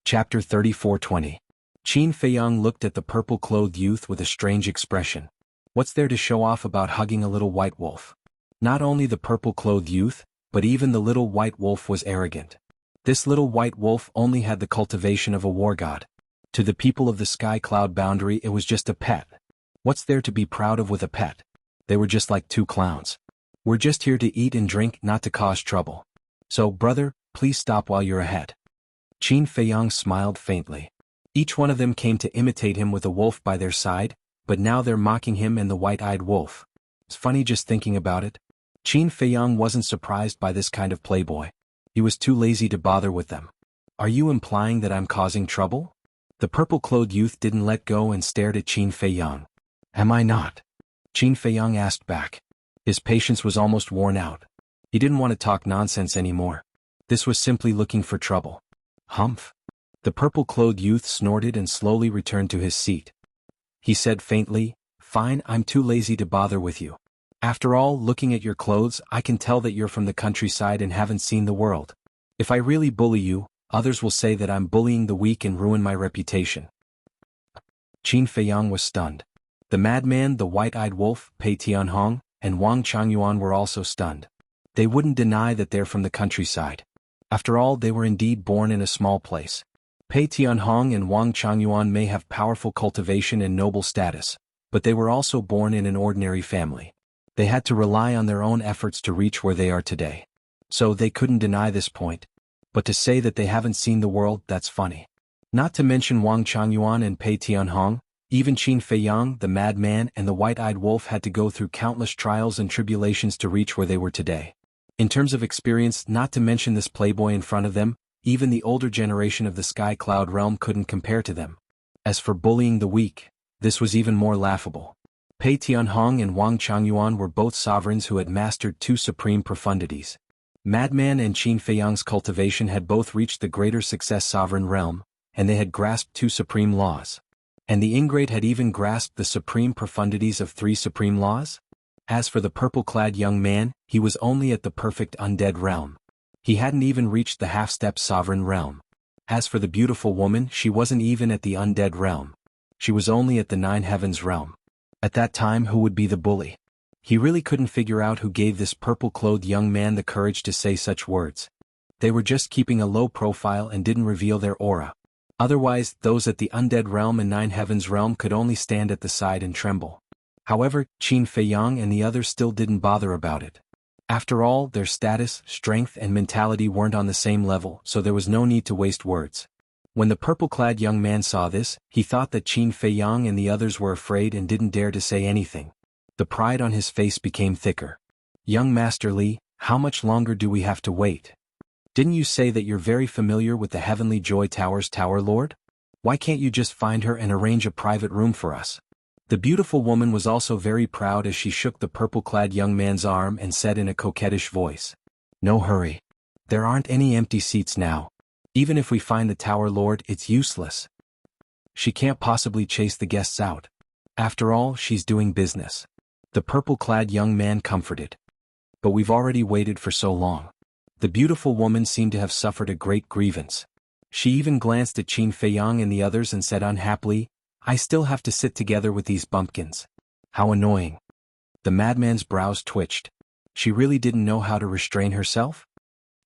Chapter 34:20. Qin Feiyang looked at the purple-clothed youth with a strange expression. What's there to show off about hugging a little white wolf? Not only the purple-clothed youth, but even the little white wolf was arrogant. This little white wolf only had the cultivation of a war god. To the people of the sky cloud boundary it was just a pet. What's there to be proud of with a pet? They were just like two clowns. We're just here to eat and drink, not to cause trouble. So, brother, please stop while you're ahead. Qin Feiyang smiled faintly. Each one of them came to imitate him with a wolf by their side, but now they're mocking him and the white-eyed wolf. It's funny just thinking about it. Qin Feiyang wasn't surprised by this kind of playboy. He was too lazy to bother with them. Are you implying that I'm causing trouble? The purple-clothed youth didn't let go and stared at Qin Feiyang. Am I not? Qin Feiyang asked back. His patience was almost worn out. He didn't want to talk nonsense anymore. This was simply looking for trouble. Humph. The purple-clothed youth snorted and slowly returned to his seat. He said faintly, "Fine, I'm too lazy to bother with you. After all, looking at your clothes, I can tell that you're from the countryside and haven't seen the world. If I really bully you, others will say that I'm bullying the weak and ruin my reputation." Qin Feiyang was stunned. The madman, the white-eyed wolf, Pei Tianhong, and Wang Changyuan were also stunned. They wouldn't deny that they're from the countryside. After all, they were indeed born in a small place. Pei Tianhong and Wang Changyuan may have powerful cultivation and noble status, but they were also born in an ordinary family. They had to rely on their own efforts to reach where they are today. So they couldn't deny this point. But to say that they haven't seen the world, that's funny. Not to mention Wang Changyuan and Pei Tianhong, even Qin Feiyang, the madman, and the white-eyed wolf had to go through countless trials and tribulations to reach where they were today. In terms of experience, not to mention this playboy in front of them, even the older generation of the sky cloud realm couldn't compare to them. As for bullying the weak, this was even more laughable. Pei Tianhong and Wang Changyuan were both sovereigns who had mastered two supreme profundities. Madman and Qin Feiyang's cultivation had both reached the greater success sovereign realm, and they had grasped two supreme laws. And the ingrate had even grasped the supreme profundities of three supreme laws? As for the purple-clad young man, he was only at the perfect undead realm. He hadn't even reached the half-step sovereign realm. As for the beautiful woman, she wasn't even at the undead realm. She was only at the nine heavens realm. At that time, who would be the bully? He really couldn't figure out who gave this purple-clothed young man the courage to say such words. They were just keeping a low profile and didn't reveal their aura. Otherwise, those at the undead realm and nine heavens realm could only stand at the side and tremble. However, Qin Feiyang and the others still didn't bother about it. After all, their status, strength, and mentality weren't on the same level, so there was no need to waste words. When the purple-clad young man saw this, he thought that Qin Feiyang and the others were afraid and didn't dare to say anything. The pride on his face became thicker. "Young Master Li, how much longer do we have to wait? Didn't you say that you're very familiar with the Heavenly Joy Tower's Tower Lord? Why can't you just find her and arrange a private room for us?" The beautiful woman was also very proud as she shook the purple-clad young man's arm and said in a coquettish voice, "No hurry. There aren't any empty seats now. Even if we find the Tower Lord, it's useless. She can't possibly chase the guests out. After all, she's doing business." The purple-clad young man comforted. "But we've already waited for so long." The beautiful woman seemed to have suffered a great grievance. She even glanced at Qin Feiyang and the others and said unhappily, "I still have to sit together with these bumpkins. How annoying." The madman's brows twitched. She really didn't know how to restrain herself?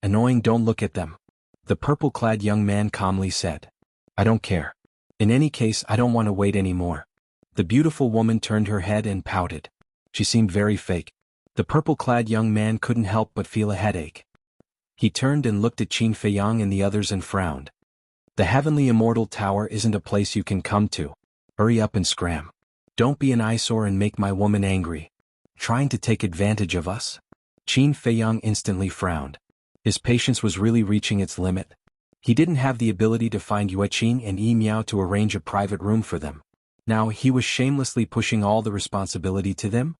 "Annoying, don't look at them," the purple-clad young man calmly said. "I don't care. In any case, I don't want to wait anymore." The beautiful woman turned her head and pouted. She seemed very fake. The purple-clad young man couldn't help but feel a headache. He turned and looked at Qin Feiyang and the others and frowned. "The Heavenly Immortal Tower isn't a place you can come to. Hurry up and scram. Don't be an eyesore and make my woman angry. Trying to take advantage of us?" Qin Feiyang instantly frowned. His patience was really reaching its limit. He didn't have the ability to find Yueqing and Yi Miao to arrange a private room for them. Now he was shamelessly pushing all the responsibility to them?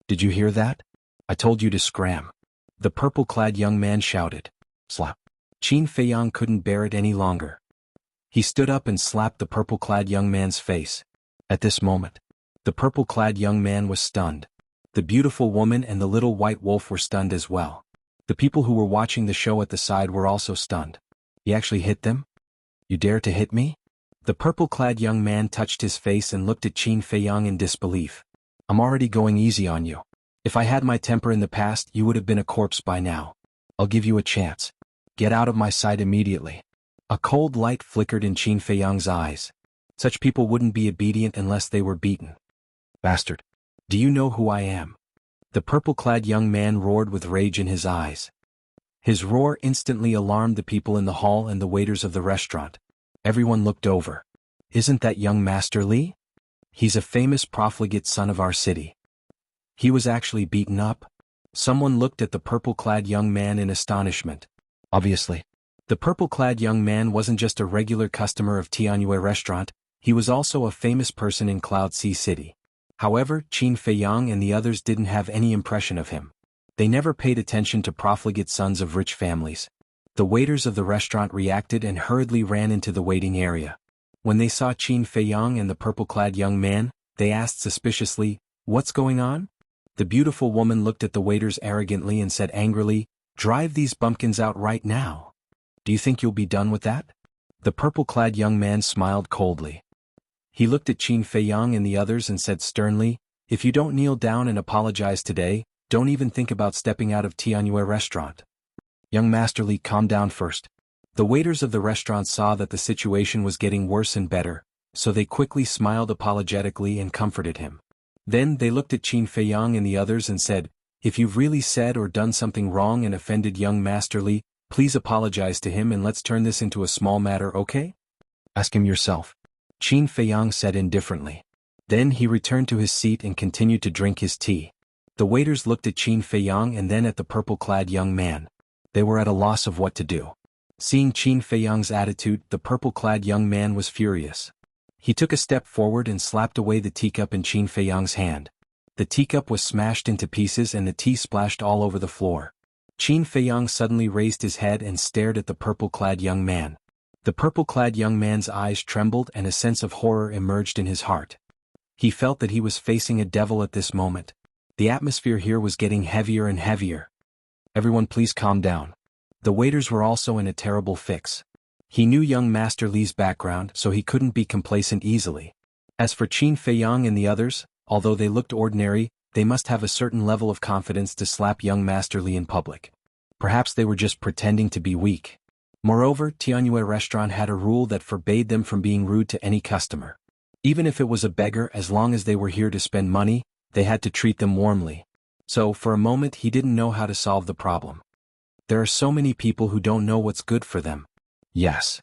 "Did you hear that? I told you to scram," the purple-clad young man shouted. Slap. Qin Feiyang couldn't bear it any longer. He stood up and slapped the purple-clad young man's face. At this moment, the purple-clad young man was stunned. The beautiful woman and the little white wolf were stunned as well. The people who were watching the show at the side were also stunned. He actually hit them? You dare to hit me? The purple-clad young man touched his face and looked at Qin Feiyang in disbelief. I'm already going easy on you. If I had my temper in the past, you would have been a corpse by now. I'll give you a chance. Get out of my sight immediately. A cold light flickered in Qin Feiyang's eyes. Such people wouldn't be obedient unless they were beaten. Bastard. Do you know who I am? The purple-clad young man roared with rage in his eyes. His roar instantly alarmed the people in the hall and the waiters of the restaurant. Everyone looked over. Isn't that young Master Li? He's a famous profligate son of our city. He was actually beaten up? Someone looked at the purple-clad young man in astonishment. Obviously. The purple-clad young man wasn't just a regular customer of Tianyue restaurant, he was also a famous person in Cloud Sea City. However, Qin Feiyang and the others didn't have any impression of him. They never paid attention to profligate sons of rich families. The waiters of the restaurant reacted and hurriedly ran into the waiting area. When they saw Qin Feiyang and the purple-clad young man, they asked suspiciously, "What's going on?" The beautiful woman looked at the waiters arrogantly and said angrily, "Drive these bumpkins out right now. Do you think you'll be done with that?" The purple-clad young man smiled coldly. He looked at Qin Feiyang and the others and said sternly, "If you don't kneel down and apologize today, don't even think about stepping out of Tianyue restaurant." Young Master Li, calm down first. The waiters of the restaurant saw that the situation was getting worse and better, so they quickly smiled apologetically and comforted him. Then they looked at Qin Feiyang and the others and said, "If you've really said or done something wrong and offended young Master Li, please apologize to him and let's turn this into a small matter, okay?" "Ask him yourself," Qin Feiyang said indifferently. Then he returned to his seat and continued to drink his tea. The waiters looked at Qin Feiyang and then at the purple-clad young man. They were at a loss of what to do. Seeing Qin Feiyang's attitude, the purple-clad young man was furious. He took a step forward and slapped away the teacup in Qin Feiyang's hand. The teacup was smashed into pieces and the tea splashed all over the floor. Qin Feiyang suddenly raised his head and stared at the purple-clad young man. The purple-clad young man's eyes trembled and a sense of horror emerged in his heart. He felt that he was facing a devil at this moment. The atmosphere here was getting heavier and heavier. "Everyone please calm down." The waiters were also in a terrible fix. He knew young Master Li's background, so he couldn't be complacent easily. As for Qin Feiyang and the others, although they looked ordinary, they must have a certain level of confidence to slap young Master Li in public. Perhaps they were just pretending to be weak. Moreover, Tianyue restaurant had a rule that forbade them from being rude to any customer. Even if it was a beggar, as long as they were here to spend money, they had to treat them warmly. So, for a moment he didn't know how to solve the problem. There are so many people who don't know what's good for them. Yes.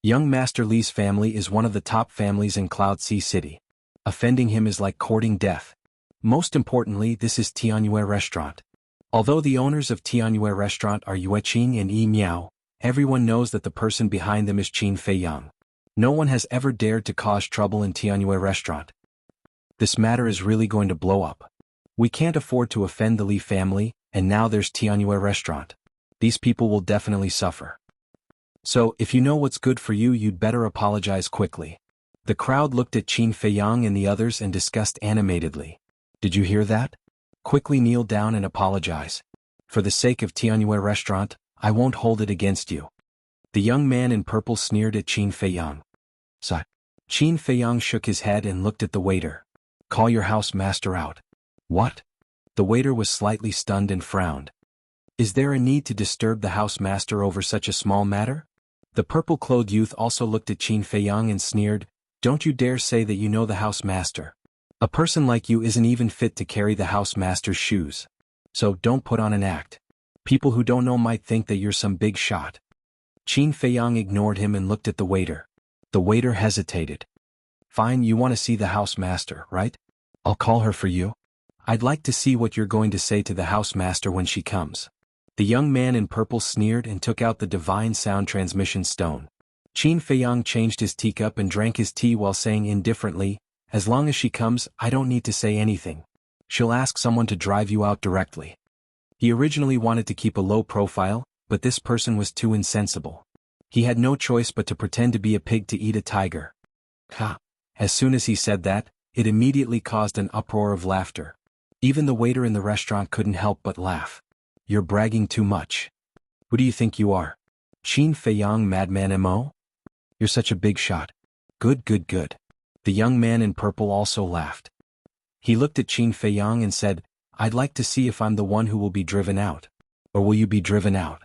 Young Master Li's family is one of the top families in Cloud Sea City. Offending him is like courting death. Most importantly, this is Tianyue restaurant. Although the owners of Tianyue restaurant are Yueqing and Yi Miao, everyone knows that the person behind them is Qin Feiyang. No one has ever dared to cause trouble in Tianyue restaurant. This matter is really going to blow up. We can't afford to offend the Li family, and now there's Tianyue restaurant. These people will definitely suffer. So, if you know what's good for you, you'd better apologize quickly. The crowd looked at Qin Feiyang and the others and discussed animatedly. Did you hear that? Quickly kneel down and apologize. For the sake of Tianyue restaurant, I won't hold it against you. The young man in purple sneered at Qin Feiyang. Sigh. Qin Feiyang shook his head and looked at the waiter. Call your house master out. What? The waiter was slightly stunned and frowned. Is there a need to disturb the house master over such a small matter? The purple-clothed youth also looked at Qin Feiyang and sneered, Don't you dare say that you know the house master. A person like you isn't even fit to carry the house master's shoes. So don't put on an act. People who don't know might think that you're some big shot. Qin Feiyang ignored him and looked at the waiter. The waiter hesitated. Fine, you want to see the house master, right? I'll call her for you. I'd like to see what you're going to say to the house master when she comes. The young man in purple sneered and took out the divine sound transmission stone. Qin Feiyang changed his teacup and drank his tea while saying indifferently, As long as she comes, I don't need to say anything. She'll ask someone to drive you out directly. He originally wanted to keep a low profile, but this person was too insensible. He had no choice but to pretend to be a pig to eat a tiger. Ha! As soon as he said that, it immediately caused an uproar of laughter. Even the waiter in the restaurant couldn't help but laugh. You're bragging too much. Who do you think you are? Qin Feiyang, madman Mo? You're such a big shot. Good, good, good. The young man in purple also laughed. He looked at Qin Feiyang and said, I'd like to see if I'm the one who will be driven out. Or will you be driven out?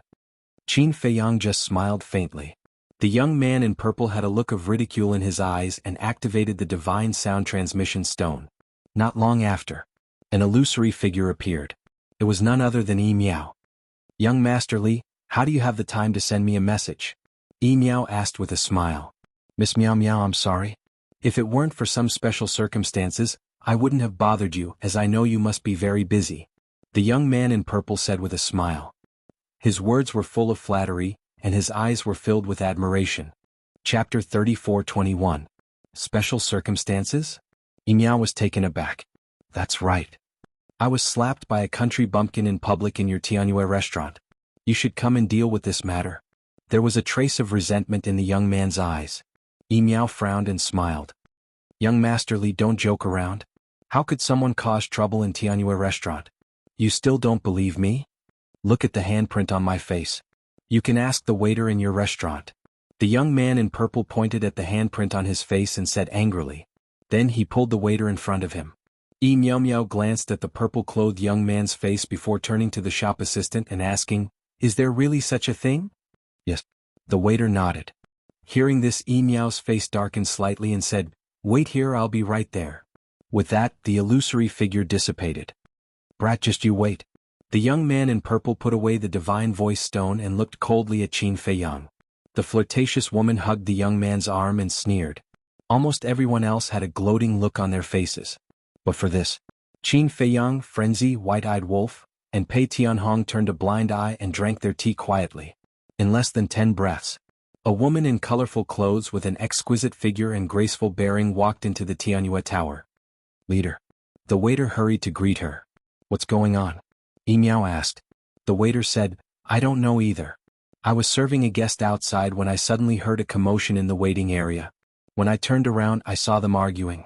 Qin Feiyang just smiled faintly. The young man in purple had a look of ridicule in his eyes and activated the divine sound transmission stone. Not long after, an illusory figure appeared. It was none other than Yi Miao. Young Master Li, how do you have the time to send me a message? Yi Miao asked with a smile. Miss Miao Miao, I'm sorry. If it weren't for some special circumstances, I wouldn't have bothered you, as I know you must be very busy. The young man in purple said with a smile. His words were full of flattery, and his eyes were filled with admiration. Chapter 34:21. Special circumstances? Yi Miao was taken aback. That's right. I was slapped by a country bumpkin in public in your Tianyu restaurant. You should come and deal with this matter. There was a trace of resentment in the young man's eyes. Yi Miao frowned and smiled. Young Master Li, don't joke around. How could someone cause trouble in Tianyu restaurant? You still don't believe me? Look at the handprint on my face. You can ask the waiter in your restaurant. The young man in purple pointed at the handprint on his face and said angrily. Then he pulled the waiter in front of him. Yi Miao Miao glanced at the purple-clothed young man's face before turning to the shop assistant and asking, Is there really such a thing? Yes. The waiter nodded. Hearing this, Yi Miao's face darkened slightly and said, Wait here, I'll be right there. With that, the illusory figure dissipated. Brat, just you wait. The young man in purple put away the divine voice stone and looked coldly at Qin Feiyang. The flirtatious woman hugged the young man's arm and sneered. Almost everyone else had a gloating look on their faces. But for this, Qin Feiyang, Frenzy, White-Eyed Wolf, and Pei Tianhong turned a blind eye and drank their tea quietly. In less than 10 breaths, a woman in colorful clothes with an exquisite figure and graceful bearing walked into the Tianyu tower. Leader. The waiter hurried to greet her. What's going on? Yi Miao asked. The waiter said, I don't know either. I was serving a guest outside when I suddenly heard a commotion in the waiting area. When I turned around, I saw them arguing.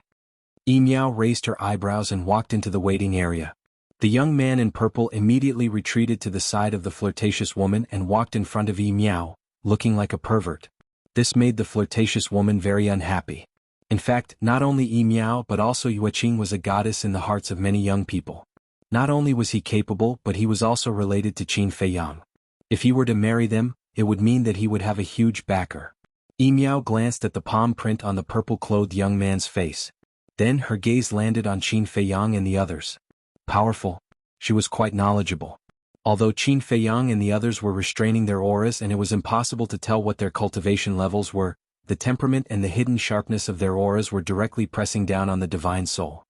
Yi Miao raised her eyebrows and walked into the waiting area. The young man in purple immediately retreated to the side of the flirtatious woman and walked in front of Yi Miao, looking like a pervert. This made the flirtatious woman very unhappy. In fact, not only Yi Miao but also Yueqing was a goddess in the hearts of many young people. Not only was he capable, but he was also related to Qin Feiyang. If he were to marry them, it would mean that he would have a huge backer. Yi Miao glanced at the palm print on the purple-clothed young man's face. Then her gaze landed on Qin Feiyang and the others. Powerful. She was quite knowledgeable. Although Qin Feiyang and the others were restraining their auras and it was impossible to tell what their cultivation levels were, the temperament and the hidden sharpness of their auras were directly pressing down on the divine soul.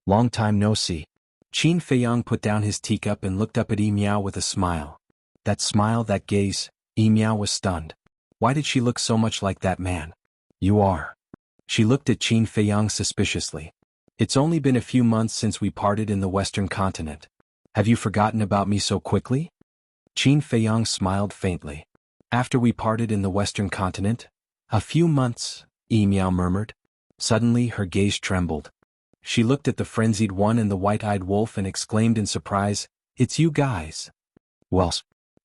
Long time no see. Qin Feiyang put down his teacup and looked up at Yi Miao with a smile. That smile, that gaze, Yi Miao was stunned. Why did she look so much like that man? You are. She looked at Qin Feiyang suspiciously. It's only been a few months since we parted in the Western continent. Have you forgotten about me so quickly? Qin Feiyang smiled faintly. After we parted in the Western continent? A few months, Yi Miao murmured. Suddenly her gaze trembled. She looked at the frenzied one and the white-eyed wolf and exclaimed in surprise, It's you guys. Well,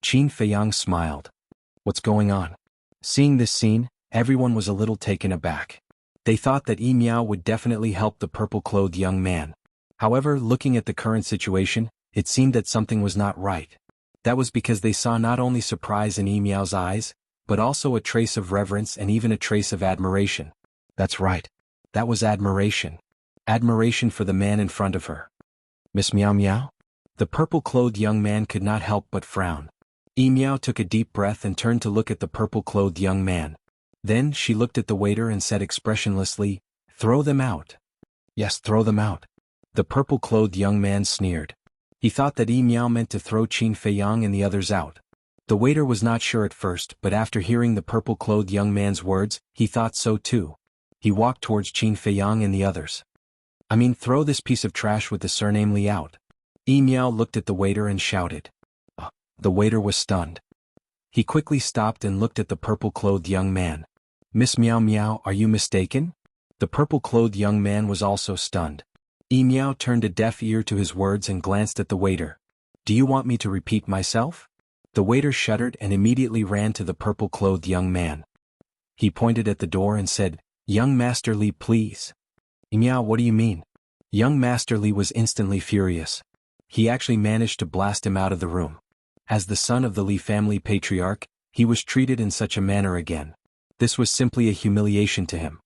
Qin Feiyang smiled. What's going on? Seeing this scene, everyone was a little taken aback. They thought that Yi Miao would definitely help the purple-clothed young man. However, looking at the current situation, it seemed that something was not right. That was because they saw not only surprise in Yi Miao's eyes, but also a trace of reverence and even a trace of admiration. That's right. That was admiration. Admiration for the man in front of her. Miss Miao Miao? The purple-clothed young man could not help but frown. Yi Miao took a deep breath and turned to look at the purple-clothed young man. Then she looked at the waiter and said expressionlessly, Throw them out. Yes, throw them out. The purple-clothed young man sneered. He thought that Yi Miao meant to throw Qin Feiyang and the others out. The waiter was not sure at first, but after hearing the purple-clothed young man's words, he thought so too. He walked towards Qin Feiyang and the others. I mean, throw this piece of trash with the surname Li out. Yi Miao looked at the waiter and shouted. The waiter was stunned. He quickly stopped and looked at the purple-clothed young man. Miss Miao Miao, are you mistaken? The purple-clothed young man was also stunned. Yi Miao turned a deaf ear to his words and glanced at the waiter. Do you want me to repeat myself? The waiter shuddered and immediately ran to the purple-clothed young man. He pointed at the door and said, "Young Master Li, please." "Meow, what do you mean?" Young Master Li was instantly furious. He actually managed to blast him out of the room. As the son of the Li family patriarch, he was treated in such a manner again. This was simply a humiliation to him.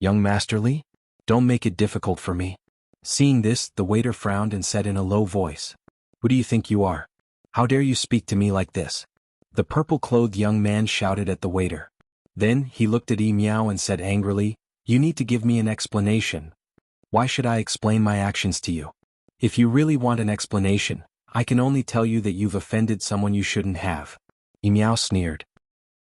"Young Master Li? Don't make it difficult for me." Seeing this, the waiter frowned and said in a low voice, "Who do you think you are? How dare you speak to me like this?" The purple-clothed young man shouted at the waiter. Then, he looked at Meow and said angrily, "You need to give me an explanation. Why should I explain my actions to you? If you really want an explanation, I can only tell you that you've offended someone you shouldn't have." Meow sneered.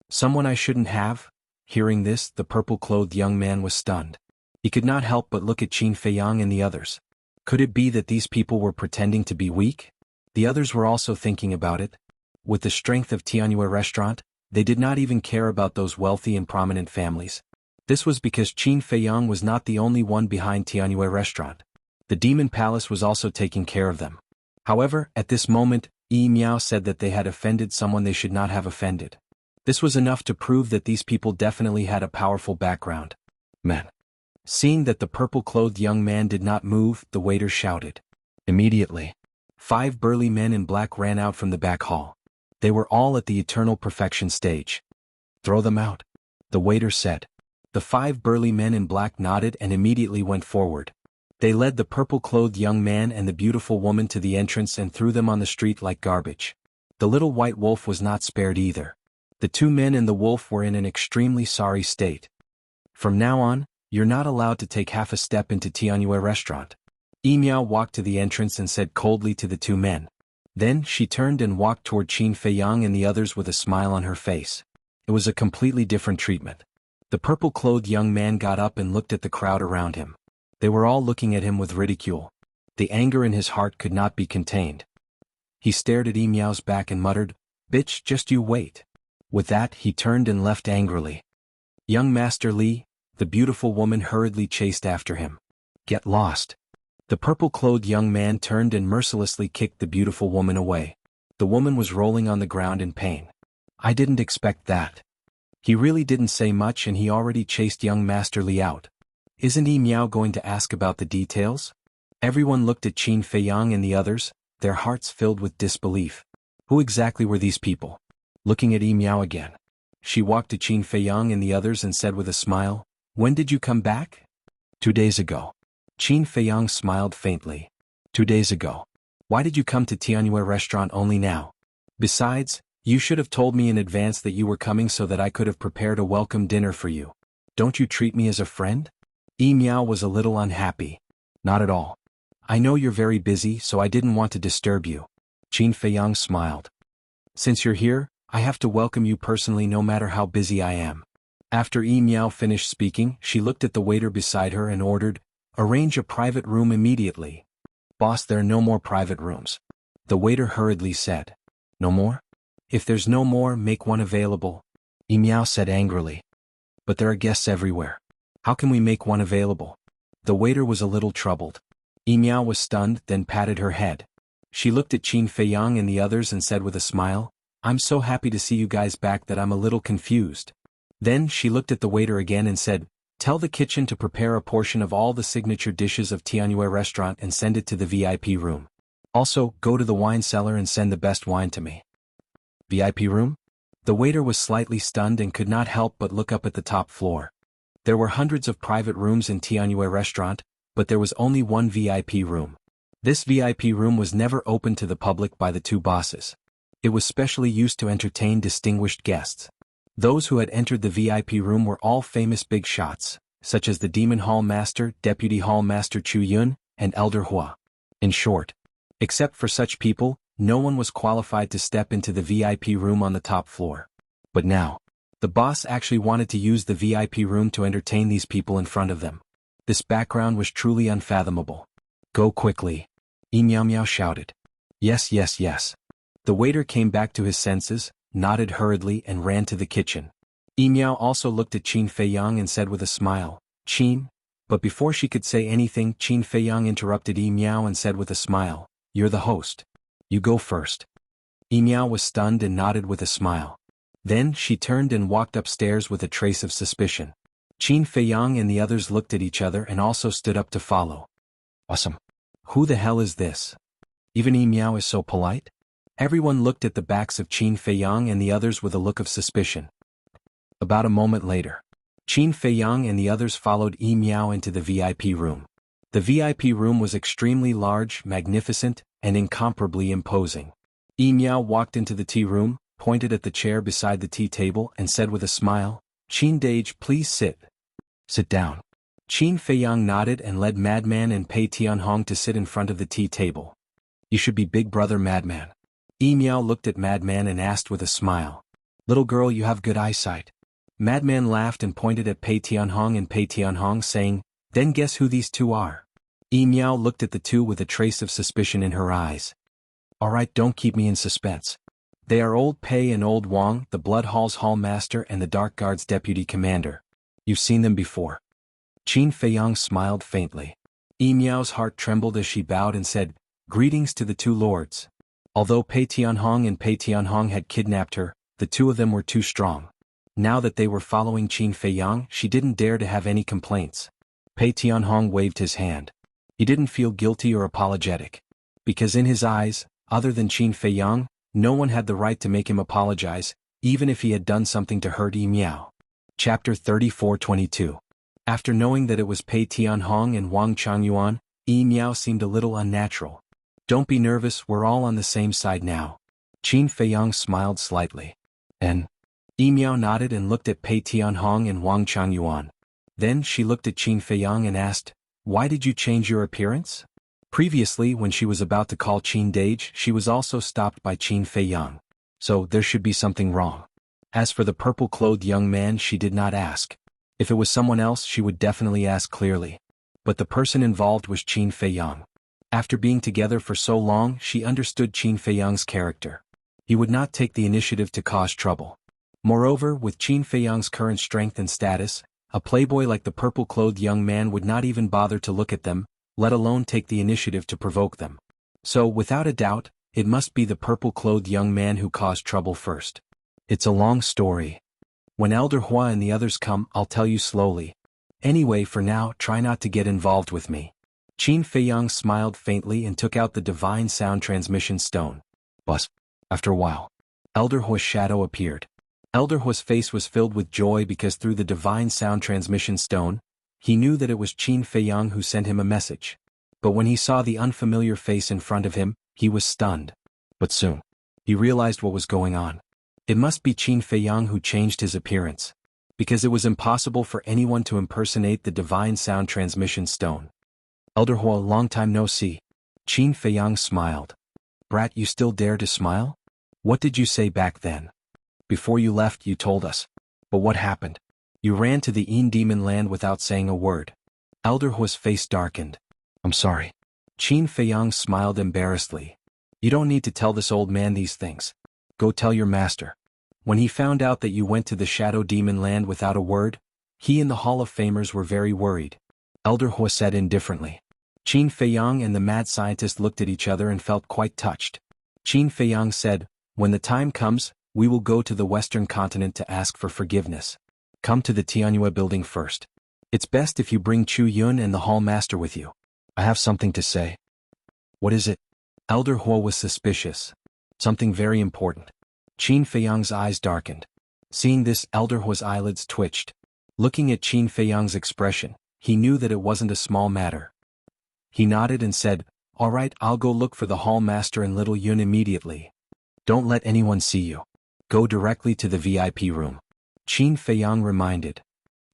"Someone I shouldn't have?" Hearing this, the purple-clothed young man was stunned. He could not help but look at Qin Feiyang and the others. Could it be that these people were pretending to be weak? The others were also thinking about it. With the strength of Tianjue restaurant, they did not even care about those wealthy and prominent families. This was because Qin Feiyang was not the only one behind Tianjue restaurant. The Demon Palace was also taking care of them. However, at this moment, Miao said that they had offended someone they should not have offended. This was enough to prove that these people definitely had a powerful background. "Men." Seeing that the purple-clothed young man did not move, the waiter shouted. Immediately, 5 burly men in black ran out from the back hall. They were all at the eternal perfection stage. "Throw them out," the waiter said. The 5 burly men in black nodded and immediately went forward. They led the purple-clothed young man and the beautiful woman to the entrance and threw them on the street like garbage. The little white wolf was not spared either. The 2 men and the wolf were in an extremely sorry state. "From now on, you're not allowed to take half a step into Tianjue restaurant." Miao walked to the entrance and said coldly to the 2 men. Then she turned and walked toward Qin Feiyang and the others with a smile on her face. It was a completely different treatment. The purple-clothed young man got up and looked at the crowd around him. They were all looking at him with ridicule. The anger in his heart could not be contained. He stared at Miao's back and muttered, "Bitch, just you wait." With that, he turned and left angrily. Young Master Li, the beautiful woman hurriedly chased after him. "Get lost." The purple-clothed young man turned and mercilessly kicked the beautiful woman away. The woman was rolling on the ground in pain. "I didn't expect that." He really didn't say much and he already chased young Master Li out. Isn't Miao going to ask about the details? Everyone looked at Qin Feiyang and the others, their hearts filled with disbelief. Who exactly were these people? Looking at Miao again. She walked to Qin Feiyang and the others and said with a smile, "When did you come back?" 2 days ago. Qin Feiyang smiled faintly. 2 days ago. Why did you come to Tianjue restaurant only now? Besides, you should have told me in advance that you were coming so that I could have prepared a welcome dinner for you. Don't you treat me as a friend? Miao was a little unhappy. Not at all. I know you're very busy, so I didn't want to disturb you. Qin Feiyang smiled. Since you're here, I have to welcome you personally no matter how busy I am. After Miao finished speaking, she looked at the waiter beside her and ordered, "Arrange a private room immediately." "Boss, there are no more private rooms." The waiter hurriedly said. "No more? If there's no more, make one available." Miao said angrily. "But there are guests everywhere. How can we make one available?" The waiter was a little troubled. Miao was stunned, then patted her head. She looked at Qin Feiyang and the others and said with a smile, "I'm so happy to see you guys back that I'm a little confused." Then she looked at the waiter again and said, "Tell the kitchen to prepare a portion of all the signature dishes of Tianjue restaurant and send it to the VIP room. Also, go to the wine cellar and send the best wine to me." VIP room? The waiter was slightly stunned and could not help but look up at the top floor. There were hundreds of private rooms in Tianjue restaurant, but there was only one VIP room. This VIP room was never opened to the public by the 2 bosses. It was specially used to entertain distinguished guests. Those who had entered the VIP room were all famous big shots, such as the Demon Hall Master, Deputy Hall Master Chu Yun, and Elder Hua. In short, except for such people, no one was qualified to step into the VIP room on the top floor. But now, the boss actually wanted to use the VIP room to entertain these people in front of them. This background was truly unfathomable. "Go quickly," Miao shouted. "Yes, yes, yes." The waiter came back to his senses, nodded hurriedly and ran to the kitchen. Miao also looked at Qin Feiyang and said with a smile, "Qin?" But before she could say anything, Qin Feiyang interrupted Miao and said with a smile, "You're the host. You go first." Miao was stunned and nodded with a smile. Then she turned and walked upstairs with a trace of suspicion. Qin Feiyang and the others looked at each other and also stood up to follow. Awesome. Who the hell is this? Even Yi Miao is so polite? Everyone looked at the backs of Qin Feiyang and the others with a look of suspicion. About a moment later, Qin Feiyang and the others followed Yi Miao into the VIP room. The VIP room was extremely large, magnificent, and incomparably imposing. Yi Miao walked into the tea room, pointed at the chair beside the tea table and said with a smile, "Qin Dage, please sit." "Sit down." Qin Feiyang nodded and led Madman and Pei Tianhong to sit in front of the tea table. "You should be big brother Madman." Yi Miao looked at Madman and asked with a smile, "Little girl, you have good eyesight." Madman laughed and pointed at Pei Tianhong and Pei Tianhong saying, "Then guess who these two are?" Yi Miao looked at the two with a trace of suspicion in her eyes. "Alright, don't keep me in suspense. They are Old Pei and Old Wang, the Blood Hall's Hall Master and the Dark Guard's Deputy Commander. You've seen them before." Qin Feiyang smiled faintly. Yi Miao's heart trembled as she bowed and said, "Greetings to the two lords." Although Pei Tianhong and Pei Tianhong had kidnapped her, the two of them were too strong. Now that they were following Qin Feiyang, she didn't dare to have any complaints. Pei Tianhong waved his hand. He didn't feel guilty or apologetic. Because in his eyes, other than Qin Feiyang, no one had the right to make him apologize, even if he had done something to hurt Yi Miao. Chapter 34-22. After knowing that it was Pei Tianhong and Wang Changyuan, Yi Miao seemed a little unnatural. "Don't be nervous, we're all on the same side now." Qin Feiyang smiled slightly. "And?" Yi Miao nodded and looked at Pei Tianhong and Wang Changyuan. Then she looked at Qin Feiyang and asked, "Why did you change your appearance?" Previously, when she was about to call Qin Dage, she was also stopped by Qin Feiyang. So there should be something wrong. As for the purple-clothed young man, she did not ask. If it was someone else, she would definitely ask clearly. But the person involved was Qin Feiyang. After being together for so long, she understood Qin Feiyang's character. He would not take the initiative to cause trouble. Moreover, with Qin Feiyang's current strength and status, a playboy like the purple-clothed young man would not even bother to look at them, let alone take the initiative to provoke them. So, without a doubt, it must be the purple-clothed young man who caused trouble first. It's a long story. When Elder Hua and the others come, I'll tell you slowly. Anyway, for now, try not to get involved with me. Qin Feiyang smiled faintly and took out the divine sound transmission stone. Bus. After a while, Elder Hua's shadow appeared. Elder Hua's face was filled with joy because through the divine sound transmission stone, he knew that it was Qin Feiyang who sent him a message. But when he saw the unfamiliar face in front of him, he was stunned. But soon, he realized what was going on. It must be Qin Feiyang who changed his appearance. Because it was impossible for anyone to impersonate the divine sound transmission stone. Elder Hua, long time no see. Qin Feiyang smiled. Brat, you still dare to smile? What did you say back then? Before you left, you told us. But what happened? You ran to the Yin Demon Land without saying a word. Elder Hua's face darkened. I'm sorry. Qin Feiyang smiled embarrassedly. You don't need to tell this old man these things. Go tell your master. When he found out that you went to the Shadow Demon Land without a word, he and the Hall of Famers were very worried. Elder Hua said indifferently. Qin Feiyang and the mad scientist looked at each other and felt quite touched. Qin Feiyang said, when the time comes, we will go to the Western continent to ask for forgiveness. Come to the Tianyue building first. It's best if you bring Chu Yun and the Hall Master with you. I have something to say. What is it? Elder Hua was suspicious. Something very important. Qin Feiyang's eyes darkened. Seeing this, Elder Hua's eyelids twitched. Looking at Qin Feiyang's expression, he knew that it wasn't a small matter. He nodded and said, all right, I'll go look for the Hall Master and Little Yun immediately. Don't let anyone see you. Go directly to the VIP room. Qin Feiyang reminded.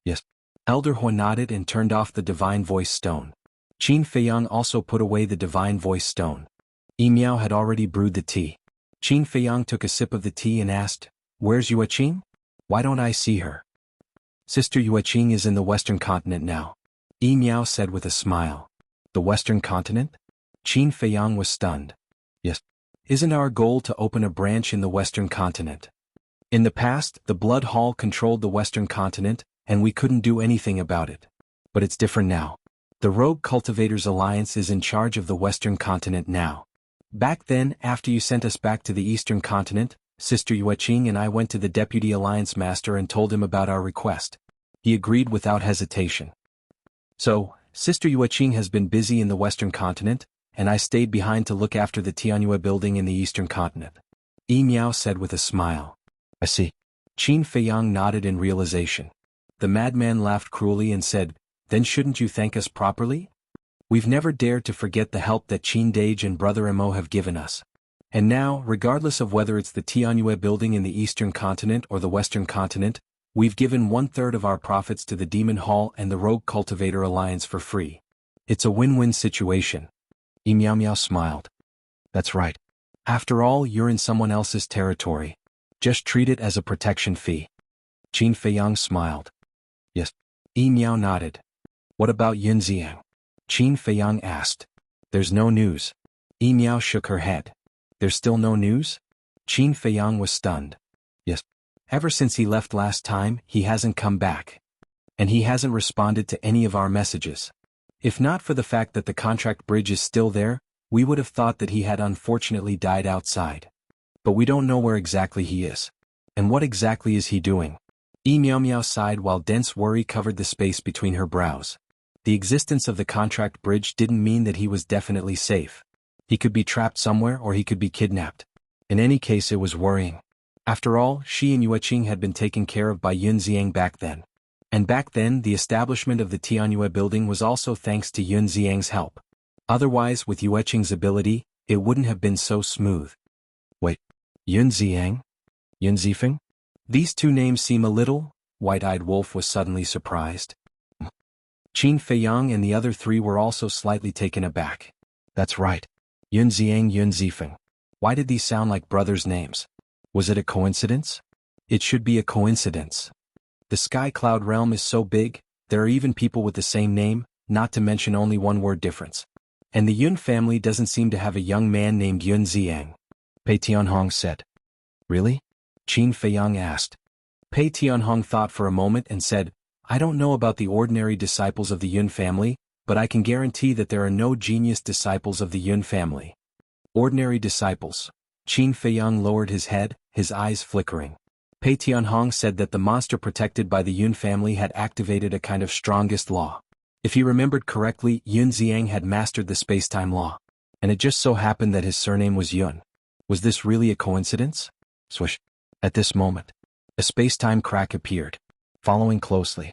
Yes. Elder Hua nodded and turned off the Divine Voice Stone. Qin Feiyang also put away the Divine Voice Stone. Yi Miao had already brewed the tea. Qin Feiyang took a sip of the tea and asked, where's Yueqing? Why don't I see her? Sister Yueqing is in the Western continent now. Yi Miao said with a smile. The Western continent? Qin Feiyang was stunned. Yes. Isn't our goal to open a branch in the Western continent? In the past, the Blood Hall controlled the Western continent, and we couldn't do anything about it. But it's different now. The Rogue Cultivators Alliance is in charge of the Western continent now. Back then, after you sent us back to the Eastern continent, Sister Yueqing and I went to the Deputy Alliance Master and told him about our request. He agreed without hesitation. So, Sister Yueqing has been busy in the Western continent, and I stayed behind to look after the Tianyue building in the Eastern continent. Yi Miao said with a smile. I see. Qin Feiyang nodded in realization. The madman laughed cruelly and said, Then shouldn't you thank us properly? We've never dared to forget the help that Qin Dage and Brother Emo have given us. And now, regardless of whether it's the Tianyue building in the Eastern continent or the Western continent, we've given 1/3 of our profits to the Demon Hall and the Rogue Cultivator Alliance for free. It's a win-win situation. Yi Miao Miao smiled. That's right. After all, you're in someone else's territory. Just treat it as a protection fee. Qin Feiyang smiled. Yes. Yi Miao nodded. What about Yun Xiang? Qin Feiyang asked. There's no news. Yi Miao shook her head. There's still no news? Qin Feiyang was stunned. Yes. Ever since he left last time, he hasn't come back. And he hasn't responded to any of our messages. If not for the fact that the contract bridge is still there, we would have thought that he had unfortunately died outside. But we don't know where exactly he is. And what exactly is he doing? Yi Miao Miao sighed while dense worry covered the space between her brows. The existence of the contract bridge didn't mean that he was definitely safe. He could be trapped somewhere or he could be kidnapped. In any case, it was worrying. After all, she and Yueqing had been taken care of by Yun Xiang back then. And back then, the establishment of the Tianyue building was also thanks to Yun Xiang's help. Otherwise, with Yueqing's ability, it wouldn't have been so smooth. Wait, Yun Xiang? Yun Zifeng? These two names seem a little. White-eyed Wolf was suddenly surprised. Qin Feiyang and the other three were also slightly taken aback. That's right. Yun Xiang, Yun Zifeng. Why did these sound like brothers' names? Was it a coincidence? It should be a coincidence. The Sky Cloud realm is so big, there are even people with the same name, not to mention only one word difference. And the Yun family doesn't seem to have a young man named Yun Xiang. Pei Tianhong said. Really? Qin Feiyang asked. Pei Tianhong thought for a moment and said, I don't know about the ordinary disciples of the Yun family, but I can guarantee that there are no genius disciples of the Yun family. Ordinary disciples. Qin Feiyang lowered his head, his eyes flickering. Pei Tianhong said that the monster protected by the Yun family had activated a kind of strongest law. If he remembered correctly, Yun Xiang had mastered the space-time law. And it just so happened that his surname was Yun. Was this really a coincidence? Swish. At this moment, a space-time crack appeared. Following closely,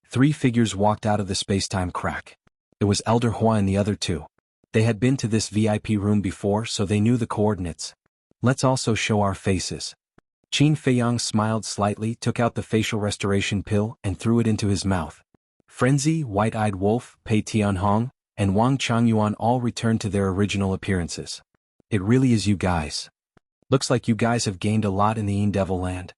3 figures walked out of the space-time crack. It was Elder Hua and the other 2. They had been to this VIP room before, so they knew the coordinates. Let's also show our faces. Qin Feiyang smiled slightly, took out the facial restoration pill, and threw it into his mouth. Frenzy, White-Eyed Wolf, Pei Tianhong, and Wang Changyuan all returned to their original appearances. It really is you guys. Looks like you guys have gained a lot in the Yin Devil Land.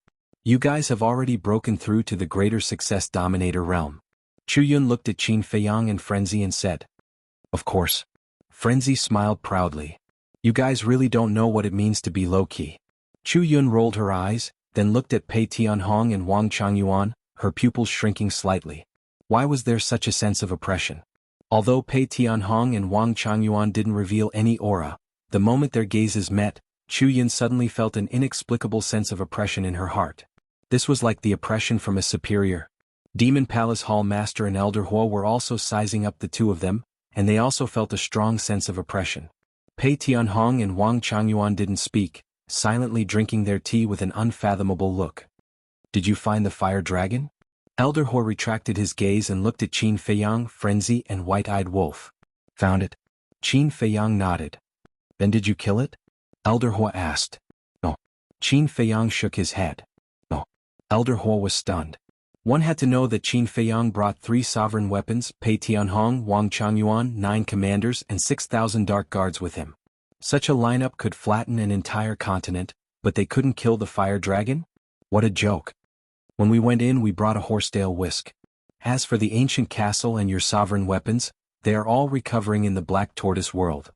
You guys have already broken through to the greater success dominator realm. Chu Yun looked at Qin Feiyang and Frenzy and said. Of course. Frenzy smiled proudly. You guys really don't know what it means to be low-key. Chu Yun rolled her eyes, then looked at Pei Tianhong and Wang Changyuan, her pupils shrinking slightly. Why was there such a sense of oppression? Although Pei Tianhong and Wang Changyuan didn't reveal any aura, the moment their gazes met, Chu Yun suddenly felt an inexplicable sense of oppression in her heart. This was like the oppression from a superior. Demon Palace Hall Master and Elder Hua were also sizing up the two of them, and they also felt a strong sense of oppression. Pei Tianhong and Wang Changyuan didn't speak, silently drinking their tea with an unfathomable look. Did you find the fire dragon? Elder Hua retracted his gaze and looked at Qin Feiyang, Frenzy, and White-Eyed Wolf. Found it. Qin Feiyang nodded. Then did you kill it? Elder Hua asked. No. Qin Feiyang shook his head. No. Elder Hua was stunned. One had to know that Qin Feiyang brought 3 sovereign weapons, Pei Tianhong, Wang Changyuan, 9 commanders and 6,000 dark guards with him. Such a lineup could flatten an entire continent, but they couldn't kill the fire dragon? What a joke. When we went in, we brought a horsetail whisk. As for the ancient castle and your sovereign weapons, they are all recovering in the Black Tortoise world.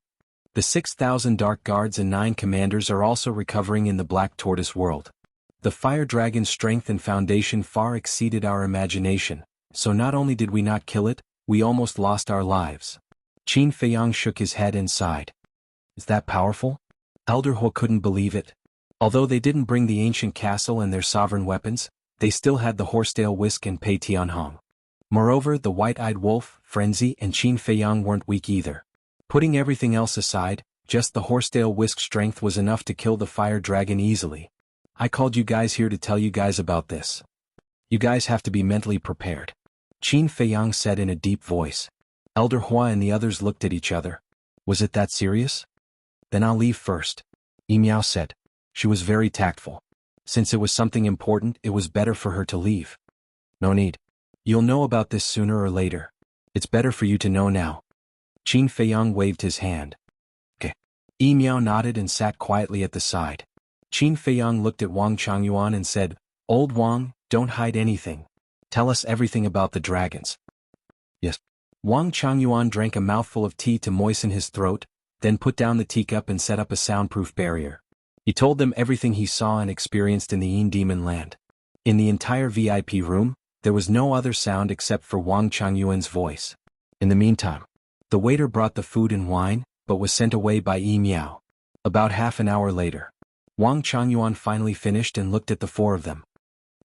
The 6,000 dark guards and 9 commanders are also recovering in the Black Tortoise world. The fire dragon's strength and foundation far exceeded our imagination, so not only did we not kill it, we almost lost our lives. Qin Feiyang shook his head and sighed. Is that powerful? Elder Hua couldn't believe it. Although they didn't bring the ancient castle and their sovereign weapons, they still had the horsetail whisk and Pei Tianhong. Moreover, the white-eyed wolf, Frenzy, and Qin Feiyang weren't weak either. Putting everything else aside, just the horsetail whisk strength was enough to kill the fire dragon easily. I called you guys here to tell you guys about this. You guys have to be mentally prepared. Qin Feiyang said in a deep voice. Elder Hua and the others looked at each other. Was it that serious? Then I'll leave first. Yimiao said. She was very tactful. Since it was something important, it was better for her to leave. No need. You'll know about this sooner or later. It's better for you to know now. Qin Feiyang waved his hand. Okay. Yimiao nodded and sat quietly at the side. Qin Feiyang looked at Wang Changyuan and said, Old Wang, don't hide anything. Tell us everything about the dragons. Yes. Wang Changyuan drank a mouthful of tea to moisten his throat, then put down the teacup and set up a soundproof barrier. He told them everything he saw and experienced in the Yin Demon Land. In the entire VIP room, there was no other sound except for Wang Changyuan's voice. In the meantime, the waiter brought the food and wine, but was sent away by Yimiao. About half an hour later, Wang Changyuan finally finished and looked at the four of them.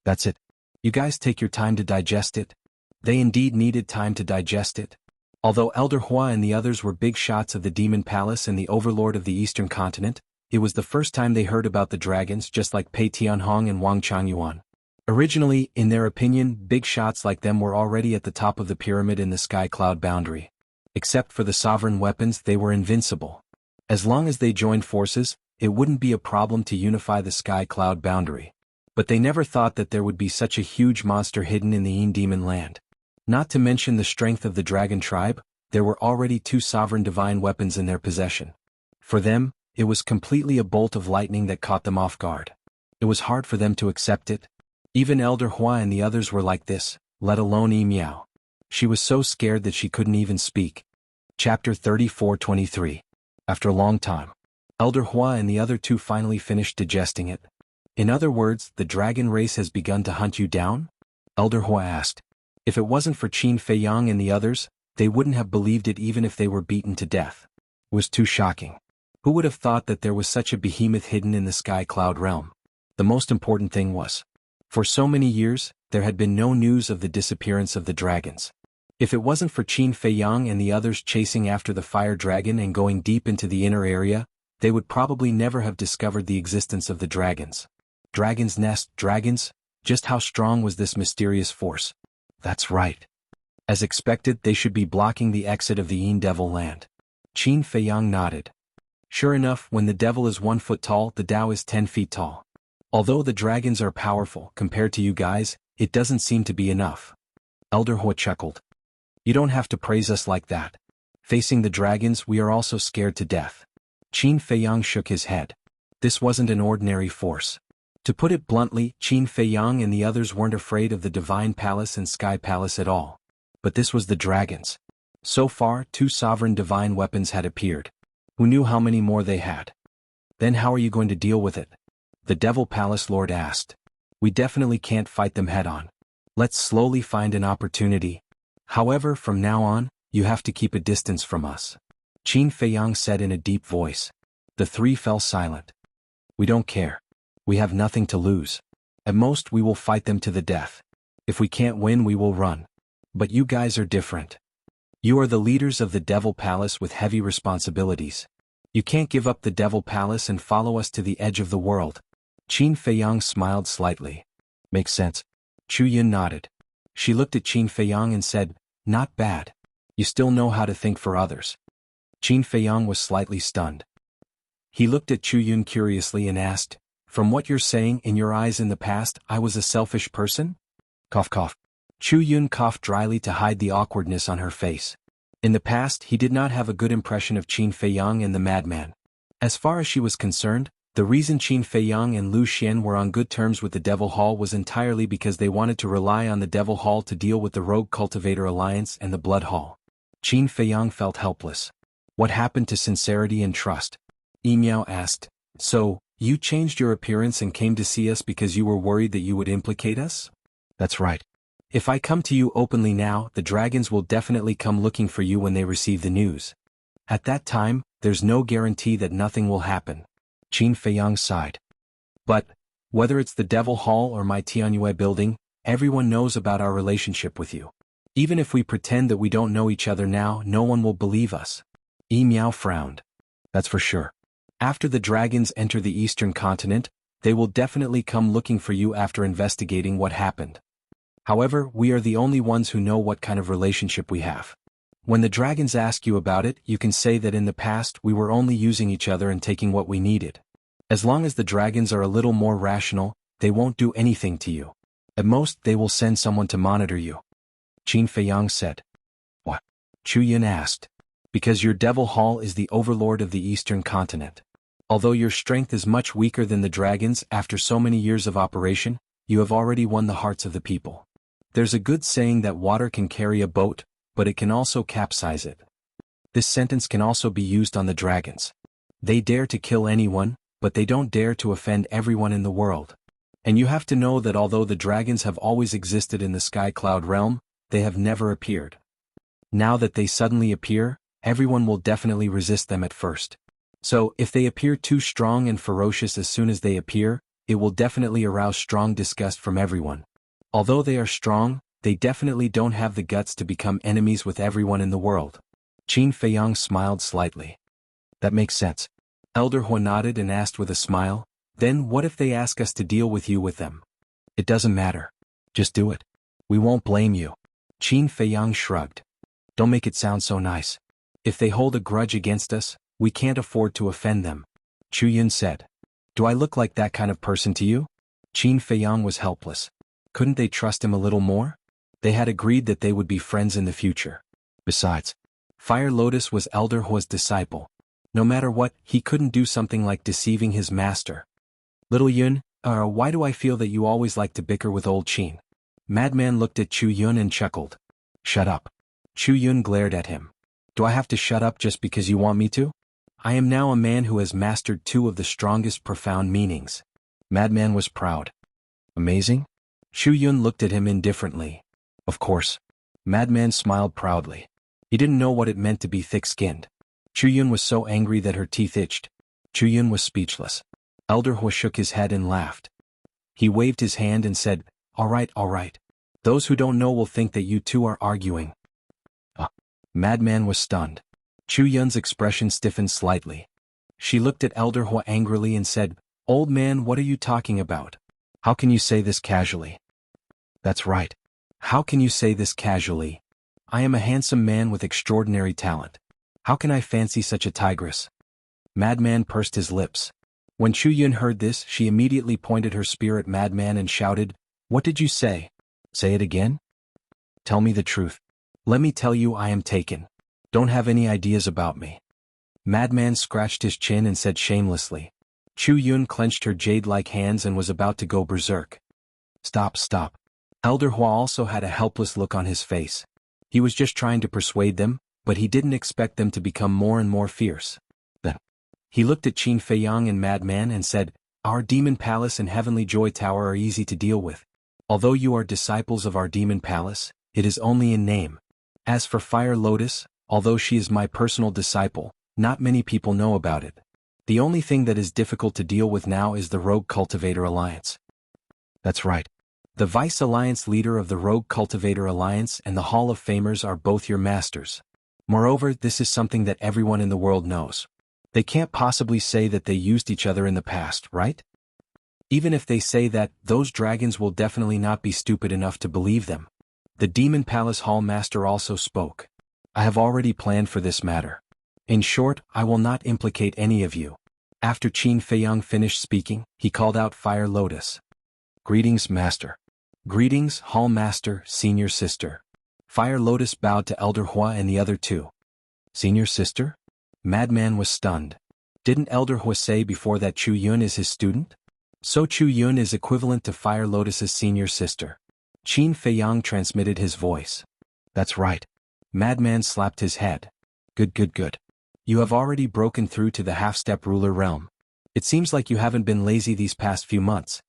That's it. You guys take your time to digest it. They indeed needed time to digest it. Although Elder Hua and the others were big shots of the Demon Palace and the Overlord of the Eastern Continent, it was the first time they heard about the dragons, just like Pei Tianhong and Wang Changyuan. Originally, in their opinion, big shots like them were already at the top of the pyramid in the sky cloud boundary. Except for the sovereign weapons, they were invincible. As long as they joined forces, it wouldn't be a problem to unify the sky cloud boundary. But they never thought that there would be such a huge monster hidden in the Yin Demon Land. Not to mention the strength of the dragon tribe, there were already 2 sovereign divine weapons in their possession. For them, it was completely a bolt of lightning that caught them off guard. It was hard for them to accept it. Even Elder Hua and the others were like this, let alone Yimiao. She was so scared that she couldn't even speak. Chapter 34-23. After a long time, Elder Hua and the other 2 finally finished digesting it. In other words, the dragon race has begun to hunt you down? Elder Hua asked. If it wasn't for Qin Feiyang and the others, they wouldn't have believed it even if they were beaten to death. It was too shocking. Who would have thought that there was such a behemoth hidden in the sky cloud realm? The most important thing was, for so many years, there had been no news of the disappearance of the dragons. If it wasn't for Qin Feiyang and the others chasing after the fire dragon and going deep into the inner area, they would probably never have discovered the existence of the dragons. Dragon's nest, dragons? Just how strong was this mysterious force? That's right. As expected, they should be blocking the exit of the Yin Devil Land. Qin Feiyang nodded. Sure enough, when the devil is 1 foot tall, the Tao is 10 feet tall. Although the dragons are powerful, compared to you guys, it doesn't seem to be enough. Elder Hua chuckled. You don't have to praise us like that. Facing the dragons, we are also scared to death. Qin Feiyang shook his head. This wasn't an ordinary force. To put it bluntly, Qin Feiyang and the others weren't afraid of the Divine Palace and Sky Palace at all. But this was the dragons. So far, 2 sovereign divine weapons had appeared. Who knew how many more they had? Then how are you going to deal with it? The Devil Palace Lord asked. We definitely can't fight them head-on. Let's slowly find an opportunity. However, from now on, you have to keep a distance from us. Qin Feiyang said in a deep voice. The 3 fell silent. We don't care. We have nothing to lose. At most, we will fight them to the death. If we can't win, we will run. But you guys are different. You are the leaders of the Devil Palace with heavy responsibilities. You can't give up the Devil Palace and follow us to the edge of the world. Qin Feiyang smiled slightly. Makes sense. Chu Yun nodded. She looked at Qin Feiyang and said, not bad. You still know how to think for others. Qin Feiyang was slightly stunned. He looked at Chu Yun curiously and asked, from what you're saying, in your eyes in the past, I was a selfish person? Cough cough. Chu Yun coughed dryly to hide the awkwardness on her face. In the past, he did not have a good impression of Qin Feiyang and the madman. As far as she was concerned, the reason Qin Feiyang and Lu Xian were on good terms with the Devil Hall was entirely because they wanted to rely on the Devil Hall to deal with the Rogue Cultivator Alliance and the Blood Hall. Qin Feiyang felt helpless. What happened to sincerity and trust? Yimiao asked. So, you changed your appearance and came to see us because you were worried that you would implicate us? That's right. If I come to you openly now, the dragons will definitely come looking for you when they receive the news. At that time, there's no guarantee that nothing will happen. Qin Feiyang sighed. But, whether it's the Devil Hall or my Tianyue building, everyone knows about our relationship with you. Even if we pretend that we don't know each other now, no one will believe us. Yi Miao frowned. That's for sure. After the dragons enter the eastern continent, they will definitely come looking for you after investigating what happened. However, we are the only ones who know what kind of relationship we have. When the dragons ask you about it, you can say that in the past we were only using each other and taking what we needed. As long as the dragons are a little more rational, they won't do anything to you. At most, they will send someone to monitor you. Qin Feiyang said. What? Chu Yun asked. Because your Devil Hall is the overlord of the eastern continent. Although your strength is much weaker than the dragons after so many years of operation, you have already won the hearts of the people. There's a good saying that water can carry a boat, but it can also capsize it. This sentence can also be used on the dragons. They dare to kill anyone, but they don't dare to offend everyone in the world. And you have to know that although the dragons have always existed in the Sky Cloud realm, they have never appeared. Now that they suddenly appear, everyone will definitely resist them at first. So, if they appear too strong and ferocious as soon as they appear, it will definitely arouse strong disgust from everyone. Although they are strong, they definitely don't have the guts to become enemies with everyone in the world. Qin Feiyang smiled slightly. That makes sense. Elder Hua nodded and asked with a smile, then what if they ask us to deal with you with them? It doesn't matter. Just do it. We won't blame you. Qin Feiyang shrugged. Don't make it sound so nice. If they hold a grudge against us, we can't afford to offend them. Chu Yun said. Do I look like that kind of person to you? Qin Feiyang was helpless. Couldn't they trust him a little more? They had agreed that they would be friends in the future. Besides, Fire Lotus was Elder Hua's disciple. No matter what, he couldn't do something like deceiving his master. Little Yun, why do I feel that you always like to bicker with old Qin? Madman looked at Chu Yun and chuckled. Shut up. Chu Yun glared at him. Do I have to shut up just because you want me to? I am now a man who has mastered two of the strongest profound meanings. Madman was proud. Amazing? Chu Yun looked at him indifferently. Of course. Madman smiled proudly. He didn't know what it meant to be thick-skinned. Chu Yun was so angry that her teeth itched. Chu Yun was speechless. Elder Hua shook his head and laughed. He waved his hand and said, all right. Those who don't know will think that you two are arguing. Madman was stunned. Chu Yun's expression stiffened slightly. She looked at Elder Hua angrily and said, Old man, what are you talking about? How can you say this casually? That's right. How can you say this casually? I am a handsome man with extraordinary talent. How can I fancy such a tigress? Madman pursed his lips. When Chu Yun heard this, she immediately pointed her spear at Madman and shouted, What did you say? Say it again? Tell me the truth. Let me tell you I am taken. Don't have any ideas about me. Madman scratched his chin and said shamelessly. Chu Yun clenched her jade-like hands and was about to go berserk. Stop. Elder Hua also had a helpless look on his face. He was just trying to persuade them, but he didn't expect them to become more and more fierce. Then, he looked at Qin Feiyang and Madman and said, Our Demon Palace and Heavenly Joy Tower are easy to deal with. Although you are disciples of our Demon Palace, it is only in name. As for Fire Lotus, although she is my personal disciple, not many people know about it. The only thing that is difficult to deal with now is the Rogue Cultivator Alliance. That's right. The Vice Alliance leader of the Rogue Cultivator Alliance and the Hall of Famers are both your masters. Moreover, this is something that everyone in the world knows. They can't possibly say that they used each other in the past, right? Even if they say that, those dragons will definitely not be stupid enough to believe them. The Demon Palace Hall Master also spoke. I have already planned for this matter. In short, I will not implicate any of you. After Qin Feiyang finished speaking, he called out Fire Lotus. Greetings, Master. Greetings, Hall Master, Senior Sister. Fire Lotus bowed to Elder Hua and the other two. Senior Sister? Madman was stunned. Didn't Elder Hua say before that Chu Yun is his student? So Chu Yun is equivalent to Fire Lotus's senior sister. Qin Feiyang transmitted his voice. That's right. Madman slapped his head. Good. You have already broken through to the half-step ruler realm. It seems like you haven't been lazy these past few months.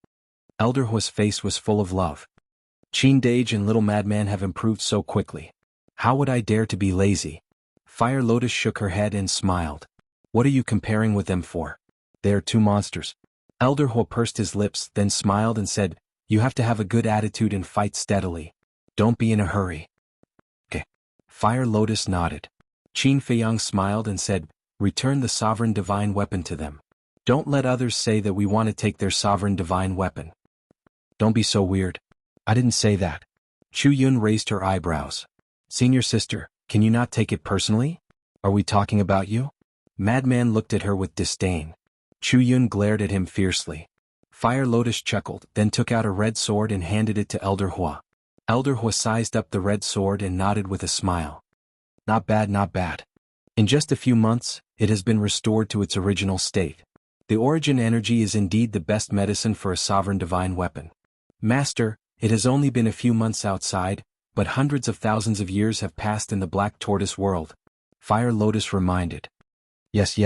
Elder Hua's face was full of love. Qin Dage and Little Madman have improved so quickly. How would I dare to be lazy? Fire Lotus shook her head and smiled. What are you comparing with them for? They are two monsters. Elder Hua pursed his lips, then smiled and said, "You have to have a good attitude and fight steadily. Don't be in a hurry." "Okay." Fire Lotus nodded. Qin Feiyang smiled and said, "Return the sovereign divine weapon to them. Don't let others say that we want to take their sovereign divine weapon." "Don't be so weird. I didn't say that." Chu Yun raised her eyebrows. "Senior sister, can you not take it personally? Are we talking about you?" Madman looked at her with disdain. Chu Yun glared at him fiercely. Fire Lotus chuckled, then took out a red sword and handed it to Elder Hua. Elder Hua sized up the red sword and nodded with a smile. "Not bad, not bad. In just a few months, it has been restored to its original state. The origin energy is indeed the best medicine for a sovereign divine weapon. Master, it has only been a few months outside, but hundreds of thousands of years have passed in the Black Tortoise world." Fire Lotus reminded. Yes.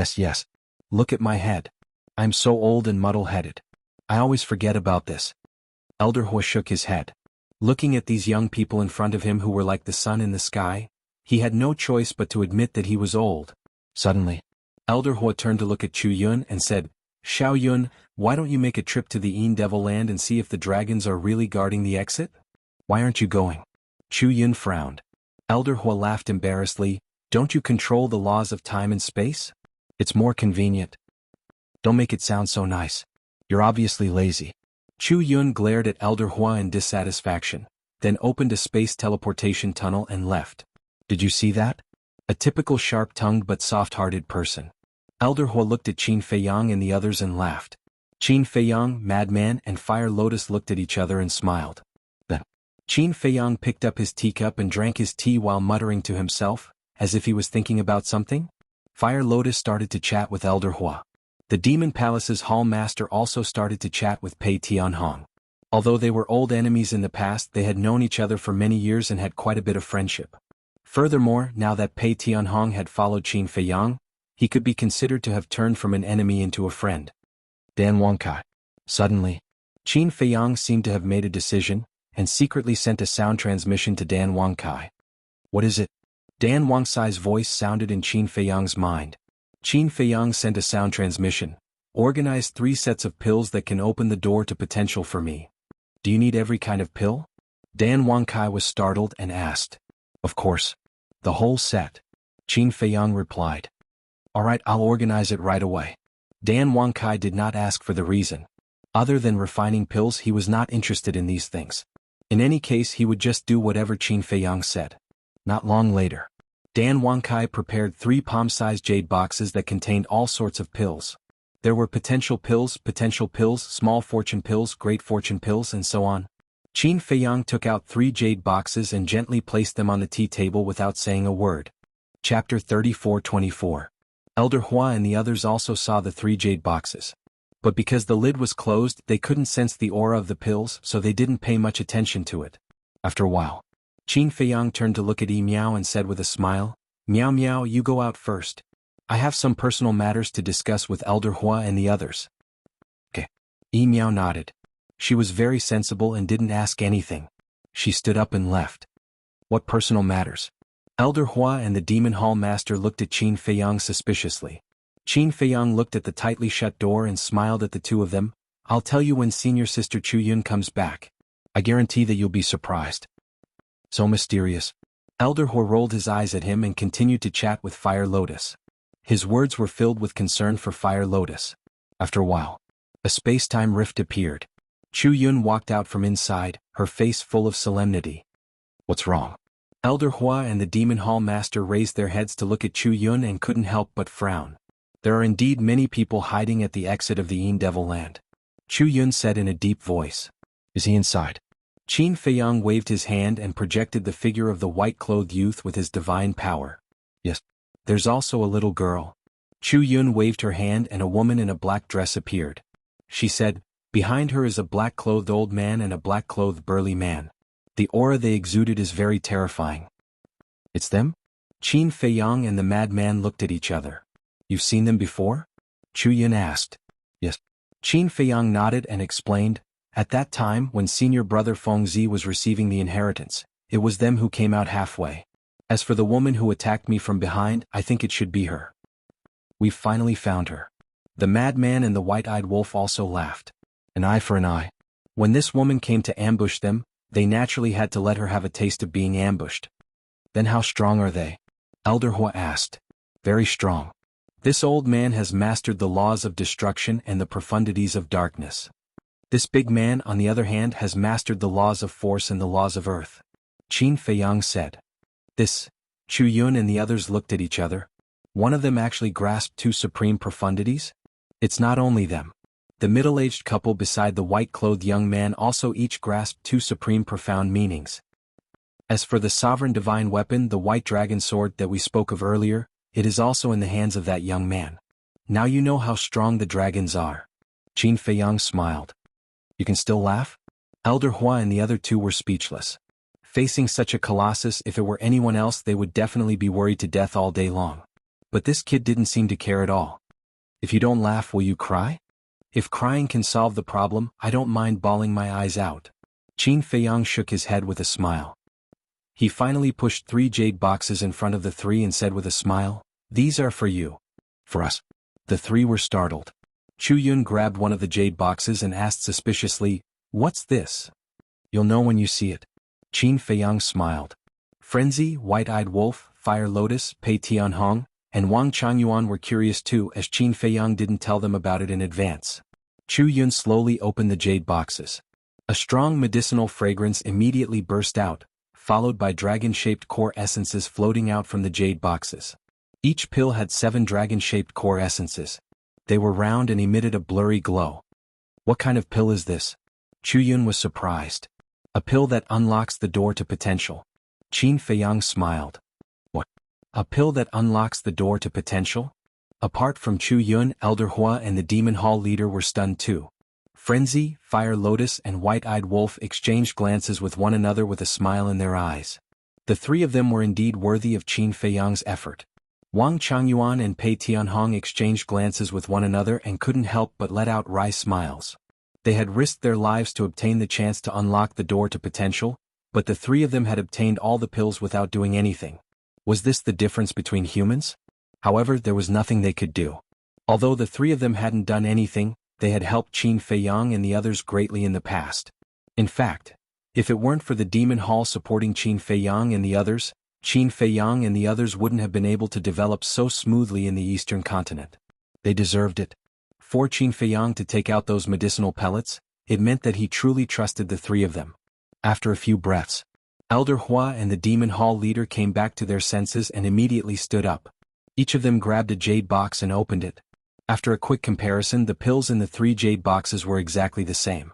Look at my head. I'm so old and muddle-headed. I always forget about this." Elder Hua shook his head. Looking at these young people in front of him who were like the sun in the sky, he had no choice but to admit that he was old. Suddenly, Elder Hua turned to look at Chu Yun and said, "Xiao Yun, why don't you make a trip to the Yin Devil Land and see if the dragons are really guarding the exit? Why aren't you going?" Chu Yun frowned. Elder Hua laughed embarrassedly. "Don't you control the laws of time and space? It's more convenient." "Don't make it sound so nice. You're obviously lazy." Chu Yun glared at Elder Hua in dissatisfaction, then opened a space teleportation tunnel and left. "Did you see that? A typical sharp-tongued but soft-hearted person." Elder Hua looked at Qin Feiyang and the others and laughed. Qin Feiyang, Madman, and Fire Lotus looked at each other and smiled. Then, Qin Feiyang picked up his teacup and drank his tea while muttering to himself, as if he was thinking about something. Fire Lotus started to chat with Elder Hua. The Demon Palace's Hall Master also started to chat with Pei Tianhong. Although they were old enemies in the past, they had known each other for many years and had quite a bit of friendship. Furthermore, now that Pei Tianhong had followed Qin Feiyang, he could be considered to have turned from an enemy into a friend. Dan Wangkai. Suddenly, Qin Feiyang seemed to have made a decision, and secretly sent a sound transmission to Dan Wangkai. "What is it?" Dan Wangkai's voice sounded in Qin Feiyang's mind. Qin Feiyang sent a sound transmission. "Organize 3 sets of pills that can open the door to potential for me." "Do you need every kind of pill?" Dan Wangkai was startled and asked. "Of course. The whole set," Qin Feiyang replied. "All right, I'll organize it right away." Dan Wangkai did not ask for the reason. Other than refining pills, he was not interested in these things. In any case, he would just do whatever Qin Feiyang said. Not long later, Dan Wangkai prepared 3 palm-sized jade boxes that contained all sorts of pills. There were potential pills, small fortune pills, great fortune pills, and so on. Qin Feiyang took out 3 jade boxes and gently placed them on the tea table without saying a word. Chapter 34-24. Elder Hua and the others also saw the 3 jade boxes. But because the lid was closed, they couldn't sense the aura of the pills, so they didn't pay much attention to it. After a while, Qin Feiyang turned to look at Yi Miao and said with a smile, "Miao Miao, you go out first. I have some personal matters to discuss with Elder Hua and the others." "Okay." Yi Miao nodded. She was very sensible and didn't ask anything. She stood up and left. "What personal matters?" Elder Hua and the Demon Hall Master looked at Qin Feiyang suspiciously. Qin Feiyang looked at the tightly shut door and smiled at the two of them. "I'll tell you when Senior Sister Chu Yun comes back. I guarantee that you'll be surprised." So mysterious. Elder Hua rolled his eyes at him and continued to chat with Fire Lotus. His words were filled with concern for Fire Lotus. After a while, a space-time rift appeared. Chu Yun walked out from inside, her face full of solemnity. "What's wrong?" Elder Hua and the Demon Hall Master raised their heads to look at Chu Yun and couldn't help but frown. "There are indeed many people hiding at the exit of the Yin Devil Land," Chu Yun said in a deep voice. "Is he inside?" Qin Feiyang waved his hand and projected the figure of the white-clothed youth with his divine power. "Yes. There's also a little girl." Chu Yun waved her hand and a woman in a black dress appeared. She said, "Behind her is a black-clothed old man and a black-clothed burly man. The aura they exuded is very terrifying." "It's them?" Qin Feiyang and the madman looked at each other. "You've seen them before?" Chu Yun asked. "Yes." Qin Feiyang nodded and explained, "At that time when senior brother Fengzi was receiving the inheritance, it was them who came out halfway. As for the woman who attacked me from behind, I think it should be her. We've finally found her." The madman and the white-eyed wolf also laughed. An eye for an eye. When this woman came to ambush them, they naturally had to let her have a taste of being ambushed. Then how strong are they? Elder Hua asked. Very strong. This old man has mastered the laws of destruction and the profundities of darkness. This big man, on the other hand, has mastered the laws of force and the laws of earth. Qin Feiyang said. This. Chu Yun and the others looked at each other. One of them actually grasped two supreme profundities? It's not only them. The middle-aged couple beside the white-clothed young man also each grasped two supreme profound meanings. As for the sovereign divine weapon, the white dragon sword that we spoke of earlier, it is also in the hands of that young man. Now you know how strong the dragons are. Qin Feiyang smiled. You can still laugh? Elder Hua and the other two were speechless. Facing such a colossus, if it were anyone else they would definitely be worried to death all day long. But this kid didn't seem to care at all. If you don't laugh, will you cry? If crying can solve the problem, I don't mind bawling my eyes out. Qin Feiyang shook his head with a smile. He finally pushed 3 jade boxes in front of the 3 and said with a smile, "These are for you." For us. The 3 were startled. Chu Yun grabbed one of the jade boxes and asked suspiciously, "What's this?" "You'll know when you see it." Qin Feiyang smiled. Frenzy, White-Eyed Wolf, Fire Lotus, Pei Tianhong, and Wang Changyuan were curious too, as Qin Feiyang didn't tell them about it in advance. Chu Yun slowly opened the jade boxes. A strong medicinal fragrance immediately burst out, followed by dragon-shaped core essences floating out from the jade boxes. Each pill had 7 dragon-shaped core essences. They were round and emitted a blurry glow. What kind of pill is this? Chu Yun was surprised. A pill that unlocks the door to potential. Qin Feiyang smiled. What? A pill that unlocks the door to potential? Apart from Chu Yun, Elder Hua and the Demon Hall leader were stunned too. Frenzy, Fire Lotus and White-Eyed Wolf exchanged glances with one another with a smile in their eyes. The 3 of them were indeed worthy of Qin Feiyang's effort. Wang Changyuan and Pei Tianhong exchanged glances with one another and couldn't help but let out wry smiles. They had risked their lives to obtain the chance to unlock the door to potential, but the 3 of them had obtained all the pills without doing anything. Was this the difference between humans? However, there was nothing they could do. Although the 3 of them hadn't done anything, they had helped Qin Feiyang and the others greatly in the past. In fact, if it weren't for the Demon Hall supporting Qin Feiyang and the others, Qin Feiyang and the others wouldn't have been able to develop so smoothly in the Eastern continent. They deserved it. For Qin Feiyang to take out those medicinal pellets, it meant that he truly trusted the 3 of them. After a few breaths, Elder Hua and the Demon Hall leader came back to their senses and immediately stood up. Each of them grabbed a jade box and opened it. After a quick comparison, the pills in the 3 jade boxes were exactly the same.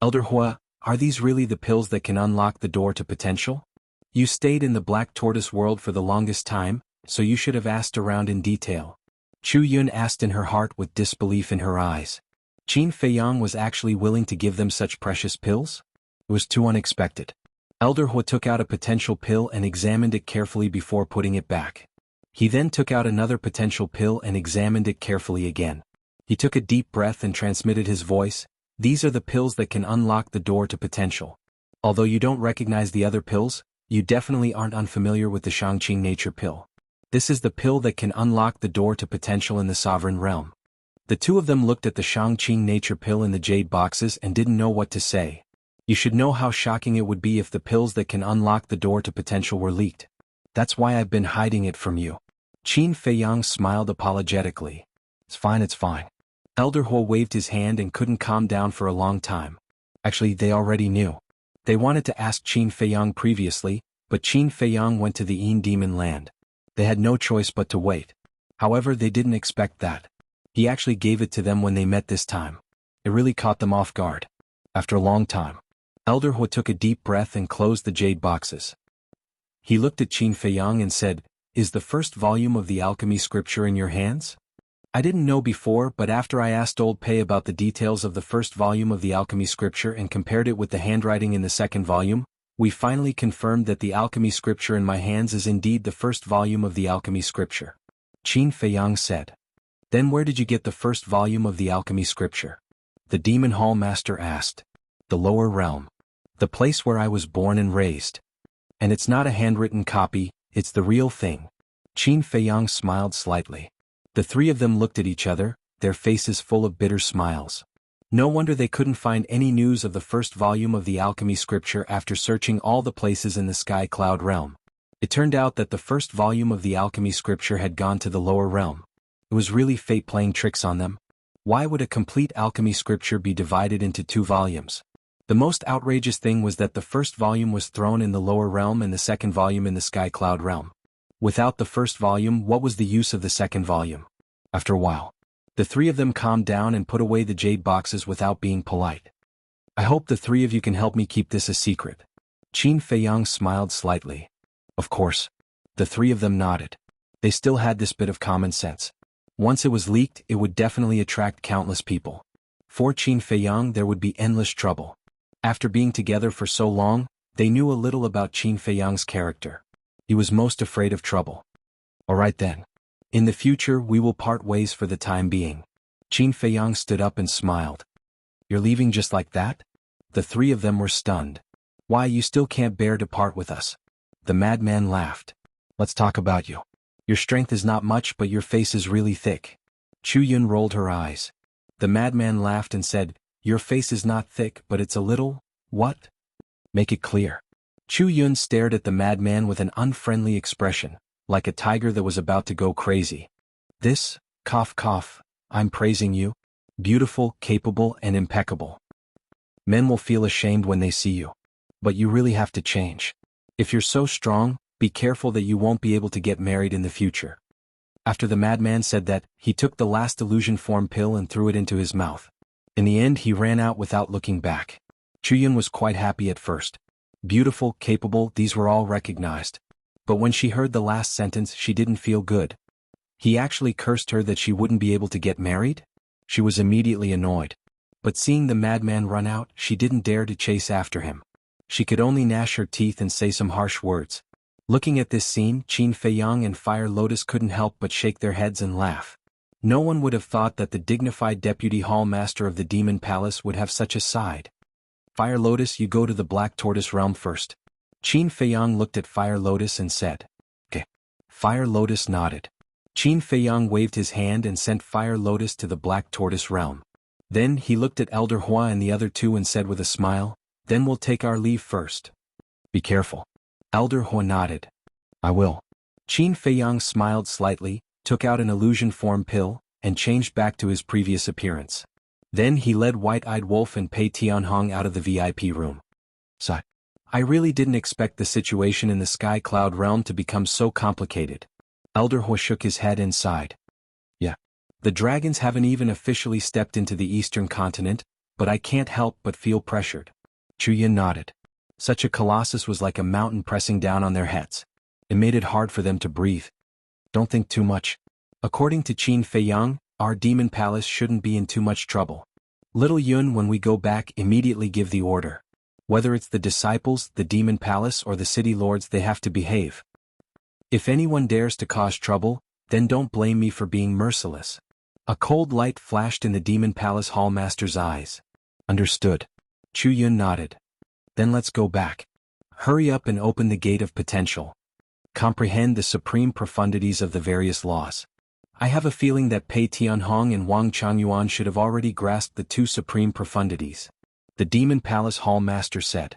Elder Hua, are these really the pills that can unlock the door to potential? You stayed in the Black Tortoise world for the longest time, so you should have asked around in detail. Chu Yun asked in her heart with disbelief in her eyes. Qin Feiyang was actually willing to give them such precious pills? It was too unexpected. Elder Hua took out a potential pill and examined it carefully before putting it back. He then took out another potential pill and examined it carefully again. He took a deep breath and transmitted his voice, "These are the pills that can unlock the door to potential. Although you don't recognize the other pills, you definitely aren't unfamiliar with the Shangqing nature pill. This is the pill that can unlock the door to potential in the sovereign realm." The 2 of them looked at the Shangqing nature pill in the jade boxes and didn't know what to say. You should know how shocking it would be if the pills that can unlock the door to potential were leaked. That's why I've been hiding it from you. Qin Feiyang smiled apologetically. It's fine. Elder Hua waved his hand and couldn't calm down for a long time. Actually, they already knew. They wanted to ask Qin Feiyang previously, but Qin Feiyang went to the Yin Demon land. They had no choice but to wait. However, they didn't expect that. He actually gave it to them when they met this time. It really caught them off guard. After a long time, Elder Hua took a deep breath and closed the jade boxes. He looked at Qin Feiyang and said, "Is the first volume of the alchemy scripture in your hands?" I didn't know before, but after I asked Old Pei about the details of the first volume of the alchemy scripture and compared it with the handwriting in the second volume, we finally confirmed that the alchemy scripture in my hands is indeed the first volume of the alchemy scripture. Qin Feiyang said. Then where did you get the first volume of the alchemy scripture? The Demon Hall Master asked. The lower realm. The place where I was born and raised. And it's not a handwritten copy, it's the real thing. Qin Feiyang smiled slightly. The 3 of them looked at each other, their faces full of bitter smiles. No wonder they couldn't find any news of the first volume of the alchemy scripture after searching all the places in the sky cloud realm. It turned out that the first volume of the alchemy scripture had gone to the lower realm. It was really fate playing tricks on them. Why would a complete alchemy scripture be divided into 2 volumes? The most outrageous thing was that the first volume was thrown in the lower realm and the second volume in the sky cloud realm. Without the first volume, what was the use of the second volume? After a while, the 3 of them calmed down and put away the jade boxes without being polite. I hope the 3 of you can help me keep this a secret. Qin Feiyang smiled slightly. Of course. The 3 of them nodded. They still had this bit of common sense. Once it was leaked, it would definitely attract countless people. For Qin Feiyang, there would be endless trouble. After being together for so long, they knew a little about Qin Feiyang's character. He was most afraid of trouble. Alright then. In the future, we will part ways for the time being. Qin Feiyang stood up and smiled. You're leaving just like that? The 3 of them were stunned. Why, you still can't bear to part with us? The madman laughed. Let's talk about you. Your strength is not much, but your face is really thick. Chu Yun rolled her eyes. The madman laughed and said, your face is not thick, but it's a little, what? Make it clear. Chu Yun stared at the madman with an unfriendly expression, like a tiger that was about to go crazy. This, cough cough, I'm praising you. Beautiful, capable, and impeccable. Men will feel ashamed when they see you. But you really have to change. If you're so strong, be careful that you won't be able to get married in the future. After the madman said that, he took the last illusion form pill and threw it into his mouth. In the end, he ran out without looking back. Chu Yun was quite happy at first. Beautiful, capable, these were all recognized. But when she heard the last sentence, she didn't feel good. He actually cursed her that she wouldn't be able to get married? She was immediately annoyed. But seeing the madman run out, she didn't dare to chase after him. She could only gnash her teeth and say some harsh words. Looking at this scene, Qin Feiyang and Fire Lotus couldn't help but shake their heads and laugh. No one would have thought that the dignified deputy hall master of the Demon Palace would have such a side. Fire Lotus, you go to the Black Tortoise realm first. Qin Feiyang looked at Fire Lotus and said. Okay. Fire Lotus nodded. Qin Feiyang waved his hand and sent Fire Lotus to the Black Tortoise realm. Then he looked at Elder Hua and the other 2 and said with a smile, then we'll take our leave first. Be careful. Elder Hua nodded. I will. Qin Feiyang smiled slightly, took out an illusion form pill, and changed back to his previous appearance. Then he led White-Eyed Wolf and Pei Tianhong out of the VIP room. Sigh. I really didn't expect the situation in the Sky Cloud realm to become so complicated. Elder Hua shook his head and sighed. Yeah. The dragons haven't even officially stepped into the eastern continent, but I can't help but feel pressured. Chu Yun nodded. Such a colossus was like a mountain pressing down on their heads. It made it hard for them to breathe. Don't think too much. According to Qin Feiyang, our demon palace shouldn't be in too much trouble. Little Yun, when we go back, immediately give the order. Whether it's the disciples, the demon palace, or the city lords, they have to behave. If anyone dares to cause trouble, then don't blame me for being merciless. A cold light flashed in the demon palace hallmaster's eyes. Understood. Chu Yun nodded. Then let's go back. Hurry up and open the gate of potential. Comprehend the supreme profundities of the various laws. I have a feeling that Pei Tianhong and Wang Changyuan should have already grasped the 2 supreme profundities. The Demon Palace Hallmaster said.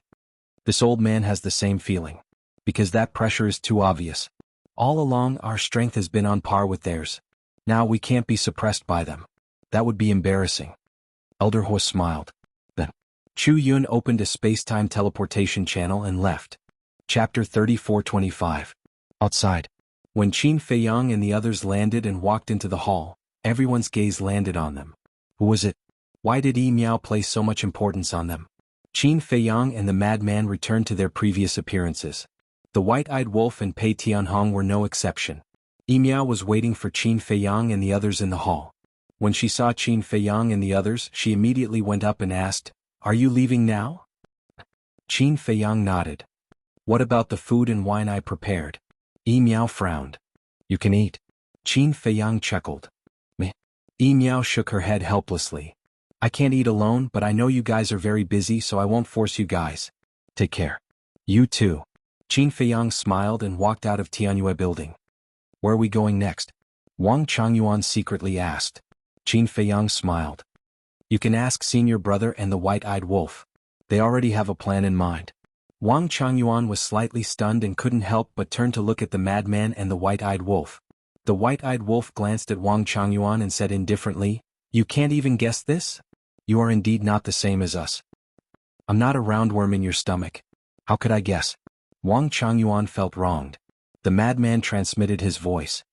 This old man has the same feeling. Because that pressure is too obvious. All along, our strength has been on par with theirs. Now we can't be suppressed by them. That would be embarrassing. Elder Hua smiled. Then, Chu Yun opened a space-time teleportation channel and left. Chapter 3425. Outside. When Qin Feiyang and the others landed and walked into the hall, everyone's gaze landed on them. Who was it? Why did Yi Miao place so much importance on them? Qin Feiyang and the madman returned to their previous appearances. The White-Eyed Wolf and Pei Tianhong were no exception. Yi Miao was waiting for Qin Feiyang and the others in the hall. When she saw Qin Feiyang and the others, she immediately went up and asked, "Are you leaving now?" Qin Feiyang nodded. "What about the food and wine I prepared?" Yi Miao frowned. "You can eat." Qin Feiyang chuckled. Meh. Yi Miao shook her head helplessly. "I can't eat alone, but I know you guys are very busy, so I won't force you guys. Take care." "You too." Qin Feiyang smiled and walked out of Tianyue building. "Where are we going next?" Wang Changyuan secretly asked. Qin Feiyang smiled. You can ask senior brother and the white-eyed wolf. They already have a plan in mind. Wang Changyuan was slightly stunned and couldn't help but turn to look at the madman and the white-eyed wolf. The white-eyed wolf glanced at Wang Changyuan and said indifferently, You can't even guess this? You are indeed not the same as us. I'm not a roundworm in your stomach. How could I guess? Wang Changyuan felt wronged. The madman transmitted his voice.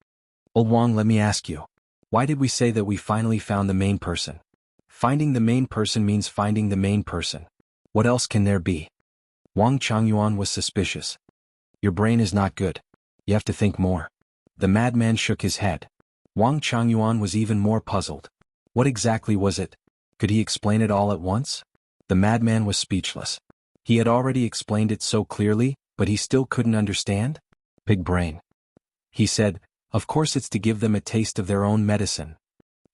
Old Wang, let me ask you. Why did we say that we finally found the main person? Finding the main person means finding the main person. What else can there be? Wang Changyuan was suspicious. Your brain is not good. You have to think more. The madman shook his head. Wang Changyuan was even more puzzled. What exactly was it? Could he explain it all at once? The madman was speechless. He had already explained it so clearly, but he still couldn't understand? Pig brain. He said, Of course it's to give them a taste of their own medicine.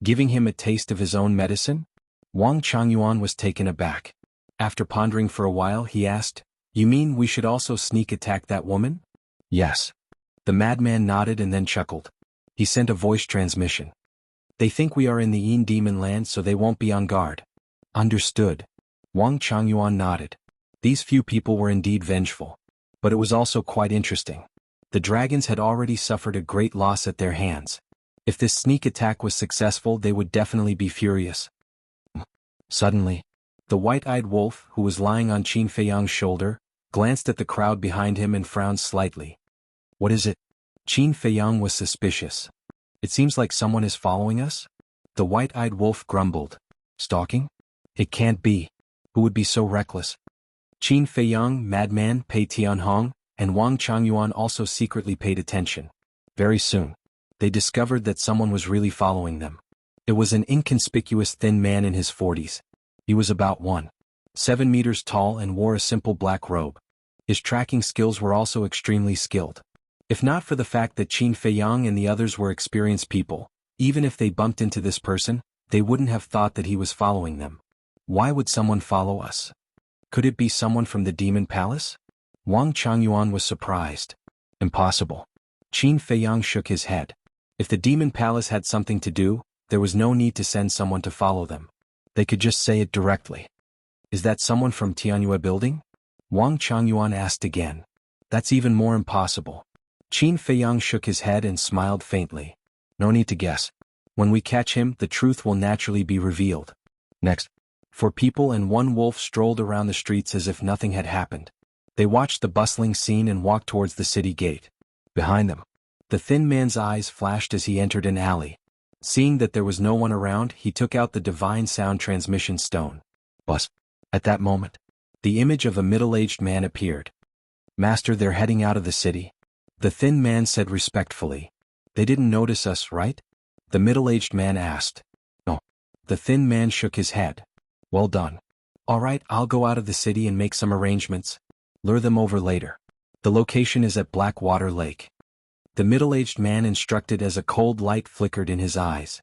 Giving him a taste of his own medicine? Wang Changyuan was taken aback. After pondering for a while he asked, You mean we should also sneak attack that woman? Yes. The madman nodded and then chuckled. He sent a voice transmission. They think we are in the Yin Demon land so they won't be on guard. Understood. Wang Changyuan nodded. These few people were indeed vengeful. But it was also quite interesting. The dragons had already suffered a great loss at their hands. If this sneak attack was successful they would definitely be furious. Suddenly, the white-eyed wolf, who was lying on Qin Feiyang's shoulder, glanced at the crowd behind him and frowned slightly. What is it? Qin Feiyang was suspicious. It seems like someone is following us? The white-eyed wolf grumbled. Stalking? It can't be. Who would be so reckless? Qin Feiyang, madman, Pei Tianhong, and Wang Changyuan also secretly paid attention. Very soon, they discovered that someone was really following them. It was an inconspicuous thin man in his 40s. He was about 1.7 meters tall and wore a simple black robe. His tracking skills were also extremely skilled. If not for the fact that Qin Feiyang and the others were experienced people, even if they bumped into this person, they wouldn't have thought that he was following them. Why would someone follow us? Could it be someone from the Demon Palace? Wang Changyuan was surprised. Impossible. Qin Feiyang shook his head. If the Demon Palace had something to do, there was no need to send someone to follow them. They could just say it directly. Is that someone from Tianyue building? Wang Changyuan asked again. That's even more impossible. Qin Feiyang shook his head and smiled faintly. No need to guess. When we catch him, the truth will naturally be revealed. Next. 4 people and 1 wolf strolled around the streets as if nothing had happened. They watched the bustling scene and walked towards the city gate. Behind them, the thin man's eyes flashed as he entered an alley. Seeing that there was no one around, he took out the divine sound transmission stone. Buzz. At that moment, the image of a middle-aged man appeared. Master, they're heading out of the city. The thin man said respectfully. They didn't notice us, right? The middle-aged man asked. No. The thin man shook his head. Well done. All right, I'll go out of the city and make some arrangements. Lure them over later. The location is at Blackwater Lake. The middle-aged man instructed as a cold light flickered in his eyes.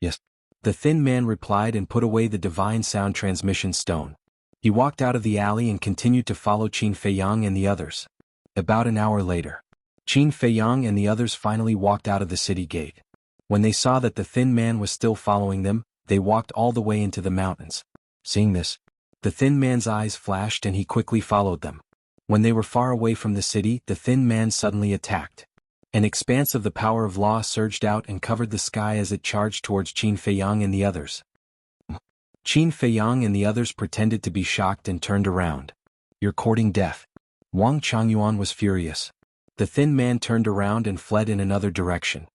Yes. The thin man replied and put away the divine sound transmission stone. He walked out of the alley and continued to follow Qin Feiyang and the others. About an hour later, Qin Feiyang and the others finally walked out of the city gate. When they saw that the thin man was still following them, they walked all the way into the mountains. Seeing this, the thin man's eyes flashed and he quickly followed them. When they were far away from the city, the thin man suddenly attacked. An expanse of the power of law surged out and covered the sky as it charged towards Qin Feiyang and the others. Qin Feiyang and the others pretended to be shocked and turned around. You're courting death. Wang Changyuan was furious. The thin man turned around and fled in another direction.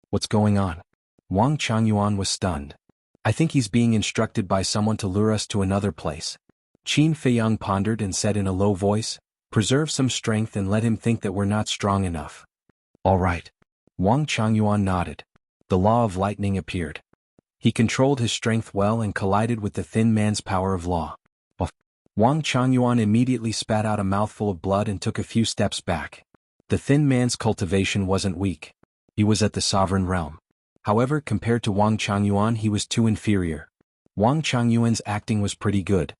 What's going on? Wang Changyuan was stunned. I think he's being instructed by someone to lure us to another place. Qin Feiyang pondered and said in a low voice, Preserve some strength and let him think that we're not strong enough. All right. Wang Changyuan nodded. The law of lightning appeared. He controlled his strength well and collided with the thin man's power of law. Wang Changyuan immediately spat out a mouthful of blood and took a few steps back. The thin man's cultivation wasn't weak. He was at the sovereign realm. However, compared to Wang Changyuan, he was too inferior. Wang Changyuan's acting was pretty good.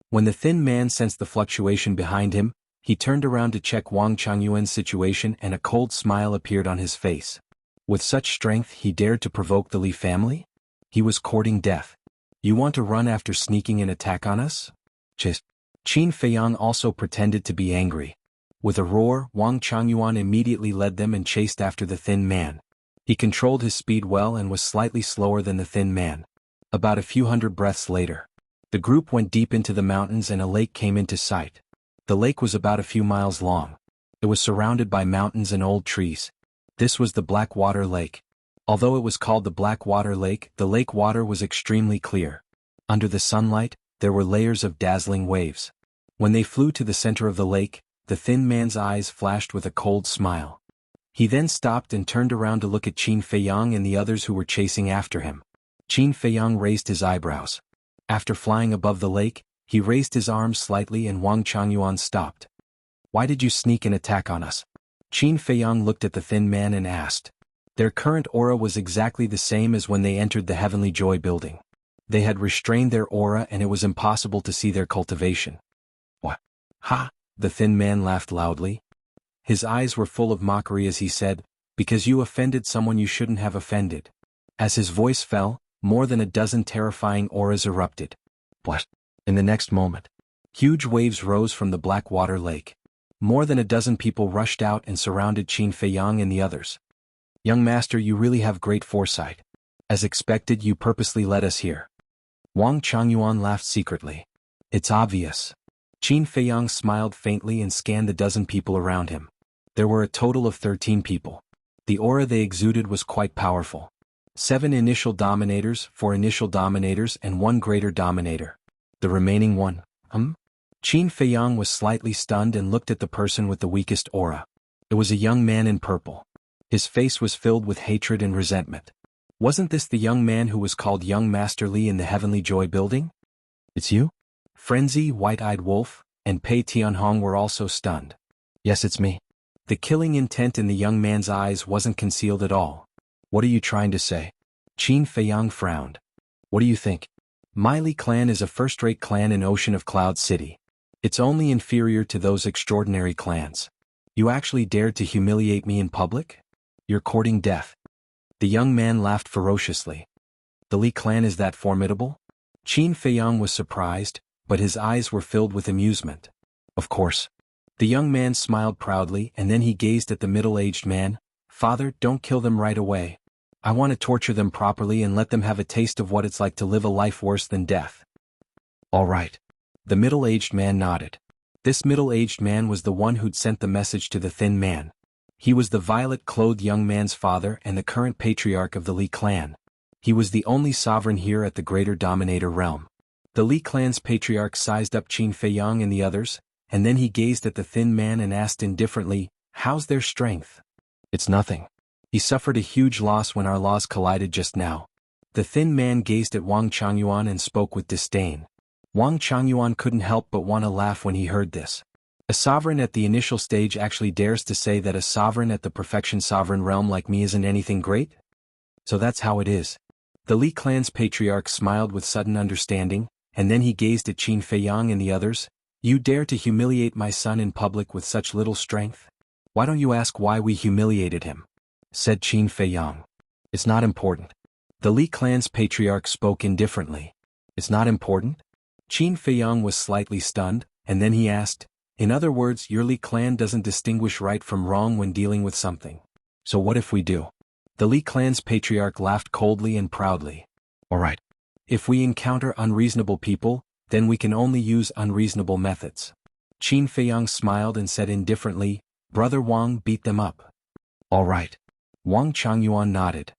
When the thin man sensed the fluctuation behind him, he turned around to check Wang Changyuan's situation and a cold smile appeared on his face. With such strength, he dared to provoke the Li family? He was courting death. You want to run after sneaking an attack on us? Just. Qin Feiyang also pretended to be angry. With a roar, Wang Changyuan immediately led them and chased after the thin man. He controlled his speed well and was slightly slower than the thin man. About a few hundred breaths later, the group went deep into the mountains and a lake came into sight. The lake was about a few miles long. It was surrounded by mountains and old trees. This was the Blackwater Lake. Although it was called the Blackwater Lake, the lake water was extremely clear. Under the sunlight, there were layers of dazzling waves. When they flew to the center of the lake, the thin man's eyes flashed with a cold smile. He then stopped and turned around to look at Qin Feiyang and the others who were chasing after him. Qin Feiyang raised his eyebrows. After flying above the lake, he raised his arms slightly and Wang Changyuan stopped. Why did you sneak an attack on us? Qin Feiyang looked at the thin man and asked. Their current aura was exactly the same as when they entered the Heavenly Joy building. They had restrained their aura and it was impossible to see their cultivation. What? Ha! The thin man laughed loudly. His eyes were full of mockery as he said, because you offended someone you shouldn't have offended. As his voice fell, more than a dozen terrifying auras erupted. What? In the next moment, huge waves rose from the Blackwater Lake. More than a dozen people rushed out and surrounded Qin Feiyang and the others. Young master, you really have great foresight. As expected, you purposely led us here. Wang Changyuan laughed secretly. It's obvious. Qin Feiyang smiled faintly and scanned the dozen people around him. There were a total of 13 people. The aura they exuded was quite powerful. 7 initial dominators, 4 initial dominators and 1 greater dominator. The remaining one, Qin Feiyang was slightly stunned and looked at the person with the weakest aura. It was a young man in purple. His face was filled with hatred and resentment. Wasn't this the young man who was called Young Master Li in the Heavenly Joy building? It's you? Frenzy, White-Eyed Wolf, and Pei Tianhong were also stunned. Yes, it's me. The killing intent in the young man's eyes wasn't concealed at all. What are you trying to say? Qin Feiyang frowned. What do you think? My Li clan is a first-rate clan in Ocean of Cloud City. It's only inferior to those extraordinary clans. You actually dared to humiliate me in public? You're courting death. The young man laughed ferociously. The Li clan is that formidable? Qin Feiyang was surprised, but his eyes were filled with amusement. Of course. The young man smiled proudly and then he gazed at the middle-aged man. Father, don't kill them right away. I want to torture them properly and let them have a taste of what it's like to live a life worse than death. All right. The middle-aged man nodded. This middle-aged man was the one who'd sent the message to the thin man. He was the violet-clothed young man's father and the current patriarch of the Li clan. He was the only sovereign here at the Greater Dominator realm. The Li clan's patriarch sized up Qin Feiyang and the others, and then he gazed at the thin man and asked indifferently, how's their strength? It's nothing. He suffered a huge loss when our laws collided just now. The thin man gazed at Wang Changyuan and spoke with disdain. Wang Changyuan couldn't help but want to laugh when he heard this. A sovereign at the initial stage actually dares to say that a sovereign at the perfection sovereign realm like me isn't anything great? So that's how it is. The Li clan's patriarch smiled with sudden understanding, and then he gazed at Qin Feiyang and the others. You dare to humiliate my son in public with such little strength? Why don't you ask why we humiliated him? Said Qin Feiyang. It's not important. The Li clan's patriarch spoke indifferently. It's not important? Qin Feiyang was slightly stunned, and then he asked, in other words, your Li clan doesn't distinguish right from wrong when dealing with something. So what if we do? The Li clan's patriarch laughed coldly and proudly. All right. If we encounter unreasonable people, then we can only use unreasonable methods. Qin Feiyang smiled and said indifferently, Brother Wang, beat them up. All right. Wang Changyuan nodded.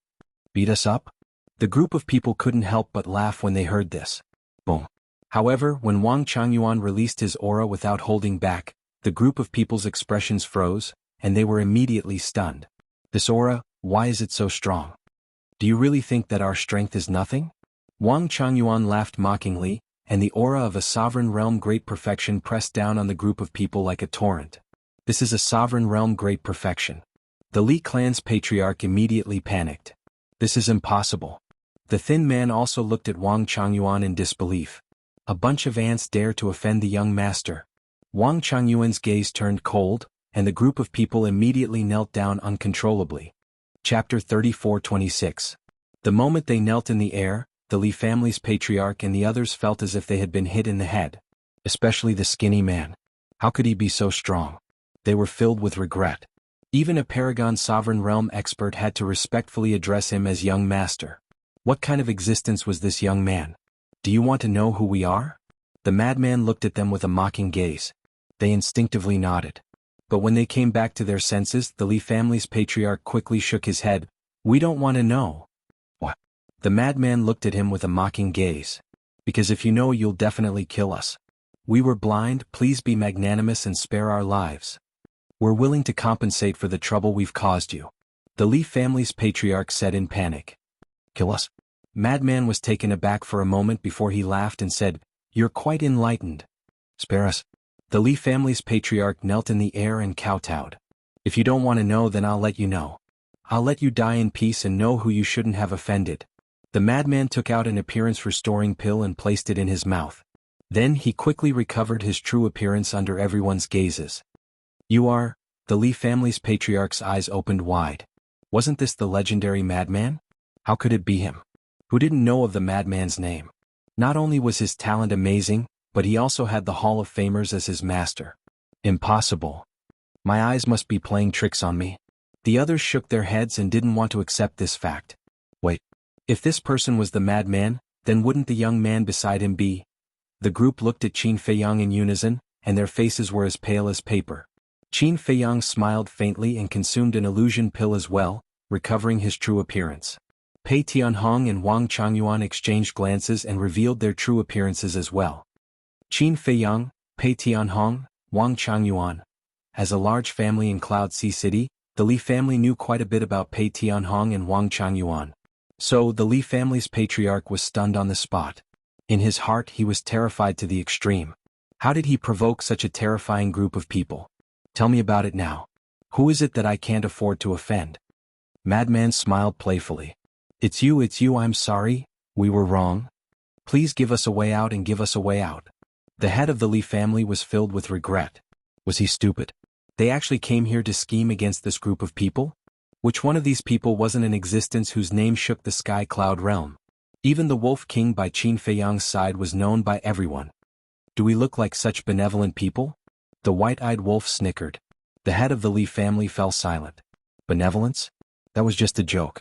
Beat us up? The group of people couldn't help but laugh when they heard this. Boom. However, when Wang Changyuan released his aura without holding back, the group of people's expressions froze, and they were immediately stunned. This aura, why is it so strong? Do you really think that our strength is nothing? Wang Changyuan laughed mockingly, and the aura of a sovereign realm great perfection pressed down on the group of people like a torrent. This is a sovereign realm great perfection. The Li clan's patriarch immediately panicked. This is impossible. The thin man also looked at Wang Changyuan in disbelief. A bunch of ants dare to offend the young master. Wang Changyuan's gaze turned cold, and the group of people immediately knelt down uncontrollably. Chapter 34:26. The moment they knelt in the air, the Li family's patriarch and the others felt as if they had been hit in the head. Especially the skinny man. How could he be so strong? They were filled with regret. Even a Paragon Sovereign Realm expert had to respectfully address him as young master. What kind of existence was this young man? Do you want to know who we are? The madman looked at them with a mocking gaze. They instinctively nodded. But when they came back to their senses, the Li family's patriarch quickly shook his head. We don't want to know. What? The madman looked at him with a mocking gaze. Because if you know, you'll definitely kill us. We were blind, please be magnanimous and spare our lives. We're willing to compensate for the trouble we've caused you. The Li family's patriarch said in panic. Kill us? Madman was taken aback for a moment before he laughed and said, You're quite enlightened. Spare us. The Li family's patriarch knelt in the air and kowtowed. If you don't want to know, then I'll let you know. I'll let you die in peace and know who you shouldn't have offended. The madman took out an appearance-restoring pill and placed it in his mouth. Then he quickly recovered his true appearance under everyone's gazes. You are? The Li family's patriarch's eyes opened wide. Wasn't this the legendary madman? How could it be him? Who didn't know of the madman's name? Not only was his talent amazing, but he also had the Hall of Famers as his master. Impossible. My eyes must be playing tricks on me. The others shook their heads and didn't want to accept this fact. Wait. If this person was the madman, then wouldn't the young man beside him be? The group looked at Qin Feiyang in unison, and their faces were as pale as paper. Qin Feiyang smiled faintly and consumed an illusion pill as well, recovering his true appearance. Pei Tianhong and Wang Changyuan exchanged glances and revealed their true appearances as well. Qin Feiyang, Pei Tianhong, Wang Changyuan. As a large family in Cloud Sea City, the Li family knew quite a bit about Pei Tianhong and Wang Changyuan. So the Li family's patriarch was stunned on the spot. In his heart he was terrified to the extreme. How did he provoke such a terrifying group of people? Tell me about it now. Who is it that I can't afford to offend? Madman smiled playfully. It's you, I'm sorry, we were wrong. Please give us a way out and give us a way out. The head of the Li family was filled with regret. Was he stupid? They actually came here to scheme against this group of people? Which one of these people wasn't in existence whose name shook the Sky Cloud realm? Even the Wolf King by Qin Feiyang's side was known by everyone. Do we look like such benevolent people? The white-eyed wolf snickered. The head of the Li family fell silent. Benevolence? That was just a joke.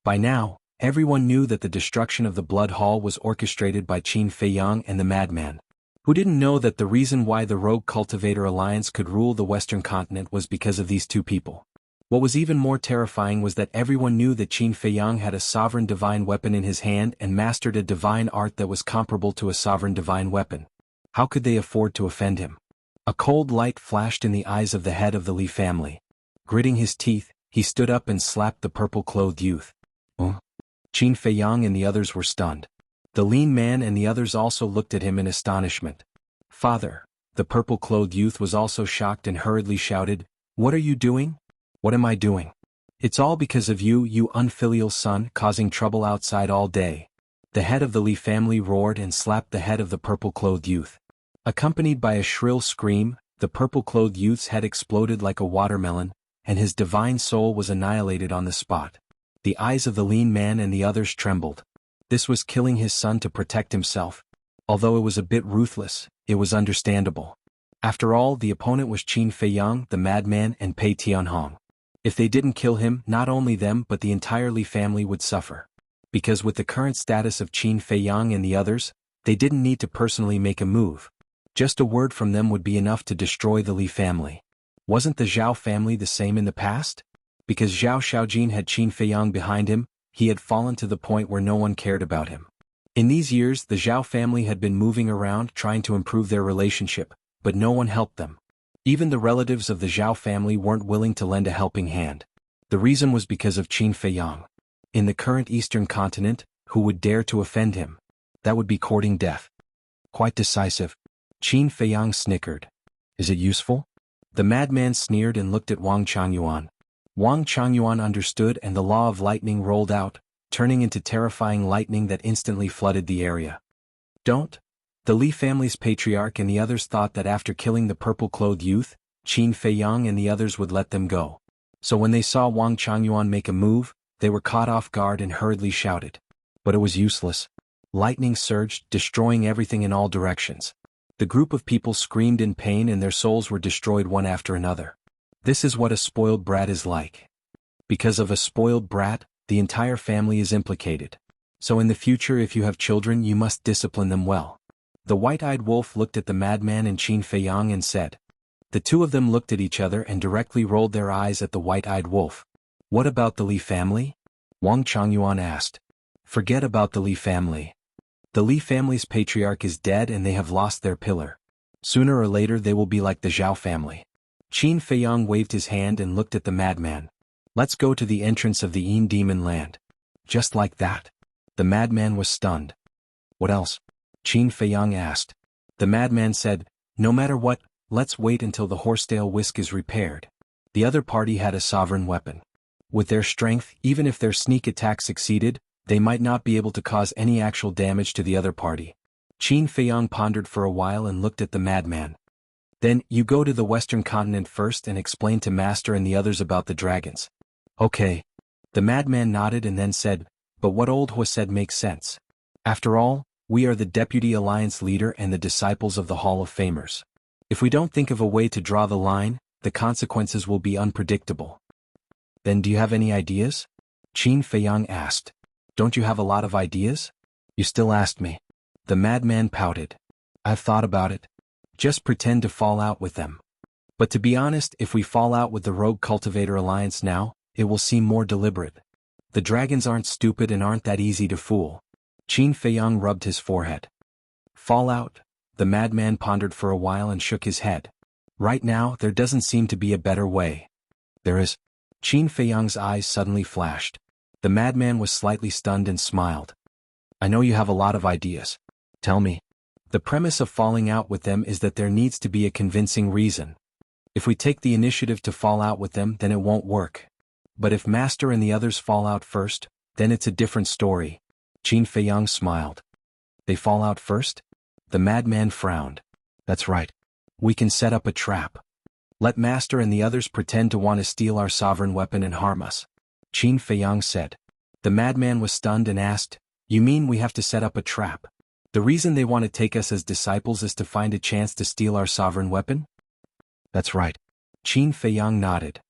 By now, everyone knew that the destruction of the Blood Hall was orchestrated by Qin Feiyang and the madman. Who didn't know that the reason why the Rogue Cultivator Alliance could rule the Western continent was because of these two people? What was even more terrifying was that everyone knew that Qin Feiyang had a sovereign divine weapon in his hand and mastered a divine art that was comparable to a sovereign divine weapon. How could they afford to offend him? A cold light flashed in the eyes of the head of the Li family. Gritting his teeth, he stood up and slapped the purple-clothed youth. Qin Feiyang and the others were stunned. The lean man and the others also looked at him in astonishment. Father, the purple-clothed youth was also shocked and hurriedly shouted, What are you doing? What am I doing? It's all because of you, you unfilial son, causing trouble outside all day. The head of the Li family roared and slapped the head of the purple-clothed youth. Accompanied by a shrill scream, the purple-clothed youth's head exploded like a watermelon, and his divine soul was annihilated on the spot. The eyes of the lean man and the others trembled. This was killing his son to protect himself. Although it was a bit ruthless, it was understandable. After all, the opponent was Qin Feiyang, the madman, and Pei Tianhong. If they didn't kill him, not only them but the entire Li family would suffer. Because with the current status of Qin Feiyang and the others, they didn't need to personally make a move. Just a word from them would be enough to destroy the Li family. Wasn't the Zhao family the same in the past? Because Zhao Shaojin had Qin Feiyang behind him, he had fallen to the point where no one cared about him. In these years, the Zhao family had been moving around trying to improve their relationship, but no one helped them. Even the relatives of the Zhao family weren't willing to lend a helping hand. The reason was because of Qin Feiyang. In the current Eastern continent, who would dare to offend him? That would be courting death. Quite decisive. Qin Feiyang snickered. Is it useful? The madman sneered and looked at Wang Changyuan. Wang Changyuan understood and the law of lightning rolled out, turning into terrifying lightning that instantly flooded the area. Don't? The Li family's patriarch and the others thought that after killing the purple-clothed youth, Qin Feiyang and the others would let them go. So when they saw Wang Changyuan make a move, They were caught off guard and hurriedly shouted. But it was useless. Lightning surged, destroying everything in all directions. The group of people screamed in pain and their souls were destroyed one after another. This is what a spoiled brat is like. Because of a spoiled brat, the entire family is implicated. So in the future, if you have children, you must discipline them well. The white-eyed wolf looked at the madman and Qin Feiyang and said. The two of them looked at each other and directly rolled their eyes at the white-eyed wolf. What about the Li family? Wang Changyuan asked. Forget about the Li family. The Li family's patriarch is dead and they have lost their pillar. Sooner or later they will be like the Zhao family. Qin Feiyang waved his hand and looked at the madman. Let's go to the entrance of the Yin Demon Land. Just like that. The madman was stunned. What else? Qin Feiyang asked. The madman said, no matter what, let's wait until the horsetail whisk is repaired. The other party had a sovereign weapon. With their strength, even if their sneak attack succeeded, they might not be able to cause any actual damage to the other party. Qin Feiyang pondered for a while and looked at the madman. Then, you go to the western continent first and explain to Master and the others about the dragons. Okay. The madman nodded and then said, but what old Hua said makes sense. After all, we are the Deputy Alliance leader and the disciples of the Hall of Famers. If we don't think of a way to draw the line, the consequences will be unpredictable. Then do you have any ideas? Qin Feiyang asked. Don't you have a lot of ideas? You still asked me. The madman pouted. I've thought about it. Just pretend to fall out with them. But to be honest, if we fall out with the Rogue Cultivator Alliance now, it will seem more deliberate. The dragons aren't stupid and aren't that easy to fool. Qin Feiyang rubbed his forehead. Fall out? The madman pondered for a while and shook his head. Right now, there doesn't seem to be a better way. There is. Qin Feiyang's eyes suddenly flashed. The madman was slightly stunned and smiled. I know you have a lot of ideas. Tell me. The premise of falling out with them is that there needs to be a convincing reason. If we take the initiative to fall out with them, then it won't work. But if Master and the others fall out first, then it's a different story. Qin Feiyang smiled. They fall out first? The madman frowned. That's right. We can set up a trap. Let Master and the others pretend to want to steal our sovereign weapon and harm us. Qin Feiyang said. The madman was stunned and asked, you mean we have to set up a trap? The reason they want to take us as disciples is to find a chance to steal our sovereign weapon? That's right. Qin Feiyang nodded.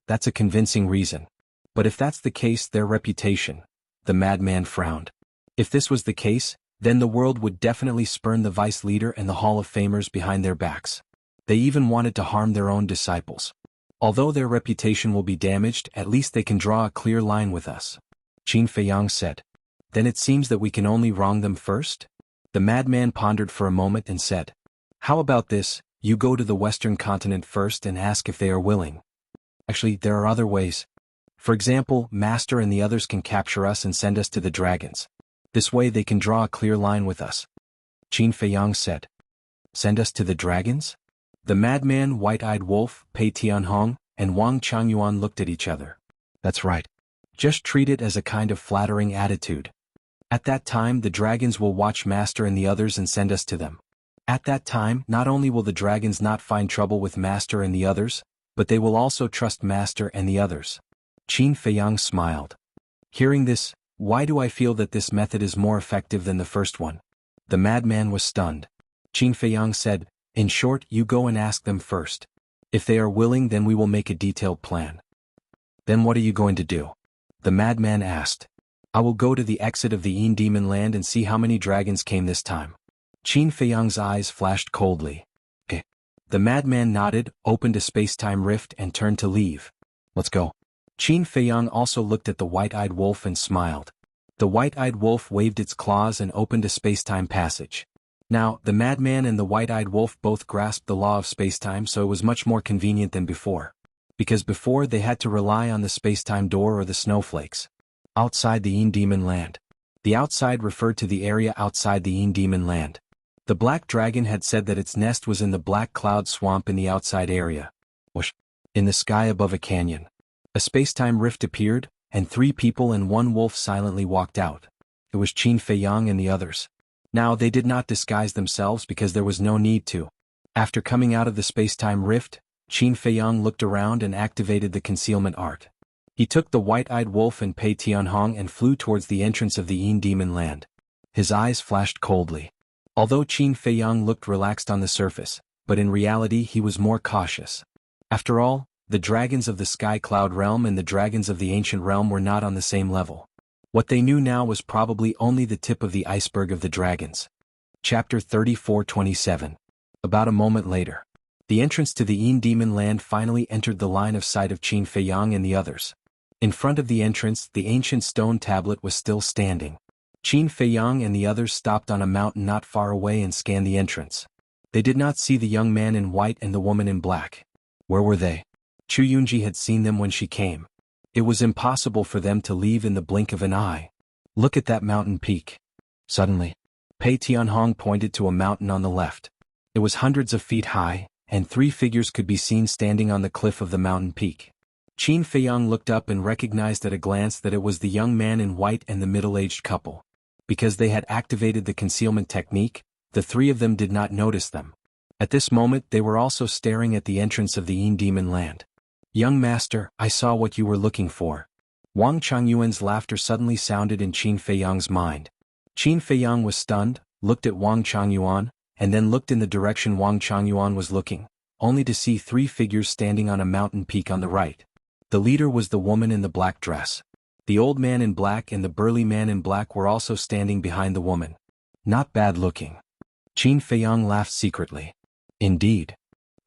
That's a convincing reason. But if that's the case, their reputation. The madman frowned. If this was the case, then the world would definitely spurn the vice leader and the Hall of Famers behind their backs. They even wanted to harm their own disciples. Although their reputation will be damaged, at least they can draw a clear line with us. Qin Feiyang said. Then it seems that we can only wrong them first? The madman pondered for a moment and said. How about this, you go to the western continent first and ask if they are willing. Actually, there are other ways. For example, Master and the others can capture us and send us to the dragons. This way they can draw a clear line with us. Qin Feiyang said. Send us to the dragons? The madman, white-eyed wolf, Pei Tianhong, and Wang Changyuan looked at each other. That's right. Just treat it as a kind of flattering attitude. At that time, the dragons will watch Master and the others and send us to them. At that time, not only will the dragons not find trouble with Master and the others, but they will also trust Master and the others. Qin Feiyang smiled. Hearing this, why do I feel that this method is more effective than the first one? The madman was stunned. Qin Feiyang said, in short, you go and ask them first. If they are willing, then we will make a detailed plan. Then what are you going to do? The madman asked. I will go to the exit of the Yin Demon Land and see how many dragons came this time. Qin Feiyang's eyes flashed coldly. Eh. The madman nodded, opened a space-time rift and turned to leave. Let's go. Qin Feiyang also looked at the white-eyed wolf and smiled. The white-eyed wolf waved its claws and opened a space-time passage. Now, the madman and the white-eyed wolf both grasped the law of space-time, so it was much more convenient than before. Because before they had to rely on the space-time door or the snowflakes. Outside the Yin Demon Land. The outside referred to the area outside the Yin Demon Land. The black dragon had said that its nest was in the black cloud swamp in the outside area. Whoosh! In the sky above a canyon. A space-time rift appeared, and 3 people and 1 wolf silently walked out. It was Qin Feiyang and the others. Now they did not disguise themselves because there was no need to. After coming out of the space-time rift, Qin Feiyang looked around and activated the concealment art. He took the white-eyed wolf and Pei Tianhong and flew towards the entrance of the Yin Demon Land. His eyes flashed coldly. Although Qin Feiyang looked relaxed on the surface, but in reality he was more cautious. After all, the dragons of the Sky Cloud Realm and the dragons of the Ancient Realm were not on the same level. What they knew now was probably only the tip of the iceberg of the dragons. Chapter 34:27. About a moment later, the entrance to the Yin Demon Land finally entered the line of sight of Qin Feiyang and the others. In front of the entrance, the ancient stone tablet was still standing. Qin Feiyang and the others stopped on a mountain not far away and scanned the entrance. They did not see the young man in white and the woman in black. Where were they? Chu Yunji had seen them when she came. It was impossible for them to leave in the blink of an eye. Look at that mountain peak. Suddenly, Pei Tianhong pointed to a mountain on the left. It was hundreds of feet high, and 3 figures could be seen standing on the cliff of the mountain peak. Qin Feiyang looked up and recognized at a glance that it was the young man in white and the middle-aged couple. Because they had activated the concealment technique, the 3 of them did not notice them. At this moment they were also staring at the entrance of the Yin Demon Land. Young master, I saw what you were looking for. Wang Changyuan's laughter suddenly sounded in Qin Feiyang's mind. Qin Feiyang was stunned, looked at Wang Changyuan, and then looked in the direction Wang Changyuan was looking, only to see 3 figures standing on a mountain peak on the right. The leader was the woman in the black dress. The old man in black and the burly man in black were also standing behind the woman. Not bad looking. Qin Feiyang laughed secretly. Indeed.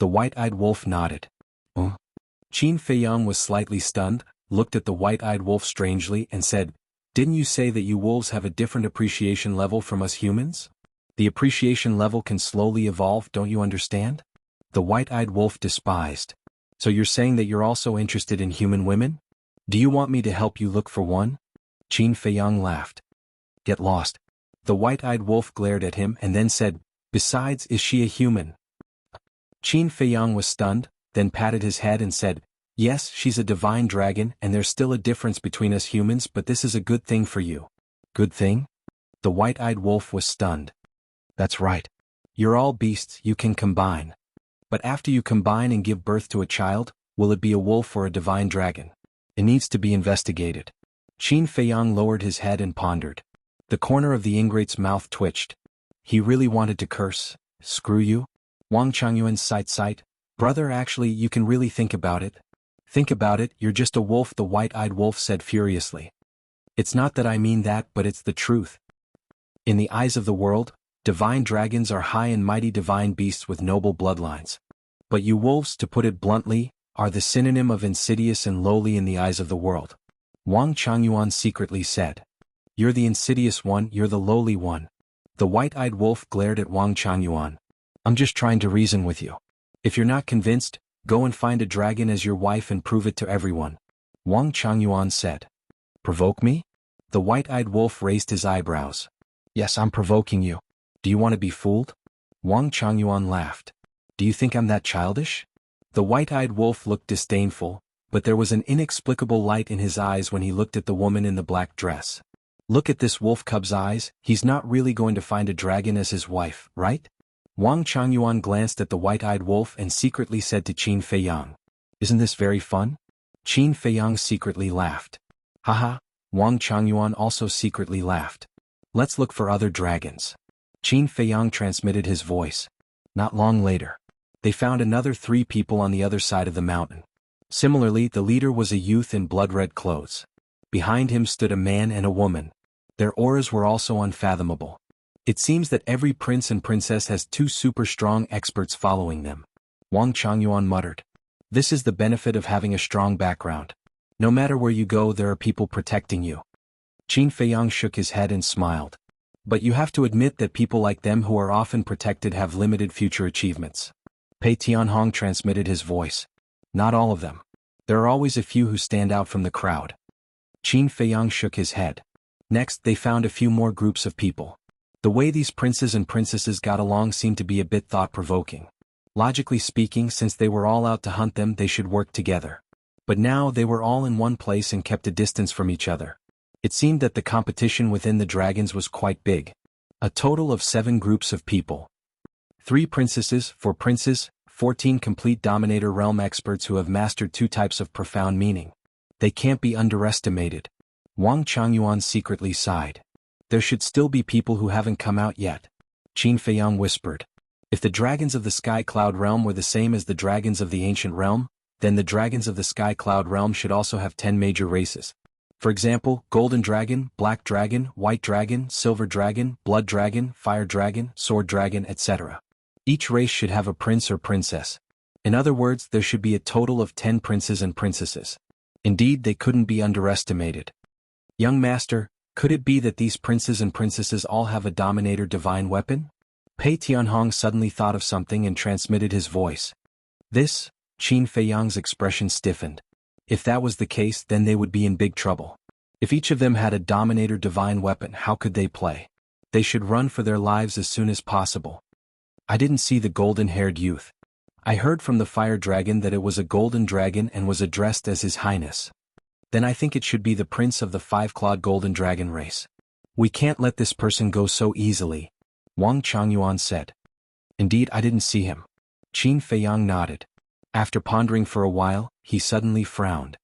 The white-eyed wolf nodded. Qin Feiyang was slightly stunned, looked at the white-eyed wolf strangely and said, "Didn't you say that you wolves have a different appreciation level from us humans? The appreciation level can slowly evolve, don't you understand?" The white-eyed wolf despised. "So you're saying that you're also interested in human women? Do you want me to help you look for one?" Qin Feiyang laughed. "Get lost." The white-eyed wolf glared at him and then said, "Besides, is she a human?" Qin Feiyang was stunned, then patted his head and said, "Yes, she's a divine dragon and there's still a difference between us humans, but this is a good thing for you." "Good thing?" The white-eyed wolf was stunned. "That's right. You're all beasts, you can combine. But after you combine and give birth to a child, will it be a wolf or a divine dragon? It needs to be investigated." Qin Feiyang lowered his head and pondered. The corner of the ingrate's mouth twitched. He really wanted to curse. "Screw you?" Wang Changyuan's sight. "Brother, actually you can really think about it." "Think about it, you're just a wolf," the white-eyed wolf said furiously. "It's not that I mean that, but it's the truth. In the eyes of the world, divine dragons are high and mighty divine beasts with noble bloodlines. But you wolves, to put it bluntly, are the synonym of insidious and lowly in the eyes of the world." Wang Changyuan secretly said. "You're the insidious one, you're the lowly one." The white-eyed wolf glared at Wang Changyuan. "I'm just trying to reason with you. If you're not convinced, go and find a dragon as your wife and prove it to everyone," Wang Changyuan said. "Provoke me?" The white-eyed wolf raised his eyebrows. "Yes, I'm provoking you. Do you want to be fooled?" Wang Changyuan laughed. "Do you think I'm that childish?" The white-eyed wolf looked disdainful, but there was an inexplicable light in his eyes when he looked at the woman in the black dress. "Look at this wolf cub's eyes, he's not really going to find a dragon as his wife, right?" Wang Changyuan glanced at the white-eyed wolf and secretly said to Qin Feiyang, "Isn't this very fun?" Qin Feiyang secretly laughed. "Haha." Wang Changyuan also secretly laughed. "Let's look for other dragons." Qin Feiyang transmitted his voice. Not long later, they found another 3 people on the other side of the mountain. Similarly, the leader was a youth in blood-red clothes. Behind him stood a man and a woman. Their auras were also unfathomable. It seems that every prince and princess has 2 super strong experts following them. Wang Changyuan muttered. "This is the benefit of having a strong background. No matter where you go, there are people protecting you." Qin Feiyang shook his head and smiled. "But you have to admit that people like them who are often protected have limited future achievements." Pei Tianhong transmitted his voice. "Not all of them. There are always a few who stand out from the crowd." Qin Feiyang shook his head. Next, they found a few more groups of people. The way these princes and princesses got along seemed to be a bit thought-provoking. Logically speaking, since they were all out to hunt them, they should work together. But now they were all in one place and kept a distance from each other. It seemed that the competition within the dragons was quite big. A total of 7 groups of people. 3 princesses, 4 princes, 14 complete Dominator realm experts who have mastered 2 types of profound meaning. They can't be underestimated. Wang Changyuan secretly sighed. There should still be people who haven't come out yet. Qin Feiyang whispered. If the dragons of the Sky Cloud Realm were the same as the dragons of the Ancient Realm, then the dragons of the Sky Cloud Realm should also have 10 major races. For example, Golden Dragon, Black Dragon, White Dragon, Silver Dragon, Blood Dragon, Fire Dragon, Sword Dragon, etc. Each race should have a prince or princess. In other words, there should be a total of 10 princes and princesses. Indeed, they couldn't be underestimated. Young master, could it be that these princes and princesses all have a dominator divine weapon? Pei Tianhong suddenly thought of something and transmitted his voice. This, Qin Feiyang's expression stiffened. If that was the case, then they would be in big trouble. If each of them had a dominator divine weapon, how could they play? They should run for their lives as soon as possible. I didn't see the golden-haired youth. I heard from the fire dragon that it was a golden dragon and was addressed as His Highness. Then I think it should be the prince of the five-clawed golden dragon race. We can't let this person go so easily, Wang Changyuan said. Indeed, I didn't see him. Qin Feiyang nodded. After pondering for a while, he suddenly frowned.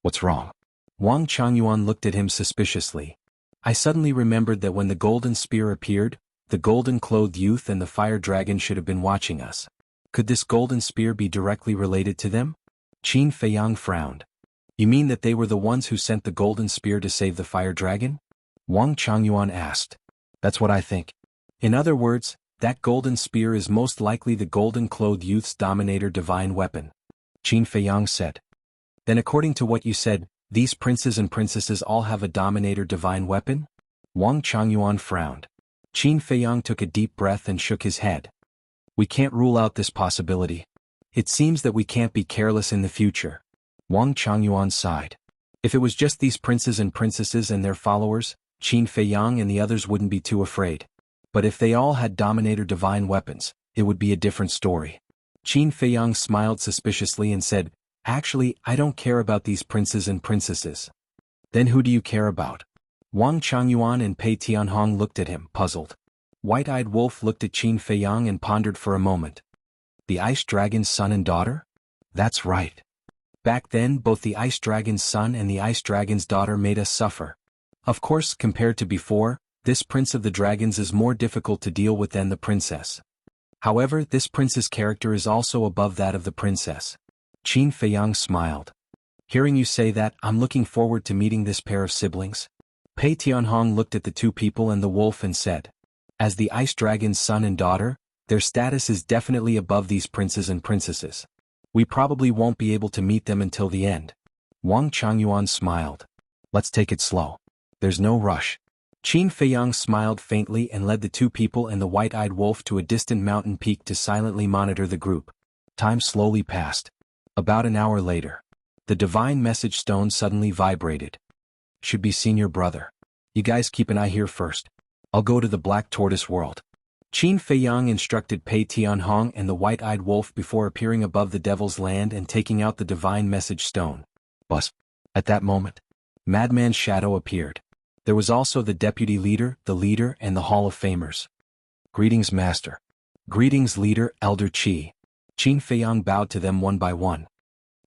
What's wrong? Wang Changyuan looked at him suspiciously. I suddenly remembered that when the golden spear appeared, the golden-clothed youth and the fire dragon should have been watching us. Could this golden spear be directly related to them? Qin Feiyang frowned. You mean that they were the ones who sent the golden spear to save the fire dragon? Wang Changyuan asked. That's what I think. In other words, that golden spear is most likely the golden-clothed youth's dominator divine weapon, Qin Feiyang said. Then according to what you said, these princes and princesses all have a dominator divine weapon? Wang Changyuan frowned. Qin Feiyang took a deep breath and shook his head. We can't rule out this possibility. It seems that we can't be careless in the future. Wang Changyuan sighed. If it was just these princes and princesses and their followers, Qin Feiyang and the others wouldn't be too afraid. But if they all had dominator divine weapons, it would be a different story. Qin Feiyang smiled suspiciously and said, Actually, I don't care about these princes and princesses. Then who do you care about? Wang Changyuan and Pei Tianhong looked at him, puzzled. White-eyed Wolf looked at Qin Feiyang and pondered for a moment. The Ice Dragon's son and daughter? That's right. Back then, both the Ice Dragon's son and the Ice Dragon's daughter made us suffer. Of course, compared to before, this Prince of the Dragons is more difficult to deal with than the princess. However, this prince's character is also above that of the princess. Qin Feiyang smiled. Hearing you say that, I'm looking forward to meeting this pair of siblings. Pei Tianhong looked at the two people and the wolf and said, As the Ice Dragon's son and daughter, their status is definitely above these princes and princesses. We probably won't be able to meet them until the end. Wang Changyuan smiled. Let's take it slow. There's no rush. Qin Feiyang smiled faintly and led the two people and the white-eyed wolf to a distant mountain peak to silently monitor the group. Time slowly passed. About an hour later, the divine message stone suddenly vibrated. Should be senior brother. You guys keep an eye here first. I'll go to the Black Tortoise world. Qin Feiyang instructed Pei Tianhong and the white-eyed wolf before appearing above the Devil's Land and taking out the divine message stone. Buzz. At that moment, Madman's shadow appeared. There was also the deputy leader, the leader, and the Hall of Famers. Greetings, Master. Greetings, Leader, Elder Qi. Qin Feiyang bowed to them one by one.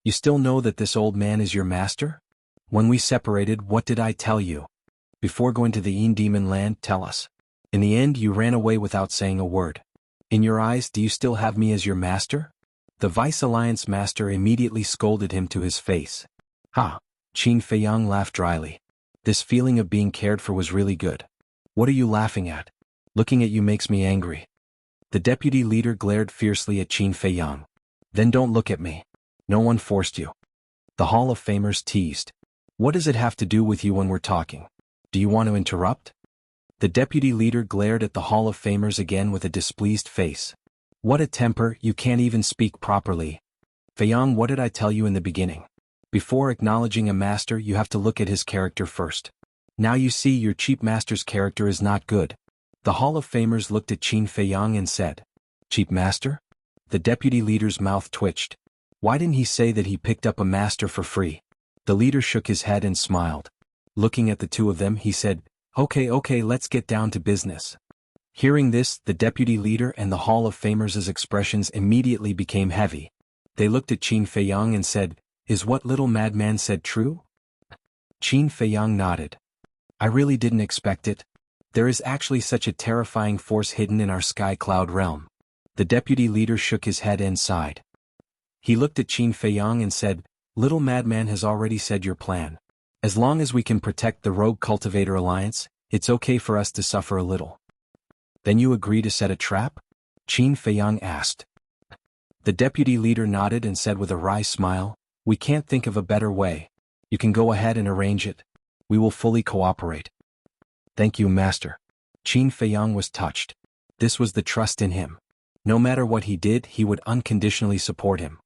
You still know that this old man is your master? When we separated, what did I tell you? Before going to the Yin Demon Land, tell us. In the end, you ran away without saying a word. In your eyes, do you still have me as your master? The Vice Alliance Master immediately scolded him to his face. Ha! Qin Feiyang laughed dryly. This feeling of being cared for was really good. What are you laughing at? Looking at you makes me angry. The deputy leader glared fiercely at Qin Feiyang. Then don't look at me. No one forced you. The Hall of Famers teased. What does it have to do with you when we're talking? Do you want to interrupt? The deputy leader glared at the Hall of Famers again with a displeased face. What a temper, you can't even speak properly. Feiyang, what did I tell you in the beginning? Before acknowledging a master, you have to look at his character first. Now you see your cheap master's character is not good. The Hall of Famers looked at Qin Feiyang and said, Cheap master? The deputy leader's mouth twitched. Why didn't he say that he picked up a master for free? The leader shook his head and smiled. Looking at the two of them, he said, Okay, let's get down to business. Hearing this, the deputy leader and the Hall of Famers' expressions immediately became heavy. They looked at Qin Feiyang and said, Is what little madman said true? Qin Feiyang nodded. I really didn't expect it. There is actually such a terrifying force hidden in our sky cloud realm. The deputy leader shook his head and sighed. He looked at Qin Feiyang and said, Little madman has already said your plan. As long as we can protect the Rogue Cultivator Alliance, it's okay for us to suffer a little. Then you agree to set a trap? Qin Feiyang asked. The deputy leader nodded and said with a wry smile, We can't think of a better way. You can go ahead and arrange it. We will fully cooperate. Thank you, Master. Qin Feiyang was touched. This was the trust in him. No matter what he did, he would unconditionally support him.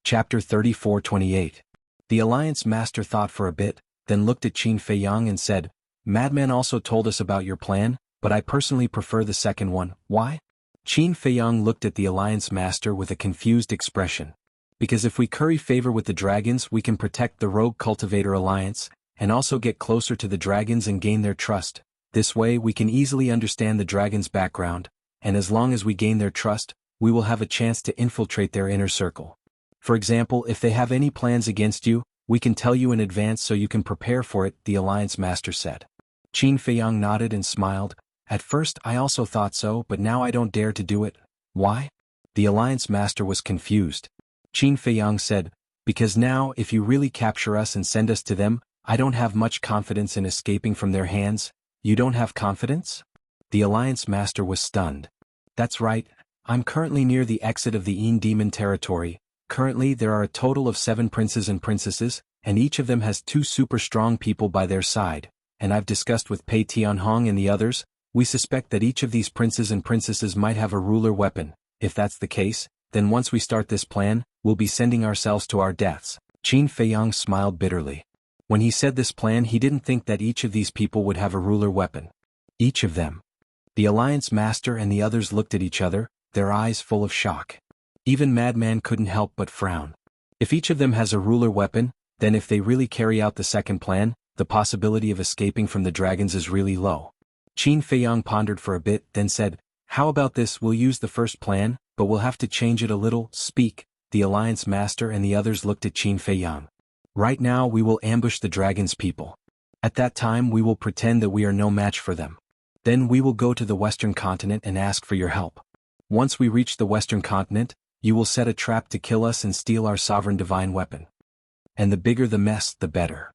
Chapter 34:28. The Alliance Master thought for a bit, then looked at Qin Feiyang and said, Madman also told us about your plan, but I personally prefer the second one. Why? Qin Feiyang looked at the Alliance Master with a confused expression. Because if we curry favor with the dragons, we can protect the Rogue Cultivator Alliance, and also get closer to the dragons and gain their trust. This way we can easily understand the dragons' background, and as long as we gain their trust, we will have a chance to infiltrate their inner circle. For example, if they have any plans against you, we can tell you in advance so you can prepare for it, the Alliance Master said. Qin Feiyang nodded and smiled. At first I also thought so, but now I don't dare to do it. Why? The Alliance Master was confused. Qin Feiyang said, Because now, if you really capture us and send us to them, I don't have much confidence in escaping from their hands. You don't have confidence? The Alliance Master was stunned. That's right, I'm currently near the exit of the Yin Demon territory. Currently there are a total of 7 princes and princesses, and each of them has 2 super strong people by their side, and I've discussed with Pei Tianhong and the others. We suspect that each of these princes and princesses might have a ruler weapon. If that's the case, then once we start this plan, we'll be sending ourselves to our deaths. Qin Feiyang smiled bitterly. When he said this plan, he didn't think that each of these people would have a ruler weapon. Each of them. The Alliance Master and the others looked at each other, their eyes full of shock. Even Madman couldn't help but frown. If each of them has a ruler weapon, then if they really carry out the second plan, the possibility of escaping from the dragons is really low. Qin Feiyang pondered for a bit, then said, How about this? We'll use the first plan, but we'll have to change it a little. Speak. The Alliance Master and the others looked at Qin Feiyang. Right now we will ambush the dragons' people. At that time we will pretend that we are no match for them. Then we will go to the Western continent and ask for your help. Once we reach the Western continent, you will set a trap to kill us and steal our sovereign divine weapon. And the bigger the mess, the better.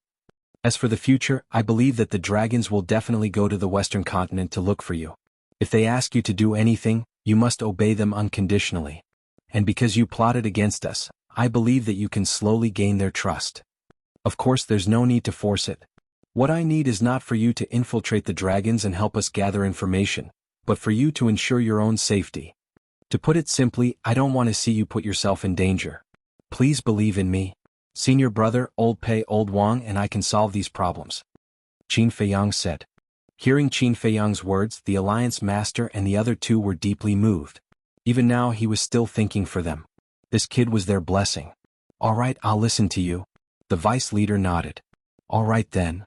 As for the future, I believe that the dragons will definitely go to the Western continent to look for you. If they ask you to do anything, you must obey them unconditionally. And because you plotted against us, I believe that you can slowly gain their trust. Of course, there's no need to force it. What I need is not for you to infiltrate the dragons and help us gather information, but for you to ensure your own safety. To put it simply, I don't want to see you put yourself in danger. Please believe in me. Senior brother, Old Pei, Old Wang, and I can solve these problems. Qin Feiyang said. Hearing Qin Feiyang's words, the Alliance Master and the other 2 were deeply moved. Even now he was still thinking for them. This kid was their blessing. All right, I'll listen to you. The vice leader nodded. All right then.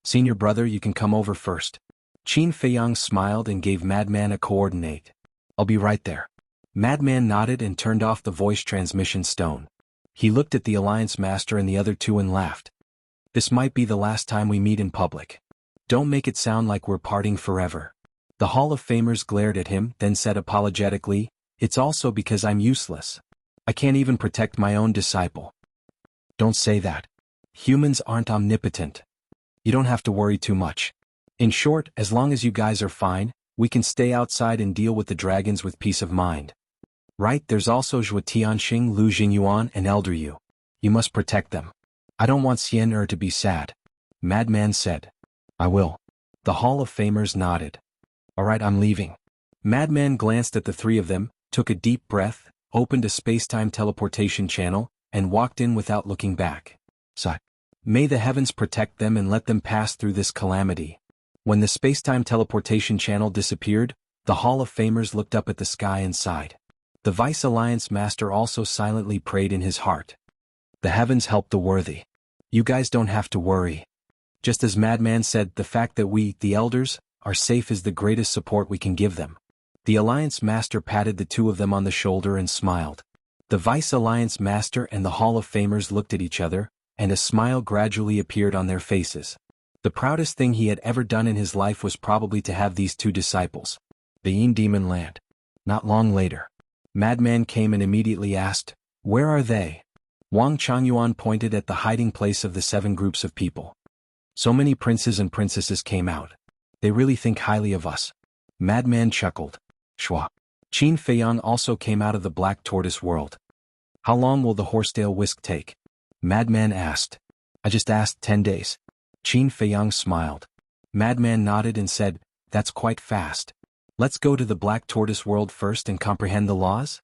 Senior brother, you can come over first. Qin Feiyang smiled and gave Madman a coordinate. I'll be right there. Madman nodded and turned off the voice transmission stone. He looked at the Alliance Master and the other 2 and laughed. This might be the last time we meet in public. Don't make it sound like we're parting forever. The Hall of Famers glared at him, then said apologetically, It's also because I'm useless. I can't even protect my own disciple. Don't say that. Humans aren't omnipotent. You don't have to worry too much. In short, as long as you guys are fine, we can stay outside and deal with the dragons with peace of mind. Right, there's also Zhuo Tianxing, Lu Jingyuan, and Elder Yu. You must protect them. I don't want Xian to be sad. Madman said. I will. The Hall of Famers nodded. Alright, I'm leaving. Madman glanced at the 3 of them, took a deep breath, opened a space-time teleportation channel, and walked in without looking back. Sigh. May the heavens protect them and let them pass through this calamity. When the space-time teleportation channel disappeared, the Hall of Famers looked up at the sky and sighed. The Vice Alliance Master also silently prayed in his heart. The heavens help the worthy. You guys don't have to worry. Just as Madman said, the fact that we, the elders, are safe is the greatest support we can give them. The Alliance Master patted the 2 of them on the shoulder and smiled. The Vice Alliance Master and the Hall of Famers looked at each other, and a smile gradually appeared on their faces. The proudest thing he had ever done in his life was probably to have these two disciples. The Yin Demon Land. Not long later, Madman came and immediately asked, "Where are they?" Wang Changyuan pointed at the hiding place of the 7 groups of people. "So many princes and princesses came out. They really think highly of us." Madman chuckled. Shwa. Qin Feiyang also came out of the Black Tortoise world. "How long will the horsetail whisk take?" Madman asked. "I just asked 10 days. Qin Feiyang smiled. Madman nodded and said, "That's quite fast. Let's go to the Black Tortoise world first and comprehend the laws?"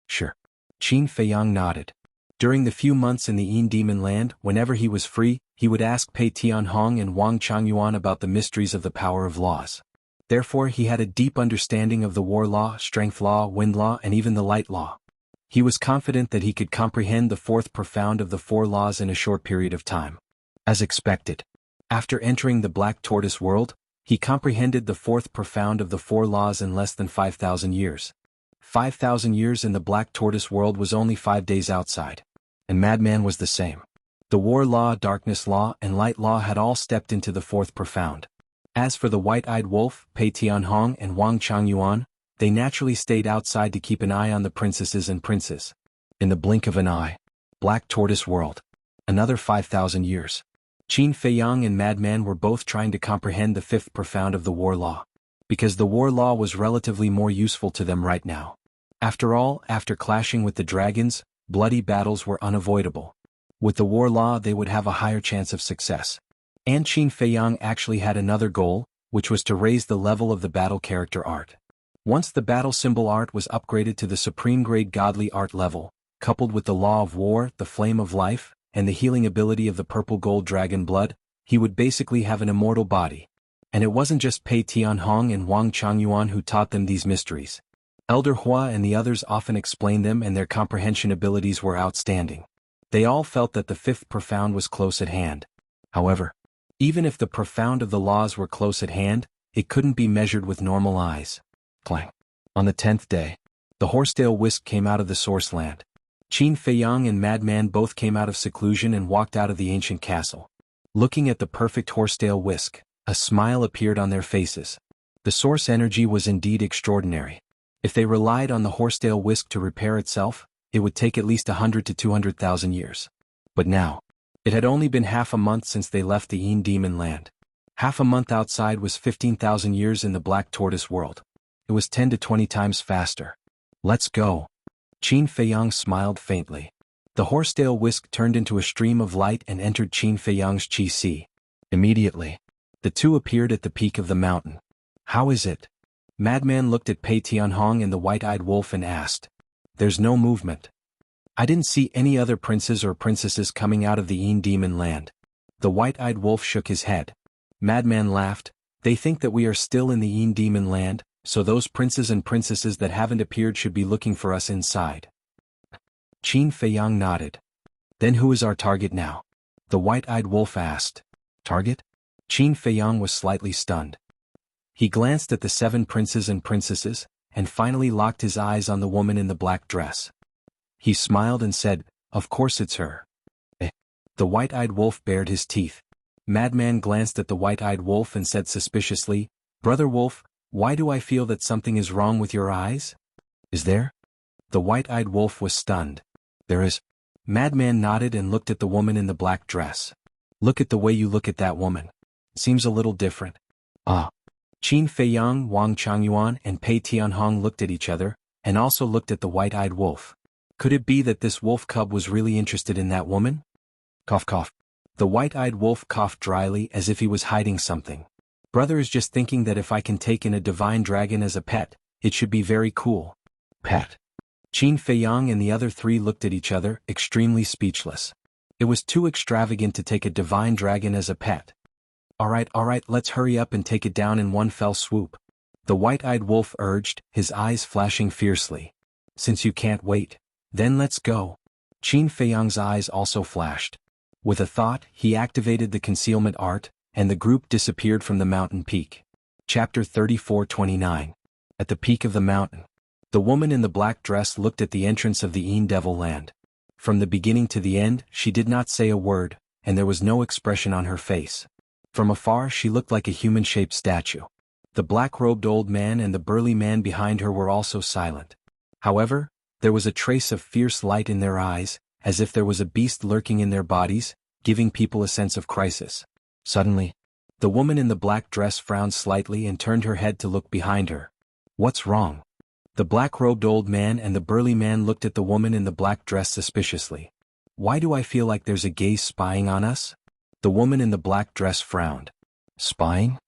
"Sure." Qin Feiyang nodded. During the few months in the Yin Demon Land, whenever he was free, he would ask Pei Tianhong and Wang Changyuan about the mysteries of the power of laws. Therefore he had a deep understanding of the war law, strength law, wind law, and even the light law. He was confident that he could comprehend the 4th profound of the 4 laws in a short period of time. As expected, after entering the Black Tortoise world, he comprehended the 4th profound of the 4 laws in less than 5,000 years. 5,000 years in the Black Tortoise world was only 5 days outside. And Madman was the same. The war law, darkness law, and light law had all stepped into the 4th profound. As for the white-eyed wolf, Pei Tianhong and Wang Changyuan, they naturally stayed outside to keep an eye on the princesses and princes. In the blink of an eye, Black Tortoise world. Another 5,000 years. Qin Feiyang and Madman were both trying to comprehend the 5th profound of the war law, because the war law was relatively more useful to them right now. After all, after clashing with the dragons, bloody battles were unavoidable. With the war law they would have a higher chance of success. And Qin Feiyang actually had another goal, which was to raise the level of the battle character art. Once the battle symbol art was upgraded to the supreme grade godly art level, coupled with the law of war, the flame of life, and the healing ability of the purple gold dragon blood, he would basically have an immortal body. And it wasn't just Pei Tianhong and Wang Changyuan who taught them these mysteries. Elder Hua and the others often explained them, and their comprehension abilities were outstanding. They all felt that the 5th profound was close at hand. However, even if the profound of the laws were close at hand, it couldn't be measured with normal eyes. Clang. On the 10th day, the horsetail whisk came out of the source land. Qin Feiyang and Madman both came out of seclusion and walked out of the ancient castle. Looking at the perfect horsetail whisk, a smile appeared on their faces. The source energy was indeed extraordinary. If they relied on the horsetail whisk to repair itself, it would take at least 100 to 200,000 years. But now, it had only been half a month since they left the Yin Demon Land. Half a month outside was 15,000 years in the Black Tortoise world. It was 10 to 20 times faster. "Let's go." Qin Feiyang smiled faintly. The horsetail whisk turned into a stream of light and entered Qin Feiyang's Qi Si. Immediately, the two appeared at the peak of the mountain. "How is it?" Madman looked at Pei Tianhong and the white-eyed wolf and asked. "There's no movement. I didn't see any other princes or princesses coming out of the Yin Demon Land." The white-eyed wolf shook his head. Madman laughed. "They think that we are still in the Yin Demon Land, so those princes and princesses that haven't appeared should be looking for us inside." Qin Feiyang nodded. "Then who is our target now?" the white-eyed wolf asked. "Target?" Qin Feiyang was slightly stunned. He glanced at the 7 princes and princesses, and finally locked his eyes on the woman in the black dress. He smiled and said, "Of course it's her." The white-eyed wolf bared his teeth. Madman glanced at the white-eyed wolf and said suspiciously, "Brother Wolf, why do I feel that something is wrong with your eyes?" "Is there?" The white-eyed wolf was stunned. "There is." Madman nodded and looked at the woman in the black dress. "Look at the way you look at that woman. Seems a little different." "Ah." Qin Feiyang, Wang Changyuan, and Pei Tianhong looked at each other, and also looked at the white-eyed wolf. Could it be that this wolf cub was really interested in that woman? Cough cough. The white-eyed wolf coughed dryly as if he was hiding something. "Brother is just thinking that if I can take in a divine dragon as a pet, it should be very cool." Pet. Qin Feiyang and the other 3 looked at each other, extremely speechless. It was too extravagant to take a divine dragon as a pet. All right, let's hurry up and take it down in one fell swoop," the white-eyed wolf urged, his eyes flashing fiercely. "Since you can't wait, then let's go." Qin Feiyang's eyes also flashed. With a thought, he activated the concealment art, and the group disappeared from the mountain peak. Chapter 34:29. At the peak of the mountain. The woman in the black dress looked at the entrance of the Een Devil land. From the beginning to the end, she did not say a word, and there was no expression on her face. From afar she looked like a human-shaped statue. The black-robed old man and the burly man behind her were also silent. However, there was a trace of fierce light in their eyes, as if there was a beast lurking in their bodies, giving people a sense of crisis. Suddenly, the woman in the black dress frowned slightly and turned her head to look behind her. "What's wrong?" The black-robed old man and the burly man looked at the woman in the black dress suspiciously. "Why do I feel like there's a gaze spying on us?" The woman in the black dress frowned. "Spying?"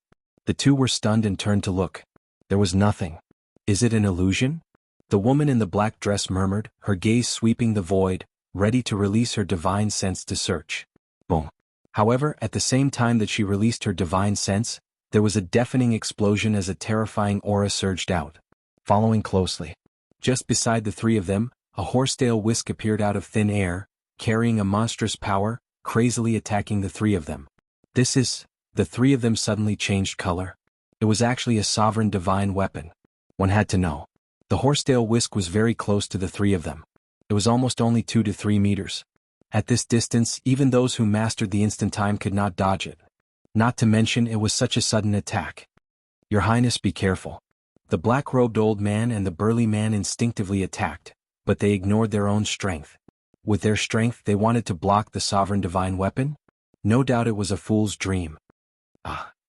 The two were stunned and turned to look. There was nothing. "Is it an illusion?" The woman in the black dress murmured, her gaze sweeping the void, ready to release her divine sense to search. Boom. However, at the same time that she released her divine sense, there was a deafening explosion as a terrifying aura surged out. Following closely, just beside the three of them, a horsetail whisk appeared out of thin air, carrying a monstrous power, crazily attacking the three of them. The three of them suddenly changed color. It was actually a sovereign divine weapon. One had to know. The horsetail whisk was very close to the three of them. It was almost only 2 to 3 meters. At this distance, even those who mastered the instant time could not dodge it. Not to mention it was such a sudden attack. "Your Highness, be careful." The black-robed old man and the burly man instinctively attacked, but they ignored their own strength. With their strength they wanted to block the sovereign divine weapon? No doubt it was a fool's dream.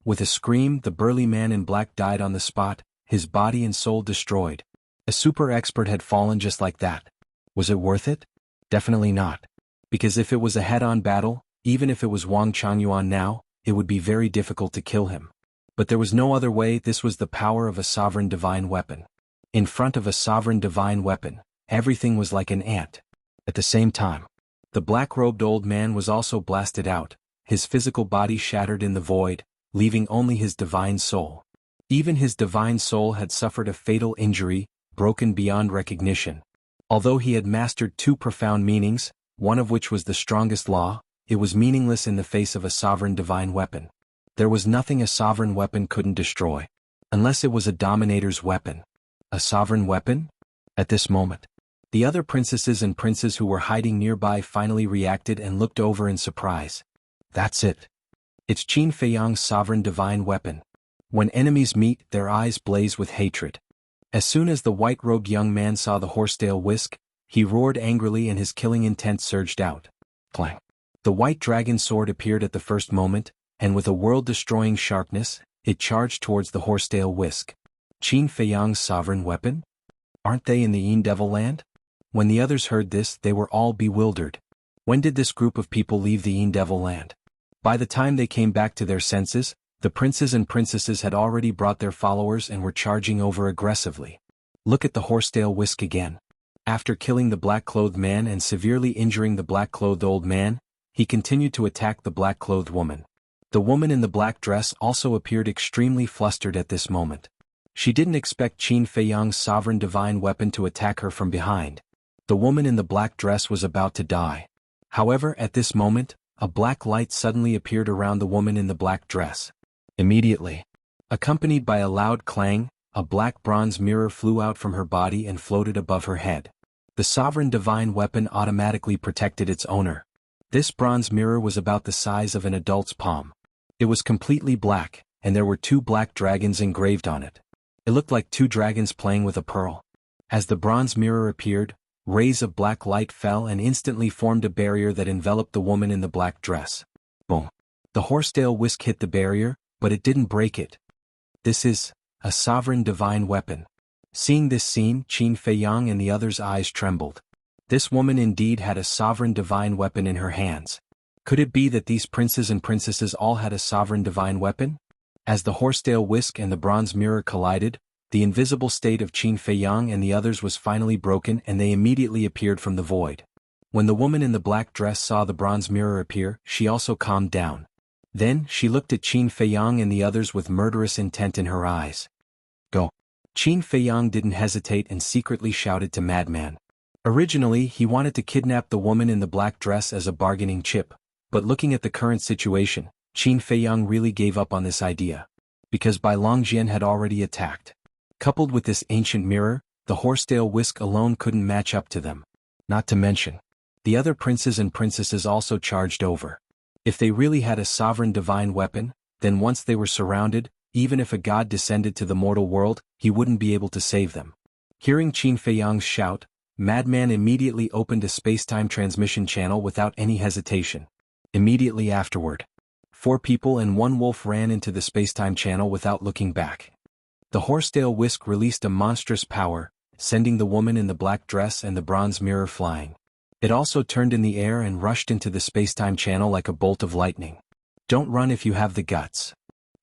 With a scream, the burly man in black died on the spot, his body and soul destroyed. A super expert had fallen just like that. Was it worth it? Definitely not. Because if it was a head-on battle, even if it was Wang Changyuan now, it would be very difficult to kill him. But there was no other way. This was the power of a sovereign divine weapon. In front of a sovereign divine weapon, everything was like an ant. At the same time, the black-robed old man was also blasted out, his physical body shattered in the void, leaving only his divine soul. Even his divine soul had suffered a fatal injury, broken beyond recognition. Although he had mastered 2 profound meanings, one of which was the strongest law, it was meaningless in the face of a sovereign divine weapon. There was nothing a sovereign weapon couldn't destroy. Unless it was a dominator's weapon. A sovereign weapon? At this moment, the other princesses and princes who were hiding nearby finally reacted and looked over in surprise. That's it. It's Qin Feiyang's sovereign divine weapon. When enemies meet, their eyes blaze with hatred. As soon as the white-robed young man saw the horsetail whisk, he roared angrily and his killing intent surged out. Clang. The white dragon sword appeared at the first moment, and with a world-destroying sharpness, it charged towards the horsetail whisk. Qin Feiyang's sovereign weapon? Aren't they in the Een Devil land? When the others heard this, they were all bewildered. When did this group of people leave the Een Devil land? By the time they came back to their senses, the princes and princesses had already brought their followers and were charging over aggressively. Look at the horsetail whisk again. After killing the black-clothed man and severely injuring the black-clothed old man, he continued to attack the black-clothed woman. The woman in the black dress also appeared extremely flustered at this moment. She didn't expect Qin Feiyang's sovereign divine weapon to attack her from behind. The woman in the black dress was about to die. However, at this moment, a black light suddenly appeared around the woman in the black dress. Immediately, accompanied by a loud clang, a black bronze mirror flew out from her body and floated above her head. The sovereign divine weapon automatically protected its owner. This bronze mirror was about the size of an adult's palm. It was completely black, and there were 2 black dragons engraved on it. It looked like 2 dragons playing with a pearl. As the bronze mirror appeared, rays of black light fell and instantly formed a barrier that enveloped the woman in the black dress. Boom. The horsetail whisk hit the barrier, but it didn't break it. This is a sovereign divine weapon. Seeing this scene, Qin Feiyang and the others' eyes trembled. This woman indeed had a sovereign divine weapon in her hands. Could it be that these princes and princesses all had a sovereign divine weapon? As the horsetail whisk and the bronze mirror collided, the invisible state of Qin Feiyang and the others was finally broken and they immediately appeared from the void. When the woman in the black dress saw the bronze mirror appear, she also calmed down. Then, she looked at Qin Feiyang and the others with murderous intent in her eyes. Go. Qin Feiyang didn't hesitate and secretly shouted to Madman. Originally, he wanted to kidnap the woman in the black dress as a bargaining chip, but looking at the current situation, Qin Feiyang really gave up on this idea. Because Bai Longjian had already attacked. Coupled with this ancient mirror, the horsetail whisk alone couldn't match up to them. Not to mention, the other princes and princesses also charged over. If they really had a sovereign divine weapon, then once they were surrounded, even if a god descended to the mortal world, he wouldn't be able to save them. Hearing Qin Feiyang's shout, Madman immediately opened a space-time transmission channel without any hesitation. Immediately afterward, 4 people and 1 wolf ran into the space-time channel without looking back. The horsetail whisk released a monstrous power, sending the woman in the black dress and the bronze mirror flying. It also turned in the air and rushed into the space-time channel like a bolt of lightning. "Don't run if you have the guts,"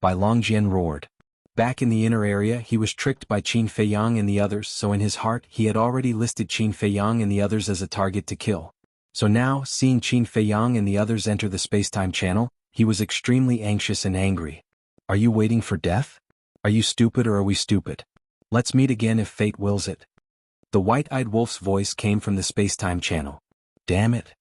Bai Longjian roared. Back in the inner area, he was tricked by Qin Feiyang and the others, so in his heart he had already listed Qin Feiyang and the others as a target to kill. So now, seeing Qin Feiyang and the others enter the space-time channel, he was extremely anxious and angry. "Are you waiting for death? Are you stupid or are we stupid? Let's meet again if fate wills it." The white-eyed wolf's voice came from the space-time channel. Damn it.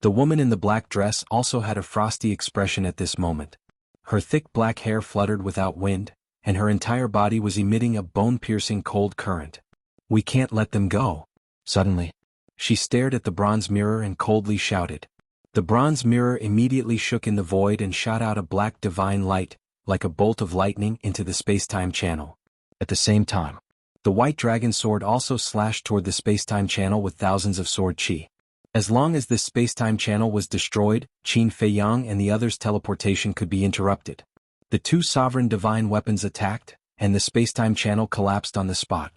The woman in the black dress also had a frosty expression at this moment. Her thick black hair fluttered without wind, and her entire body was emitting a bone-piercing cold current. "We can't let them go." Suddenly, she stared at the bronze mirror and coldly shouted. The bronze mirror immediately shook in the void and shot out a black divine light, like a bolt of lightning, into the space-time channel. At the same time, the white dragon sword also slashed toward the space-time channel with thousands of sword chi. As long as this space-time channel was destroyed, Qin Feiyang and the others' teleportation could be interrupted. The 2 sovereign divine weapons attacked, and the space-time channel collapsed on the spot.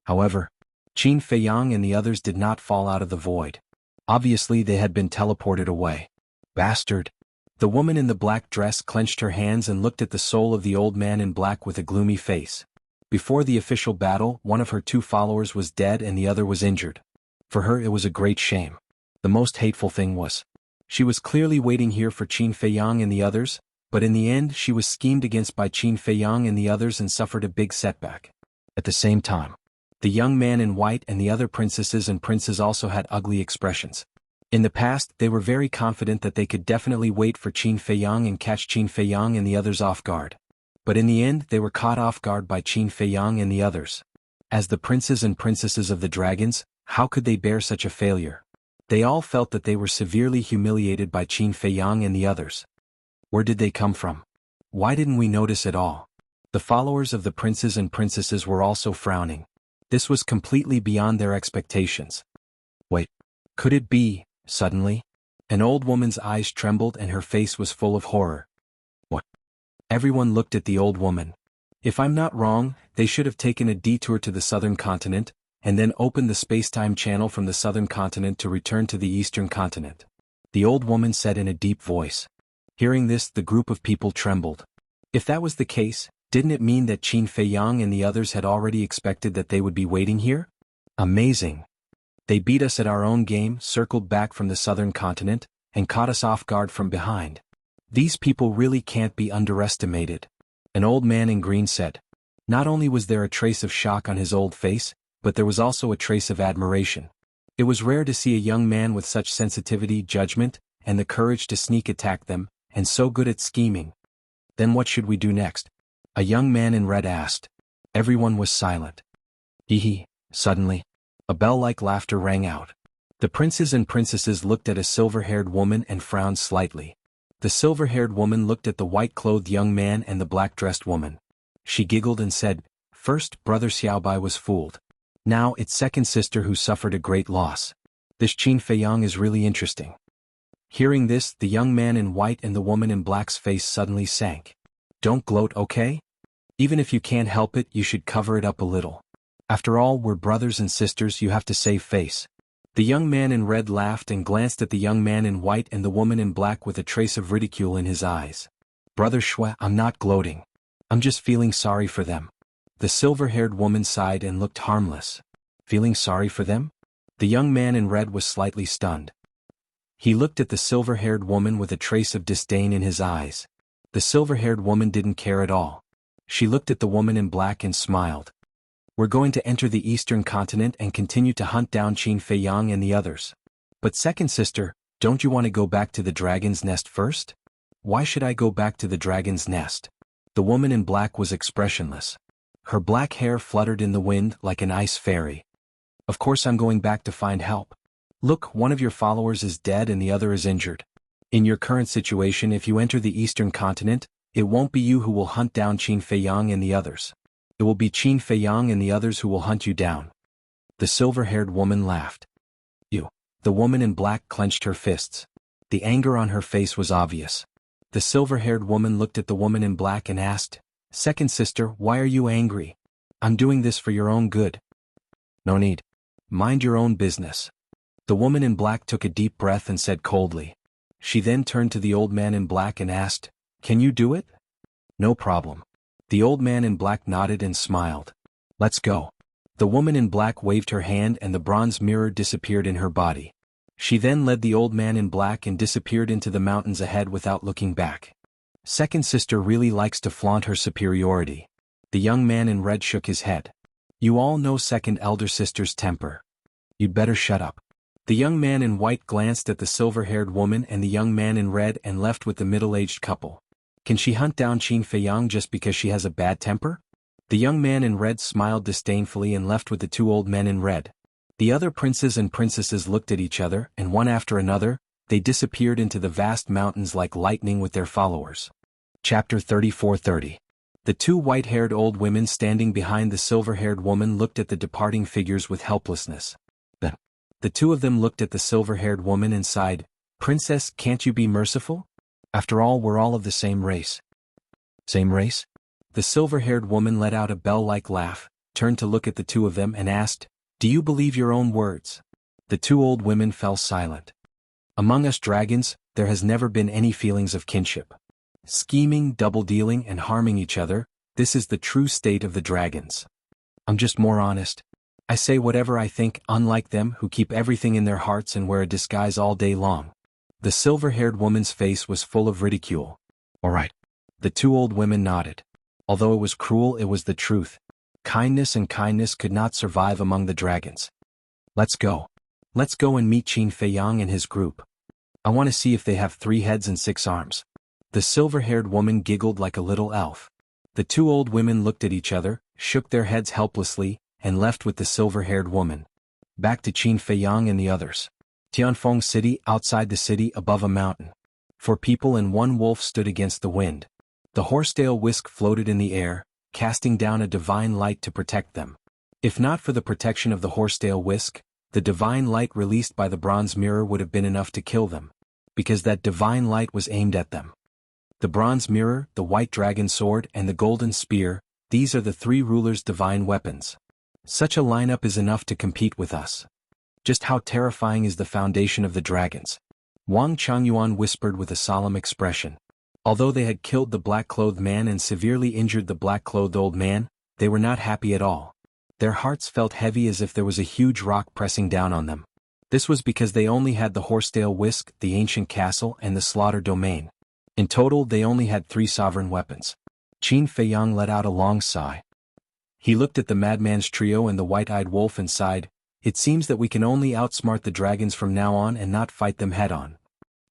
However, Qin Feiyang and the others did not fall out of the void. Obviously they had been teleported away. Bastard! The woman in the black dress clenched her hands and looked at the soul of the old man in black with a gloomy face. Before the official battle, one of her 2 followers was dead and the other was injured. For her it was a great shame. The most hateful thing was, she was clearly waiting here for Qin Feiyang and the others, but in the end she was schemed against by Qin Feiyang and the others and suffered a big setback. At the same time, the young man in white and the other princesses and princes also had ugly expressions. In the past they were very confident that they could definitely wait for Qin Feiyang and catch Qin Feiyang and the others off guard. But in the end they were caught off guard by Qin Feiyang and the others. As the princes and princesses of the dragons, how could they bear such a failure? They all felt that they were severely humiliated by Qin Feiyang and the others. Where did they come from? Why didn't we notice at all? The followers of the princes and princesses were also frowning. This was completely beyond their expectations. Wait, could it be? Suddenly, an old woman's eyes trembled and her face was full of horror. What? Everyone looked at the old woman. If I'm not wrong, they should have taken a detour to the southern continent, and then opened the space-time channel from the southern continent to return to the eastern continent. The old woman said in a deep voice. Hearing this, the group of people trembled. If that was the case, didn't it mean that Qin Feiyang and the others had already expected that they would be waiting here? Amazing. They beat us at our own game, circled back from the southern continent, and caught us off guard from behind. These people really can't be underestimated. An old man in green said. Not only was there a trace of shock on his old face, but there was also a trace of admiration. It was rare to see a young man with such sensitivity, judgment, and the courage to sneak attack them, and so good at scheming. Then what should we do next? A young man in red asked. Everyone was silent. Hee. Suddenly, a bell-like laughter rang out. The princes and princesses looked at a silver-haired woman and frowned slightly. The silver-haired woman looked at the white-clothed young man and the black-dressed woman. She giggled and said, First, Brother Xiaobai was fooled. Now it's second sister who suffered a great loss. This Qin Feiyang is really interesting. Hearing this, the young man in white and the woman in black's face suddenly sank. Don't gloat, okay? Even if you can't help it, you should cover it up a little. After all, we're brothers and sisters, you have to save face. The young man in red laughed and glanced at the young man in white and the woman in black with a trace of ridicule in his eyes. Brother Shui, I'm not gloating. I'm just feeling sorry for them. The silver-haired woman sighed and looked harmless. Feeling sorry for them? The young man in red was slightly stunned. He looked at the silver-haired woman with a trace of disdain in his eyes. The silver-haired woman didn't care at all. She looked at the woman in black and smiled. We're going to enter the eastern continent and continue to hunt down Qin Feiyang and the others. But second sister, don't you want to go back to the dragon's nest first? Why should I go back to the dragon's nest? The woman in black was expressionless. Her black hair fluttered in the wind like an ice fairy. Of course I'm going back to find help. Look, one of your followers is dead and the other is injured. In your current situation, if you enter the eastern continent, it won't be you who will hunt down Qin Feiyang and the others. It will be Qin Feiyang and the others who will hunt you down. The silver-haired woman laughed. You. The woman in black clenched her fists. The anger on her face was obvious. The silver-haired woman looked at the woman in black and asked, "Second sister, why are you angry? I'm doing this for your own good." "No need. Mind your own business." The woman in black took a deep breath and said coldly. She then turned to the old man in black and asked, "Can you do it?" "No problem." The old man in black nodded and smiled. "Let's go." The woman in black waved her hand and the bronze mirror disappeared in her body. She then led the old man in black and disappeared into the mountains ahead without looking back. Second sister really likes to flaunt her superiority. The young man in red shook his head. You all know second elder sister's temper. You'd better shut up. The young man in white glanced at the silver-haired woman and the young man in red and left with the middle-aged couple. Can she hunt down Qin Feiyang just because she has a bad temper? The young man in red smiled disdainfully and left with the two old men in red. The other princes and princesses looked at each other, and one after another, they disappeared into the vast mountains like lightning with their followers. Chapter 34:30. The two white-haired old women standing behind the silver-haired woman looked at the departing figures with helplessness. The two of them looked at the silver-haired woman and sighed, "Princess, can't you be merciful? After all, we're all of the same race." "Same race?" The silver-haired woman let out a bell-like laugh, turned to look at the two of them and asked, "Do you believe your own words?" The two old women fell silent. Among us dragons, there has never been any feelings of kinship. Scheming, double-dealing, and harming each other, this is the true state of the dragons. I'm just more honest. I say whatever I think, unlike them who keep everything in their hearts and wear a disguise all day long. The silver-haired woman's face was full of ridicule. All right. The two old women nodded. Although it was cruel, it was the truth. Kindness and kindness could not survive among the dragons. Let's go. Let's go and meet Qin Feiyang and his group. I want to see if they have 3 heads and 6 arms. The silver-haired woman giggled like a little elf. The two old women looked at each other, shook their heads helplessly, and left with the silver-haired woman. Back to Qin Feiyang and the others. Tianfeng City, outside the city above a mountain. 4 people and 1 wolf stood against the wind. The horsetail whisk floated in the air, casting down a divine light to protect them. If not for the protection of the horsetail whisk, the divine light released by the bronze mirror would have been enough to kill them, because that divine light was aimed at them. The bronze mirror, the white dragon sword, and the golden spear, these are the 3 rulers' divine weapons. Such a lineup is enough to compete with us. Just how terrifying is the foundation of the dragons? Wang Changyuan whispered with a solemn expression. Although they had killed the black-clothed man and severely injured the black-clothed old man, they were not happy at all. Their hearts felt heavy as if there was a huge rock pressing down on them. This was because they only had the horsetail whisk, the ancient castle, and the slaughter domain. In total, they only had 3 sovereign weapons. Qin Feiyang let out a long sigh. He looked at the madman's trio and the white-eyed wolf and sighed, "It seems that we can only outsmart the dragons from now on and not fight them head-on."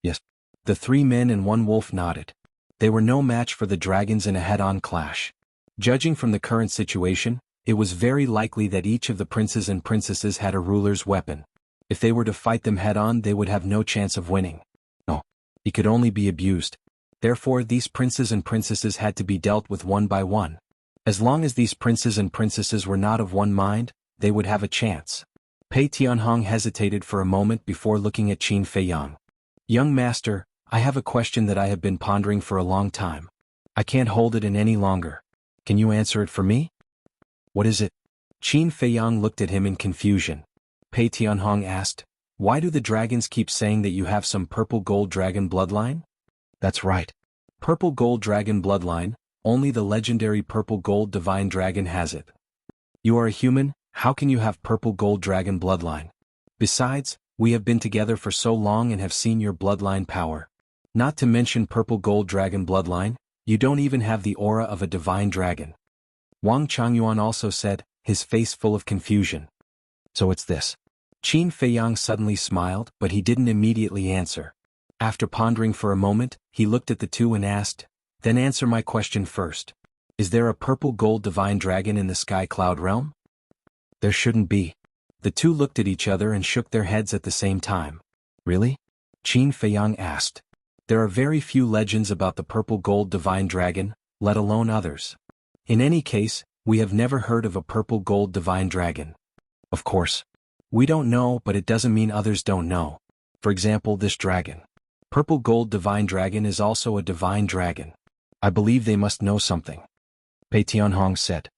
Yes. The 3 men and 1 wolf nodded. They were no match for the dragons in a head-on clash. Judging from the current situation, it was very likely that each of the princes and princesses had a ruler's weapon. If they were to fight them head-on, they would have no chance of winning. No. He could only be abused. Therefore, these princes and princesses had to be dealt with one by one. As long as these princes and princesses were not of one mind, they would have a chance. Pei Tianhong hesitated for a moment before looking at Qin Feiyang. "Young master, I have a question that I have been pondering for a long time. I can't hold it in any longer. Can you answer it for me?" "What is it?" Qin Feiyang looked at him in confusion. Pei Tianhong asked, "Why do the dragons keep saying that you have some purple gold dragon bloodline?" "That's right. Purple gold dragon bloodline, only the legendary purple gold divine dragon has it. You are a human, how can you have purple gold dragon bloodline? Besides, we have been together for so long and have seen your bloodline power. Not to mention purple gold dragon bloodline, you don't even have the aura of a divine dragon." Wang Changyuan also said, his face full of confusion. "So it's this." Qin Feiyang suddenly smiled, but he didn't immediately answer. After pondering for a moment, he looked at the two and asked, "Then answer my question first. Is there a purple gold divine dragon in the sky cloud realm? There shouldn't be. The two looked at each other and shook their heads at the same time. Really? Qin Feiyang asked. There are very few legends about the purple gold divine dragon, let alone others. In any case, we have never heard of a purple gold divine dragon. Of course. We don't know, but it doesn't mean others don't know. For example, this dragon. Purple gold divine dragon is also a divine dragon. I believe they must know something. Pei Tianhong said.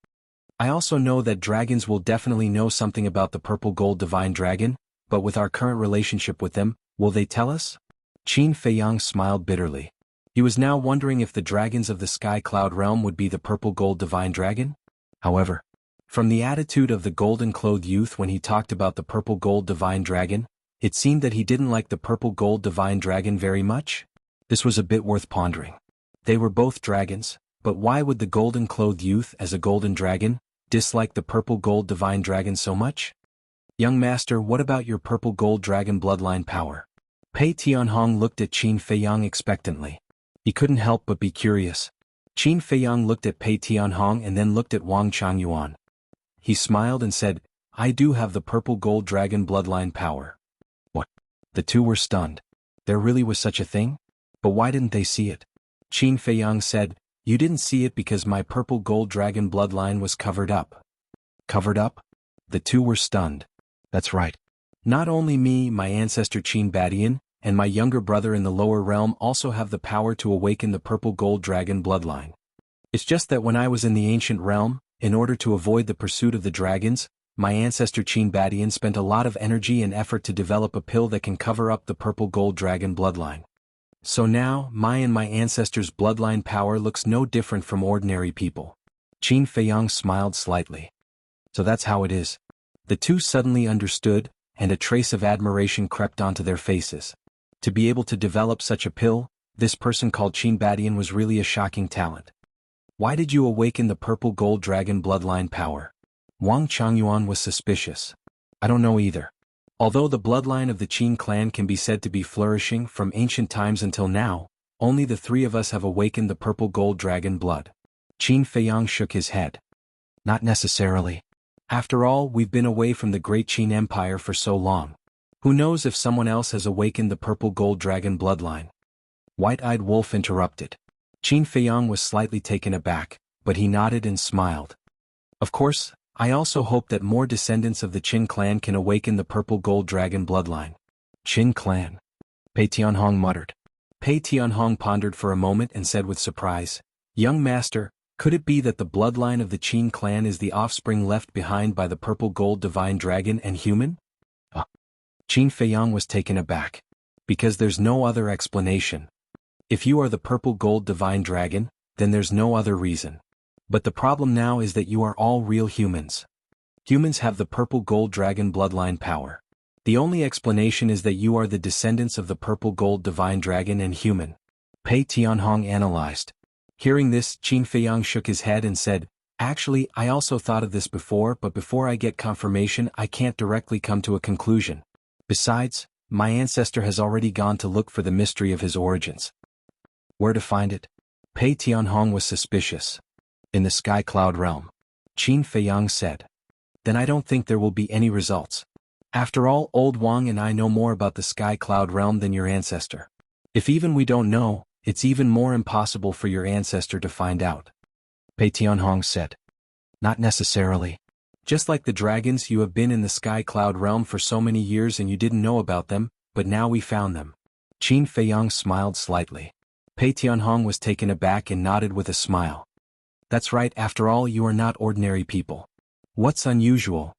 I also know that dragons will definitely know something about the purple gold divine dragon, but with our current relationship with them, will they tell us? Qin Feiyang smiled bitterly. He was now wondering if the dragons of the sky cloud realm would be the purple gold divine dragon. However, from the attitude of the golden-clothed youth when he talked about the purple gold divine dragon, it seemed that he didn't like the purple gold divine dragon very much. This was a bit worth pondering. They were both dragons, but why would the golden-clothed youth as a golden dragon dislike the purple gold divine dragon so much? Young master, what about your purple gold dragon bloodline power? Pei Tianhong looked at Qin Feiyang expectantly. He couldn't help but be curious. Qin Feiyang looked at Pei Tianhong and then looked at Wang Changyuan. He smiled and said, I do have the purple gold dragon bloodline power. What? The two were stunned. There really was such a thing? But why didn't they see it? Qin Feiyang said, You didn't see it because my purple gold dragon bloodline was covered up. Covered up? The two were stunned. That's right. Not only me, my ancestor Qin Badian, and my younger brother in the lower realm also have the power to awaken the purple gold dragon bloodline. It's just that when I was in the ancient realm, in order to avoid the pursuit of the dragons, my ancestor Qin Badian spent a lot of energy and effort to develop a pill that can cover up the purple gold dragon bloodline. So now, my ancestor's bloodline power looks no different from ordinary people. Qin Feiyang smiled slightly. So that's how it is. The two suddenly understood, and a trace of admiration crept onto their faces. To be able to develop such a pill, this person called Qin Badian was really a shocking talent. Why did you awaken the purple gold dragon bloodline power? Wang Changyuan was suspicious. I don't know either. Although the bloodline of the Qin clan can be said to be flourishing from ancient times until now, only the three of us have awakened the purple gold dragon blood. Qin Feiyang shook his head. Not necessarily. After all, we've been away from the great Qin Empire for so long. Who knows if someone else has awakened the purple gold dragon bloodline? White-eyed Wolf interrupted. Qin Feiyang was slightly taken aback, but he nodded and smiled. Of course, I also hope that more descendants of the Qin clan can awaken the purple gold dragon bloodline. Qin clan? Pei Tianhong muttered. Pei Tianhong pondered for a moment and said with surprise, Young master, could it be that the bloodline of the Qin clan is the offspring left behind by the purple gold divine dragon and human? Qin Feiyang was taken aback. Because there's no other explanation. If you are the purple gold divine dragon, then there's no other reason. But the problem now is that you are all real humans. Humans have the purple gold dragon bloodline power. The only explanation is that you are the descendants of the purple gold divine dragon and human. Pei Tianhong analyzed. Hearing this, Qin Feiyang shook his head and said, Actually, I also thought of this before, but before I get confirmation I can't directly come to a conclusion. Besides, my ancestor has already gone to look for the mystery of his origins. Where to find it? Pei Tianhong was suspicious. In the sky cloud realm. Qin Feiyang said. Then I don't think there will be any results. After all, old Wang and I know more about the sky cloud realm than your ancestor. If even we don't know, it's even more impossible for your ancestor to find out. Pei Tianhong said. Not necessarily. Just like the dragons, you have been in the sky cloud realm for so many years and you didn't know about them, but now we found them. Qin Feiyang smiled slightly. Pei Tianhong was taken aback and nodded with a smile. That's right, after all you are not ordinary people. What's unusual?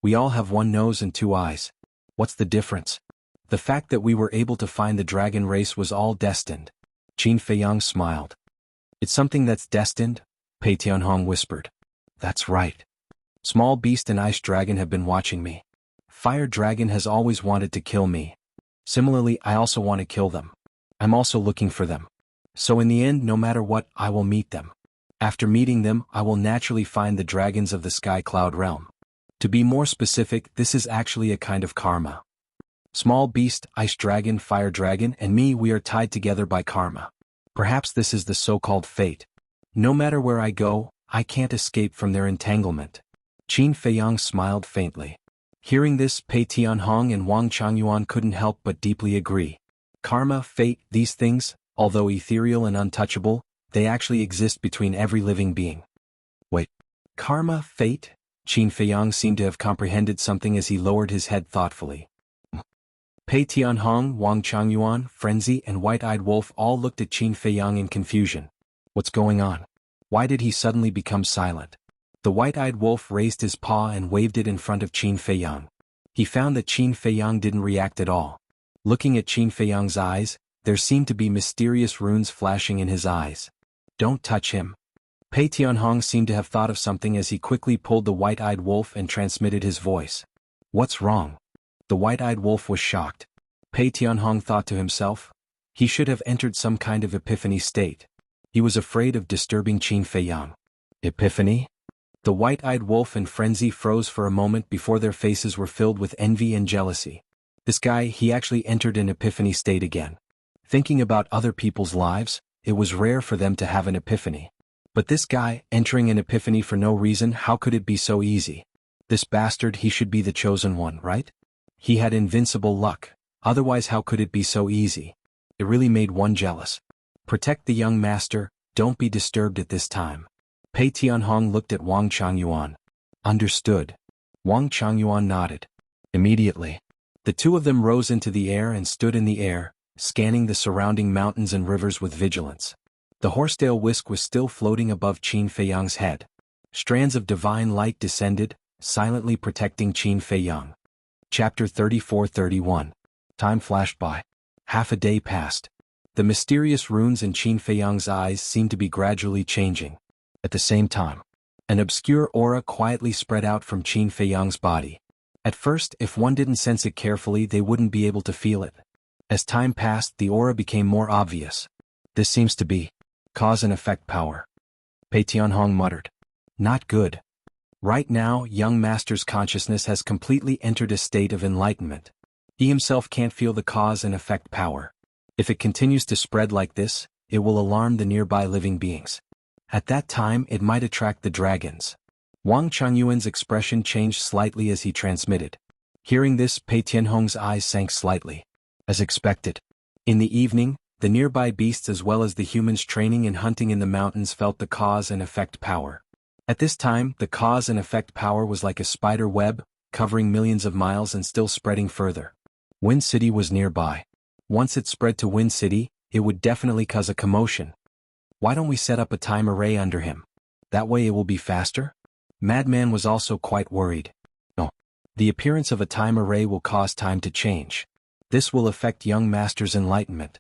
We all have one nose and two eyes. What's the difference? The fact that we were able to find the dragon race was all destined. Qin Feiyang smiled. It's something that's destined? Pei Tianhong whispered. That's right. Small Beast and Ice Dragon have been watching me. Fire Dragon has always wanted to kill me. Similarly, I also want to kill them. I'm also looking for them. So in the end, no matter what, I will meet them. After meeting them, I will naturally find the dragons of the sky cloud realm. To be more specific, this is actually a kind of karma. Small Beast, Ice Dragon, Fire Dragon, and me, we are tied together by karma. Perhaps this is the so-called fate. No matter where I go, I can't escape from their entanglement. Qin Feiyang smiled faintly. Hearing this, Pei Tianhong and Wang Changyuan couldn't help but deeply agree. Karma, fate, these things, although ethereal and untouchable, they actually exist between every living being. Wait. Karma, fate? Qin Feiyang seemed to have comprehended something as he lowered his head thoughtfully. Pei Tianhong, Wang Changyuan, Frenzy, and White-Eyed Wolf all looked at Qin Feiyang in confusion. What's going on? Why did he suddenly become silent? The White-Eyed Wolf raised his paw and waved it in front of Qin Feiyang. He found that Qin Feiyang didn't react at all. Looking at Qin Feiyang's eyes, there seemed to be mysterious runes flashing in his eyes. Don't touch him. Pei Tianhong seemed to have thought of something as he quickly pulled the White-Eyed Wolf and transmitted his voice. What's wrong? The White-Eyed Wolf was shocked. Pei Tianhong thought to himself, he should have entered some kind of epiphany state. He was afraid of disturbing Qin Feiyang. Epiphany? The White-Eyed Wolf and Frenzy froze for a moment before their faces were filled with envy and jealousy. This guy, he actually entered an epiphany state again. Thinking about other people's lives, it was rare for them to have an epiphany. But this guy, entering an epiphany for no reason, how could it be so easy? This bastard, he should be the chosen one, right? He had invincible luck, otherwise how could it be so easy? It really made one jealous. Protect the young master, don't be disturbed at this time. Pei Tianhong looked at Wang Changyuan. Understood. Wang Changyuan nodded. Immediately, the two of them rose into the air and stood in the air, scanning the surrounding mountains and rivers with vigilance. The horsetail whisk was still floating above Qin Feiyang's head. Strands of divine light descended, silently protecting Qin Feiyang. Chapter 34-31. Time flashed by. Half a day passed. The mysterious runes in Qin Feiyang's eyes seemed to be gradually changing. At the same time, an obscure aura quietly spread out from Qin Feiyang's body. At first, if one didn't sense it carefully, they wouldn't be able to feel it. As time passed, the aura became more obvious. This seems to be cause and effect power. Pei Tianhong muttered. Not good. Right now, young master's consciousness has completely entered a state of enlightenment. He himself can't feel the cause and effect power. If it continues to spread like this, it will alarm the nearby living beings. At that time, it might attract the dragons. Wang Changyuan's expression changed slightly as he transmitted. Hearing this, Pei Tianhong's eyes sank slightly. As expected. In the evening, the nearby beasts as well as the humans training and hunting in the mountains felt the cause and effect power. At this time, the cause and effect power was like a spider web, covering millions of miles and still spreading further. Wind City was nearby. Once it spread to Wind City, it would definitely cause a commotion. Why don't we set up a time array under him? That way it will be faster? Madman was also quite worried. No. The appearance of a time array will cause time to change. This will affect young master's enlightenment.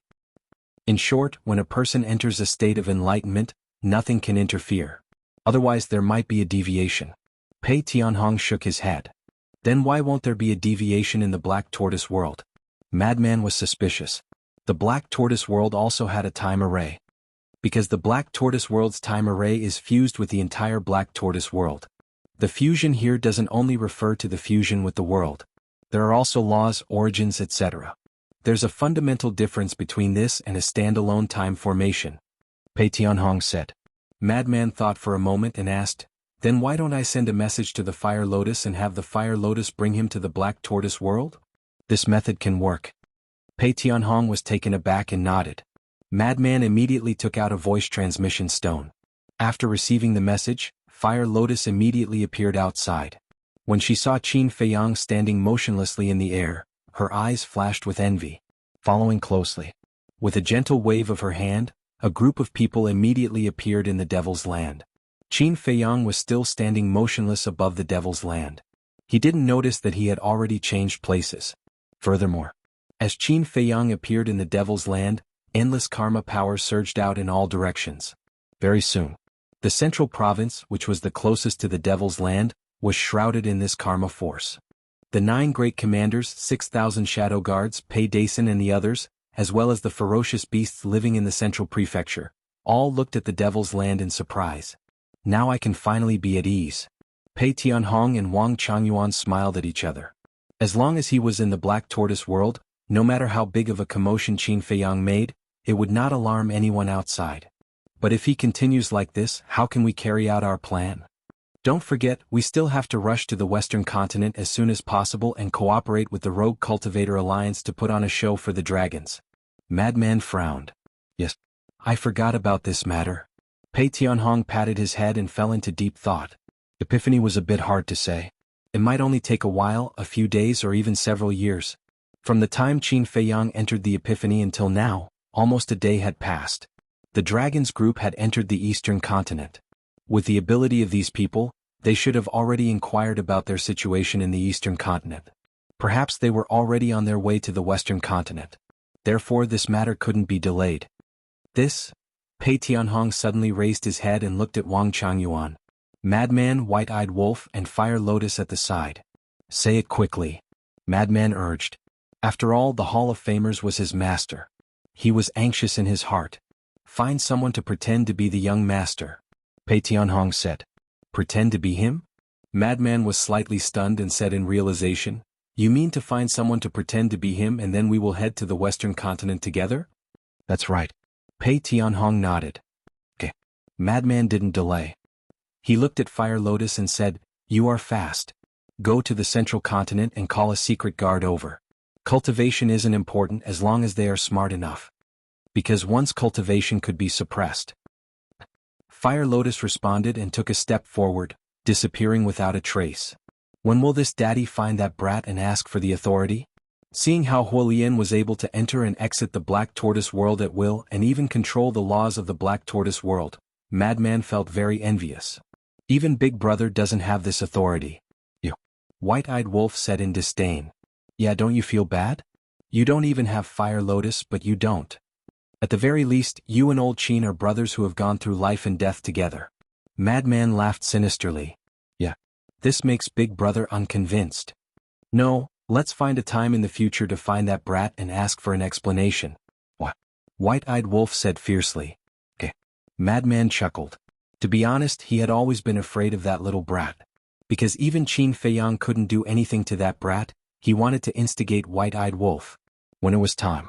In short, when a person enters a state of enlightenment, nothing can interfere. Otherwise there might be a deviation. Pei Tianhong shook his head. Then why won't there be a deviation in the Black Tortoise world? Madman was suspicious. The Black Tortoise world also had a time array. Because the Black Tortoise world's time array is fused with the entire Black Tortoise world. The fusion here doesn't only refer to the fusion with the world. There are also laws, origins, etc. There's a fundamental difference between this and a standalone time formation. Pei Tianhong said. Madman thought for a moment and asked, then why don't I send a message to the Fire Lotus and have the Fire Lotus bring him to the Black Tortoise world? This method can work. Pei Tianhong was taken aback and nodded. Madman immediately took out a voice transmission stone. After receiving the message, Fire Lotus immediately appeared outside. When she saw Qin Feiyang standing motionlessly in the air, her eyes flashed with envy. Following closely. With a gentle wave of her hand, a group of people immediately appeared in the Devil's Land. Qin Feiyang was still standing motionless above the Devil's Land. He didn't notice that he had already changed places. Furthermore, as Qin Feiyang appeared in the Devil's Land, endless karma power surged out in all directions. Very soon, the central province, which was the closest to the Devil's Land, was shrouded in this karma force. The 9 great commanders, 6,000 shadow guards, Pei Dason and the others, as well as the ferocious beasts living in the central prefecture, all looked at the Devil's Land in surprise. Now I can finally be at ease. Pei Tianhong and Wang Changyuan smiled at each other. As long as he was in the Black Tortoise world, no matter how big of a commotion Qin Feiyang made, it would not alarm anyone outside. But if he continues like this, how can we carry out our plan? Don't forget, we still have to rush to the Western continent as soon as possible and cooperate with the Rogue Cultivator Alliance to put on a show for the dragons. Madman frowned. Yes, I forgot about this matter. Pei Tianhong patted his head and fell into deep thought. Epiphany was a bit hard to say. It might only take a while, a few days or even several years. From the time Qin Feiyang entered the Epiphany until now, almost a day had passed. The Dragons group had entered the Eastern continent. With the ability of these people, they should have already inquired about their situation in the Eastern continent. Perhaps they were already on their way to the Western continent. Therefore this matter couldn't be delayed. This? Pei Tianhong suddenly raised his head and looked at Wang Changyuan. Madman, White-Eyed Wolf, and Fire Lotus at the side. Say it quickly. Madman urged. After all, the Hall of Famers was his master. He was anxious in his heart. Find someone to pretend to be the young master. Pei Tianhong said. Pretend to be him? Madman was slightly stunned and said in realization, You mean to find someone to pretend to be him and then we will head to the Western continent together? That's right. Pei Tianhong nodded. Okay. Madman didn't delay. He looked at Fire Lotus and said, You are fast. Go to the Central Continent and call a secret guard over. Cultivation isn't important as long as they are smart enough. Because once cultivation could be suppressed. Fire Lotus responded and took a step forward, disappearing without a trace. When will this daddy find that brat and ask for the authority? Seeing how Huolian was able to enter and exit the Black Tortoise world at will and even control the laws of the Black Tortoise world, Madman felt very envious. Even Big Brother doesn't have this authority. You. White-Eyed Wolf said in disdain. Yeah, don't you feel bad? You don't even have Fire Lotus, but you don't. At the very least, you and Old Qin are brothers who have gone through life and death together. Madman laughed sinisterly. Yeah. This makes Big Brother unconvinced. No, let's find a time in the future to find that brat and ask for an explanation. What? White-Eyed Wolf said fiercely. Okay. Madman chuckled. To be honest, he had always been afraid of that little brat. Because even Qin Feiyang couldn't do anything to that brat, he wanted to instigate White-Eyed Wolf. When it was time.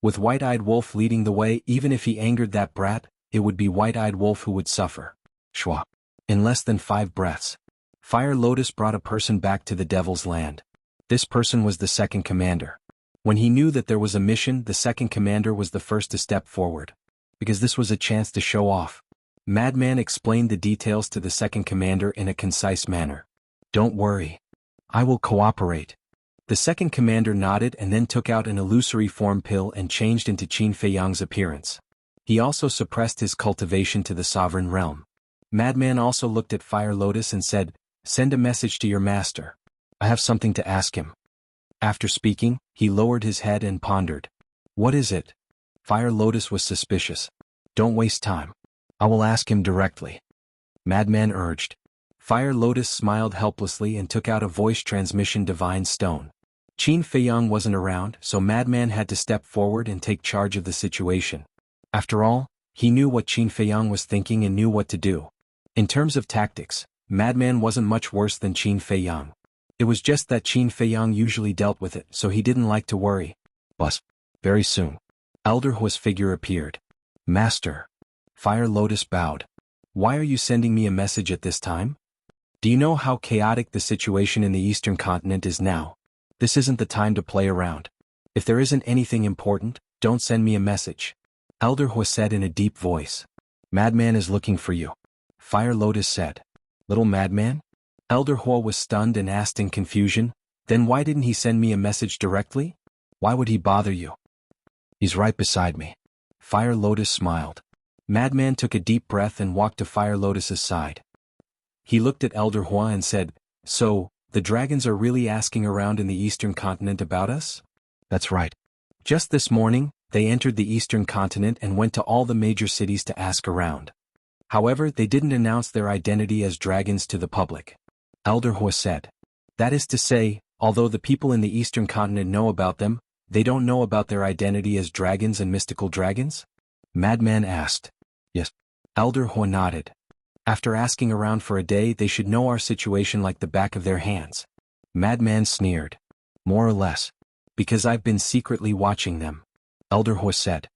With White-Eyed Wolf leading the way, even if he angered that brat, it would be White-Eyed Wolf who would suffer. Schwa. In less than 5 breaths. Fire Lotus brought a person back to the Devil's Land. This person was the second commander. When he knew that there was a mission, the second commander was the first to step forward. Because this was a chance to show off. Madman explained the details to the second commander in a concise manner. Don't worry. I will cooperate. The second commander nodded and then took out an illusory form pill and changed into Qin Feiyang's appearance. He also suppressed his cultivation to the sovereign realm. Madman also looked at Fire Lotus and said, Send a message to your master. I have something to ask him. After speaking, he lowered his head and pondered. What is it? Fire Lotus was suspicious. Don't waste time. I will ask him directly. Madman urged. Fire Lotus smiled helplessly and took out a voice transmission divine stone. Qin Feiyang wasn't around, so Madman had to step forward and take charge of the situation. After all, he knew what Qin Feiyang was thinking and knew what to do. In terms of tactics, Madman wasn't much worse than Qin Feiyang. It was just that Qin Feiyang usually dealt with it, so he didn't like to worry. But very soon, Elder Huo's figure appeared. Master. Fire Lotus bowed. Why are you sending me a message at this time? Do you know how chaotic the situation in the Eastern continent is now? This isn't the time to play around. If there isn't anything important, don't send me a message. Elder Huo said in a deep voice. Madman is looking for you. Fire Lotus said. Little Madman? Elder Huo was stunned and asked in confusion, then why didn't he send me a message directly? Why would he bother you? He's right beside me. Fire Lotus smiled. Madman took a deep breath and walked to Fire Lotus's side. He looked at Elder Huo and said, So, the dragons are really asking around in the Eastern continent about us? That's right. Just this morning, they entered the Eastern continent and went to all the major cities to ask around. However, they didn't announce their identity as dragons to the public. Elder Huo said. That is to say, although the people in the Eastern continent know about them, they don't know about their identity as dragons and mystical dragons? Madman asked. Yes. Elder Huo nodded. After asking around for a day, they should know our situation like the back of their hands. Madman sneered. More or less. Because I've been secretly watching them. Elder Huo said.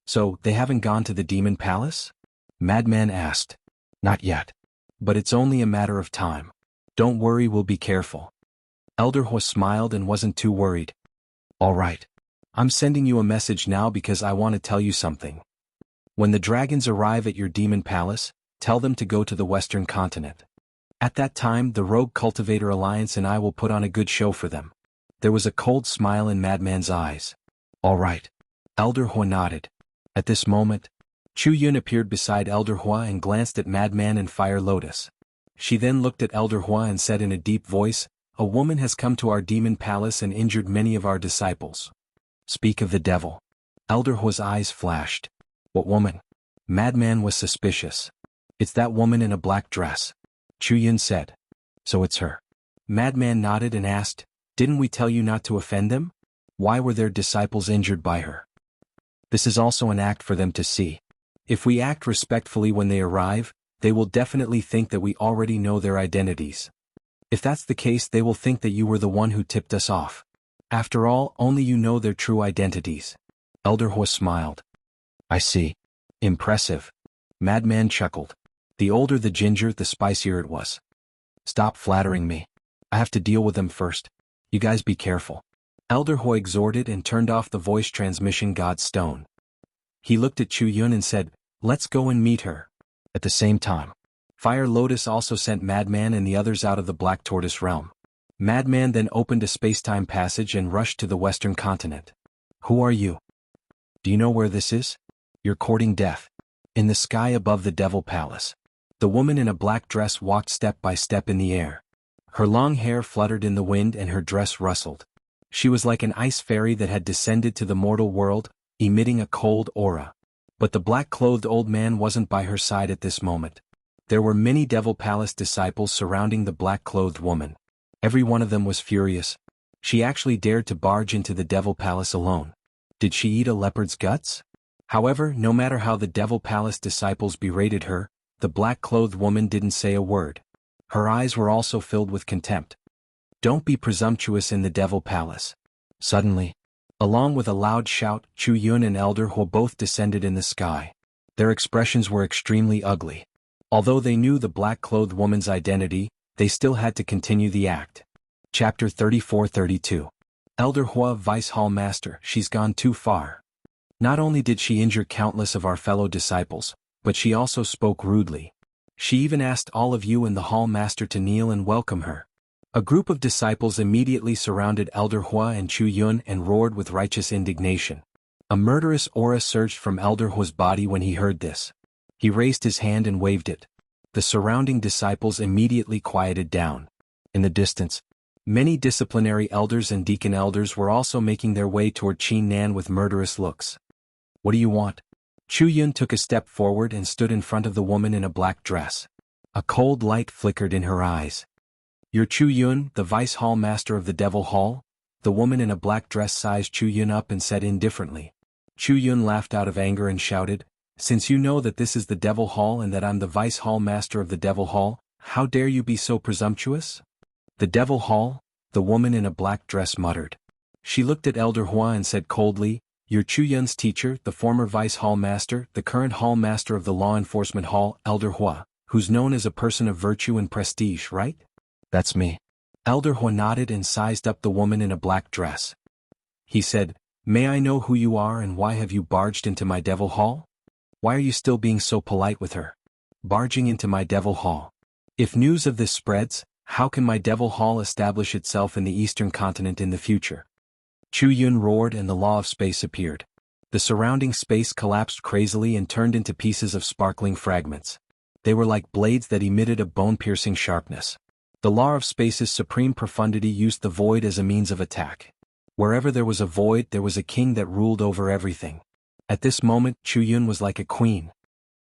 So, they haven't gone to the Demon Palace? Madman asked. Not yet. But it's only a matter of time. Don't worry, we'll be careful. Elder Hua smiled and wasn't too worried. All right. I'm sending you a message now because I want to tell you something. When the dragons arrive at your demon palace, tell them to go to the Western continent. At that time, the Rogue Cultivator Alliance and I will put on a good show for them. There was a cold smile in Madman's eyes. All right. Elder Hua nodded. At this moment, Chu Yun appeared beside Elder Hua and glanced at Madman and Fire Lotus. She then looked at Elder Hua and said in a deep voice, "A woman has come to our demon palace and injured many of our disciples." Speak of the devil. Elder Hua's eyes flashed. What woman? Madman was suspicious. It's that woman in a black dress. Chu Yun said. So it's her. Madman nodded and asked, didn't we tell you not to offend them? Why were their disciples injured by her? This is also an act for them to see. If we act respectfully when they arrive, they will definitely think that we already know their identities. If that's the case, they will think that you were the one who tipped us off. After all, only you know their true identities. Elder Hua smiled. I see. Impressive. Madman chuckled. The older the ginger, the spicier it was. Stop flattering me. I have to deal with them first. You guys be careful. Elder Hua exhorted and turned off the voice transmission god stone. He looked at Chu Yun and said, let's go and meet her. At the same time, Fire Lotus also sent Madman and the others out of the Black Tortoise realm. Madman then opened a space-time passage and rushed to the Western continent. Who are you? Do you know where this is? You're courting death. In the sky above the Devil Palace. The woman in a black dress walked step by step in the air. Her long hair fluttered in the wind and her dress rustled. She was like an ice fairy that had descended to the mortal world, emitting a cold aura. But the black-clothed old man wasn't by her side at this moment. There were many Devil Palace disciples surrounding the black-clothed woman. Every one of them was furious. She actually dared to barge into the Devil Palace alone. Did she eat a leopard's guts? However, no matter how the Devil Palace disciples berated her, the black-clothed woman didn't say a word. Her eyes were also filled with contempt. Don't be presumptuous in the Devil Palace. Suddenly, along with a loud shout, Chu Yun and Elder Hua both descended in the sky. Their expressions were extremely ugly. Although they knew the black-clothed woman's identity, they still had to continue the act. Chapter 34-32. Elder Hua, Vice Hall Master, she's gone too far. Not only did she injure countless of our fellow disciples, but she also spoke rudely. She even asked all of you and the Hall Master to kneel and welcome her. A group of disciples immediately surrounded Elder Hua and Chu Yun and roared with righteous indignation. A murderous aura surged from Elder Hua's body when he heard this. He raised his hand and waved it. The surrounding disciples immediately quieted down. In the distance, many disciplinary elders and deacon elders were also making their way toward Qin Nan with murderous looks. What do you want? Chu Yun took a step forward and stood in front of the woman in a black dress. A cold light flickered in her eyes. You're Chu Yun, the Vice Hall Master of the Devil Hall? The woman in a black dress sized Chu Yun up and said indifferently. Chu Yun laughed out of anger and shouted, since you know that this is the Devil Hall and that I'm the Vice Hall Master of the Devil Hall, how dare you be so presumptuous? The Devil Hall? The woman in a black dress muttered. She looked at Elder Hua and said coldly, you're Chu Yun's teacher, the former Vice Hall Master, the current Hall Master of the Law Enforcement Hall, Elder Hua, who's known as a person of virtue and prestige, right? That's me. Elder Hua nodded and sized up the woman in a black dress. He said, may I know who you are and why have you barged into my Devil Hall? Why are you still being so polite with her? Barging into my Devil Hall. If news of this spreads, how can my Devil Hall establish itself in the Eastern Continent in the future? Chu Yun roared and the law of space appeared. The surrounding space collapsed crazily and turned into pieces of sparkling fragments. They were like blades that emitted a bone-piercing sharpness. The law of space's supreme profundity used the void as a means of attack. Wherever there was a void, there was a king that ruled over everything. At this moment, Chu Yun was like a queen.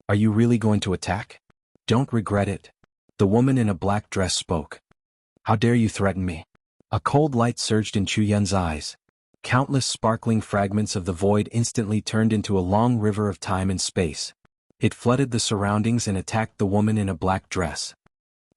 Are you really going to attack? Don't regret it. The woman in a black dress spoke. How dare you threaten me? A cold light surged in Chu Yun's eyes. Countless sparkling fragments of the void instantly turned into a long river of time and space. It flooded the surroundings and attacked the woman in a black dress.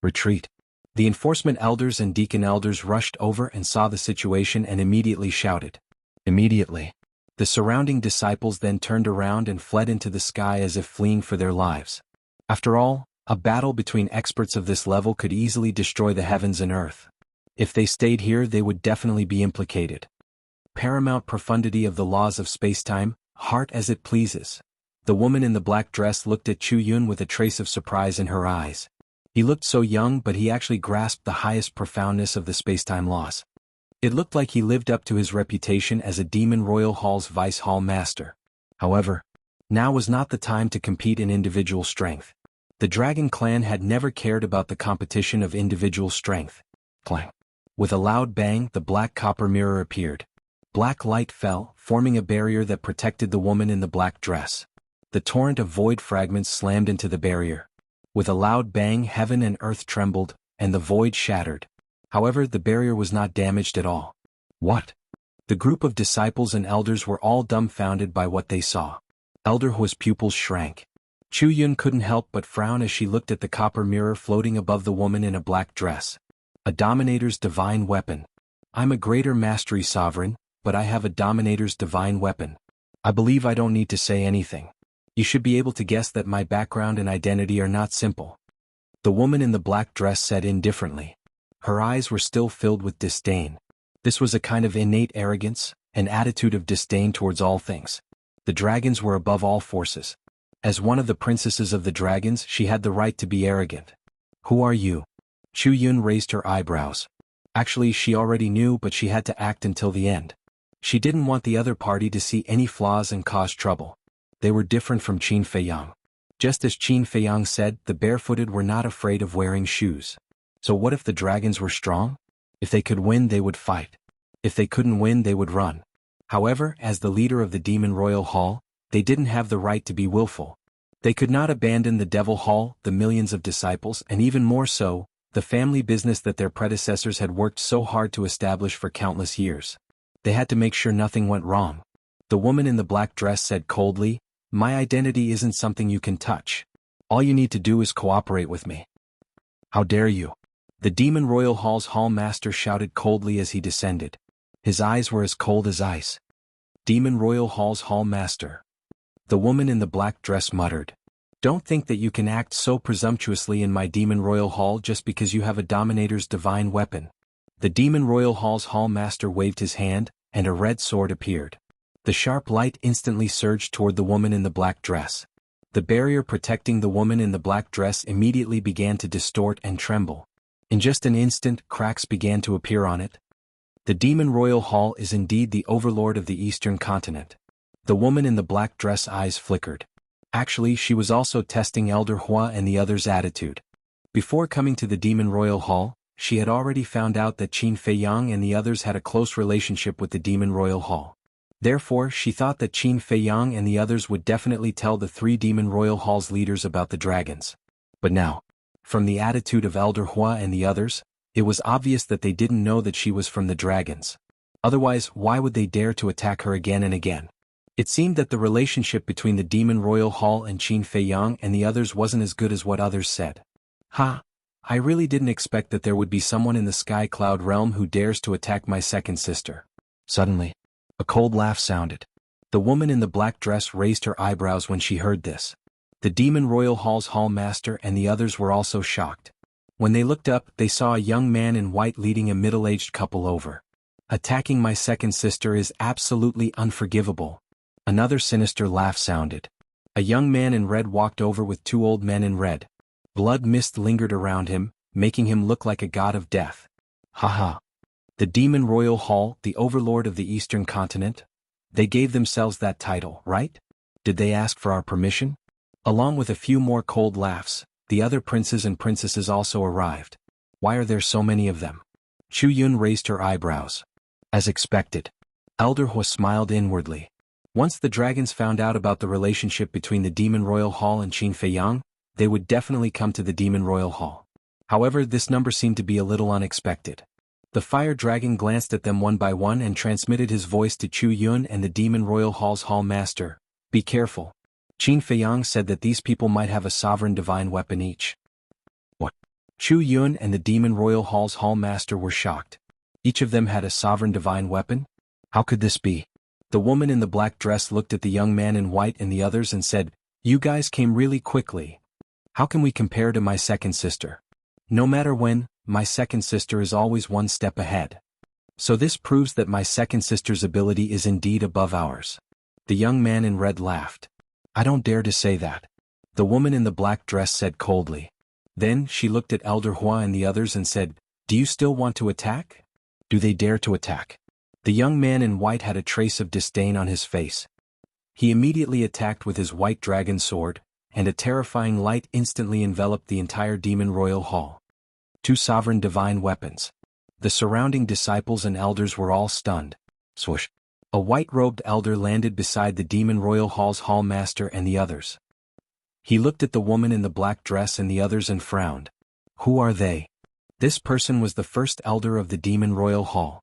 Retreat. The enforcement elders and deacon elders rushed over and saw the situation and immediately shouted. Immediately, The surrounding disciples then turned around and fled into the sky as if fleeing for their lives. After all, a battle between experts of this level could easily destroy the heavens and earth. If they stayed here, they would definitely be implicated. Paramount profundity of the laws of spacetime, heart as it pleases. The woman in the black dress looked at Chu Yun with a trace of surprise in her eyes. He looked so young, but he actually grasped the highest profoundness of the spacetime laws. It looked like he lived up to his reputation as a Demon Royal Hall's Vice Hall Master. However, now was not the time to compete in individual strength. The Dragon Clan had never cared about the competition of individual strength. Clang. With a loud bang, the black copper mirror appeared. Black light fell, forming a barrier that protected the woman in the black dress. The torrent of void fragments slammed into the barrier. With a loud bang, heaven and earth trembled, and the void shattered. However, the barrier was not damaged at all. What? The group of disciples and elders were all dumbfounded by what they saw. Elder Hua's pupils shrank. Chu Yun couldn't help but frown as she looked at the copper mirror floating above the woman in a black dress. A Dominator's divine weapon. I'm a greater mastery sovereign, but I have a Dominator's divine weapon. I believe I don't need to say anything. You should be able to guess that my background and identity are not simple. The woman in the black dress said indifferently. Her eyes were still filled with disdain. This was a kind of innate arrogance, an attitude of disdain towards all things. The dragons were above all forces. As one of the princesses of the dragons, she had the right to be arrogant. Who are you? Chu Yun raised her eyebrows. Actually, she already knew, but she had to act until the end. She didn't want the other party to see any flaws and cause trouble. They were different from Qin Feiyang. Just as Qin Feiyang said, the barefooted were not afraid of wearing shoes. So what if the dragons were strong? If they could win, they would fight. If they couldn't win, they would run. However, as the leader of the Demon Royal Hall, they didn't have the right to be willful. They could not abandon the Devil Hall, the millions of disciples, and even more so, the family business that their predecessors had worked so hard to establish for countless years. They had to make sure nothing went wrong. The woman in the black dress said coldly, "My identity isn't something you can touch. All you need to do is cooperate with me." How dare you? The Demon Royal Hall's Hall Master shouted coldly as he descended. His eyes were as cold as ice. Demon Royal Hall's Hall Master. The woman in the black dress muttered. Don't think that you can act so presumptuously in my Demon Royal Hall just because you have a Dominator's divine weapon. The Demon Royal Hall's Hall Master waved his hand, and a red sword appeared. The sharp light instantly surged toward the woman in the black dress. The barrier protecting the woman in the black dress immediately began to distort and tremble. In just an instant, cracks began to appear on it. The Demon Royal Hall is indeed the overlord of the Eastern continent. The woman in the black dress eyes flickered. Actually, she was also testing Elder Hua and the others' attitude. Before coming to the Demon Royal Hall, she had already found out that Qin Feiyang and the others had a close relationship with the Demon Royal Hall. Therefore, she thought that Qin Feiyang and the others would definitely tell the three Demon Royal Hall's leaders about the dragons. But now, from the attitude of Elder Hua and the others, it was obvious that they didn't know that she was from the dragons. Otherwise, why would they dare to attack her again and again? It seemed that the relationship between the Demon Royal Hall and Qin Feiyang and the others wasn't as good as what others said. I really didn't expect that there would be someone in the Sky Cloud realm who dares to attack my second sister. Suddenly, a cold laugh sounded. The woman in the black dress raised her eyebrows when she heard this. The Demon Royal Hall's Hall Master and the others were also shocked. When they looked up, they saw a young man in white leading a middle-aged couple over. Attacking my second sister is absolutely unforgivable. Another sinister laugh sounded. A young man in red walked over with two old men in red. Blood mist lingered around him, making him look like a god of death. Haha. The Demon Royal Hall, the overlord of the Eastern continent? They gave themselves that title, right? Did they ask for our permission? Along with a few more cold laughs, the other princes and princesses also arrived. Why are there so many of them? Chu Yun raised her eyebrows. As expected. Elder Hua smiled inwardly. Once the dragons found out about the relationship between the Demon Royal Hall and Qin Feiyang, they would definitely come to the Demon Royal Hall. However, this number seemed to be a little unexpected. The fire dragon glanced at them one by one and transmitted his voice to Chu Yun and the Demon Royal Hall's Hall Master. Be careful. Qin Feiyang said that these people might have a sovereign divine weapon each. What? Chu Yun and the Demon Royal Hall's Hall Master were shocked. Each of them had a sovereign divine weapon? How could this be? The woman in the black dress looked at the young man in white and the others and said, "You guys came really quickly. How can we compare to my second sister? No matter when, my second sister is always one step ahead. So this proves that my second sister's ability is indeed above ours." The young man in red laughed. "I don't dare to say that," the woman in the black dress said coldly. Then she looked at Elder Hua and the others and said, "Do you still want to attack? Do they dare to attack?" The young man in white had a trace of disdain on his face. He immediately attacked with his white dragon sword, and a terrifying light instantly enveloped the entire demon royal hall. 2 sovereign divine weapons. The surrounding disciples and elders were all stunned. Swoosh. A white-robed elder landed beside the demon royal hall's hall master and the others. He looked at the woman in the black dress and the others and frowned. Who are they? This person was the first elder of the demon royal hall.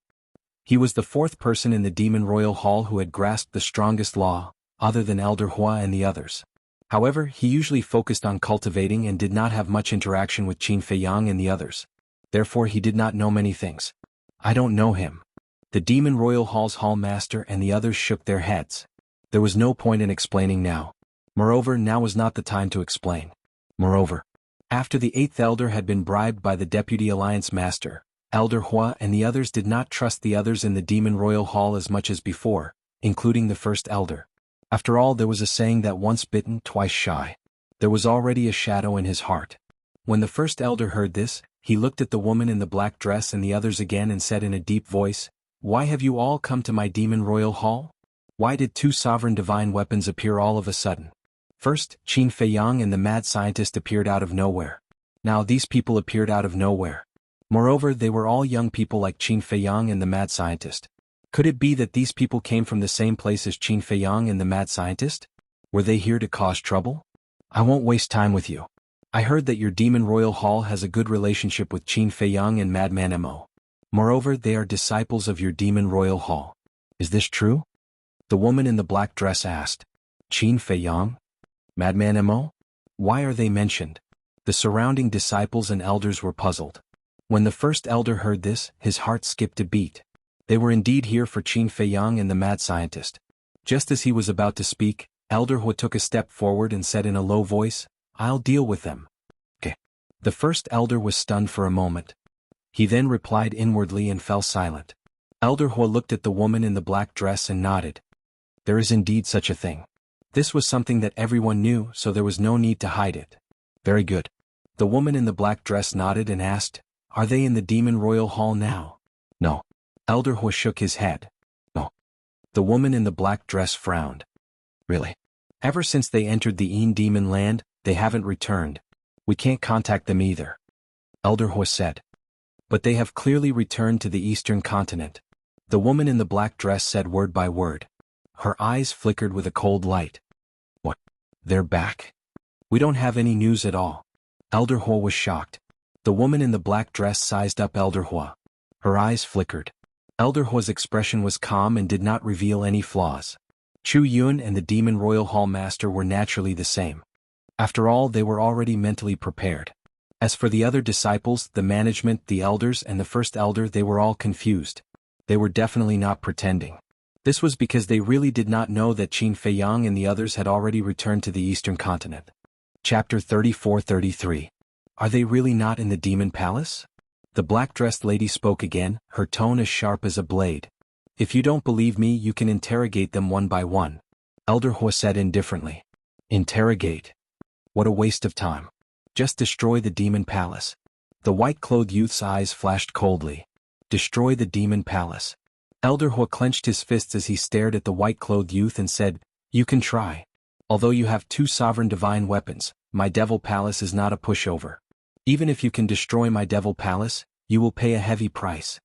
He was the 4th person in the demon royal hall who had grasped the strongest law, other than Elder Hua and the others. However, he usually focused on cultivating and did not have much interaction with Qin Feiyang and the others. Therefore he did not know many things. "I don't know him." The demon royal hall's hall master and the others shook their heads. There was no point in explaining now. Moreover, now was not the time to explain. Moreover, after the 8th elder had been bribed by the deputy alliance master, Elder Hua and the others did not trust the others in the demon royal hall as much as before, including the first elder. After all, there was a saying that once bitten, twice shy. There was already a shadow in his heart. When the first elder heard this, he looked at the woman in the black dress and the others again and said in a deep voice, "Why have you all come to my demon royal hall? Why did 2 sovereign divine weapons appear all of a sudden? First, Qin Feiyang and the mad scientist appeared out of nowhere. Now these people appeared out of nowhere. Moreover, they were all young people like Qin Feiyang and the mad scientist. Could it be that these people came from the same place as Qin Feiyang and the mad scientist? Were they here to cause trouble? I won't waste time with you. I heard that your demon royal hall has a good relationship with Qin Feiyang and Madman Mo. Moreover, they are disciples of your demon royal hall. Is this true?" The woman in the black dress asked. "Qin Feiyang? Madman Mo? Why are they mentioned?" The surrounding disciples and elders were puzzled. When the first elder heard this, his heart skipped a beat. They were indeed here for Qin Feiyang and the mad scientist. Just as he was about to speak, Elder Hua took a step forward and said in a low voice, "I'll deal with them." Okay. The first elder was stunned for a moment. He then replied inwardly and fell silent. Elder Hua looked at the woman in the black dress and nodded. There is indeed such a thing. This was something that everyone knew, so there was no need to hide it. Very good. The woman in the black dress nodded and asked, "Are they in the demon royal hall now?" No. Elder Hua shook his head. No. The woman in the black dress frowned. Really? Ever since they entered the Een demon land, they haven't returned. We can't contact them either. Elder Hua said. But they have clearly returned to the eastern continent. The woman in the black dress said word by word. Her eyes flickered with a cold light. What? They're back? We don't have any news at all. Elder Hua was shocked. The woman in the black dress sized up Elder Hua. Her eyes flickered. Elder Hua's expression was calm and did not reveal any flaws. Chu Yun and the Demon Royal Hall Master were naturally the same. After all, they were already mentally prepared. As for the other disciples, the management, the elders, and the first elder, they were all confused. They were definitely not pretending. This was because they really did not know that Qin Feiyang and the others had already returned to the eastern continent. Chapter 34-33. Are they really not in the Demon Palace? The black-dressed lady spoke again, her tone as sharp as a blade. If you don't believe me, you can interrogate them one by one. Elder Hua said indifferently. Interrogate? What a waste of time. Just destroy the Demon Palace. The white-clothed youth's eyes flashed coldly. Destroy the Demon Palace. Elder Hua clenched his fists as he stared at the white-clothed youth and said, You can try. Although you have 2 sovereign divine weapons, my Devil Palace is not a pushover. Even if you can destroy my Devil Palace, you will pay a heavy price.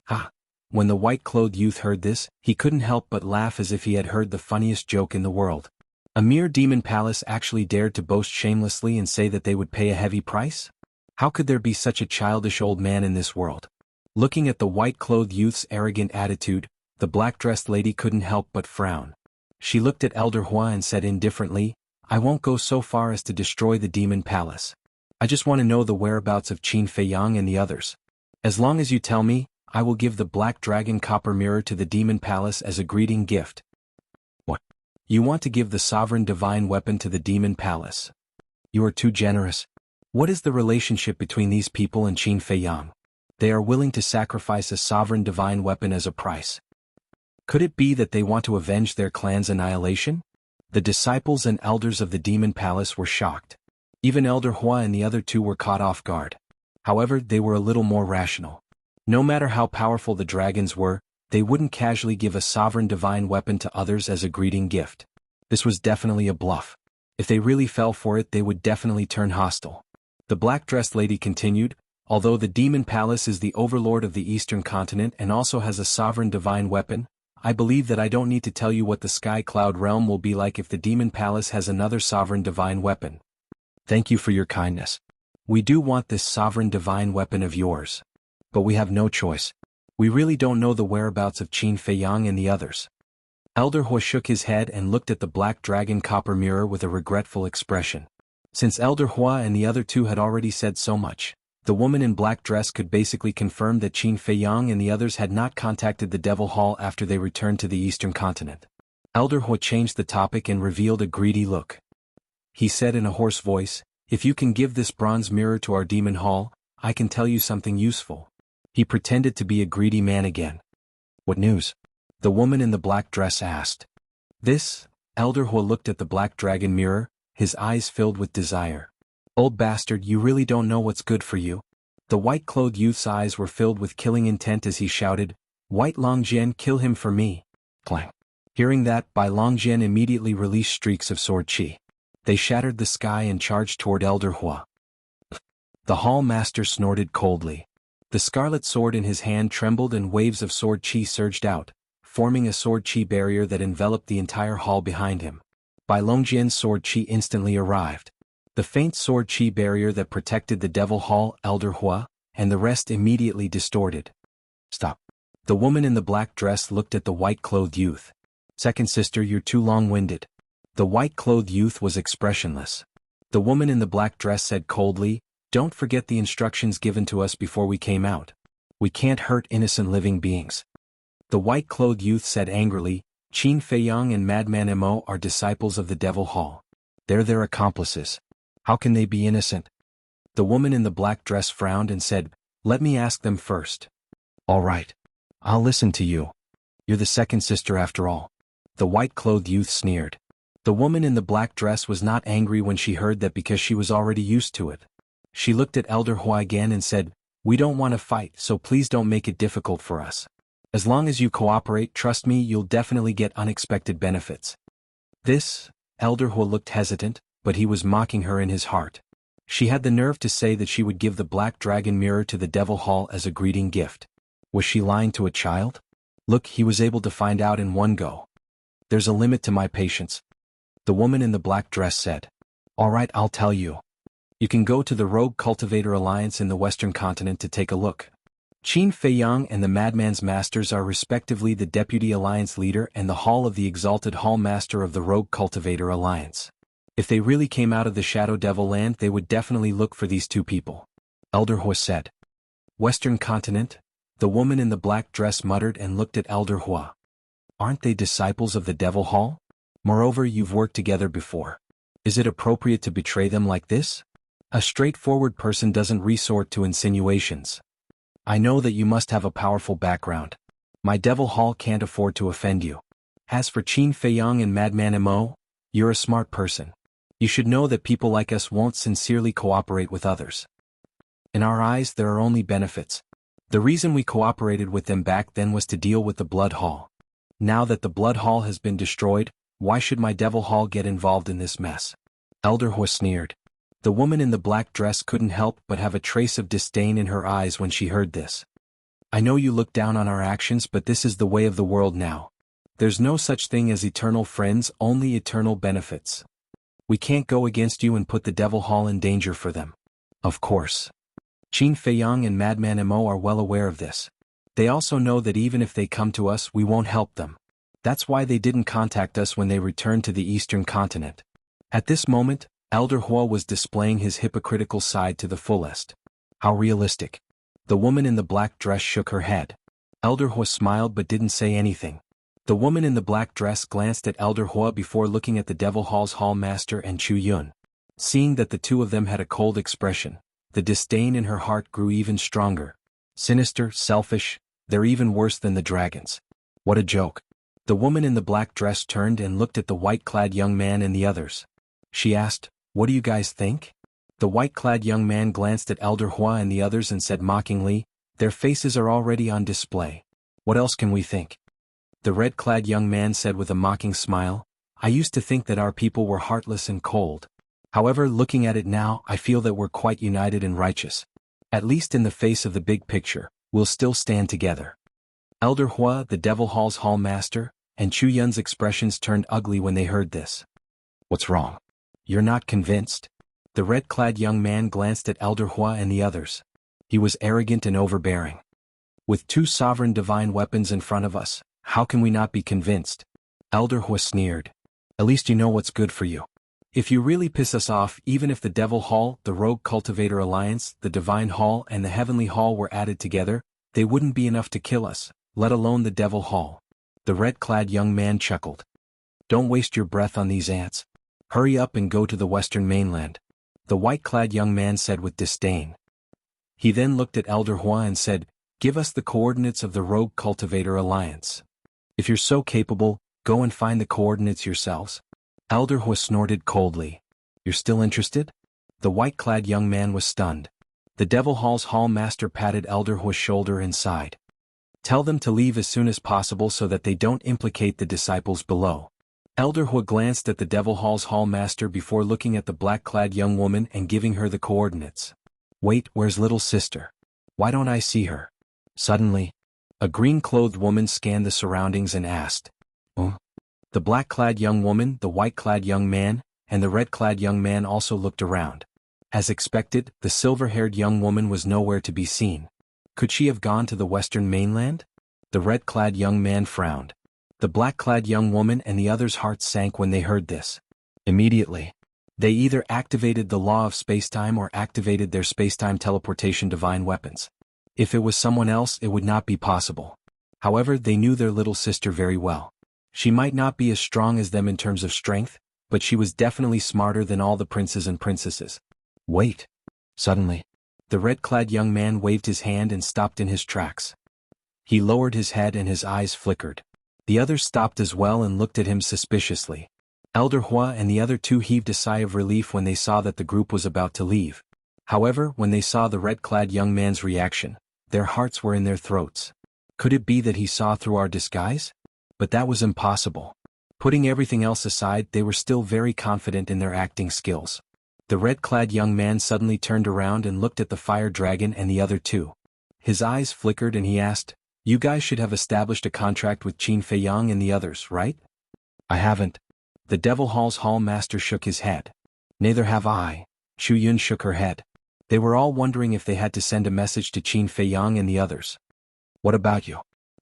Ha! When the white-clothed youth heard this, he couldn't help but laugh as if he had heard the funniest joke in the world. A mere Demon Palace actually dared to boast shamelessly and say that they would pay a heavy price? How could there be such a childish old man in this world? Looking at the white-clothed youth's arrogant attitude, the black-dressed lady couldn't help but frown. She looked at Elder Hua and said indifferently, I won't go so far as to destroy the Demon Palace. I just want to know the whereabouts of Qin Feiyang and the others. As long as you tell me, I will give the Black Dragon copper mirror to the Demon Palace as a greeting gift. What? You want to give the sovereign divine weapon to the Demon Palace? You are too generous. What is the relationship between these people and Qin Feiyang? They are willing to sacrifice a sovereign divine weapon as a price. Could it be that they want to avenge their clan's annihilation? The disciples and elders of the Demon Palace were shocked. Even Elder Hua and the other two were caught off guard. However, they were a little more rational. No matter how powerful the dragons were, they wouldn't casually give a sovereign divine weapon to others as a greeting gift. This was definitely a bluff. If they really fell for it, they would definitely turn hostile. The black-dressed lady continued, although the Demon Palace is the overlord of the Eastern Continent and also has a sovereign divine weapon, I believe that I don't need to tell you what the Sky Cloud Realm will be like if the Demon Palace has another sovereign divine weapon. Thank you for your kindness. We do want this sovereign divine weapon of yours. But we have no choice. We really don't know the whereabouts of Qin Feiyang and the others. Elder Hua shook his head and looked at the Black Dragon copper mirror with a regretful expression. Since Elder Hua and the other two had already said so much, the woman in black dress could basically confirm that Qin Feiyang and the others had not contacted the Devil Hall after they returned to the Eastern Continent. Elder Hua changed the topic and revealed a greedy look. He said in a hoarse voice, "If you can give this bronze mirror to our Demon Hall, I can tell you something useful." He pretended to be a greedy man again. "What news?" the woman in the black dress asked. "This." Elder Hua looked at the black dragon mirror, his eyes filled with desire. "Old bastard, you really don't know what's good for you?" The white-clothed youth's eyes were filled with killing intent as he shouted, "White Longjian, kill him for me!" Clang. Hearing that, Bai Longjian immediately released streaks of sword chi. They shattered the sky and charged toward Elder Hua. The hall master snorted coldly. The scarlet sword in his hand trembled and waves of sword chi surged out, forming a sword chi barrier that enveloped the entire hall behind him. Bai Longjian's sword chi instantly arrived. The faint sword chi barrier that protected the Devil Hall, Elder Hua, and the rest immediately distorted. "Stop." The woman in the black dress looked at the white-clothed youth. "Second sister, you're too long-winded." The white-clothed youth was expressionless. The woman in the black dress said coldly, "Don't forget the instructions given to us before we came out. We can't hurt innocent living beings." The white-clothed youth said angrily, "Qin Feiyang and Madman Mo are disciples of the Devil Hall. They're their accomplices. How can they be innocent?" The woman in the black dress frowned and said, "Let me ask them first." "All right. I'll listen to you. You're the second sister after all." The white-clothed youth sneered. The woman in the black dress was not angry when she heard that because she was already used to it. She looked at Elder Hua again and said, "We don't want to fight, so please don't make it difficult for us. As long as you cooperate, trust me, you'll definitely get unexpected benefits." This, Elder Hua looked hesitant, but he was mocking her in his heart. She had the nerve to say that she would give the Black Dragon mirror to the Devil Hall as a greeting gift. Was she lying to a child? Look, he was able to find out in one go. "There's a limit to my patience," the woman in the black dress said. "All right, I'll tell you. You can go to the Rogue Cultivator Alliance in the Western Continent to take a look. Qin Feiyang and the Madman's Masters are respectively the Deputy Alliance Leader and the Hall of the Exalted Hall Master of the Rogue Cultivator Alliance. If they really came out of the Shadow Devil Land, they would definitely look for these two people," Elder Hua said. "Western Continent?" the woman in the black dress muttered and looked at Elder Hua. "Aren't they disciples of the Devil Hall? Moreover, you've worked together before. Is it appropriate to betray them like this? A straightforward person doesn't resort to insinuations. I know that you must have a powerful background. My Devil Hall can't afford to offend you. As for Qin Feiyang and Madman Mo, you're a smart person. You should know that people like us won't sincerely cooperate with others. In our eyes, there are only benefits. The reason we cooperated with them back then was to deal with the Blood Hall. Now that the Blood Hall has been destroyed, why should my Devil Hall get involved in this mess?" Elder Hua sneered. The woman in the black dress couldn't help but have a trace of disdain in her eyes when she heard this. "I know you look down on our actions, but this is the way of the world now. There's no such thing as eternal friends, only eternal benefits. We can't go against you and put the Devil Hall in danger for them." Of course. Qin Feiyang and Madman Mo are well aware of this. They also know that even if they come to us, we won't help them. That's why they didn't contact us when they returned to the Eastern Continent. At this moment, Elder Hua was displaying his hypocritical side to the fullest. How realistic. The woman in the black dress shook her head. Elder Hua smiled but didn't say anything. The woman in the black dress glanced at Elder Hua before looking at the Devil Hall's Hall Master and Chu Yun. Seeing that the two of them had a cold expression, the disdain in her heart grew even stronger. Sinister, selfish, they're even worse than the dragons. What a joke. The woman in the black dress turned and looked at the white-clad young man and the others. She asked, "What do you guys think?" The white-clad young man glanced at Elder Hua and the others and said mockingly, "Their faces are already on display. What else can we think?" The red-clad young man said with a mocking smile, "I used to think that our people were heartless and cold. However, looking at it now, I feel that we're quite united and righteous. At least in the face of the big picture, we'll still stand together." Elder Hua, the Devil Hall's Hall Master, and Chu Yun's expressions turned ugly when they heard this. "What's wrong? You're not convinced?" The red-clad young man glanced at Elder Hua and the others. He was arrogant and overbearing. "With two sovereign divine weapons in front of us, how can we not be convinced?" Elder Hua sneered. "At least you know what's good for you. If you really piss us off, even if the Devil Hall, the Rogue Cultivator Alliance, the Divine Hall and the Heavenly Hall were added together, they wouldn't be enough to kill us, let alone the Devil Hall." The red-clad young man chuckled. "Don't waste your breath on these ants. Hurry up and go to the western mainland," the white-clad young man said with disdain. He then looked at Elder Hua and said, "Give us the coordinates of the Rogue Cultivator Alliance. If you're so capable, go and find the coordinates yourselves." Elder Hua snorted coldly. "You're still interested?" The white-clad young man was stunned. The Devil Hall's Hall Master patted Elder Hua's shoulder and sighed. "Tell them to leave as soon as possible so that they don't implicate the disciples below." Elder Hua glanced at the Devil Hall's Hall Master before looking at the black-clad young woman and giving her the coordinates. "Wait, where's little sister? Why don't I see her?" Suddenly, a green-clothed woman scanned the surroundings and asked, "Oh?" The black-clad young woman, the white-clad young man, and the red-clad young man also looked around. As expected, the silver-haired young woman was nowhere to be seen. Could she have gone to the western mainland? The red-clad young man frowned. The black-clad young woman and the others' hearts sank when they heard this. Immediately, they either activated the law of spacetime or activated their spacetime teleportation divine weapons. If it was someone else, it would not be possible. However, they knew their little sister very well. She might not be as strong as them in terms of strength, but she was definitely smarter than all the princes and princesses. "Wait." Suddenly, the red-clad young man waved his hand and stopped in his tracks. He lowered his head and his eyes flickered. The others stopped as well and looked at him suspiciously. Elder Hua and the other two heaved a sigh of relief when they saw that the group was about to leave. However, when they saw the red-clad young man's reaction, their hearts were in their throats. Could it be that he saw through our disguise? But that was impossible. Putting everything else aside, they were still very confident in their acting skills. The red-clad young man suddenly turned around and looked at the fire dragon and the other two. His eyes flickered and he asked, "You guys should have established a contract with Qin Feiyang and the others, right?" "I haven't." The Devil Hall's Hall Master shook his head. "Neither have I." Chu Yun shook her head. They were all wondering if they had to send a message to Qin Feiyang and the others. "What about you?"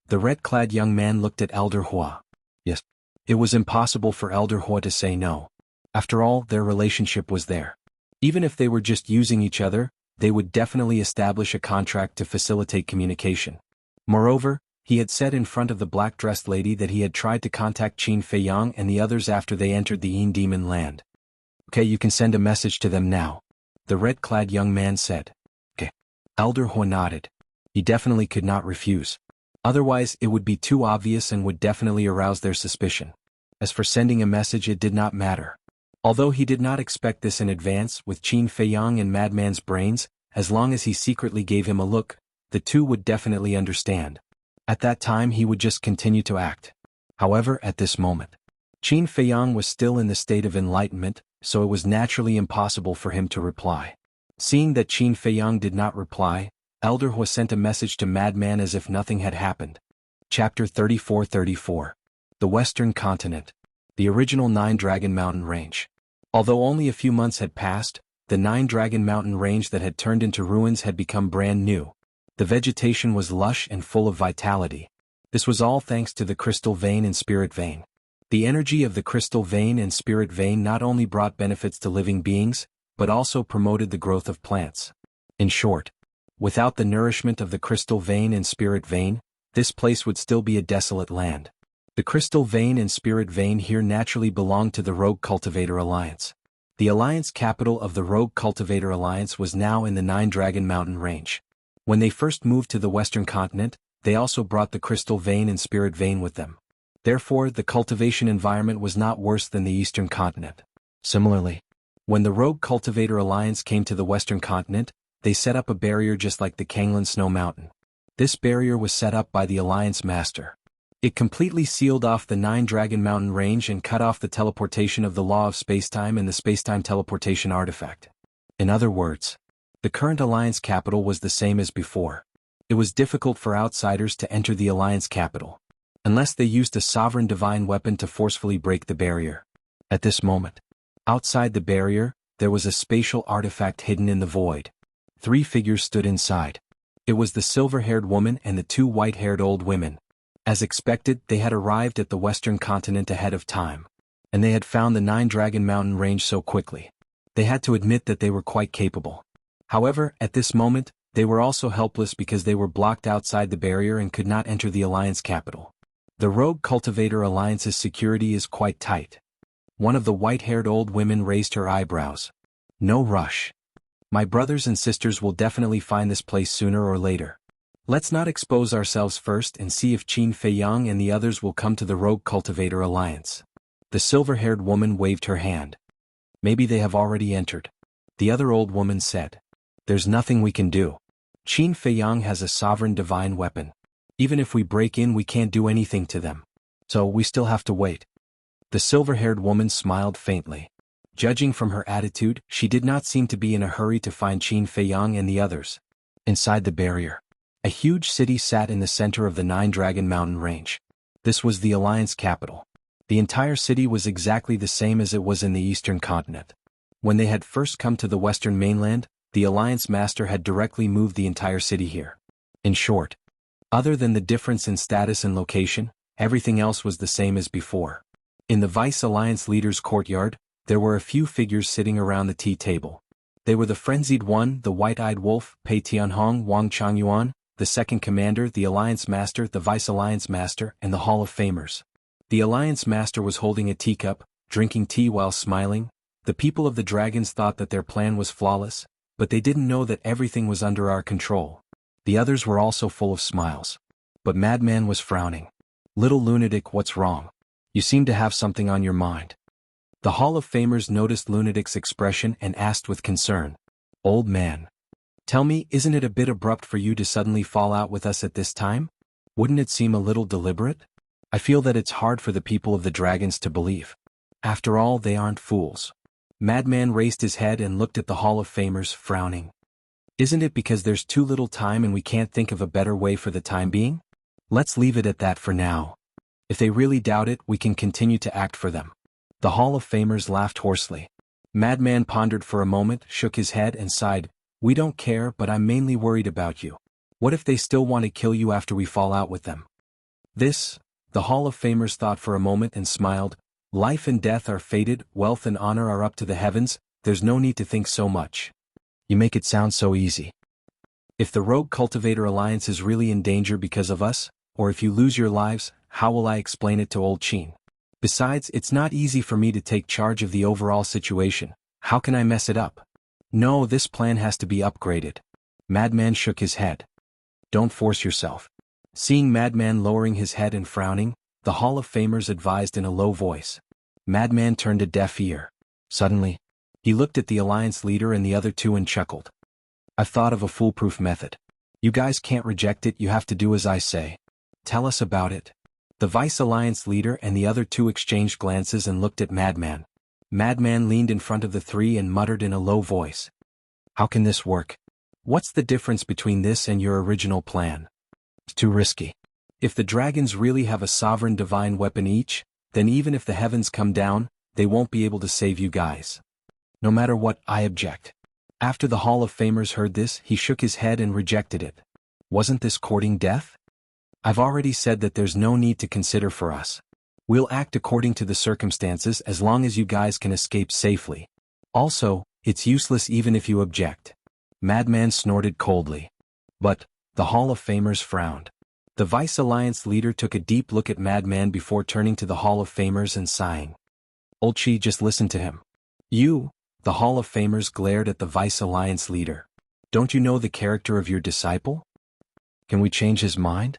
The red-clad young man looked at Elder Hua. Yes. It was impossible for Elder Hua to say no. After all, their relationship was there. Even if they were just using each other, they would definitely establish a contract to facilitate communication. Moreover, he had said in front of the black-dressed lady that he had tried to contact Qin Feiyang and the others after they entered the Yin Demon land. "Okay, you can send a message to them now," the red-clad young man said. "Okay." Elder Hua nodded. He definitely could not refuse. Otherwise, it would be too obvious and would definitely arouse their suspicion. As for sending a message, it did not matter. Although he did not expect this in advance, with Qin Feiyang and Madman's brains, as long as he secretly gave him a look, the two would definitely understand. At that time he would just continue to act. However, at this moment, Qin Feiyang was still in the state of enlightenment, so it was naturally impossible for him to reply. Seeing that Qin Feiyang did not reply, Elder Hua sent a message to Madman as if nothing had happened. Chapter 34-34. The Western Continent. The original Nine Dragon Mountain Range. Although only a few months had passed, the Nine Dragon Mountain Range that had turned into ruins had become brand new. The vegetation was lush and full of vitality. This was all thanks to the Crystal Vein and Spirit Vein. The energy of the Crystal Vein and Spirit Vein not only brought benefits to living beings, but also promoted the growth of plants. In short, Without the nourishment of the crystal vein and spirit vein, this place would still be a desolate land. The crystal vein and spirit vein here naturally belonged to the Rogue Cultivator Alliance. The alliance capital of the Rogue Cultivator Alliance was now in the Nine Dragon Mountain range. When they first moved to the western continent, they also brought the crystal vein and spirit vein with them. Therefore, the cultivation environment was not worse than the eastern continent. Similarly, when the Rogue Cultivator Alliance came to the western continent, they set up a barrier just like the Kanglan Snow Mountain. This barrier was set up by the Alliance Master. It completely sealed off the Nine Dragon Mountain range and cut off the teleportation of the Law of Spacetime and the Spacetime Teleportation Artifact. In other words, the current Alliance capital was the same as before. It was difficult for outsiders to enter the Alliance capital, unless they used a sovereign divine weapon to forcefully break the barrier. At this moment, outside the barrier, there was a spatial artifact hidden in the void. 3 figures stood inside. It was the silver-haired woman and the 2 white-haired old women. As expected, they had arrived at the western continent ahead of time, and they had found the Nine Dragon Mountain range so quickly. They had to admit that they were quite capable. However, at this moment, they were also helpless because they were blocked outside the barrier and could not enter the Alliance capital. The Rogue Cultivator Alliance's security is quite tight. One of the white-haired old women raised her eyebrows. No rush. My brothers and sisters will definitely find this place sooner or later. Let's not expose ourselves first and see if Qin Feiyang and the others will come to the Rogue Cultivator Alliance. The silver-haired woman waved her hand. Maybe they have already entered. The other old woman said. There's nothing we can do. Qin Feiyang has a sovereign divine weapon. Even if we break in, we can't do anything to them. So we still have to wait. The silver-haired woman smiled faintly. Judging from her attitude, she did not seem to be in a hurry to find Qin Feiyang and the others. Inside the barrier, a huge city sat in the center of the Nine Dragon Mountain range. This was the Alliance capital. The entire city was exactly the same as it was in the eastern continent. When they had first come to the western mainland, the Alliance Master had directly moved the entire city here. In short, other than the difference in status and location, everything else was the same as before. In the Vice Alliance leader's courtyard, there were a few figures sitting around the tea table. They were the Frenzied One, the White-Eyed Wolf, Pei Tianhong, Wang Changyuan, the Second Commander, the Alliance Master, the Vice Alliance Master, and the Hall of Famers. The Alliance Master was holding a teacup, drinking tea while smiling. The people of the dragons thought that their plan was flawless, but they didn't know that everything was under our control. The others were also full of smiles. But Madman was frowning. Little lunatic, what's wrong? You seem to have something on your mind. The Hall of Famers noticed Lunatic's expression and asked with concern. Old man. Tell me, isn't it a bit abrupt for you to suddenly fall out with us at this time? Wouldn't it seem a little deliberate? I feel that it's hard for the people of the dragons to believe. After all, they aren't fools. Madman raised his head and looked at the Hall of Famers, frowning. Isn't it because there's too little time and we can't think of a better way for the time being? Let's leave it at that for now. If they really doubt it, we can continue to act for them. The Hall of Famers laughed hoarsely. Madman pondered for a moment, shook his head and sighed. We don't care, but I'm mainly worried about you. What if they still want to kill you after we fall out with them? The Hall of Famers thought for a moment and smiled. Life and death are fated, wealth and honor are up to the heavens, there's no need to think so much. You make it sound so easy. If the Rogue Cultivator Alliance is really in danger because of us, or if you lose your lives, how will I explain it to old Qin? Besides, it's not easy for me to take charge of the overall situation. How can I mess it up? No, this plan has to be upgraded. Madman shook his head. Don't force yourself. Seeing Madman lowering his head and frowning, the Hall of Famers advised in a low voice. Madman turned a deaf ear. Suddenly, he looked at the Alliance leader and the other two and chuckled. I've thought of a foolproof method. You guys can't reject it, you have to do as I say. Tell us about it. The Vice Alliance leader and the other two exchanged glances and looked at Madman. Madman leaned in front of the three and muttered in a low voice. How can this work? What's the difference between this and your original plan? It's too risky. If the dragons really have a sovereign divine weapon each, then even if the heavens come down, they won't be able to save you guys. No matter what, I object. After the Hall of Famers heard this, he shook his head and rejected it. Wasn't this courting death? I've already said that there's no need to consider for us. We'll act according to the circumstances as long as you guys can escape safely. Also, it's useless even if you object. Madman snorted coldly. But, the Hall of Famers frowned. The Vice Alliance leader took a deep look at Madman before turning to the Hall of Famers and sighing. Old Chi just listened to him. You, the Hall of Famers glared at the Vice Alliance leader. Don't you know the character of your disciple? Can we change his mind?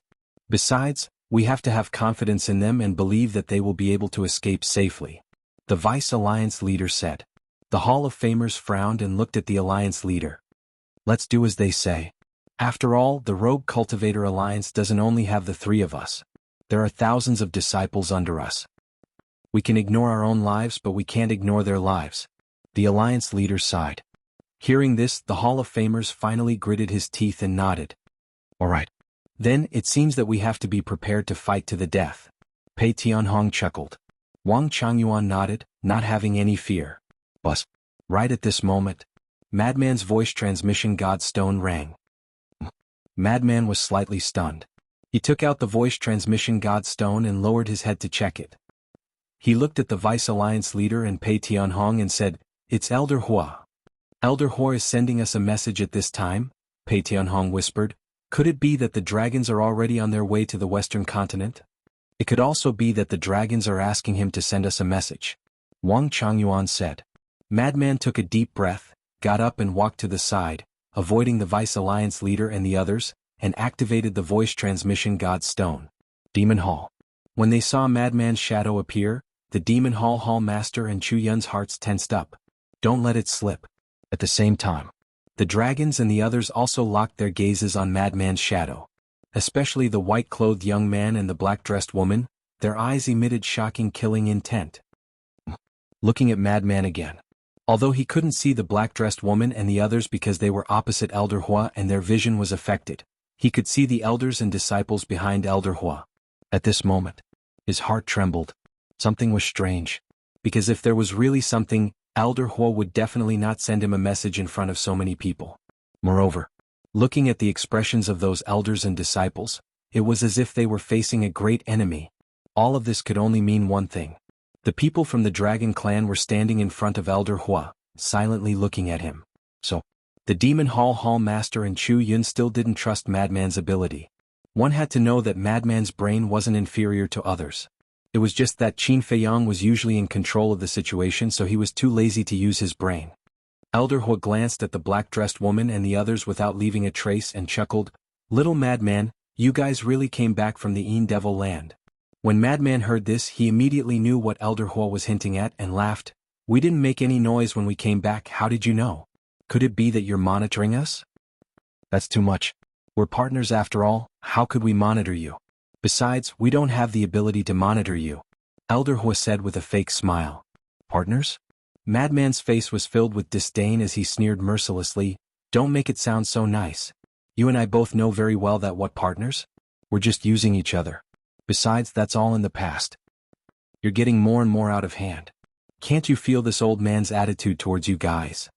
Besides, we have to have confidence in them and believe that they will be able to escape safely. The Vice Alliance leader said. The Hall of Famers frowned and looked at the Alliance leader. Let's do as they say. After all, the Rogue Cultivator Alliance doesn't only have the three of us. There are thousands of disciples under us. We can ignore our own lives, but we can't ignore their lives. The Alliance leader sighed. Hearing this, the Hall of Famers finally gritted his teeth and nodded. All right. Then, it seems that we have to be prepared to fight to the death. Pei Tianhong chuckled. Wang Changyuan nodded, not having any fear. But, right at this moment, Madman's voice transmission Godstone rang. Madman was slightly stunned. He took out the voice transmission Godstone and lowered his head to check it. He looked at the Vice Alliance leader and Pei Tianhong and said, It's Elder Hua. Elder Hua is sending us a message at this time, Pei Tianhong whispered. Could it be that the dragons are already on their way to the Western continent? It could also be that the dragons are asking him to send us a message, Wang Changyuan said. Madman took a deep breath, got up and walked to the side, avoiding the Vice Alliance leader and the others, and activated the voice transmission Godstone. Demon Hall. When they saw Madman's shadow appear, the Demon Hall Master and Chu Yun's hearts tensed up. Don't let it slip. At the same time, the dragons and the others also locked their gazes on Madman's shadow. Especially the white-clothed young man and the black-dressed woman, their eyes emitted shocking killing intent. Looking at Madman again. Although he couldn't see the black-dressed woman and the others because they were opposite Elder Hua and their vision was affected, he could see the elders and disciples behind Elder Hua. At this moment, his heart trembled. Something was strange. Because if there was really something, Elder Hua would definitely not send him a message in front of so many people. Moreover, looking at the expressions of those elders and disciples, it was as if they were facing a great enemy. All of this could only mean one thing. The people from the Dragon Clan were standing in front of Elder Hua, silently looking at him. So, the Demon Hall Master and Chu Yun still didn't trust Madman's ability. One had to know that Madman's brain wasn't inferior to others. It was just that Qin Feiyang was usually in control of the situation, so he was too lazy to use his brain. Elder Hua glanced at the black-dressed woman and the others without leaving a trace and chuckled, Little Madman, you guys really came back from the Een Devil land. When Madman heard this, he immediately knew what Elder Hua was hinting at and laughed. We didn't make any noise when we came back, how did you know? Could it be that you're monitoring us? That's too much. We're partners after all, how could we monitor you? Besides, we don't have the ability to monitor you. Elder Hua said with a fake smile. Partners? Madman's face was filled with disdain as he sneered mercilessly, Don't make it sound so nice. You and I both know very well that what partners? We're just using each other. Besides, that's all in the past. You're getting more and more out of hand. Can't you feel this old man's attitude towards you guys?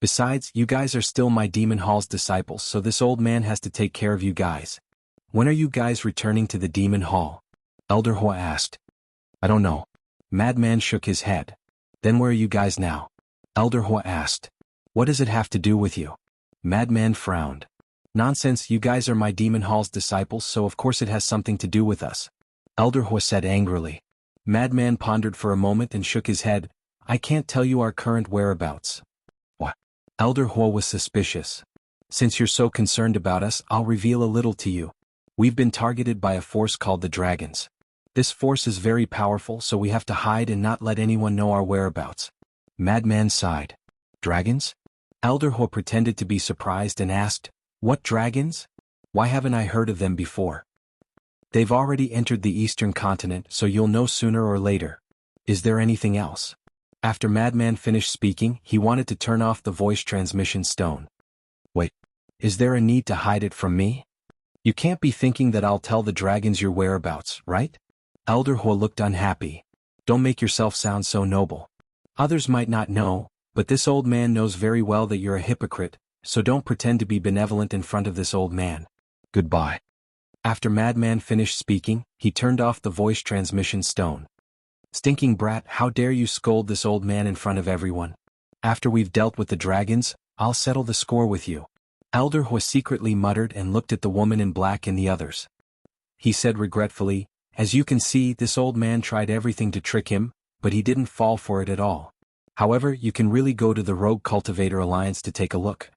Besides, you guys are still my Demon Hall's disciples, so this old man has to take care of you guys. When are you guys returning to the Demon Hall? Elder Hua asked. I don't know. Madman shook his head. Then where are you guys now? Elder Hua asked. What does it have to do with you? Madman frowned. Nonsense, you guys are my Demon Hall's disciples, so of course it has something to do with us. Elder Hua said angrily. Madman pondered for a moment and shook his head. I can't tell you our current whereabouts. What? Elder Hua was suspicious. Since you're so concerned about us, I'll reveal a little to you. We've been targeted by a force called the Dragons. This force is very powerful, so we have to hide and not let anyone know our whereabouts. Madman sighed. Dragons? Elder Hua pretended to be surprised and asked, What dragons? Why haven't I heard of them before? They've already entered the eastern continent, so you'll know sooner or later. Is there anything else? After Madman finished speaking, he wanted to turn off the voice transmission stone. Wait, is there a need to hide it from me? You can't be thinking that I'll tell the dragons your whereabouts, right? Elder Hua looked unhappy. Don't make yourself sound so noble. Others might not know, but this old man knows very well that you're a hypocrite, so don't pretend to be benevolent in front of this old man. Goodbye. After Madman finished speaking, he turned off the voice transmission stone. Stinking brat, how dare you scold this old man in front of everyone? After we've dealt with the dragons, I'll settle the score with you. Elder Hua secretly muttered and looked at the woman in black and the others. He said regretfully, "As you can see, this old man tried everything to trick him, but he didn't fall for it at all. However, you can really go to the Rogue Cultivator Alliance to take a look."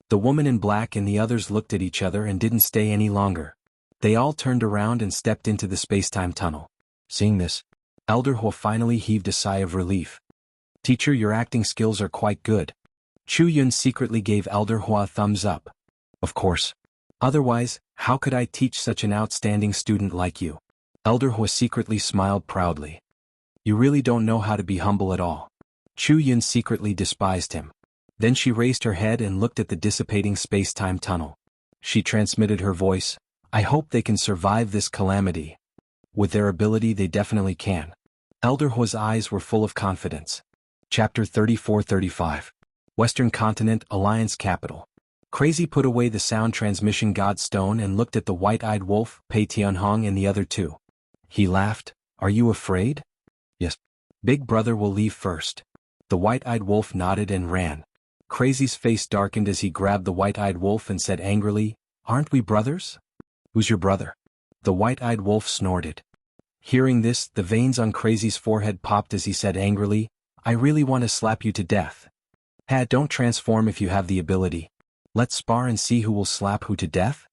The woman in black and the others looked at each other and didn't stay any longer. They all turned around and stepped into the space-time tunnel. Seeing this, Elder Hua finally heaved a sigh of relief. "Teacher, your acting skills are quite good." Chu Yun secretly gave Elder Hua a thumbs up. "Of course. Otherwise, how could I teach such an outstanding student like you?" Elder Hua secretly smiled proudly. "You really don't know how to be humble at all." Chu Yun secretly despised him. Then she raised her head and looked at the dissipating space-time tunnel. She transmitted her voice, "I hope they can survive this calamity. With their ability they definitely can." Elder Hua's eyes were full of confidence. Chapter 34-35. Western Continent Alliance Capital. Crazy put away the sound transmission god stone and looked at the white-eyed wolf, Pei Tianhong and the other two. He laughed, "Are you afraid?" "Yes. Big brother will leave first." The white-eyed wolf nodded and ran. Crazy's face darkened as he grabbed the white-eyed wolf and said angrily, "Aren't we brothers?" "Who's your brother?" The white-eyed wolf snorted. Hearing this, the veins on Crazy's forehead popped as he said angrily, "I really want to slap you to death." Don't transform if you have the ability. Let's spar and see who will slap who to death."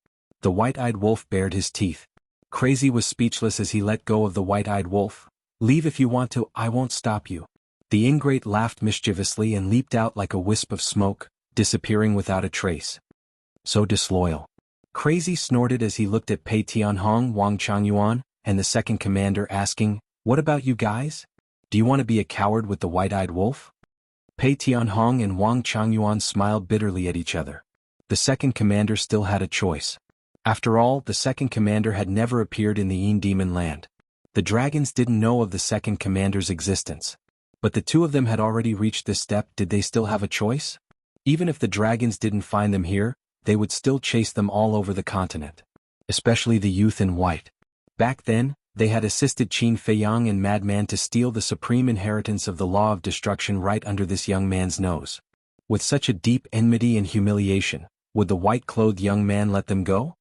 The white-eyed wolf bared his teeth. Crazy was speechless as he let go of the white-eyed wolf. "Leave if you want to, I won't stop you." The ingrate laughed mischievously and leaped out like a wisp of smoke, disappearing without a trace. "So disloyal." Crazy snorted as he looked at Pei Tianhong, Wang Changyuan, and the second commander asking, "What about you guys? Do you want to be a coward with the white-eyed wolf?" Pei Tianhong and Wang Changyuan smiled bitterly at each other. The second commander still had a choice. After all, the second commander had never appeared in the Yin Demon Land. The dragons didn't know of the second commander's existence. But the two of them had already reached this step. Did they still have a choice? Even if the dragons didn't find them here, they would still chase them all over the continent. Especially the youth in white. Back then, they had assisted Qin Feiyang and Madman to steal the supreme inheritance of the law of destruction right under this young man's nose. With such a deep enmity and humiliation, would the white-clothed young man let them go?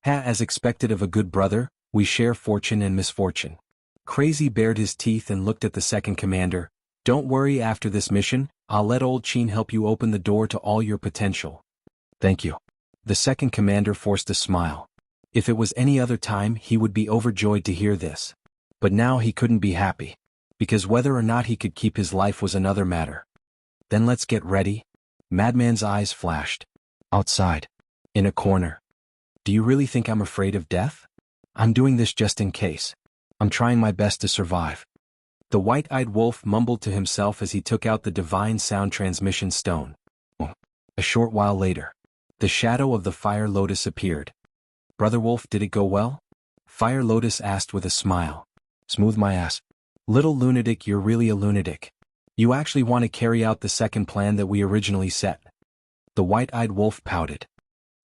As expected of a good brother, we share fortune and misfortune. Crazy bared his teeth and looked at the second commander. "Don't worry, after this mission, I'll let old Qin help you open the door to all your potential." "Thank you." The second commander forced a smile. If it was any other time, he would be overjoyed to hear this. But now he couldn't be happy. Because whether or not he could keep his life was another matter. "Then let's get ready." Madman's eyes flashed. Outside. In a corner. "Do you really think I'm afraid of death? I'm doing this just in case. I'm trying my best to survive." The white-eyed wolf mumbled to himself as he took out the divine sound transmission stone. A short while later, the shadow of the Fire Lotus appeared. "Brother Wolf, did it go well?" Fire Lotus asked with a smile. "Smooth my ass. Little lunatic, you're really a lunatic. You actually want to carry out the second plan that we originally set." The white-eyed wolf pouted.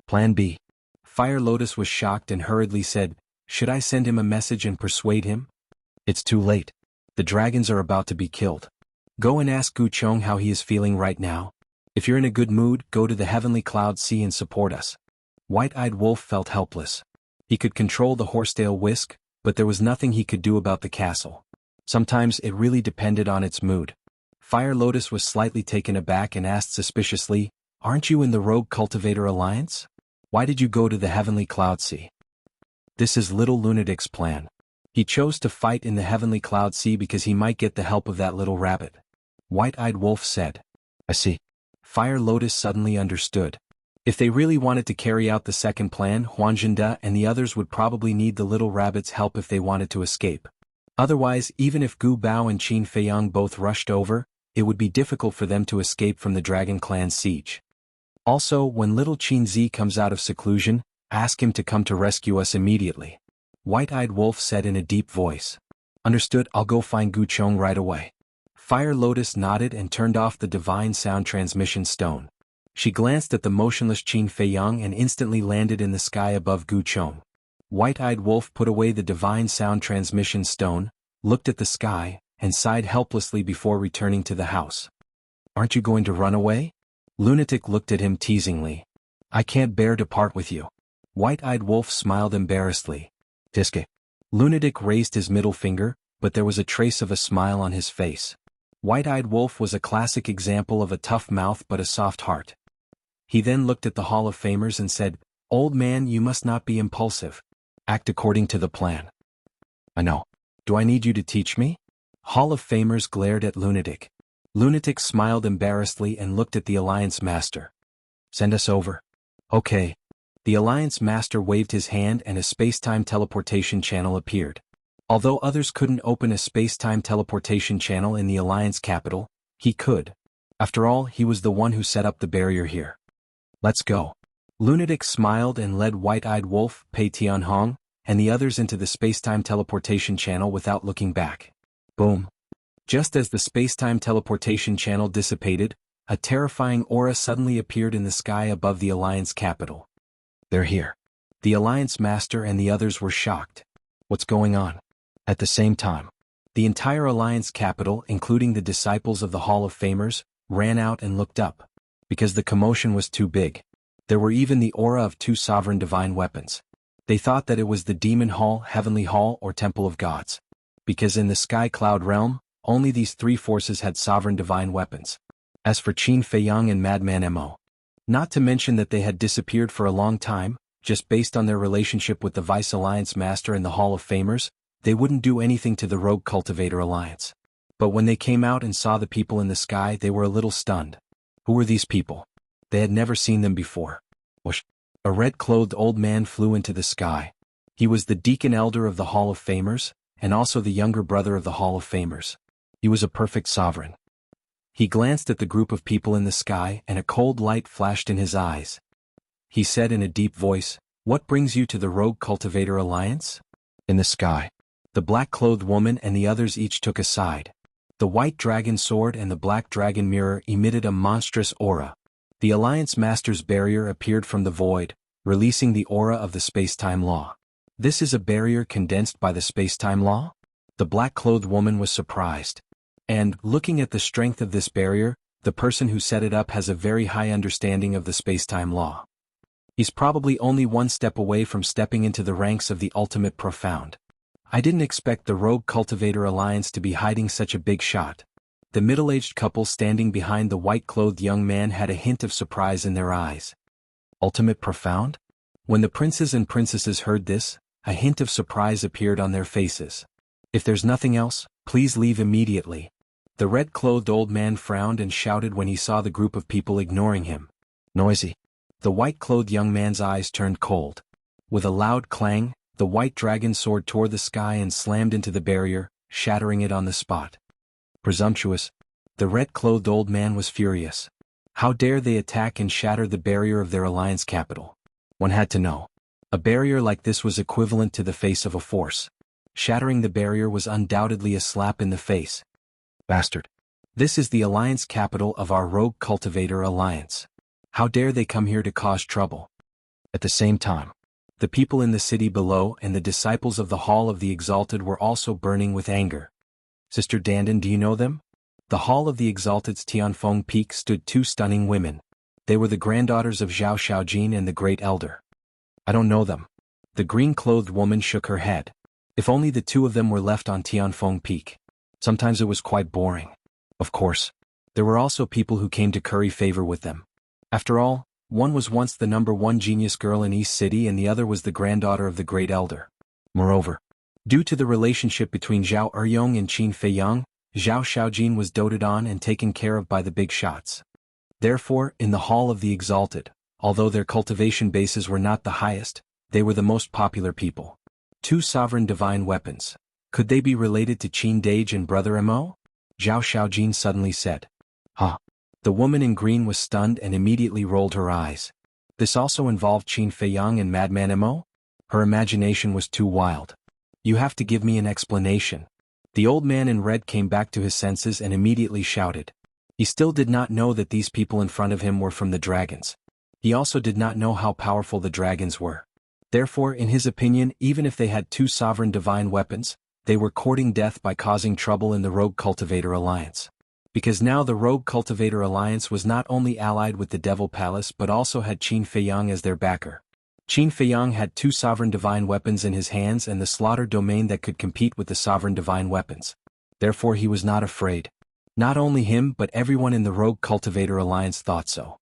"Plan B." Fire Lotus was shocked and hurriedly said, "Should I send him a message and persuade him?" "It's too late. The dragons are about to be killed. Go and ask Gu Chong how he is feeling right now. If you're in a good mood, go to the Heavenly Cloud Sea and support us." White-eyed wolf felt helpless. He could control the horsetail whisk, but there was nothing he could do about the castle. Sometimes it really depended on its mood. Fire Lotus was slightly taken aback and asked suspiciously, "Aren't you in the Rogue Cultivator Alliance? Why did you go to the Heavenly Cloud Sea?" "This is Little Lunatic's plan. He chose to fight in the Heavenly Cloud Sea because he might get the help of that little rabbit." White-eyed wolf said. "I see." Fire Lotus suddenly understood. If they really wanted to carry out the second plan, Huanzhenda and the others would probably need the little rabbit's help if they wanted to escape. Otherwise, even if Gu Bao and Qin Feiyang both rushed over, it would be difficult for them to escape from the Dragon Clan's siege. Also, when little Qin Zi comes out of seclusion, ask him to come to rescue us immediately. White-eyed wolf said in a deep voice. "Understood, I'll go find Gu Chong right away." Fire Lotus nodded and turned off the divine sound transmission stone. She glanced at the motionless Qin Feiyang and instantly landed in the sky above Gu Chong. White-eyed wolf put away the divine sound transmission stone, looked at the sky, and sighed helplessly before returning to the house. "Aren't you going to run away?" Lunatic looked at him teasingly. I can't bear to part with you. White-eyed wolf smiled embarrassedly. Tiske. Lunatic raised his middle finger, but there was a trace of a smile on his face. White-eyed wolf was a classic example of a tough mouth but a soft heart. He then looked at the Hall of Famers and said, Old man, you must not be impulsive. Act according to the plan. I know. Do I need you to teach me? Hall of Famers glared at Lunatic. Lunatic smiled embarrassedly and looked at the Alliance Master. Send us over. Okay. The Alliance Master waved his hand and a space-time teleportation channel appeared. Although others couldn't open a space-time teleportation channel in the Alliance capital, he could. After all, he was the one who set up the barrier here. Let's go. Lunatic smiled and led White-Eyed Wolf, Pei Tianhong, and the others into the space-time teleportation channel without looking back. Boom. Just as the space-time teleportation channel dissipated, a terrifying aura suddenly appeared in the sky above the Alliance capital. They're here. The Alliance Master and the others were shocked. What's going on? At the same time, the entire Alliance capital, including the disciples of the Hall of Famers, ran out and looked up. Because the commotion was too big. There were even the aura of 2 sovereign divine weapons. They thought that it was the Demon Hall, Heavenly Hall, or Temple of Gods. Because in the Sky Cloud realm, only these 3 forces had sovereign divine weapons. As for Qin Feiyang and Madman Mo. Not to mention that they had disappeared for a long time, just based on their relationship with the Vice Alliance Master and the Hall of Famers, they wouldn't do anything to the Rogue Cultivator Alliance. But when they came out and saw the people in the sky, they were a little stunned. Who were these people? They had never seen them before. Whoosh. A red-clothed old man flew into the sky. He was the Deacon Elder of the Hall of Famers, and also the younger brother of the Hall of Famers. He was a perfect sovereign. He glanced at the group of people in the sky and a cold light flashed in his eyes. He said in a deep voice, What brings you to the Rogue Cultivator Alliance? In the sky. The black-clothed woman and the others each took a side. The white dragon sword and the black dragon mirror emitted a monstrous aura. The Alliance Master's barrier appeared from the void, releasing the aura of the space-time law. This is a barrier condensed by the space-time law? The black-clothed woman was surprised. And, looking at the strength of this barrier, the person who set it up has a very high understanding of the space-time law. He's probably only one step away from stepping into the ranks of the ultimate profound. I didn't expect the Rogue Cultivator Alliance to be hiding such a big shot. The middle-aged couple standing behind the white-clothed young man had a hint of surprise in their eyes. Ultimate profound? When the princes and princesses heard this, a hint of surprise appeared on their faces. If there's nothing else, please leave immediately. The red-clothed old man frowned and shouted when he saw the group of people ignoring him. Noisy. The white-clothed young man's eyes turned cold. With a loud clang, the white dragon sword tore the sky and slammed into the barrier, shattering it on the spot. Presumptuous. The red-clothed old man was furious. How dare they attack and shatter the barrier of their alliance capital? One had to know. A barrier like this was equivalent to the face of a force. Shattering the barrier was undoubtedly a slap in the face. Bastard. This is the alliance capital of our Rogue Cultivator Alliance. How dare they come here to cause trouble? At the same time, the people in the city below and the disciples of the Hall of the Exalted were also burning with anger. Sister Dandan, do you know them? The Hall of the Exalted's Tianfeng Peak stood 2 stunning women. They were the granddaughters of Zhao Shaojin and the Great Elder. I don't know them. The green-clothed woman shook her head. If only the 2 of them were left on Tianfeng Peak. Sometimes it was quite boring. Of course, there were also people who came to curry favor with them. After all, one was once the #1 genius girl in East City and the other was the granddaughter of the Great Elder. Moreover, due to the relationship between Zhao Eryong and Qin Feiyang, Zhao Shaojin was doted on and taken care of by the big shots. Therefore, in the Hall of the Exalted, although their cultivation bases were not the highest, they were the most popular people. 2 sovereign divine weapons. Could they be related to Qin Dage and Brother Mo? Zhao Shaojin suddenly said. Huh. The woman in green was stunned and immediately rolled her eyes. This also involved Qin Feiyang and Madman Mo? Her imagination was too wild. You have to give me an explanation. The old man in red came back to his senses and immediately shouted. He still did not know that these people in front of him were from the dragons. He also did not know how powerful the dragons were. Therefore, in his opinion, even if they had 2 sovereign divine weapons, they were courting death by causing trouble in the Rogue Cultivator Alliance. Because now the Rogue Cultivator Alliance was not only allied with the Devil Palace but also had Qin Feiyang as their backer. Qin Feiyang had 2 sovereign divine weapons in his hands and the slaughter domain that could compete with the sovereign divine weapons. Therefore he was not afraid. Not only him but everyone in the Rogue Cultivator Alliance thought so.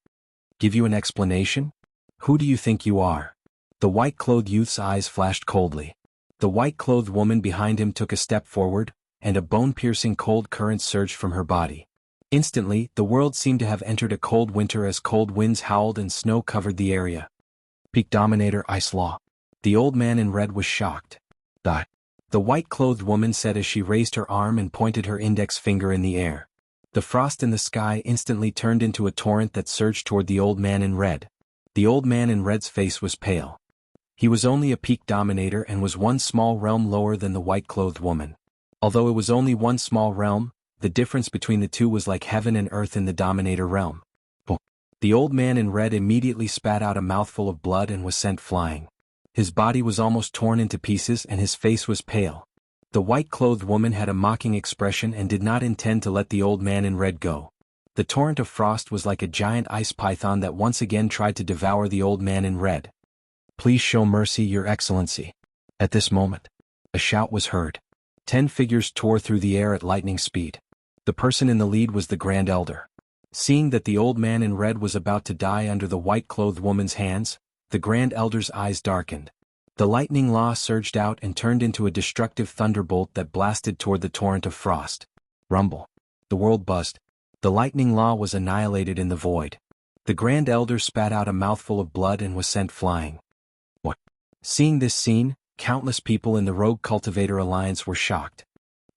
Give you an explanation? Who do you think you are? The white-clothed youth's eyes flashed coldly. The white-clothed woman behind him took a step forward, and a bone-piercing cold current surged from her body. Instantly, the world seemed to have entered a cold winter as cold winds howled and snow covered the area. Peak Dominator Ice Law. The old man in red was shocked. The white-clothed woman said as she raised her arm and pointed her index finger in the air. The frost in the sky instantly turned into a torrent that surged toward the old man in red. The old man in red's face was pale. He was only a peak dominator and was one small realm lower than the white-clothed woman. Although it was only one small realm, the difference between the two was like heaven and earth in the dominator realm. The old man in red immediately spat out a mouthful of blood and was sent flying. His body was almost torn into pieces and his face was pale. The white-clothed woman had a mocking expression and did not intend to let the old man in red go. The torrent of frost was like a giant ice python that once again tried to devour the old man in red. Please show mercy, Your Excellency. At this moment, a shout was heard. 10 figures tore through the air at lightning speed. The person in the lead was the Grand Elder. Seeing that the old man in red was about to die under the white-clothed woman's hands, the Grand Elder's eyes darkened. The lightning law surged out and turned into a destructive thunderbolt that blasted toward the torrent of frost. Rumble. The world buzzed. The lightning law was annihilated in the void. The Grand Elder spat out a mouthful of blood and was sent flying. Seeing this scene, countless people in the Rogue Cultivator Alliance were shocked.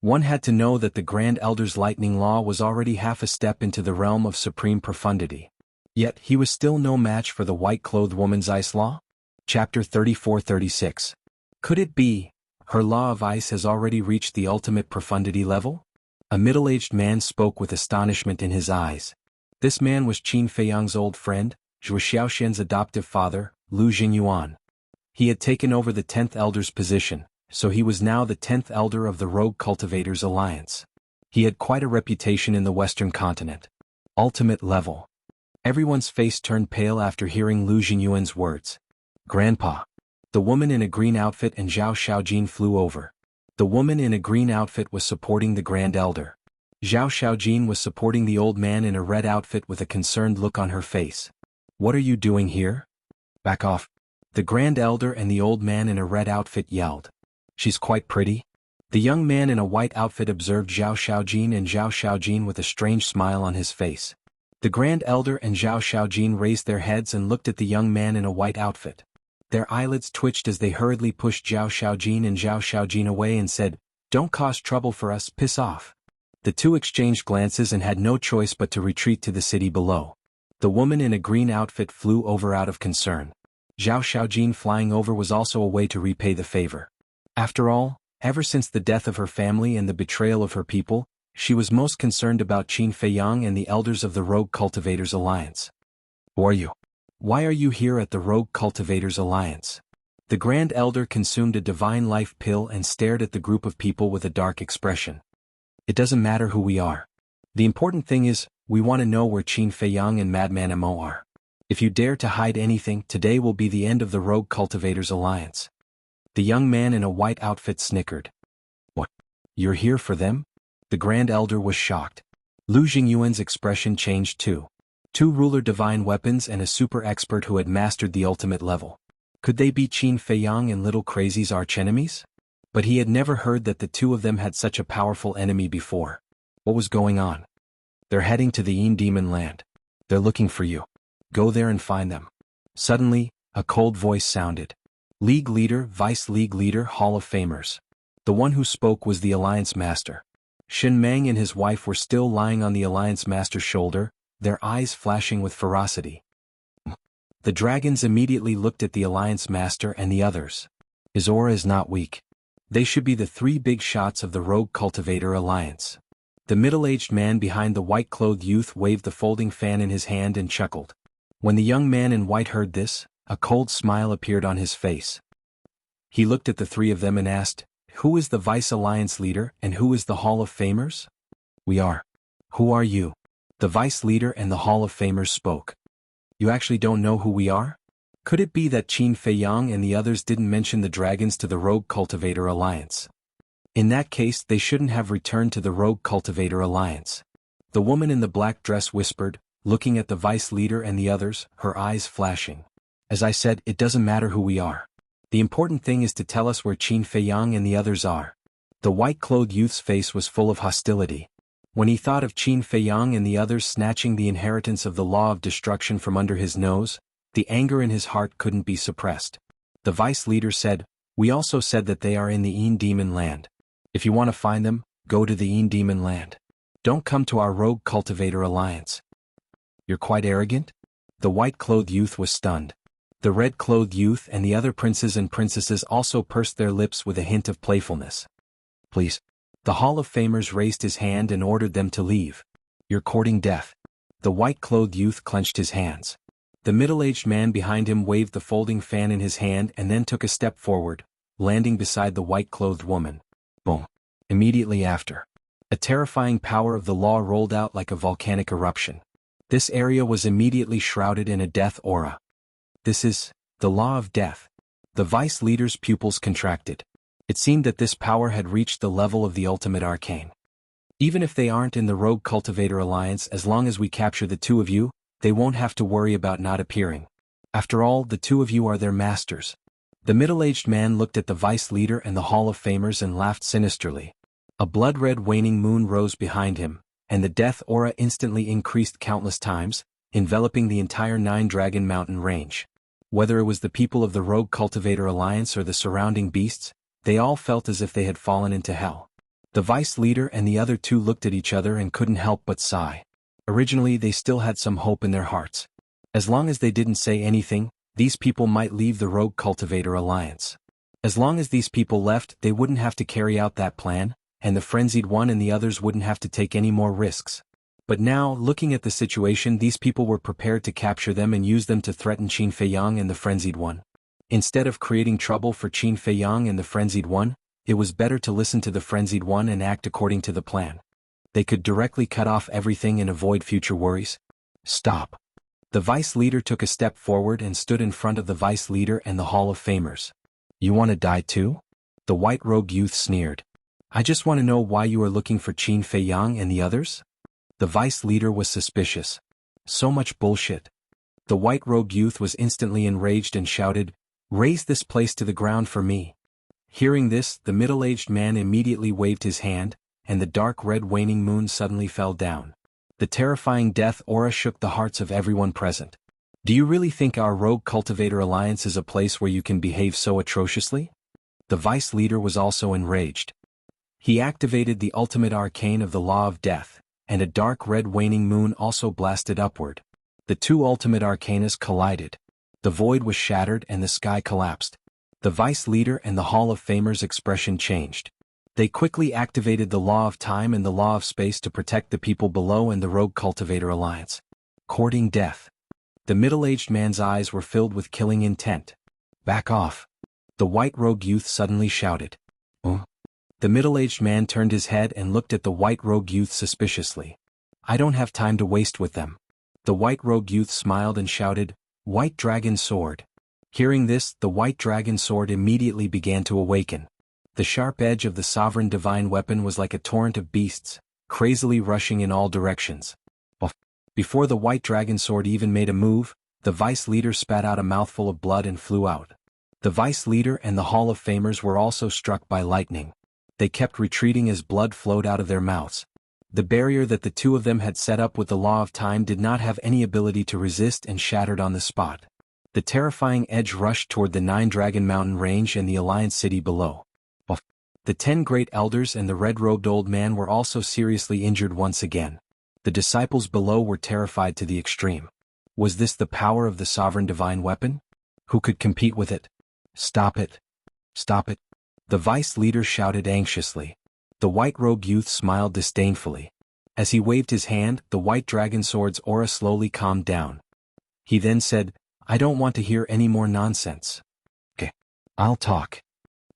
One had to know that the Grand Elder's lightning law was already half a step into the realm of supreme profundity. Yet he was still no match for the white-clothed woman's ice law? Chapter 34-36. Could it be, her law of ice has already reached the ultimate profundity level? A middle-aged man spoke with astonishment in his eyes. This man was Qin Feiyang's old friend, Zhuo Xiaoxian's adoptive father, Lu Jingyuan. He had taken over the 10th Elder's position, so he was now the 10th Elder of the Rogue Cultivators Alliance. He had quite a reputation in the Western continent. Ultimate level. Everyone's face turned pale after hearing Lu Jingyuan's words. Grandpa. The woman in a green outfit and Zhao Xiaojin flew over. The woman in a green outfit was supporting the Grand Elder. Zhao Xiaojin was supporting the old man in a red outfit with a concerned look on her face. What are you doing here? Back off. The Grand Elder and the old man in a red outfit yelled. She's quite pretty. The young man in a white outfit observed Zhao Xiaojin and Zhao Xiaojin with a strange smile on his face. The Grand Elder and Zhao Xiaojin raised their heads and looked at the young man in a white outfit. Their eyelids twitched as they hurriedly pushed Zhao Xiaojin and Zhao Xiaojin away and said, "Don't cause trouble for us, piss off." The two exchanged glances and had no choice but to retreat to the city below. The woman in a green outfit flew over out of concern. Zhao Xiaojin flying over was also a way to repay the favor. After all, ever since the death of her family and the betrayal of her people, she was most concerned about Qin Feiyang and the elders of the Rogue Cultivators Alliance. Who are you? Why are you here at the Rogue Cultivators Alliance? The Grand Elder consumed a divine life pill and stared at the group of people with a dark expression. It doesn't matter who we are. The important thing is, we want to know where Qin Feiyang and Madman Amo are. If you dare to hide anything, today will be the end of the Rogue Cultivators Alliance. The young man in a white outfit snickered. What? You're here for them? The Grand Elder was shocked. Lu Jingyuan's expression changed too. 2 ruler divine weapons and a super expert who had mastered the ultimate level. Could they be Qin Feiyang and Little Crazy's archenemies? But he had never heard that the two of them had such a powerful enemy before. What was going on? They're heading to the Yin Demon Land. They're looking for you. Go there and find them. Suddenly, a cold voice sounded. League Leader, Vice League Leader, Hall of Famers. The one who spoke was the Alliance Master. Shen Meng and his wife were still lying on the Alliance Master's shoulder, their eyes flashing with ferocity. The dragons immediately looked at the Alliance Master and the others. His aura is not weak. They should be the 3 big shots of the Rogue Cultivator Alliance. The middle-aged man behind the white-clothed youth waved the folding fan in his hand and chuckled. When the young man in white heard this, a cold smile appeared on his face. He looked at the 3 of them and asked, "Who is the Vice Alliance Leader and who is the Hall of Famers?" "We are Who are you? The vice leader and the Hall of Famers spoke. You actually don't know who we are? Could it be that Qin Feiyang and the others didn't mention the dragons to the Rogue Cultivator Alliance? In that case, they shouldn't have returned to the Rogue Cultivator Alliance. The woman in the black dress whispered, looking at the vice leader and the others, her eyes flashing. As I said, it doesn't matter who we are. The important thing is to tell us where Qin Feiyang and the others are. The white-clothed youth's face was full of hostility. When he thought of Qin Feiyang and the others snatching the inheritance of the law of destruction from under his nose, the anger in his heart couldn't be suppressed. The vice leader said, "We also said that they are in the Een Demon Land. If you want to find them, go to the Een Demon Land. Don't come to our Rogue Cultivator Alliance." You're quite arrogant? The white-clothed youth was stunned. The red-clothed youth and the other princes and princesses also pursed their lips with a hint of playfulness. Please. The Hall of Famers raised his hand and ordered them to leave. You're courting death. The white-clothed youth clenched his hands. The middle-aged man behind him waved the folding fan in his hand and then took a step forward, landing beside the white-clothed woman. Boom. Immediately after, a terrifying power of the law rolled out like a volcanic eruption. This area was immediately shrouded in a death aura. This is the law of death. The vice leader's pupils contracted. It seemed that this power had reached the level of the ultimate arcane. Even if they aren't in the Rogue Cultivator Alliance, as long as we capture the two of you, they won't have to worry about not appearing. After all, the two of you are their masters. The middle-aged man looked at the vice leader and the Hall of Famers and laughed sinisterly. A blood-red waning moon rose behind him, and the death aura instantly increased countless times, enveloping the entire Nine Dragon Mountain range. Whether it was the people of the Rogue Cultivator Alliance or the surrounding beasts, they all felt as if they had fallen into hell. The vice leader and the other two looked at each other and couldn't help but sigh. Originally, they still had some hope in their hearts. As long as they didn't say anything, these people might leave the Rogue Cultivator Alliance. As long as these people left, they wouldn't have to carry out that plan, and the Frenzied One and the others wouldn't have to take any more risks. But now, looking at the situation, these people were prepared to capture them and use them to threaten Qin Feiyang and the Frenzied One. Instead of creating trouble for Qin Feiyang and the Frenzied One, it was better to listen to the Frenzied One and act according to the plan. They could directly cut off everything and avoid future worries. Stop. The vice leader took a step forward and stood in front of the vice leader and the Hall of Famers. You want to die too? The white-robed youth sneered. I just want to know why you are looking for Qin Feiyang and the others? The vice leader was suspicious. So much bullshit. The white-robed youth was instantly enraged and shouted, "Raise this place to the ground for me." Hearing this, the middle-aged man immediately waved his hand, and the dark red waning moon suddenly fell down. The terrifying death aura shook the hearts of everyone present. Do you really think our Rogue Cultivator Alliance is a place where you can behave so atrociously? The vice leader was also enraged. He activated the ultimate arcane of the law of death, and a dark red waning moon also blasted upward. The two ultimate arcanas collided. The void was shattered and the sky collapsed. The vice leader and the Hall of Famers' expression changed. They quickly activated the law of time and the law of space to protect the people below and the Rogue Cultivator Alliance. Courting death. The middle-aged man's eyes were filled with killing intent. Back off. The white-robed youth suddenly shouted. The middle-aged man turned his head and looked at the white-robed youth suspiciously. I don't have time to waste with them. The white-robed youth smiled and shouted, White Dragon Sword. Hearing this, the White Dragon Sword immediately began to awaken. The sharp edge of the sovereign divine weapon was like a torrent of beasts, crazily rushing in all directions. Before the White Dragon Sword even made a move, the vice leader spat out a mouthful of blood and flew out. The vice leader and the Hall of Famers were also struck by lightning. They kept retreating as blood flowed out of their mouths. The barrier that the two of them had set up with the law of time did not have any ability to resist and shattered on the spot. The terrifying edge rushed toward the Nine Dragon Mountain range and the Alliance city below. The 10 great elders and the red-robed old man were also seriously injured once again. The disciples below were terrified to the extreme. Was this the power of the sovereign divine weapon? Who could compete with it? Stop it. Stop it. The vice leader shouted anxiously. The white-robed youth smiled disdainfully. As he waved his hand, the White Dragon Sword's aura slowly calmed down. He then said, I don't want to hear any more nonsense. Okay. I'll talk.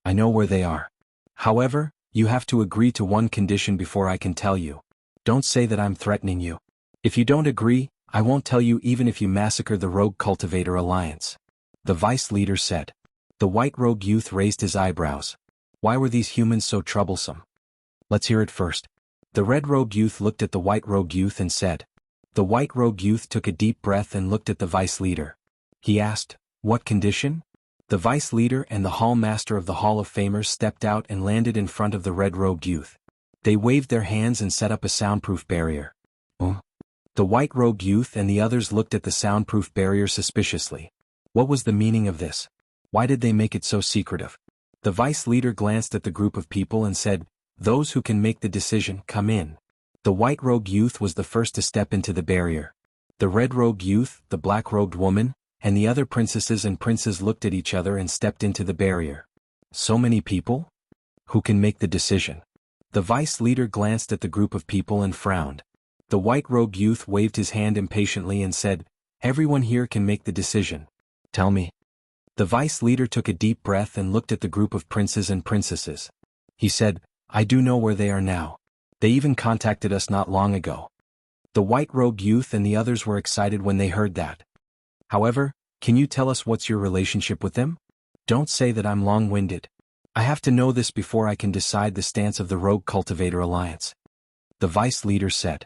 I know where they are. However, you have to agree to one condition before I can tell you. Don't say that I'm threatening you. If you don't agree, I won't tell you even if you massacre the Rogue Cultivator Alliance. The vice leader said. The white rogue youth raised his eyebrows. Why were these humans so troublesome? Let's hear it first. The red rogue youth looked at the white rogue youth and said. The white rogue youth took a deep breath and looked at the vice leader. He asked, what condition? The vice leader and the hall master of the Hall of Famers stepped out and landed in front of the red robed youth. They waved their hands and set up a soundproof barrier. The white robed youth and the others looked at the soundproof barrier suspiciously. What was the meaning of this? Why did they make it so secretive? The vice leader glanced at the group of people and said, those who can make the decision, come in. The white robed youth was the first to step into the barrier. The red robed youth, the black robed woman, and the other princesses and princes looked at each other and stepped into the barrier. So many people? Who can make the decision? The vice leader glanced at the group of people and frowned. The white robed youth waved his hand impatiently and said, everyone here can make the decision. Tell me. The vice leader took a deep breath and looked at the group of princes and princesses. He said, I do know where they are now. They even contacted us not long ago. The white robed youth and the others were excited when they heard that. However, can you tell us what's your relationship with them? Don't say that I'm long-winded. I have to know this before I can decide the stance of the Rogue Cultivator Alliance. The vice leader said.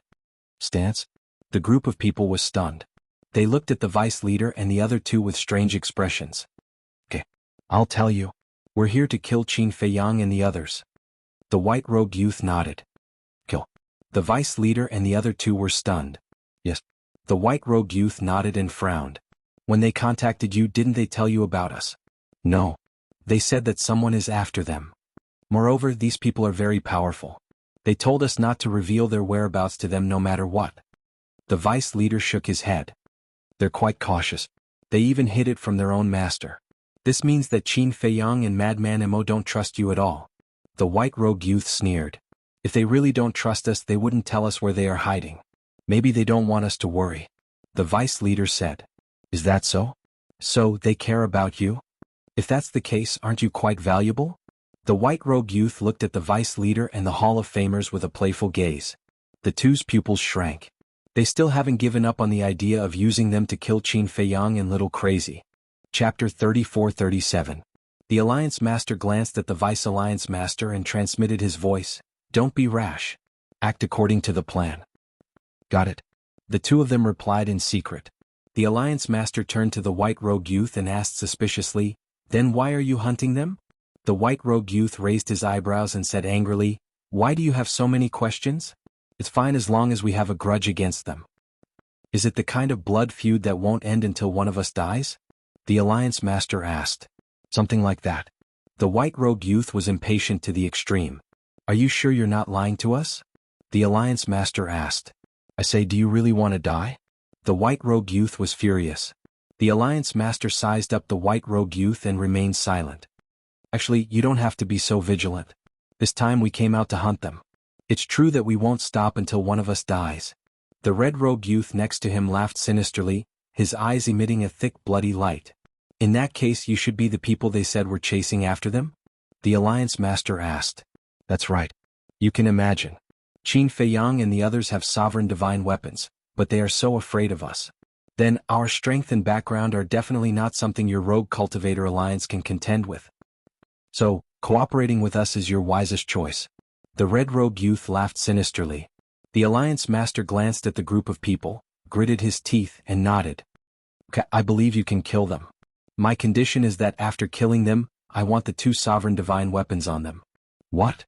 Stance? The group of people was stunned. They looked at the vice leader and the other two with strange expressions. Okay, I'll tell you. We're here to kill Qin Feiyang and the others. The white robed youth nodded. Kill. The vice leader and the other two were stunned. Yes. The white robed youth nodded and frowned. When they contacted you, didn't they tell you about us? No. They said that someone is after them. Moreover, these people are very powerful. They told us not to reveal their whereabouts to them no matter what. The vice leader shook his head. They're quite cautious. They even hid it from their own master. This means that Qin Feiyang and Madman Mo don't trust you at all. The white rogue youth sneered. If they really don't trust us, they wouldn't tell us where they are hiding. Maybe they don't want us to worry. The vice leader said. Is that so? So, they care about you? If that's the case, aren't you quite valuable? The white rogue youth looked at the vice leader and the Hall of Famers with a playful gaze. The two's pupils shrank. They still haven't given up on the idea of using them to kill Qin Feiyang and Little Crazy. Chapter 34-37. The Alliance Master glanced at the Vice Alliance Master and transmitted his voice. Don't be rash. Act according to the plan. Got it. The two of them replied in secret. The Alliance Master turned to the white rogue youth and asked suspiciously, then why are you hunting them? The white rogue youth raised his eyebrows and said angrily, why do you have so many questions? It's fine as long as we have a grudge against them. Is it the kind of blood feud that won't end until one of us dies? The Alliance Master asked. Something like that. The white rogue youth was impatient to the extreme. Are you sure you're not lying to us? The Alliance Master asked. I say, do you really want to die? The white rogue youth was furious. The Alliance Master sized up the white rogue youth and remained silent. Actually, you don't have to be so vigilant. This time we came out to hunt them. It's true that we won't stop until one of us dies. The red rogue youth next to him laughed sinisterly, his eyes emitting a thick bloody light. In that case, you should be the people they said were chasing after them? The Alliance Master asked. That's right. You can imagine. Qin Feiyang and the others have sovereign divine weapons, but they are so afraid of us. Then, our strength and background are definitely not something your Rogue Cultivator Alliance can contend with. So, cooperating with us is your wisest choice. The red rogue youth laughed sinisterly. The Alliance Master glanced at the group of people, gritted his teeth, and nodded. Okay, I believe you can kill them. My condition is that after killing them, I want the two sovereign divine weapons on them. What?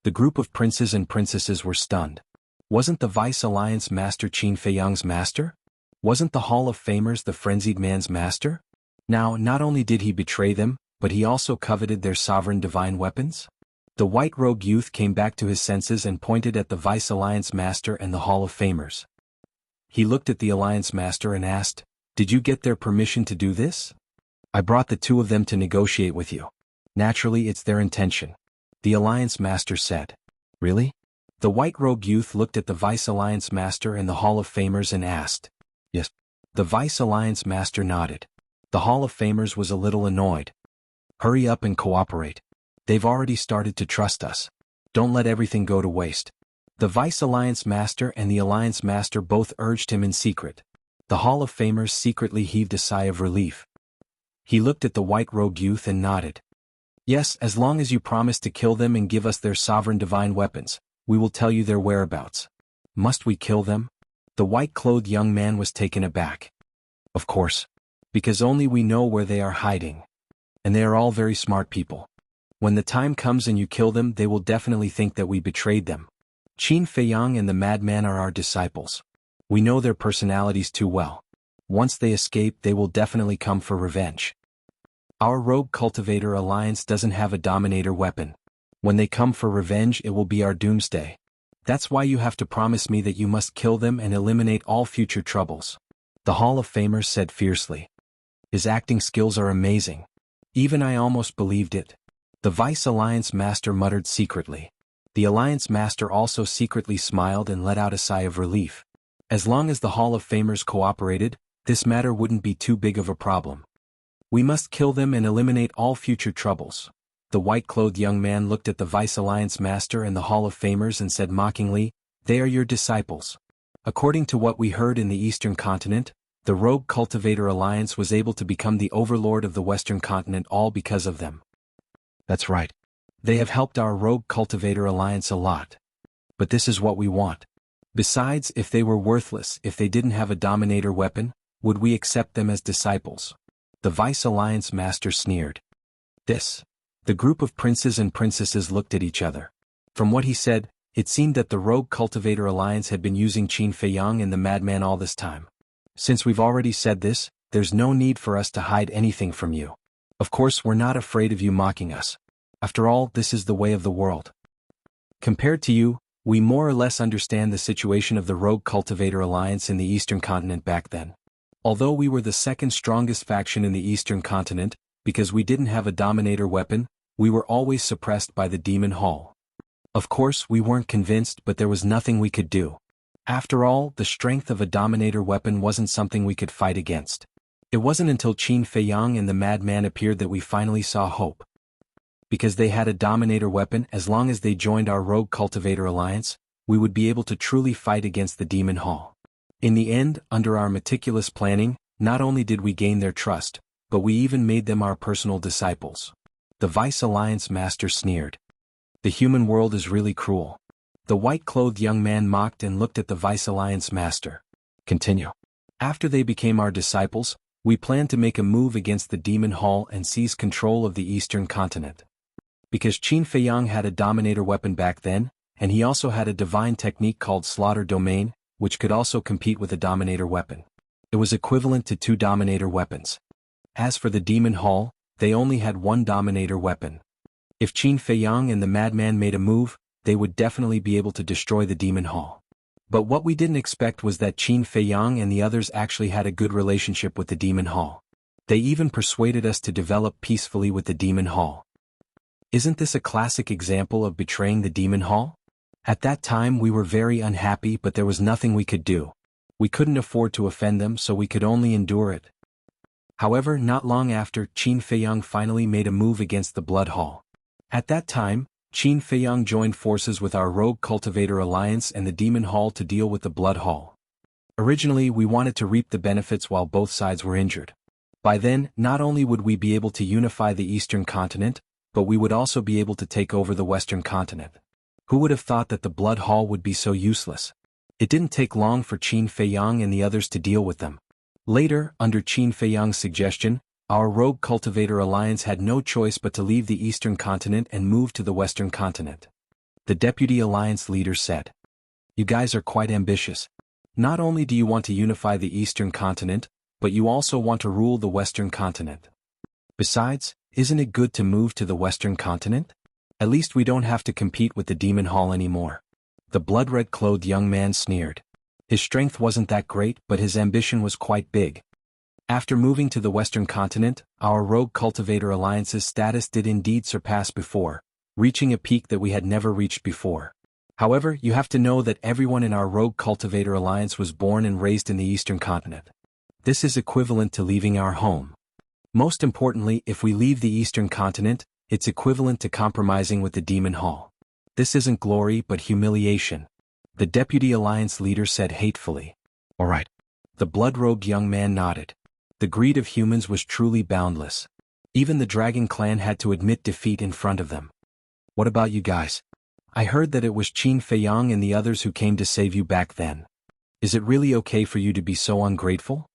The group of princes and princesses were stunned. Wasn't the Vice Alliance Master Qin Feiyang's master? Wasn't the Hall of Famers the frenzied man's master? Now, not only did he betray them, but he also coveted their sovereign divine weapons? The white rogue youth came back to his senses and pointed at the Vice Alliance Master and the Hall of Famers. He looked at the Alliance Master and asked, did you get their permission to do this? I brought the two of them to negotiate with you. Naturally, it's their intention. The Alliance Master said. Really? The white rogue youth looked at the Vice Alliance Master and the Hall of Famers and asked. Yes. The Vice Alliance Master nodded. The Hall of Famers was a little annoyed. Hurry up and cooperate. They've already started to trust us. Don't let everything go to waste. The Vice Alliance Master and the Alliance Master both urged him in secret. The Hall of Famers secretly heaved a sigh of relief. He looked at the white-robed youth and nodded. Yes, as long as you promise to kill them and give us their sovereign divine weapons, we will tell you their whereabouts. Must we kill them? The white-clothed young man was taken aback. Of course. Because only we know where they are hiding. And they are all very smart people. When the time comes and you kill them, they will definitely think that we betrayed them. Qin Feiyang and the madman are our disciples. We know their personalities too well. Once they escape, they will definitely come for revenge. Our rogue cultivator alliance doesn't have a dominator weapon. When they come for revenge, it will be our doomsday. That's why you have to promise me that you must kill them and eliminate all future troubles. The Hall of Famers said fiercely. His acting skills are amazing. Even I almost believed it. The Vice Alliance Master muttered secretly. The Alliance Master also secretly smiled and let out a sigh of relief. As long as the Hall of Famers cooperated, this matter wouldn't be too big of a problem. We must kill them and eliminate all future troubles. The white-clothed young man looked at the Vice Alliance Master and the Hall of Famers and said mockingly, "They are your disciples." According to what we heard in the Eastern Continent, the Rogue Cultivator Alliance was able to become the overlord of the Western Continent all because of them. That's right. They have helped our Rogue Cultivator Alliance a lot. But this is what we want. Besides, if they were worthless, if they didn't have a dominator weapon, would we accept them as disciples? The Vice Alliance Master sneered. The group of princes and princesses looked at each other. From what he said, it seemed that the Rogue Cultivator Alliance had been using Qin Feiyang and the madman all this time. Since we've already said this, there's no need for us to hide anything from you. Of course, we're not afraid of you mocking us. After all, this is the way of the world. Compared to you, we more or less understand the situation of the Rogue Cultivator Alliance in the Eastern Continent back then. Although we were the second strongest faction in the Eastern Continent, because we didn't have a dominator weapon, we were always suppressed by the Demon Hall. Of course, we weren't convinced, but there was nothing we could do. After all, the strength of a dominator weapon wasn't something we could fight against. It wasn't until Qin Feiyang and the madman appeared that we finally saw hope. Because they had a dominator weapon, as long as they joined our Rogue Cultivator Alliance, we would be able to truly fight against the Demon Hall. In the end, under our meticulous planning, not only did we gain their trust, but we even made them our personal disciples. The Vice Alliance Master sneered. The human world is really cruel. The white-clothed young man mocked and looked at the Vice Alliance Master. Continue. After they became our disciples, we planned to make a move against the Demon Hall and seize control of the Eastern Continent. Because Qin Feiyang had a dominator weapon back then, and he also had a divine technique called Slaughter Domain, which could also compete with a dominator weapon. It was equivalent to 2 dominator weapons. As for the Demon Hall, they only had 1 dominator weapon. If Qin Feiyang and the madman made a move, they would definitely be able to destroy the Demon Hall. But what we didn't expect was that Qin Feiyang and the others actually had a good relationship with the Demon Hall. They even persuaded us to develop peacefully with the Demon Hall. Isn't this a classic example of betraying the Demon Hall? At that time we were very unhappy, but there was nothing we could do. We couldn't afford to offend them, so we could only endure it. However, not long after, Qin Feiyang finally made a move against the Blood Hall. At that time, Qin Feiyang joined forces with our Rogue Cultivator Alliance and the Demon Hall to deal with the Blood Hall. Originally, we wanted to reap the benefits while both sides were injured. By then, not only would we be able to unify the Eastern Continent, but we would also be able to take over the Western Continent. Who would have thought that the Blood Hall would be so useless? It didn't take long for Qin Feiyang and the others to deal with them. Later, under Qin Feiyang's suggestion, our Rogue Cultivator Alliance had no choice but to leave the Eastern Continent and move to the Western Continent. The Deputy Alliance leader said, "You guys are quite ambitious. Not only do you want to unify the Eastern Continent, but you also want to rule the Western Continent. Besides, isn't it good to move to the Western Continent? At least we don't have to compete with the Demon Hall anymore." The blood-red-clothed young man sneered. His strength wasn't that great, but his ambition was quite big. After moving to the Western Continent, our Rogue Cultivator Alliance's status did indeed surpass before, reaching a peak that we had never reached before. However, you have to know that everyone in our Rogue Cultivator Alliance was born and raised in the Eastern Continent. This is equivalent to leaving our home. Most importantly, if we leave the Eastern Continent, it's equivalent to compromising with the Demon Hall. This isn't glory but humiliation. The Deputy Alliance leader said hatefully. All right. The blood-robed young man nodded. The greed of humans was truly boundless. Even the Dragon Clan had to admit defeat in front of them. What about you guys? I heard that it was Qin Feiyang and the others who came to save you back then. Is it really okay for you to be so ungrateful?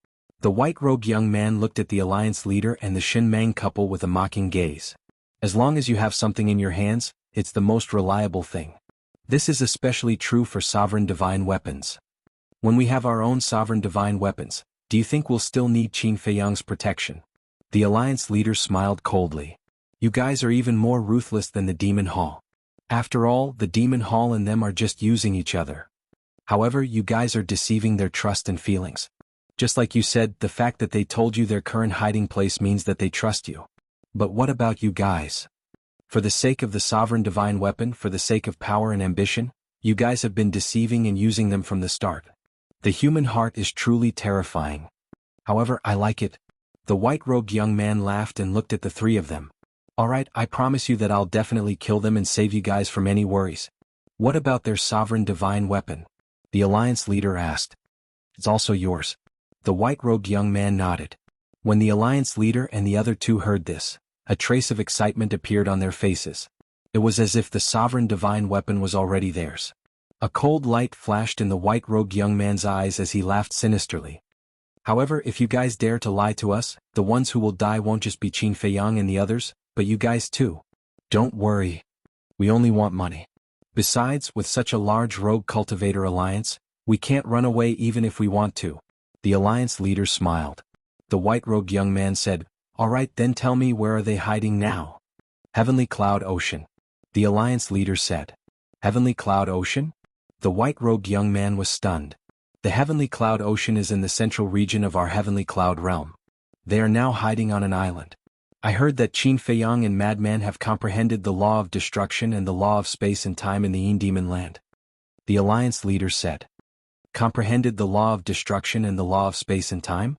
The white-robed young man looked at the Alliance leader and the Shinmang couple with a mocking gaze. As long as you have something in your hands, it's the most reliable thing. This is especially true for sovereign divine weapons. When we have our own sovereign divine weapons, do you think we'll still need Qin Feiyang's protection? The Alliance leader smiled coldly. You guys are even more ruthless than the Demon Hall. After all, the Demon Hall and them are just using each other. However, you guys are deceiving their trust and feelings. Just like you said, the fact that they told you their current hiding place means that they trust you. But what about you guys? For the sake of the sovereign divine weapon, for the sake of power and ambition, you guys have been deceiving and using them from the start. The human heart is truly terrifying. However, I like it. The white-robed young man laughed and looked at the three of them. Alright, I promise you that I'll definitely kill them and save you guys from any worries. What about their sovereign divine weapon? The Alliance leader asked. It's also yours. The white-robed young man nodded. When the Alliance leader and the other two heard this, a trace of excitement appeared on their faces. It was as if the sovereign divine weapon was already theirs. A cold light flashed in the white-robed young man's eyes as he laughed sinisterly. However, if you guys dare to lie to us, the ones who will die won't just be Qin Feiyang and the others, but you guys too. Don't worry. We only want money. Besides, with such a large rogue cultivator alliance, we can't run away even if we want to. The Alliance leader smiled. The white-robed young man said, All right, then tell me, where are they hiding now? Heavenly Cloud Ocean. The Alliance leader said. Heavenly Cloud Ocean? The white-robed young man was stunned. The Heavenly Cloud Ocean is in the central region of our Heavenly Cloud realm. They are now hiding on an island. I heard that Qin Feiyang and Madman have comprehended the law of destruction and the law of space and time in the Yin Demon Land. The Alliance leader said. Comprehended the law of destruction and the law of space and time?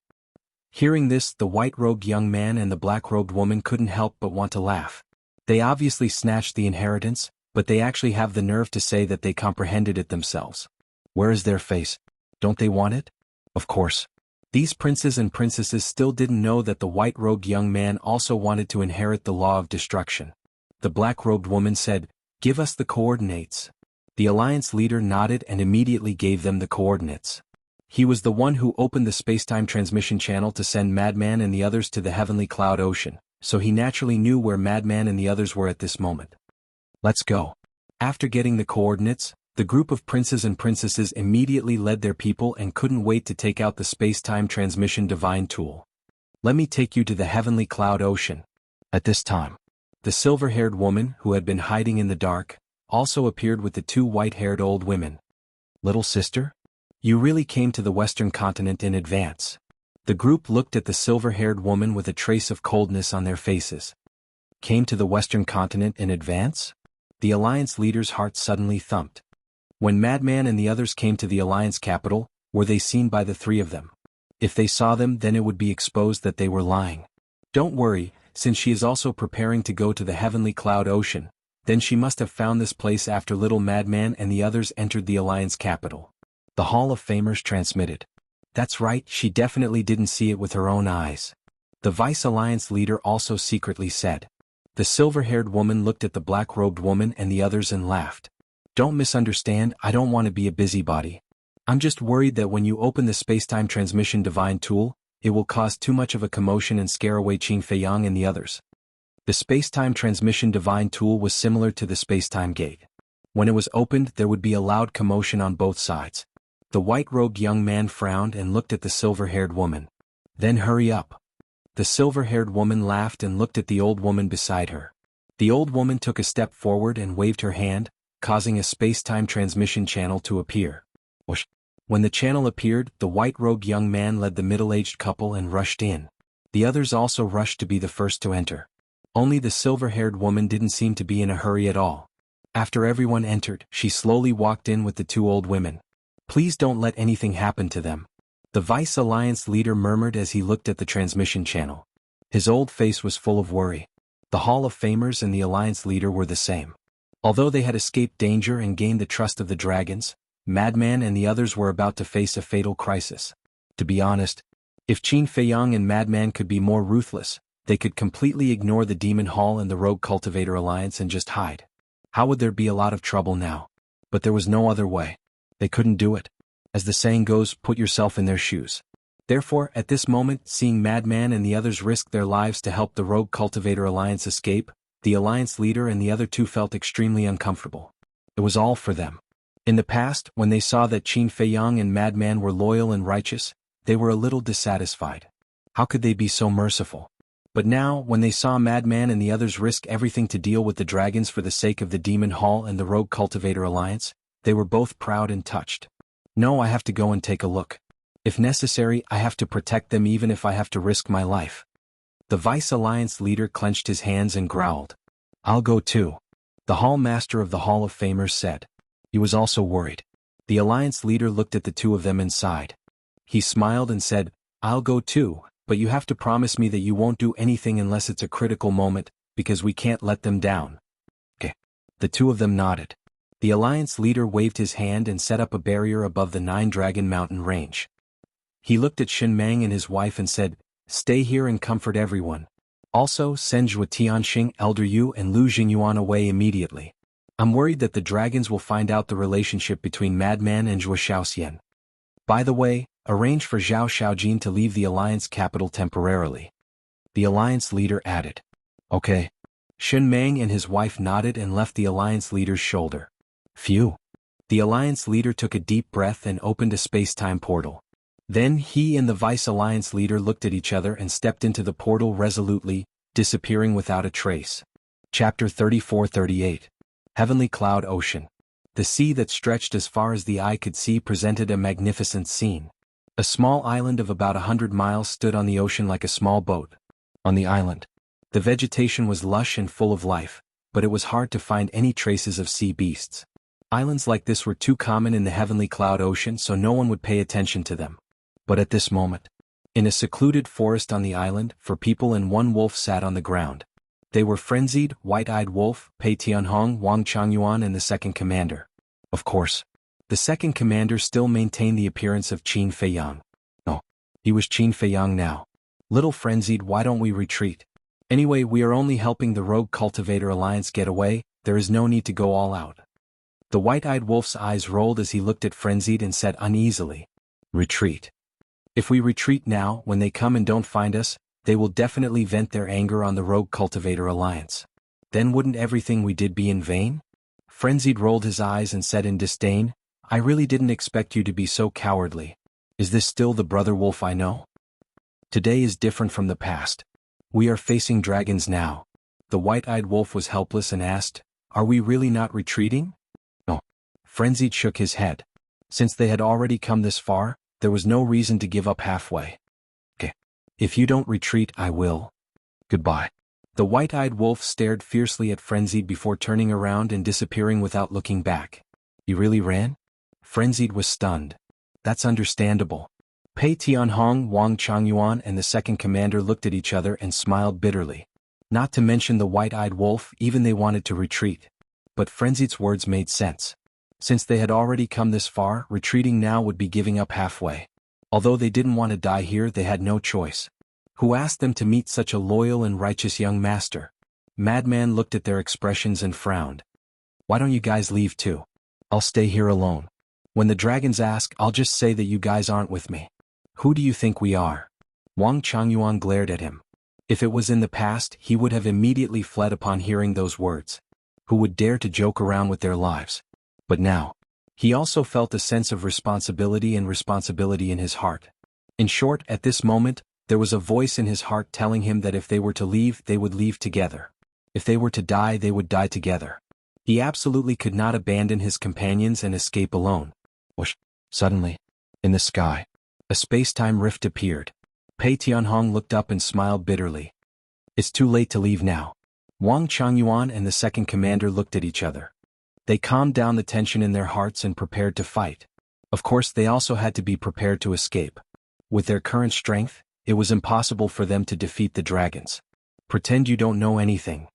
Hearing this, the white-robed young man and the black-robed woman couldn't help but want to laugh. They obviously snatched the inheritance, but they actually have the nerve to say that they comprehended it themselves. Where is their face? Don't they want it? Of course. These princes and princesses still didn't know that the white-robed young man also wanted to inherit the law of destruction. The black-robed woman said, Give us the coordinates. The Alliance leader nodded and immediately gave them the coordinates. He was the one who opened the space-time transmission channel to send Madman and the others to the Heavenly Cloud Ocean, so he naturally knew where Madman and the others were at this moment. Let's go. After getting the coordinates, the group of princes and princesses immediately led their people and couldn't wait to take out the space-time transmission divine tool. Let me take you to the Heavenly Cloud Ocean. At this time, the silver-haired woman, who had been hiding in the dark, also appeared with the two white-haired old women. Little sister? You really came to the Western continent in advance. The group looked at the silver-haired woman with a trace of coldness on their faces. Came to the Western continent in advance? The Alliance leader's heart suddenly thumped. When Madman and the others came to the Alliance capital, were they seen by the three of them? If they saw them, then it would be exposed that they were lying. Don't worry, since she is also preparing to go to the Heavenly Cloud Ocean, then she must have found this place after little Madman and the others entered the Alliance capital. The Hall of Famers transmitted. That's right, she definitely didn't see it with her own eyes. The Vice Alliance leader also secretly said. The silver-haired woman looked at the black-robed woman and the others and laughed. Don't misunderstand, I don't want to be a busybody. I'm just worried that when you open the space-time transmission divine tool, it will cause too much of a commotion and scare away Qin Feiyang and the others. The space-time transmission divine tool was similar to the space-time gate. When it was opened, there would be a loud commotion on both sides. The white-robed young man frowned and looked at the silver-haired woman. Then hurry up. The silver-haired woman laughed and looked at the old woman beside her. The old woman took a step forward and waved her hand, causing a space-time transmission channel to appear. Whoosh. When the channel appeared, the white-robed young man led the middle-aged couple and rushed in. The others also rushed to be the first to enter. Only the silver-haired woman didn't seem to be in a hurry at all. After everyone entered, she slowly walked in with the two old women. Please don't let anything happen to them. The Vice Alliance leader murmured as he looked at the transmission channel. His old face was full of worry. The Hall of Famers and the Alliance leader were the same. Although they had escaped danger and gained the trust of the dragons, Madman and the others were about to face a fatal crisis. To be honest, if Qin Feiyang and Madman could be more ruthless, they could completely ignore the Demon Hall and the Rogue Cultivator Alliance and just hide. How would there be a lot of trouble now? But there was no other way. They couldn't do it. As the saying goes, put yourself in their shoes. Therefore, at this moment, seeing Madman and the others risk their lives to help the Rogue Cultivator Alliance escape, the Alliance leader and the other two felt extremely uncomfortable. It was all for them. In the past, when they saw that Qin Feiyang and Madman were loyal and righteous, they were a little dissatisfied. How could they be so merciful? But now, when they saw Madman and the others risk everything to deal with the dragons for the sake of the Demon Hall and the Rogue Cultivator Alliance, they were both proud and touched. No, I have to go and take a look. If necessary, I have to protect them even if I have to risk my life. The Vice Alliance leader clenched his hands and growled. I'll go too. The Hall Master of the Hall of Famers said. He was also worried. The Alliance leader looked at the two of them and sighed. He smiled and said, I'll go too, but you have to promise me that you won't do anything unless it's a critical moment, because we can't let them down. Okay. The two of them nodded. The Alliance leader waved his hand and set up a barrier above the Nine-Dragon Mountain range. He looked at Shen Mang and his wife and said, Stay here and comfort everyone. Also, send Zhou Tianxing, Elder Yu and Lu Jingyuan away immediately. I'm worried that the dragons will find out the relationship between Madman and Zhou Xiaoxian. By the way, arrange for Zhao Xiaojin to leave the Alliance capital temporarily. The Alliance leader added. Okay. Shen Mang and his wife nodded and left the Alliance leader's shoulder. Phew. The Alliance leader took a deep breath and opened a space-time portal. Then he and the Vice Alliance leader looked at each other and stepped into the portal resolutely, disappearing without a trace. Chapter 34-38. Heavenly Cloud Ocean. The sea that stretched as far as the eye could see presented a magnificent scene. A small island of about 100 miles stood on the ocean like a small boat. On the island, the vegetation was lush and full of life, but it was hard to find any traces of sea beasts. Islands like this were too common in the Heavenly Cloud Ocean, so no one would pay attention to them. But at this moment, in a secluded forest on the island, 4 people and 1 wolf sat on the ground. They were Frenzied, White-Eyed Wolf, Pei Tianhong, Wang Changyuan and the second commander. Of course, the second commander still maintained the appearance of Qin Feiyang. No, he was Qin Feiyang now. Little Frenzied, why don't we retreat? Anyway, we are only helping the Rogue Cultivator Alliance get away, there is no need to go all out. The White-Eyed Wolf's eyes rolled as he looked at Frenzied and said uneasily. Retreat. If we retreat now, when they come and don't find us, they will definitely vent their anger on the Rogue Cultivator Alliance. Then wouldn't everything we did be in vain? Frenzied rolled his eyes and said in disdain, I really didn't expect you to be so cowardly. Is this still the brother wolf I know? Today is different from the past. We are facing dragons now. The White-Eyed Wolf was helpless and asked, Are we really not retreating? No. Frenzied shook his head. Since they had already come this far, there was no reason to give up halfway. Okay. If you don't retreat, I will. Goodbye. The White-Eyed Wolf stared fiercely at Frenzied before turning around and disappearing without looking back. He really ran? Frenzied was stunned. That's understandable. Pei Tianhong, Wang Changyuan and the second commander looked at each other and smiled bitterly. Not to mention the White-Eyed Wolf, even they wanted to retreat. But Frenzied's words made sense. Since they had already come this far, retreating now would be giving up halfway. Although they didn't want to die here, they had no choice. Who asked them to meet such a loyal and righteous young master? Madman looked at their expressions and frowned. Why don't you guys leave too? I'll stay here alone. When the dragons ask, I'll just say that you guys aren't with me. Who do you think we are? Wang Changyuan glared at him. If it was in the past, he would have immediately fled upon hearing those words. Who would dare to joke around with their lives? But now, he also felt a sense of responsibility in his heart. In short, at this moment, there was a voice in his heart telling him that if they were to leave, they would leave together. If they were to die, they would die together. He absolutely could not abandon his companions and escape alone. Whoosh! Suddenly, in the sky, a space-time rift appeared. Pei Tianhong looked up and smiled bitterly. It's too late to leave now. Wang Changyuan and the second commander looked at each other. They calmed down the tension in their hearts and prepared to fight. Of course, they also had to be prepared to escape. With their current strength, it was impossible for them to defeat the dragons. Pretend you don't know anything.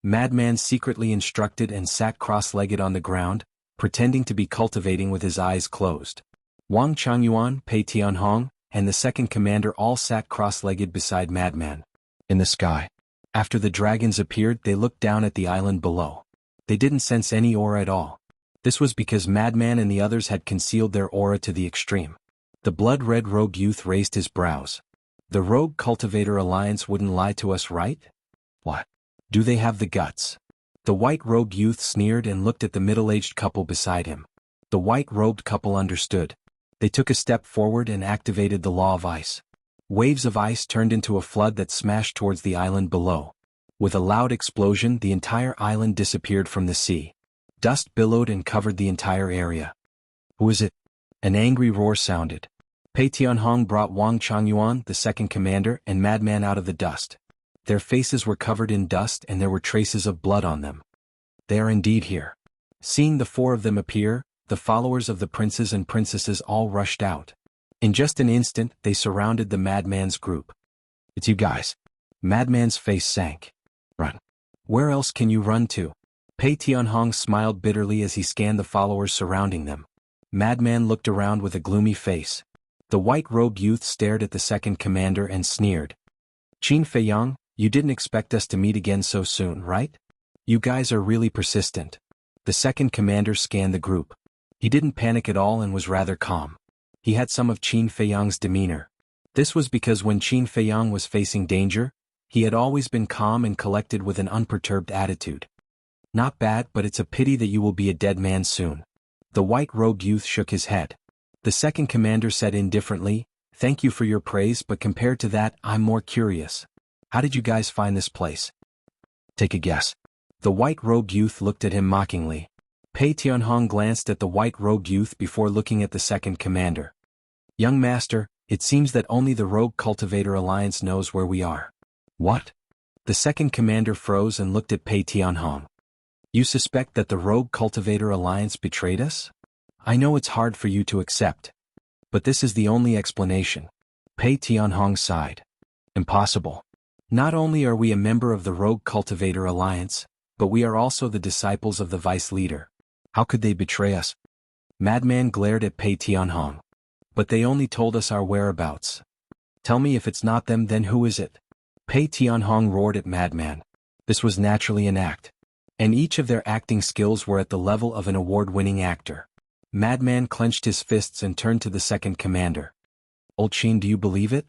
Madman secretly instructed and sat cross-legged on the ground, pretending to be cultivating with his eyes closed. Wang Changyuan, Pei Tianhong, and the second commander all sat cross-legged beside Madman. In the sky. After the dragons appeared, they looked down at the island below. They didn't sense any aura at all. This was because Madman and the others had concealed their aura to the extreme. The blood-red rogue youth raised his brows. The Rogue Cultivator Alliance wouldn't lie to us, right? What? Do they have the guts? The white robe youth sneered and looked at the middle-aged couple beside him. The white-robed couple understood. They took a step forward and activated the law of ice. Waves of ice turned into a flood that smashed towards the island below. With a loud explosion, the entire island disappeared from the sea. Dust billowed and covered the entire area. Who is it? An angry roar sounded. Pei Tianhong brought Wang Changyuan, the second commander, and Madman out of the dust. Their faces were covered in dust and there were traces of blood on them. They are indeed here. Seeing the four of them appear, the followers of the princes and princesses all rushed out. In just an instant, they surrounded the Madman's group. It's you guys. Madman's face sank. Run. Where else can you run to? Pei Tianhong smiled bitterly as he scanned the followers surrounding them. Madman looked around with a gloomy face. The white-robed youth stared at the second commander and sneered. Qin Feiyang, you didn't expect us to meet again so soon, right? You guys are really persistent. The second commander scanned the group. He didn't panic at all and was rather calm. He had some of Qin Feiyang's demeanor. This was because when Qin Feiyang was facing danger, he had always been calm and collected with an unperturbed attitude. Not bad, but it's a pity that you will be a dead man soon. The white-robed youth shook his head. The second commander said indifferently, thank you for your praise, but compared to that, I'm more curious. How did you guys find this place? Take a guess. The white-robed youth looked at him mockingly. Pei Tianhong glanced at the white-robed youth before looking at the second commander. Young master, it seems that only the Rogue Cultivator Alliance knows where we are. What? The second commander froze and looked at Pei Tianhong. You suspect that the Rogue Cultivator Alliance betrayed us? I know it's hard for you to accept. But this is the only explanation. Pei Tianhong sighed. Impossible. Not only are we a member of the Rogue Cultivator Alliance, but we are also the disciples of the vice leader. How could they betray us? Madman glared at Pei Tianhong. But they only told us our whereabouts. Tell me if it's not them, then who is it? Pei Tianhong roared at Madman. This was naturally an act. And each of their acting skills were at the level of an award-winning actor. Madman clenched his fists and turned to the second commander. Old Qin, do you believe it?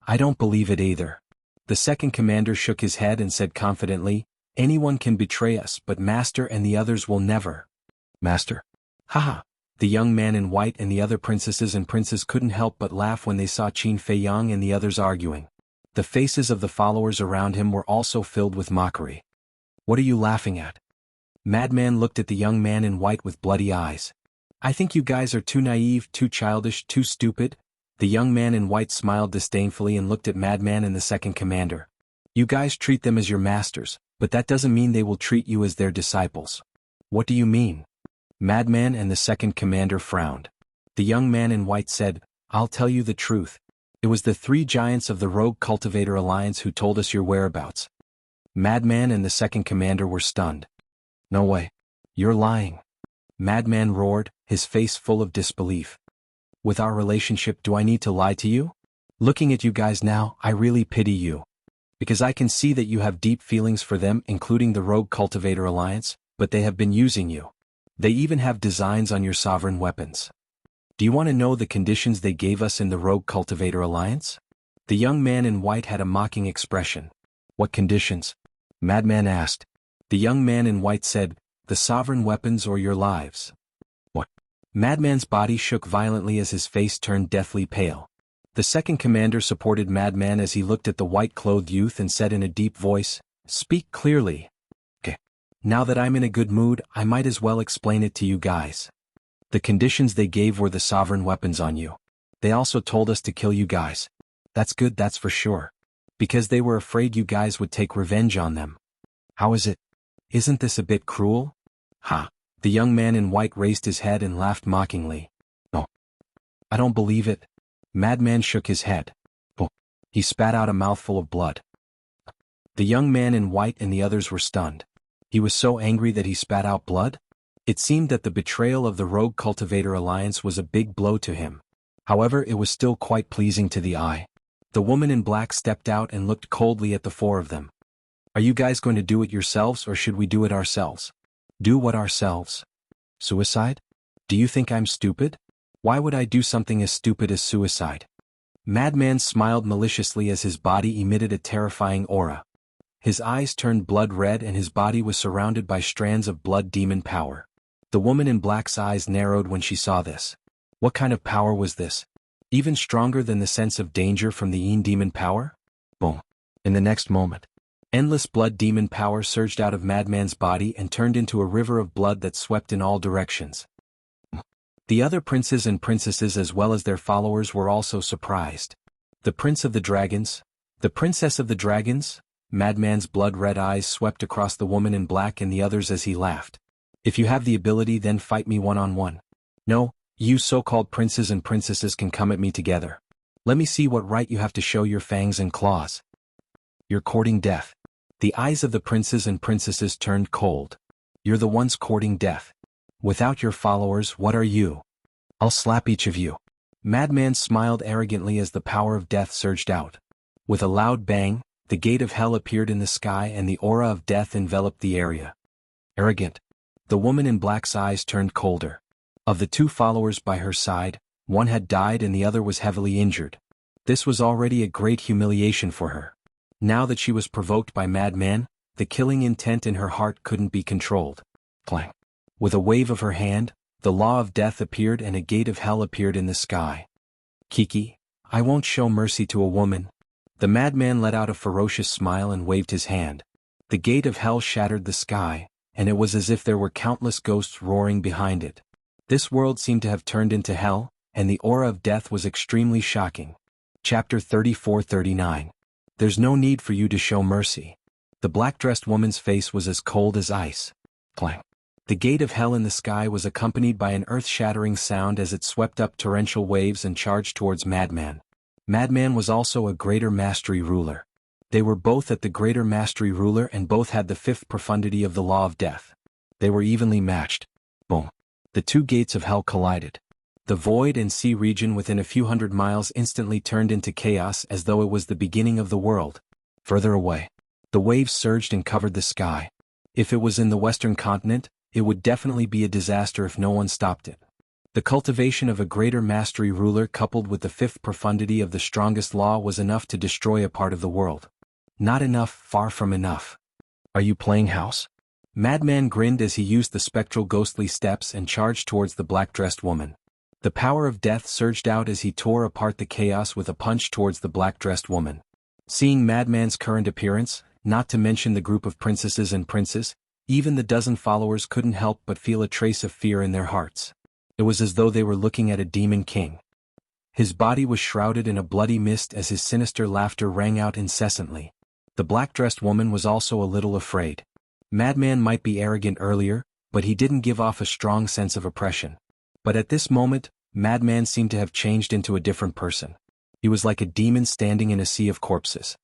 I don't believe it either. The second commander shook his head and said confidently, anyone can betray us, but Master and the others will never. Master? Haha. The young man in white and the other princesses and princes couldn't help but laugh when they saw Qin Feiyang and the others arguing. The faces of the followers around him were also filled with mockery. What are you laughing at? Madman looked at the young man in white with bloody eyes. I think you guys are too naive, too childish, too stupid. The young man in white smiled disdainfully and looked at Madman and the second commander. You guys treat them as your masters, but that doesn't mean they will treat you as their disciples. What do you mean? Madman and the second commander frowned. The young man in white said, I'll tell you the truth. It was the three giants of the Rogue Cultivator Alliance who told us your whereabouts. Madman and the second commander were stunned. No way. You're lying. Madman roared, his face full of disbelief. With our relationship, do I need to lie to you? Looking at you guys now, I really pity you. Because I can see that you have deep feelings for them, including the Rogue Cultivator Alliance, but they have been using you. They even have designs on your sovereign weapons. Do you want to know the conditions they gave us in the Rogue Cultivator Alliance? The young man in white had a mocking expression. What conditions? Madman asked. The young man in white said, the sovereign weapons or your lives. What? Madman's body shook violently as his face turned deathly pale. The second commander supported Madman as he looked at the white-clothed youth and said in a deep voice, speak clearly. Okay. Now that I'm in a good mood, I might as well explain it to you guys. The conditions they gave were the sovereign weapons on you. They also told us to kill you guys. That's good, that's for sure. Because they were afraid you guys would take revenge on them. How is it? Isn't this a bit cruel? Ha! The young man in white raised his head and laughed mockingly. No. I don't believe it. Madman shook his head. Oh. He spat out a mouthful of blood. The young man in white and the others were stunned. He was so angry that he spat out blood? It seemed that the betrayal of the Rogue Cultivator Alliance was a big blow to him. However, it was still quite pleasing to the eye. The woman in black stepped out and looked coldly at the four of them. Are you guys going to do it yourselves or should we do it ourselves? Do what ourselves? Suicide? Do you think I'm stupid? Why would I do something as stupid as suicide? Madman smiled maliciously as his body emitted a terrifying aura. His eyes turned blood red and his body was surrounded by strands of blood demon power. The woman in black's eyes narrowed when she saw this. What kind of power was this? Even stronger than the sense of danger from the Yin demon power? Boom. In the next moment, endless blood demon power surged out of Madman's body and turned into a river of blood that swept in all directions. The other princes and princesses as well as their followers were also surprised. The Prince of the Dragons, the Princess of the Dragons, Madman's blood-red eyes swept across the woman in black and the others as he laughed. If you have the ability, then fight me one-on-one. No, you so-called princes and princesses can come at me together. Let me see what right you have to show your fangs and claws. You're courting death. The eyes of the princes and princesses turned cold. You're the ones courting death. Without your followers, what are you? I'll slap each of you. Madman smiled arrogantly as the power of death surged out. With a loud bang, the gate of hell appeared in the sky and the aura of death enveloped the area. Arrogant. The woman in black's eyes turned colder. Of the two followers by her side, one had died and the other was heavily injured. This was already a great humiliation for her. Now that she was provoked by Madman, the killing intent in her heart couldn't be controlled. Clang. With a wave of her hand, the law of death appeared and a gate of hell appeared in the sky. Kiki, I won't show mercy to a woman. The madman let out a ferocious smile and waved his hand. The gate of hell shattered the sky, and it was as if there were countless ghosts roaring behind it. This world seemed to have turned into hell, and the aura of death was extremely shocking. Chapter 34-39. There's no need for you to show mercy. The black-dressed woman's face was as cold as ice. Clang. The gate of hell in the sky was accompanied by an earth-shattering sound as it swept up torrential waves and charged towards Madman. Madman was also a greater mastery ruler. They were both at the greater mastery ruler and both had the fifth profundity of the law of death. They were evenly matched. Boom. The two gates of hell collided. The void and sea region within a few hundred miles instantly turned into chaos as though it was the beginning of the world. Further away, the waves surged and covered the sky. If it was in the western continent, it would definitely be a disaster if no one stopped it. The cultivation of a greater mastery ruler coupled with the fifth profundity of the strongest law was enough to destroy a part of the world. Not enough, far from enough. Are you playing house? Madman grinned as he used the spectral ghostly steps and charged towards the black-dressed woman. The power of death surged out as he tore apart the chaos with a punch towards the black-dressed woman. Seeing Madman's current appearance, not to mention the group of princesses and princes, even the dozen followers couldn't help but feel a trace of fear in their hearts. It was as though they were looking at a demon king. His body was shrouded in a bloody mist as his sinister laughter rang out incessantly. The black-dressed woman was also a little afraid. Madman might be arrogant earlier, but he didn't give off a strong sense of oppression. But at this moment, Madman seemed to have changed into a different person. He was like a demon standing in a sea of corpses.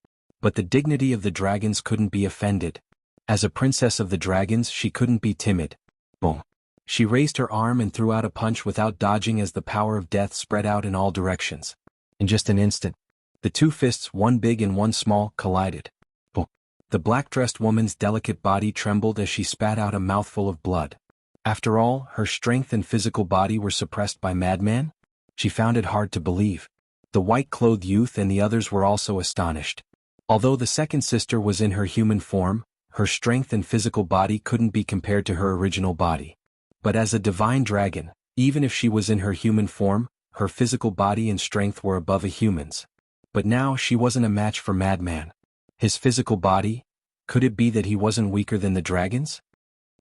But the dignity of the dragons couldn't be offended. As a princess of the dragons, she couldn't be timid. Boom. She raised her arm and threw out a punch without dodging as the power of death spread out in all directions. In just an instant, the two fists, one big and one small, collided. Boom. The black-dressed woman's delicate body trembled as she spat out a mouthful of blood. After all, her strength and physical body were suppressed by Madman? She found it hard to believe. The white-clothed youth and the others were also astonished. Although the second sister was in her human form, her strength and physical body couldn't be compared to her original body. But as a divine dragon, even if she was in her human form, her physical body and strength were above a human's. But now she wasn't a match for Madman. His physical body? Could it be that he wasn't weaker than the dragons?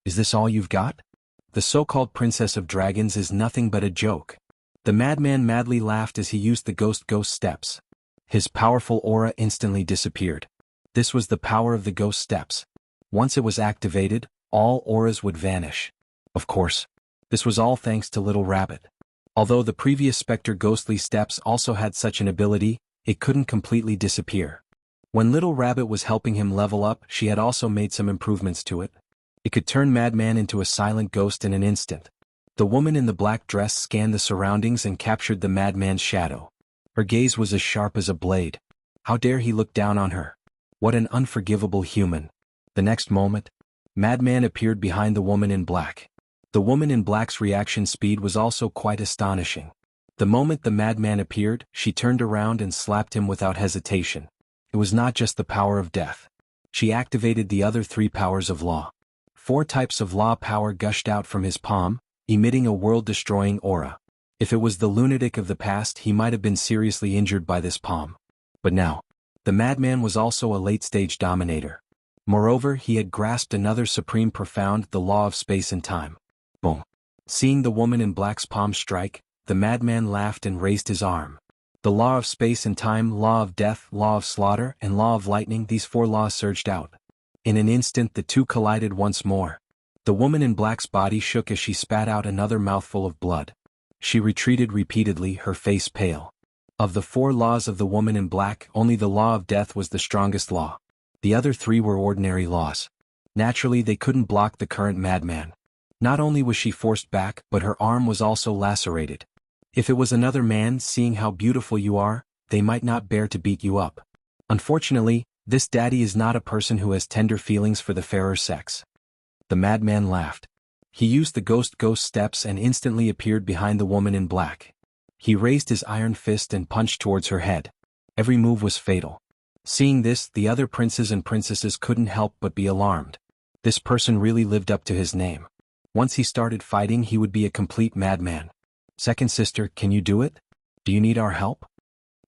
Is this all you've got? The so-called princess of dragons is nothing but a joke. The madman madly laughed as he used the ghost steps. His powerful aura instantly disappeared. This was the power of the ghost steps. Once it was activated, all auras would vanish. Of course, this was all thanks to Little Rabbit. Although the previous Spectre Ghostly Steps also had such an ability, it couldn't completely disappear. When Little Rabbit was helping him level up, she had also made some improvements to it. It could turn Madman into a silent ghost in an instant. The woman in the black dress scanned the surroundings and captured the madman's shadow. Her gaze was as sharp as a blade. How dare he look down on her? What an unforgivable human. The next moment, Madman appeared behind the woman in black. The woman in black's reaction speed was also quite astonishing. The moment the madman appeared, she turned around and slapped him without hesitation. It was not just the power of death. She activated the other 3 powers of law. 4 types of law power gushed out from his palm, emitting a world-destroying aura. If it was the lunatic of the past, he might have been seriously injured by this palm. But now, the madman was also a late-stage dominator. Moreover, he had grasped another supreme profound, the law of space and time. Boom. Seeing the woman in black's palm strike, the madman laughed and raised his arm. The law of space and time, law of death, law of slaughter, and law of lightning, these 4 laws surged out. In an instant the two collided once more. The woman in black's body shook as she spat out another mouthful of blood. She retreated repeatedly, her face pale. Of the 4 laws of the woman in black, only the law of death was the strongest law. The other 3 were ordinary laws. Naturally, they couldn't block the current madman. Not only was she forced back, but her arm was also lacerated. If it was another man, seeing how beautiful you are, they might not bear to beat you up. Unfortunately, this daddy is not a person who has tender feelings for the fairer sex. The madman laughed. He used the ghost steps and instantly appeared behind the woman in black. He raised his iron fist and punched towards her head. Every move was fatal. Seeing this, the other princes and princesses couldn't help but be alarmed. This person really lived up to his name. Once he started fighting, he would be a complete madman. Second sister, can you do it? Do you need our help?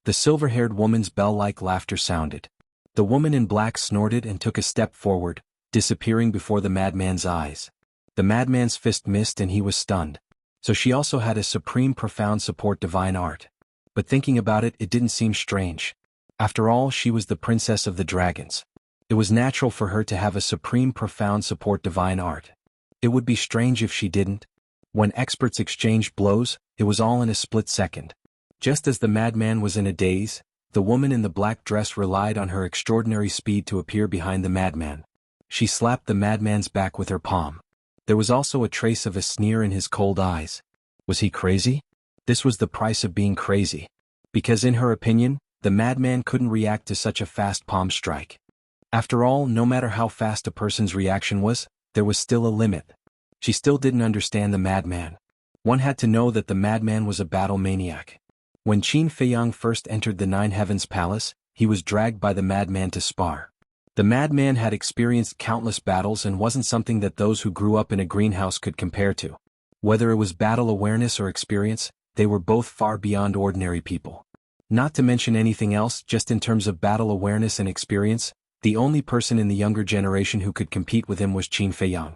The silver-haired woman's bell-like laughter sounded. The woman in black snorted and took a step forward, disappearing before the madman's eyes. The madman's fist missed and he was stunned. So she also had a supreme profound support divine art. But thinking about it, it didn't seem strange. After all, she was the princess of the dragons. It was natural for her to have a supreme profound support divine art. It would be strange if she didn't. When experts exchanged blows, it was all in a split second. Just as the madman was in a daze, the woman in the black dress relied on her extraordinary speed to appear behind the madman. She slapped the madman's back with her palm. There was also a trace of a sneer in his cold eyes. Was he crazy? This was the price of being crazy. Because in her opinion, the madman couldn't react to such a fast palm strike. After all, no matter how fast a person's reaction was, there was still a limit. She still didn't understand the madman. One had to know that the madman was a battle maniac. When Qin Feiyang first entered the Nine Heavens Palace, he was dragged by the madman to spar. The madman had experienced countless battles and wasn't something that those who grew up in a greenhouse could compare to. Whether it was battle awareness or experience, they were both far beyond ordinary people. Not to mention anything else, just in terms of battle awareness and experience, the only person in the younger generation who could compete with him was Qin Feiyang.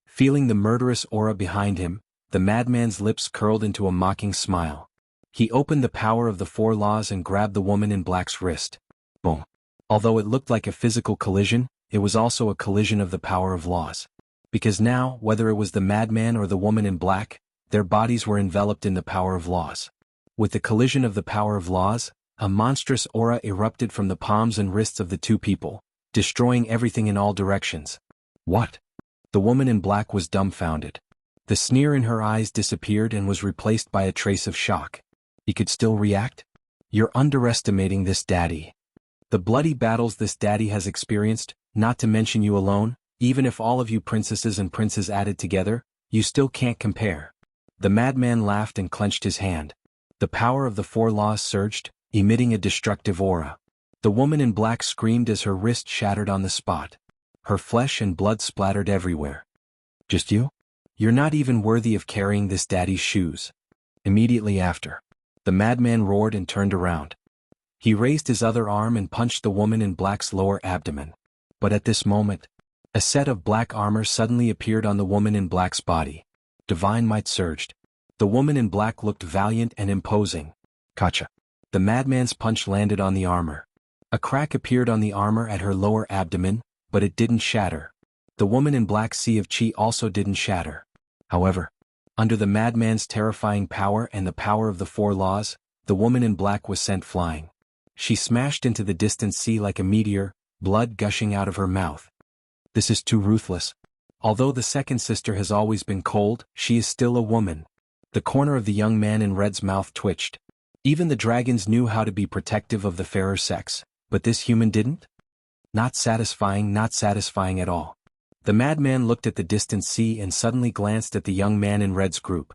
Feeling the murderous aura behind him, the madman's lips curled into a mocking smile. He opened the power of the 4 laws and grabbed the woman in black's wrist. Boom. Although it looked like a physical collision, it was also a collision of the power of laws. Because now, whether it was the madman or the woman in black, their bodies were enveloped in the power of laws. With the collision of the power of laws, a monstrous aura erupted from the palms and wrists of the 2 people, destroying everything in all directions. What? The woman in black was dumbfounded. The sneer in her eyes disappeared and was replaced by a trace of shock. He could still react? You're underestimating this daddy. The bloody battles this daddy has experienced, not to mention you alone, even if all of you princesses and princes added together, you still can't compare. The madman laughed and clenched his hand. The power of the 4 laws surged, emitting a destructive aura. The woman in black screamed as her wrist shattered on the spot. Her flesh and blood splattered everywhere. Just you? You're not even worthy of carrying this daddy's shoes. Immediately after, the madman roared and turned around. He raised his other arm and punched the woman in black's lower abdomen. But at this moment, a set of black armor suddenly appeared on the woman in black's body. Divine might surged. The woman in black looked valiant and imposing. Gotcha. The madman's punch landed on the armor. A crack appeared on the armor at her lower abdomen, but it didn't shatter. The woman in black sea of chi also didn't shatter. However, under the madman's terrifying power and the power of the 4 laws, the woman in black was sent flying. She smashed into the distant sea like a meteor, blood gushing out of her mouth. This is too ruthless. Although the second sister has always been cold, she is still a woman. The corner of the young man in red's mouth twitched. Even the dragons knew how to be protective of the fairer sex, but this human didn't? Not satisfying at all. The madman looked at the distant sea and suddenly glanced at the young man in red's group.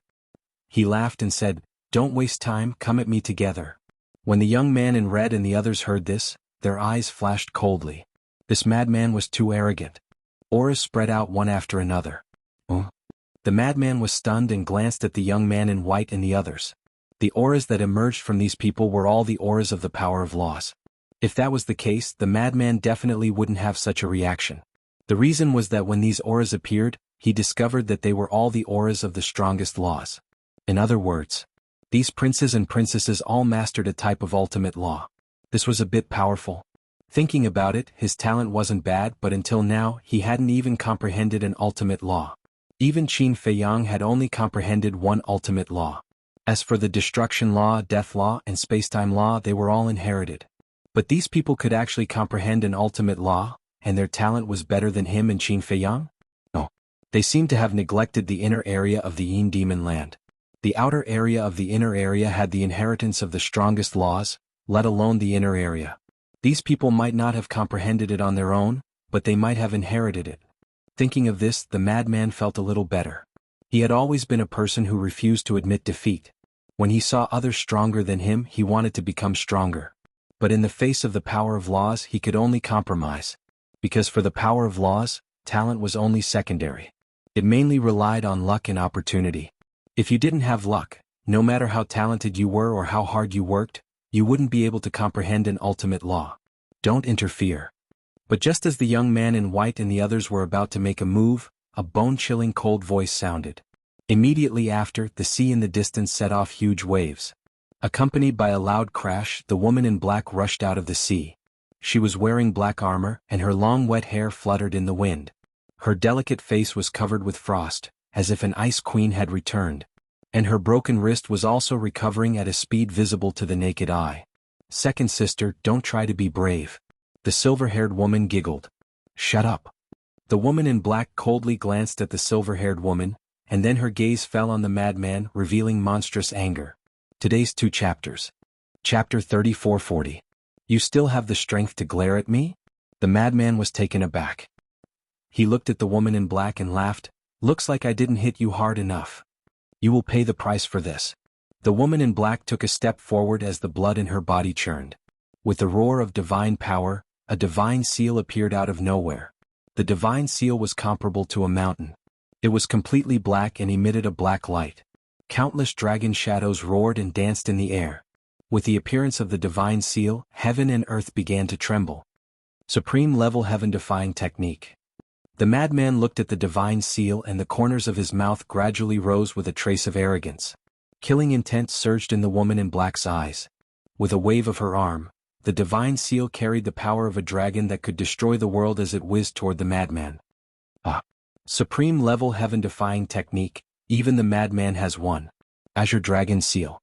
He laughed and said, "Don't waste time, come at me together." When the young man in red and the others heard this, their eyes flashed coldly. This madman was too arrogant. Auras spread out one after another. The madman was stunned and glanced at the young man in white and the others. The auras that emerged from these people were all the auras of the power of laws. If that was the case, the madman definitely wouldn't have such a reaction. The reason was that when these auras appeared, he discovered that they were all the auras of the strongest laws. In other words, these princes and princesses all mastered a type of ultimate law. This was a bit powerful. Thinking about it, his talent wasn't bad, but until now he hadn't even comprehended an ultimate law. Even Qin Feiyang had only comprehended one ultimate law. As for the destruction law, death law, and spacetime law, they were all inherited. But these people could actually comprehend an ultimate law, and their talent was better than him and Qin Feiyang? No. They seemed to have neglected the inner area of the Yin Demon Land. The outer area of the inner area had the inheritance of the strongest laws, let alone the inner area. These people might not have comprehended it on their own, but they might have inherited it. Thinking of this, the madman felt a little better. He had always been a person who refused to admit defeat. When he saw others stronger than him, he wanted to become stronger. But in the face of the power of laws, he could only compromise. Because for the power of laws, talent was only secondary. It mainly relied on luck and opportunity. If you didn't have luck, no matter how talented you were or how hard you worked, you wouldn't be able to comprehend an ultimate law. Don't interfere. But just as the young man in white and the others were about to make a move, a bone-chilling cold voice sounded. Immediately after, the sea in the distance set off huge waves. Accompanied by a loud crash, the woman in black rushed out of the sea. She was wearing black armor, and her long wet hair fluttered in the wind. Her delicate face was covered with frost, as if an ice queen had returned. And her broken wrist was also recovering at a speed visible to the naked eye. "Second sister, don't try to be brave." The silver-haired woman giggled. "Shut up." The woman in black coldly glanced at the silver-haired woman, and then her gaze fell on the madman, revealing monstrous anger. Today's 2 chapters. Chapter 34-40. "You still have the strength to glare at me?" The madman was taken aback. He looked at the woman in black and laughed. "Looks like I didn't hit you hard enough. You will pay the price for this." The woman in black took a step forward as the blood in her body churned. With a roar of divine power, a divine seal appeared out of nowhere. The divine seal was comparable to a mountain. It was completely black and emitted a black light. Countless dragon shadows roared and danced in the air. With the appearance of the divine seal, heaven and earth began to tremble. Supreme-level heaven-defying technique. The madman looked at the divine seal and the corners of his mouth gradually rose with a trace of arrogance. Killing intent surged in the woman in black's eyes. With a wave of her arm, the divine seal carried the power of a dragon that could destroy the world as it whizzed toward the madman. Supreme-level heaven-defying technique, even the madman has one. Azure Dragon Seal.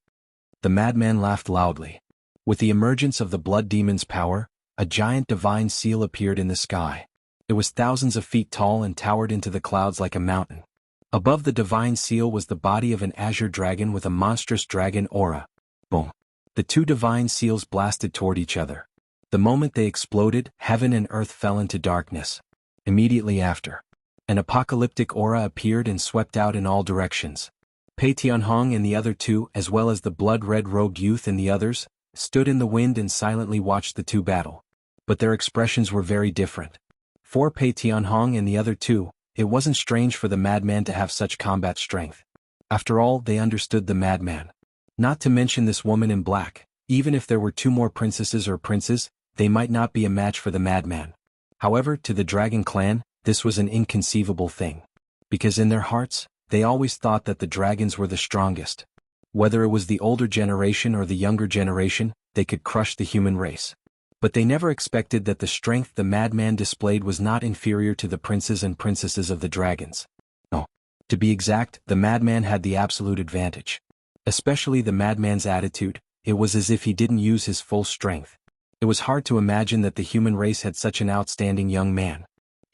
The madman laughed loudly. With the emergence of the blood demon's power, a giant divine seal appeared in the sky. It was thousands of feet tall and towered into the clouds like a mountain. Above the divine seal was the body of an azure dragon with a monstrous dragon aura. Boom. The 2 divine seals blasted toward each other. The moment they exploded, heaven and earth fell into darkness. Immediately after, an apocalyptic aura appeared and swept out in all directions. Pei Tianhong and the other 2, as well as the blood-red robed youth and the others, stood in the wind and silently watched the 2 battle. But their expressions were very different. For Pei Tianhong and the other 2, it wasn't strange for the madman to have such combat strength. After all, they understood the madman. Not to mention this woman in black. Even if there were 2 more princesses or princes, they might not be a match for the madman. However, to the dragon clan, this was an inconceivable thing. Because in their hearts, they always thought that the dragons were the strongest. Whether it was the older generation or the younger generation, they could crush the human race. But they never expected that the strength the madman displayed was not inferior to the princes and princesses of the dragons. No. To be exact, the madman had the absolute advantage. Especially the madman's attitude, it was as if he didn't use his full strength. It was hard to imagine that the human race had such an outstanding young man.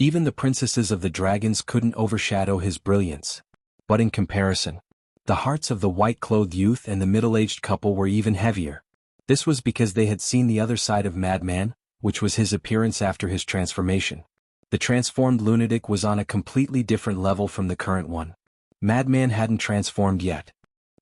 Even the princesses of the dragons couldn't overshadow his brilliance. But in comparison, the hearts of the white-clothed youth and the middle-aged couple were even heavier. This was because they had seen the other side of Madman, which was his appearance after his transformation. The transformed lunatic was on a completely different level from the current one. Madman hadn't transformed yet.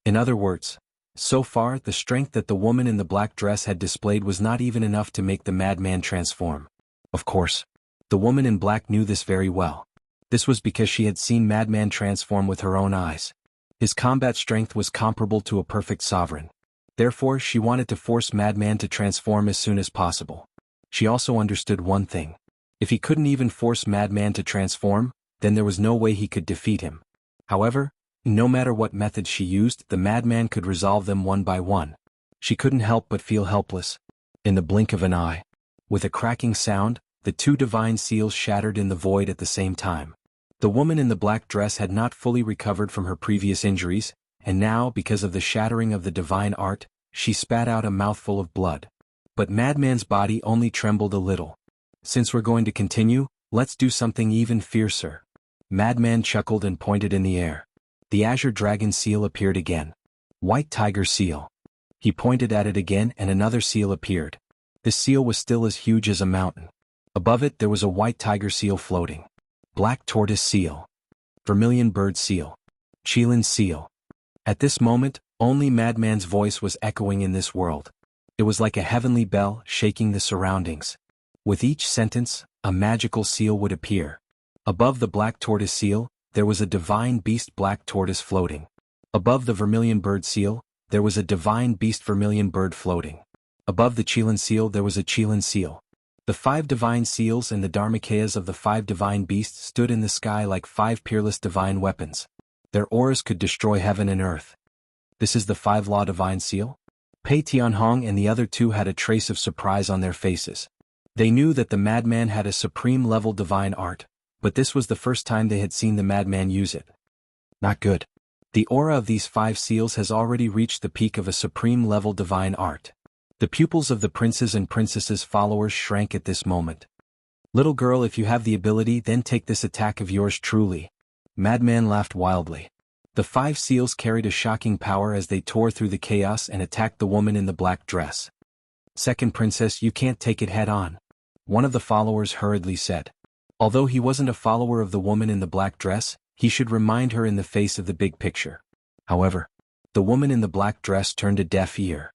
In other words, so far the strength that the woman in the black dress had displayed was not even enough to make the madman transform. Of course, the woman in black knew this very well. This was because she had seen Madman transform with her own eyes. His combat strength was comparable to a perfect sovereign. Therefore, she wanted to force Madman to transform as soon as possible. She also understood one thing. If he couldn't even force Madman to transform, then there was no way he could defeat him. However, no matter what methods she used, the madman could resolve them one by one. She couldn't help but feel helpless. In the blink of an eye, with a cracking sound, the two divine seals shattered in the void at the same time. The woman in the black dress had not fully recovered from her previous injuries, and now, because of the shattering of the divine art, she spat out a mouthful of blood. But Madman's body only trembled a little. Since we're going to continue, let's do something even fiercer. Madman chuckled and pointed in the air. The azure dragon seal appeared again. White tiger seal. He pointed at it again and another seal appeared. This seal was still as huge as a mountain. Above it there was a white tiger seal floating. Black tortoise seal. Vermilion bird seal. Qilin seal. At this moment, only Madman's voice was echoing in this world. It was like a heavenly bell shaking the surroundings. With each sentence, a magical seal would appear. Above the black tortoise seal, there was a divine beast black tortoise floating. Above the vermilion bird seal, there was a divine beast vermilion bird floating. Above the Qilin seal there was a Qilin seal. The 5 divine seals and the dharmakayas of the 5 divine beasts stood in the sky like 5 peerless divine weapons. Their auras could destroy heaven and earth. This is the 5-law divine seal? Pei Tianhong and the other 2 had a trace of surprise on their faces. They knew that the madman had a supreme-level divine art, but this was the first time they had seen the madman use it. Not good. The aura of these 5 seals has already reached the peak of a supreme-level divine art. The pupils of the princes and princesses' followers shrank at this moment. Little girl, if you have the ability, then take this attack of yours truly. Madman laughed wildly. The 5 seals carried a shocking power as they tore through the chaos and attacked the woman in the black dress. Second princess, you can't take it head-on. One of the followers hurriedly said. Although he wasn't a follower of the woman in the black dress, he should remind her in the face of the big picture. However, the woman in the black dress turned a deaf ear.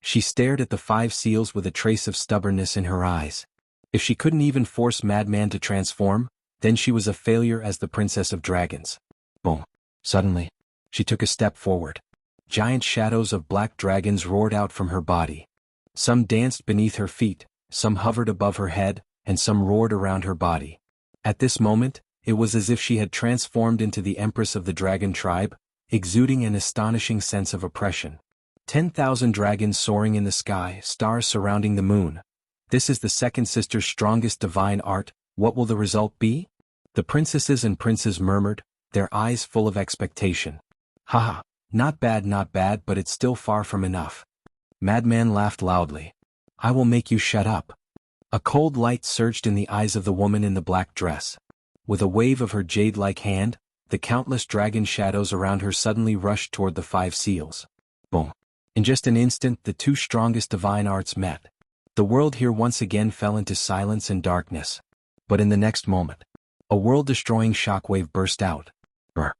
She stared at the 5 seals with a trace of stubbornness in her eyes. If she couldn't even force Madman to transform, then she was a failure as the Princess of Dragons. Boom. Suddenly, she took a step forward. Giant shadows of black dragons roared out from her body. Some danced beneath her feet, some hovered above her head, and some roared around her body. At this moment, it was as if she had transformed into the Empress of the Dragon tribe, exuding an astonishing sense of oppression. 10,000 dragons soaring in the sky, stars surrounding the moon. This is the second sister's strongest divine art. What will the result be? The princesses and princes murmured, their eyes full of expectation. Haha, not bad, but it's still far from enough. Madman laughed loudly. I will make you shut up. A cold light surged in the eyes of the woman in the black dress. With a wave of her jade-like hand, the countless dragon shadows around her suddenly rushed toward the 5 seals. Boom. In just an instant, the 2 strongest divine arts met. The world here once again fell into silence and darkness. But in the next moment, a world-destroying shockwave burst out. Brr.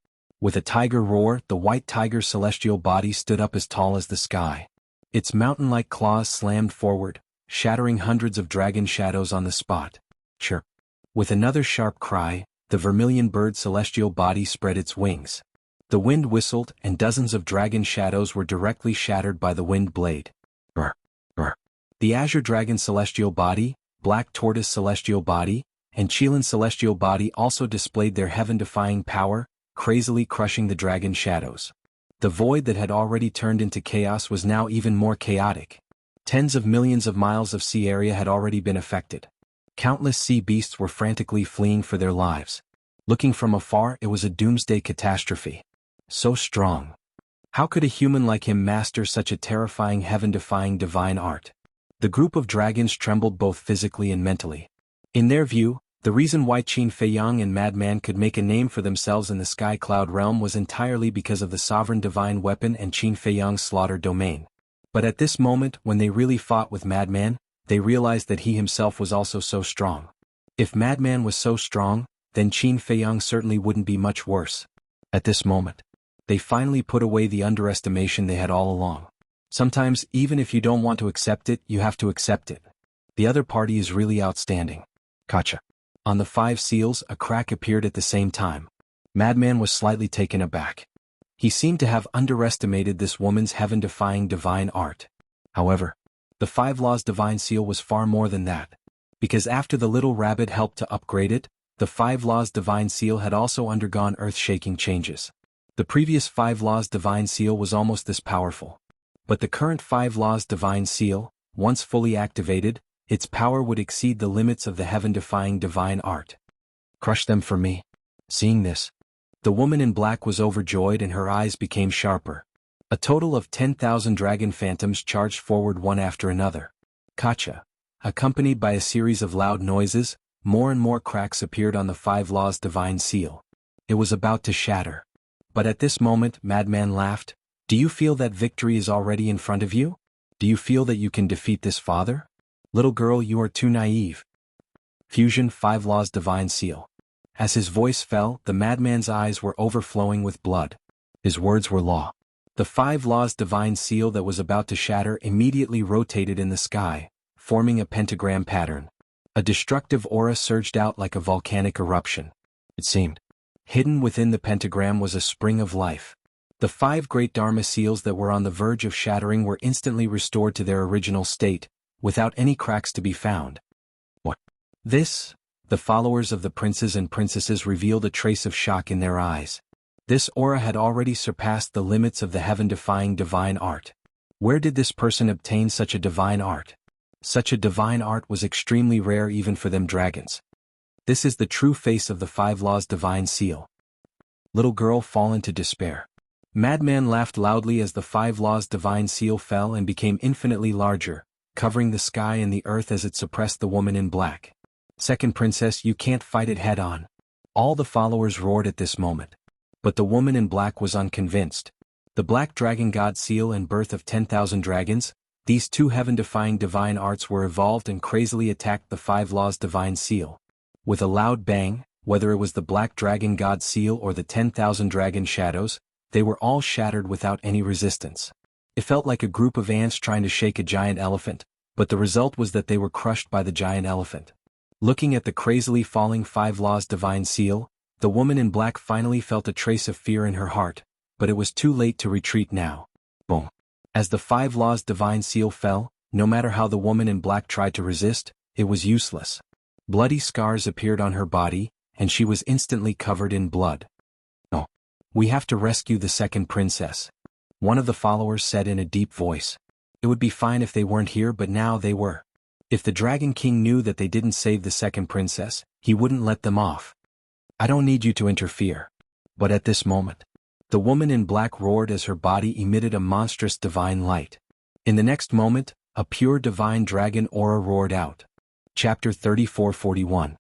With a tiger roar, the white tiger's celestial body stood up as tall as the sky. Its mountain-like claws slammed forward, shattering hundreds of dragon shadows on the spot. Chirp. With another sharp cry, the vermilion bird celestial body spread its wings. The wind whistled, and dozens of dragon shadows were directly shattered by the wind blade. Brr. Brr. The azure dragon celestial body, black tortoise celestial body, and Qilin celestial body also displayed their heaven-defying power, crazily crushing the dragon shadows. The void that had already turned into chaos was now even more chaotic. Tens of millions of miles of sea area had already been affected. Countless sea beasts were frantically fleeing for their lives. Looking from afar, it was a doomsday catastrophe. So strong. How could a human like him master such a terrifying heaven-defying divine art? The group of dragons trembled both physically and mentally. In their view, The reason why Qin Feiyang and Madman could make a name for themselves in the Sky Cloud realm was entirely because of the sovereign divine weapon and Qin Feiyang's slaughter domain. But at this moment, when they really fought with Madman, they realized that he himself was also so strong. If Madman was so strong, then Qin Feiyang certainly wouldn't be much worse. At this moment, they finally put away the underestimation they had all along. Sometimes, even if you don't want to accept it, you have to accept it. The other party is really outstanding. Gotcha. On the 5 seals, a crack appeared at the same time. Madman was slightly taken aback. He seemed to have underestimated this woman's heaven-defying divine art. However, the 5 Laws divine seal was far more than that. Because after the little rabbit helped to upgrade it, the 5 Laws divine seal had also undergone earth-shaking changes. The previous 5 Laws divine seal was almost this powerful. But the current 5 Laws divine seal, once fully activated, its power would exceed the limits of the heaven-defying divine art. Crush them for me. Seeing this, the woman in black was overjoyed and her eyes became sharper. A total of 10,000 dragon phantoms charged forward one after another. Kacha. Accompanied by a series of loud noises, more and more cracks appeared on the 5 Laws divine seal. It was about to shatter. But at this moment, Madman laughed. Do you feel that victory is already in front of you? Do you feel that you can defeat this father? Little girl, you are too naive. Fusion 5 Laws divine seal. As his voice fell, the madman's eyes were overflowing with blood. His words were law. The 5 Laws divine seal that was about to shatter immediately rotated in the sky, forming a pentagram pattern. A destructive aura surged out like a volcanic eruption. It seemed. Hidden within the pentagram was a spring of life. The 5 great Dharma seals that were on the verge of shattering were instantly restored to their original state, without any cracks to be found. What? This? The followers of the princes and princesses revealed a trace of shock in their eyes. This aura had already surpassed the limits of the heaven-defying divine art. Where did this person obtain such a divine art? Such a divine art was extremely rare even for them dragons. This is the true face of the 5 Laws divine seal. Little girl, fall into despair. Madman laughed loudly as the 5 Laws divine seal fell and became infinitely larger, covering the sky and the earth as it suppressed the woman in black. Second princess, you can't fight it head-on. All the followers roared at this moment. But the woman in black was unconvinced. The Black Dragon God Seal and Birth of 10,000 Dragons, these 2 heaven-defying divine arts were evolved and crazily attacked the 5 Laws divine seal. With a loud bang, whether it was the Black Dragon God Seal or the 10,000 Dragon Shadows, they were all shattered without any resistance. It felt like a group of ants trying to shake a giant elephant, but the result was that they were crushed by the giant elephant. Looking at the crazily falling 5 Laws divine seal, the woman in black finally felt a trace of fear in her heart, but it was too late to retreat now. Boom. As the 5 Laws divine seal fell, no matter how the woman in black tried to resist, it was useless. Bloody scars appeared on her body, and she was instantly covered in blood. "No. We have to rescue the second princess," one of the followers said in a deep voice. It would be fine if they weren't here, but now they were. If the Dragon King knew that they didn't save the second princess, he wouldn't let them off. "I don't need you to interfere." But at this moment, the woman in black roared as her body emitted a monstrous divine light. In the next moment, a pure divine dragon aura roared out. Chapter 3441.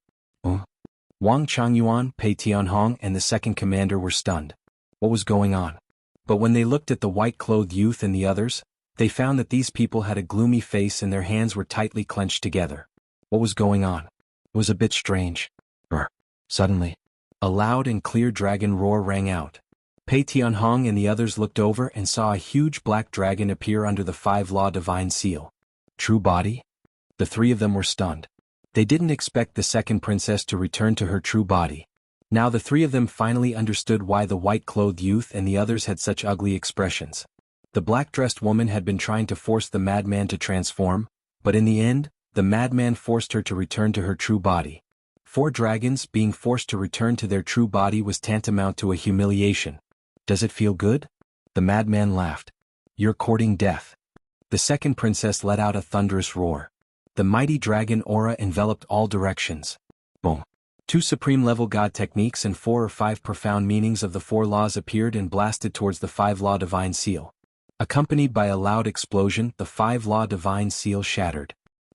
Wang Changyuan, Pei Tianhong and the second commander were stunned. What was going on? But when they looked at the white-clothed youth and the others, they found that these people had a gloomy face and their hands were tightly clenched together. What was going on? It was a bit strange. Suddenly, a loud and clear dragon roar rang out. Pei Tianhong and the others looked over and saw a huge black dragon appear under the 5 Law divine seal. True body? The 3 of them were stunned. They didn't expect the second princess to return to her true body. Now the 3 of them finally understood why the white-clothed youth and the others had such ugly expressions. The black-dressed woman had been trying to force the madman to transform, but in the end, the madman forced her to return to her true body. 4 dragons being forced to return to their true body was tantamount to a humiliation. Does it feel good? The madman laughed. You're courting death. The second princess let out a thunderous roar. The mighty dragon aura enveloped all directions. Boom. 2 supreme-level god techniques and 4 or 5 profound meanings of the 4 laws appeared and blasted towards the 5 Law divine seal. Accompanied by a loud explosion, the 5 Law divine seal shattered.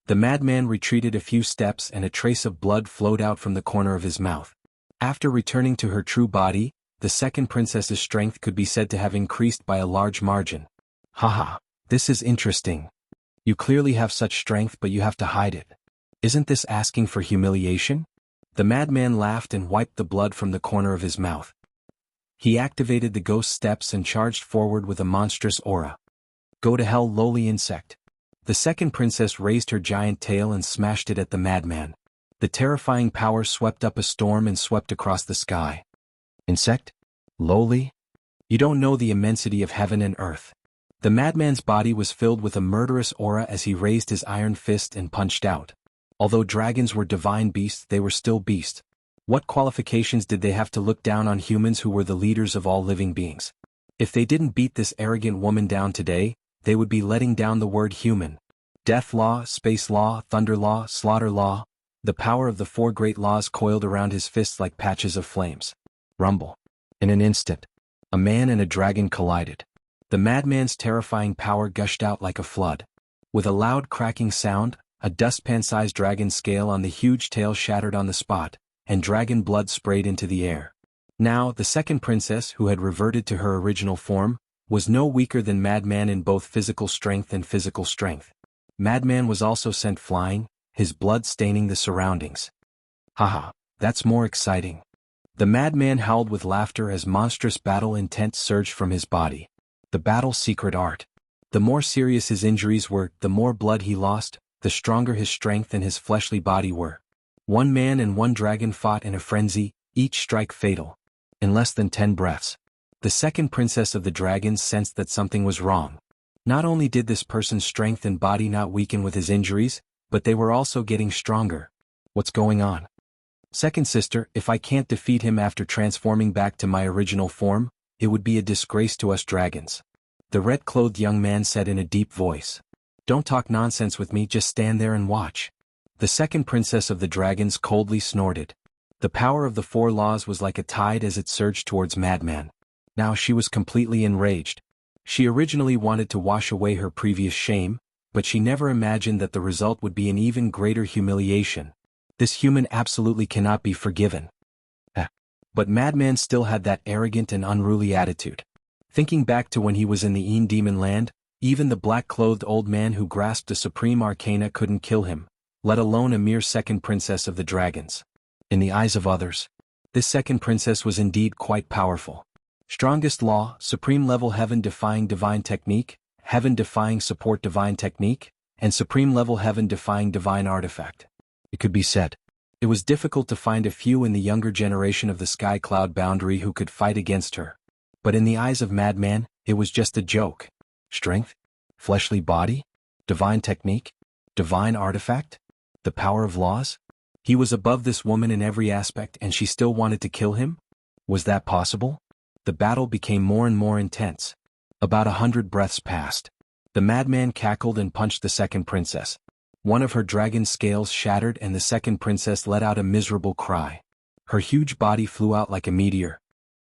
The madman retreated a few steps and a trace of blood flowed out from the corner of his mouth. After returning to her true body, the second princess's strength could be said to have increased by a large margin. Haha, this is interesting. You clearly have such strength but you have to hide it. Isn't this asking for humiliation? The madman laughed and wiped the blood from the corner of his mouth. He activated the ghost steps and charged forward with a monstrous aura. Go to hell, lowly insect. The second princess raised her giant tail and smashed it at the madman. The terrifying power swept up a storm and swept across the sky. Insect? Lowly? You don't know the immensity of heaven and earth. The madman's body was filled with a murderous aura as he raised his iron fist and punched out. Although dragons were divine beasts, they were still beasts. What qualifications did they have to look down on humans who were the leaders of all living beings? If they didn't beat this arrogant woman down today, they would be letting down the word human. Death law, space law, thunder law, slaughter law. The power of the four great laws coiled around his fists like patches of flames. Rumble. In an instant, a man and a dragon collided. The madman's terrifying power gushed out like a flood. With a loud cracking sound, a dustpan-sized dragon scale on the huge tail shattered on the spot, and dragon blood sprayed into the air. Now, the second princess, who had reverted to her original form, was no weaker than Madman in both physical strength and physical strength. Madman was also sent flying, his blood staining the surroundings. Haha, that's more exciting. The madman howled with laughter as monstrous battle intent surged from his body. The battle's secret art. The more serious his injuries were, the more blood he lost, the stronger his strength and his fleshly body were. One man and one dragon fought in a frenzy, each strike fatal. In less than 10 breaths, the second princess of the dragons sensed that something was wrong. Not only did this person's strength and body not weaken with his injuries, but they were also getting stronger. What's going on? Second sister, if I can't defeat him after transforming back to my original form, it would be a disgrace to us dragons. The red-clothed young man said in a deep voice. Don't talk nonsense with me, just stand there and watch. The second princess of the dragons coldly snorted. The power of the four laws was like a tide as it surged towards Madman. Now she was completely enraged. She originally wanted to wash away her previous shame, but she never imagined that the result would be an even greater humiliation. This human absolutely cannot be forgiven. But Madman still had that arrogant and unruly attitude. Thinking back to when he was in the Een Demon Land, even the black-clothed old man who grasped the supreme arcana couldn't kill him, let alone a mere second princess of the dragons. In the eyes of others, this second princess was indeed quite powerful. Strongest law, supreme level heaven-defying divine technique, heaven-defying support divine technique, and supreme level heaven-defying divine artifact. It could be said. It was difficult to find a few in the younger generation of the Sky Cloud boundary who could fight against her. But in the eyes of Madman, it was just a joke. Strength? Fleshly body? Divine technique? Divine artifact? The power of laws? He was above this woman in every aspect and she still wanted to kill him? Was that possible? The battle became more and more intense. About 100 breaths passed. The madman cackled and punched the second princess. One of her dragon scales shattered and the second princess let out a miserable cry. Her huge body flew out like a meteor.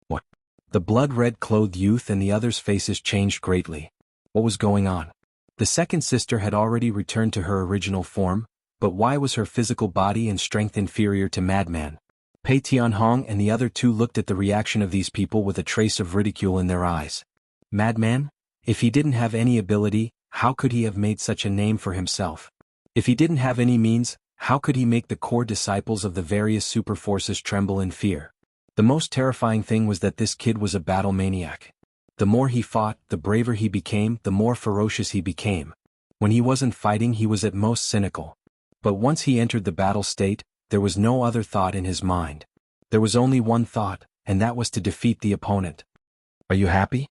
What? The blood-red clothed youth and the others' faces changed greatly. What was going on? The second sister had already returned to her original form, but why was her physical body and strength inferior to Madman? Pei Tianhong and the other two looked at the reaction of these people with a trace of ridicule in their eyes. Madman? If he didn't have any ability, how could he have made such a name for himself? If he didn't have any means, how could he make the core disciples of the various super forces tremble in fear? The most terrifying thing was that this kid was a battle maniac. The more he fought, the braver he became, the more ferocious he became. When he wasn't fighting, he was at most cynical. But once he entered the battle state, there was no other thought in his mind. There was only one thought, and that was to defeat the opponent. Are you happy?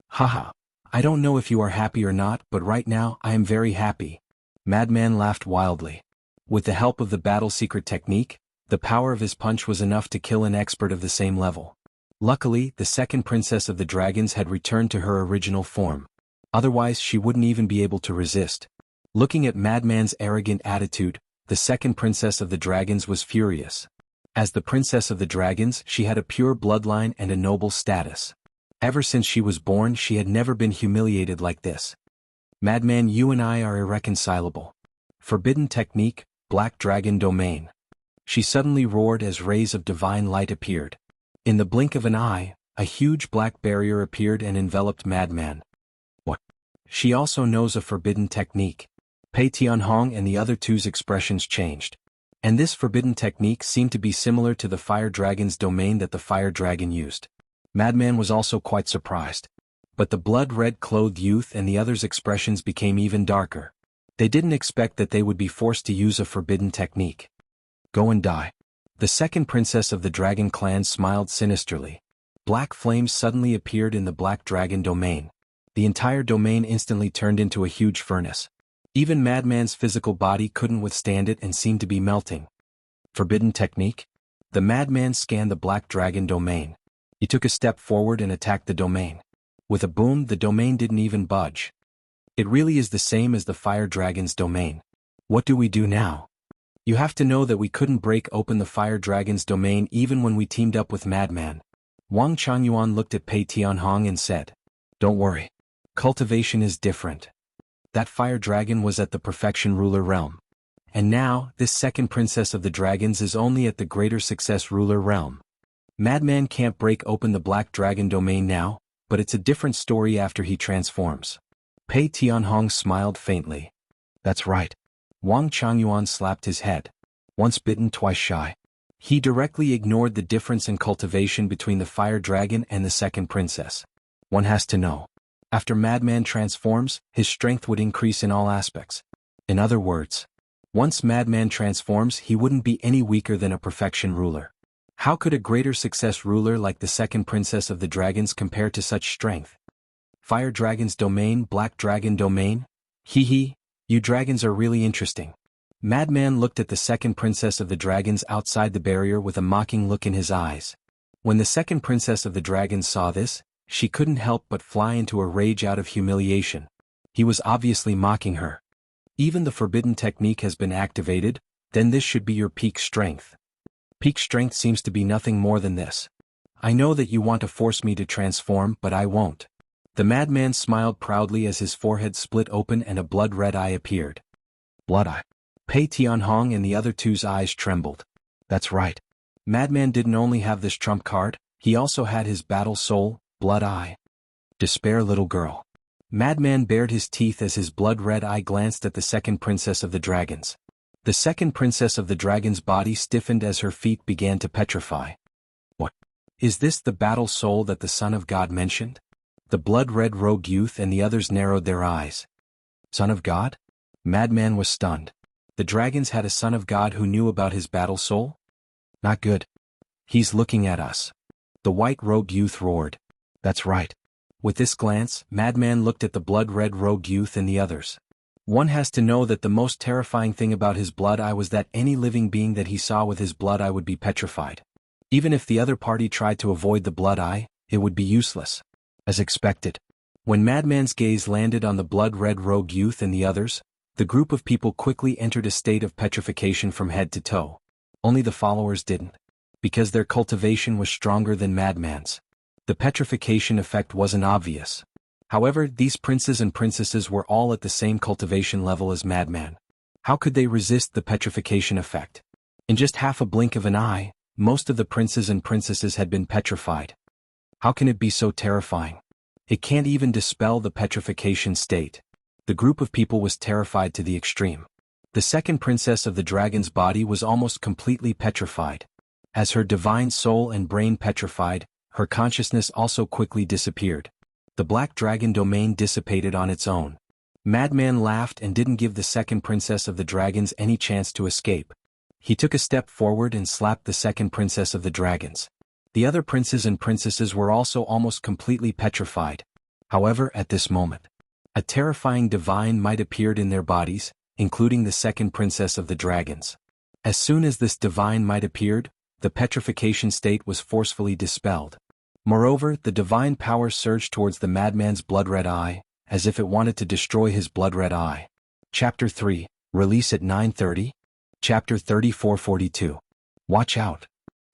Haha. I don't know if you are happy or not, but right now, I am very happy. Madman laughed wildly. With the help of the battle secret technique, the power of his punch was enough to kill an expert of the same level. Luckily, the second princess of the dragons had returned to her original form. Otherwise, she wouldn't even be able to resist. Looking at Madman's arrogant attitude, the second princess of the dragons was furious. As the princess of the dragons, she had a pure bloodline and a noble status. Ever since she was born, she had never been humiliated like this. Madman, you and I are irreconcilable. Forbidden technique, Black Dragon Domain. She suddenly roared as rays of divine light appeared. In the blink of an eye, a huge black barrier appeared and enveloped Madman. What? She also knows a forbidden technique. Pei Tianhong and the other two's expressions changed. And this forbidden technique seemed to be similar to the fire dragon's domain that the fire dragon used. Madman was also quite surprised. But the blood-red clothed youth and the others' expressions became even darker. They didn't expect that they would be forced to use a forbidden technique. Go and die. The second princess of the dragon clan smiled sinisterly. Black flames suddenly appeared in the black dragon domain. The entire domain instantly turned into a huge furnace. Even Madman's physical body couldn't withstand it and seemed to be melting. Forbidden technique? The Madman scanned the black dragon domain. He took a step forward and attacked the domain. With a boom, the domain didn't even budge. It really is the same as the fire dragon's domain. What do we do now? You have to know that we couldn't break open the fire dragon's domain even when we teamed up with Madman. Wang Changyuan looked at Pei Tianhong and said, "Don't worry. Cultivation is different. That fire dragon was at the perfection ruler realm. And now, this second princess of the dragons is only at the greater success ruler realm. Madman can't break open the black dragon domain now, but it's a different story after he transforms." Pei Tianhong smiled faintly. "That's right." Wang Changyuan slapped his head. Once bitten, twice shy. He directly ignored the difference in cultivation between the fire dragon and the second princess. One has to know. After Madman transforms, his strength would increase in all aspects. In other words, once Madman transforms, he wouldn't be any weaker than a perfection ruler. How could a greater success ruler like the second princess of the dragons compare to such strength? Fire dragon's domain, black dragon domain? Hee hee, you dragons are really interesting. Madman looked at the second princess of the dragons outside the barrier with a mocking look in his eyes. When the second princess of the dragons saw this, she couldn't help but fly into a rage out of humiliation. He was obviously mocking her. Even the forbidden technique has been activated, then this should be your peak strength. Peak strength seems to be nothing more than this. I know that you want to force me to transform, but I won't. The madman smiled proudly as his forehead split open and a blood-red eye appeared. Blood eye. Pei Tianhong and the other two's eyes trembled. That's right. Madman didn't only have this trump card, he also had his battle soul, blood eye. Despair, little girl. Madman bared his teeth as his blood-red eye glanced at the second princess of the dragons. The second princess of the dragon's body stiffened as her feet began to petrify. What? Is this the battle soul that the Son of God mentioned? The blood-red rogue youth and the others narrowed their eyes. Son of God? Madman was stunned. The dragons had a son of God who knew about his battle soul? Not good. He's looking at us. The white rogue youth roared. That's right. With this glance, Madman looked at the blood-red rogue youth and the others. One has to know that the most terrifying thing about his blood eye was that any living being that he saw with his blood eye would be petrified. Even if the other party tried to avoid the blood eye, it would be useless. As expected. When Madman's gaze landed on the blood-red rogue youth and the others, the group of people quickly entered a state of petrification from head to toe. Only the followers didn't. Because their cultivation was stronger than Madman's. The petrification effect wasn't obvious. However, these princes and princesses were all at the same cultivation level as Madman. How could they resist the petrification effect? In just half a blink of an eye, most of the princes and princesses had been petrified. How can it be so terrifying? It can't even dispel the petrification state. The group of people was terrified to the extreme. The second princess of the dragon's body was almost completely petrified. As her divine soul and brain petrified, her consciousness also quickly disappeared. The black dragon domain dissipated on its own. Madman laughed and didn't give the second princess of the dragons any chance to escape. He took a step forward and slapped the second princess of the dragons. The other princes and princesses were also almost completely petrified. However, at this moment, a terrifying divine might appeared in their bodies, including the second princess of the dragons. As soon as this divine might appeared, the petrification state was forcefully dispelled. Moreover, the divine power surged towards the madman's blood-red eye, as if it wanted to destroy his blood-red eye. Chapter 3, Release at 9:30? Chapter 34:42. Watch out.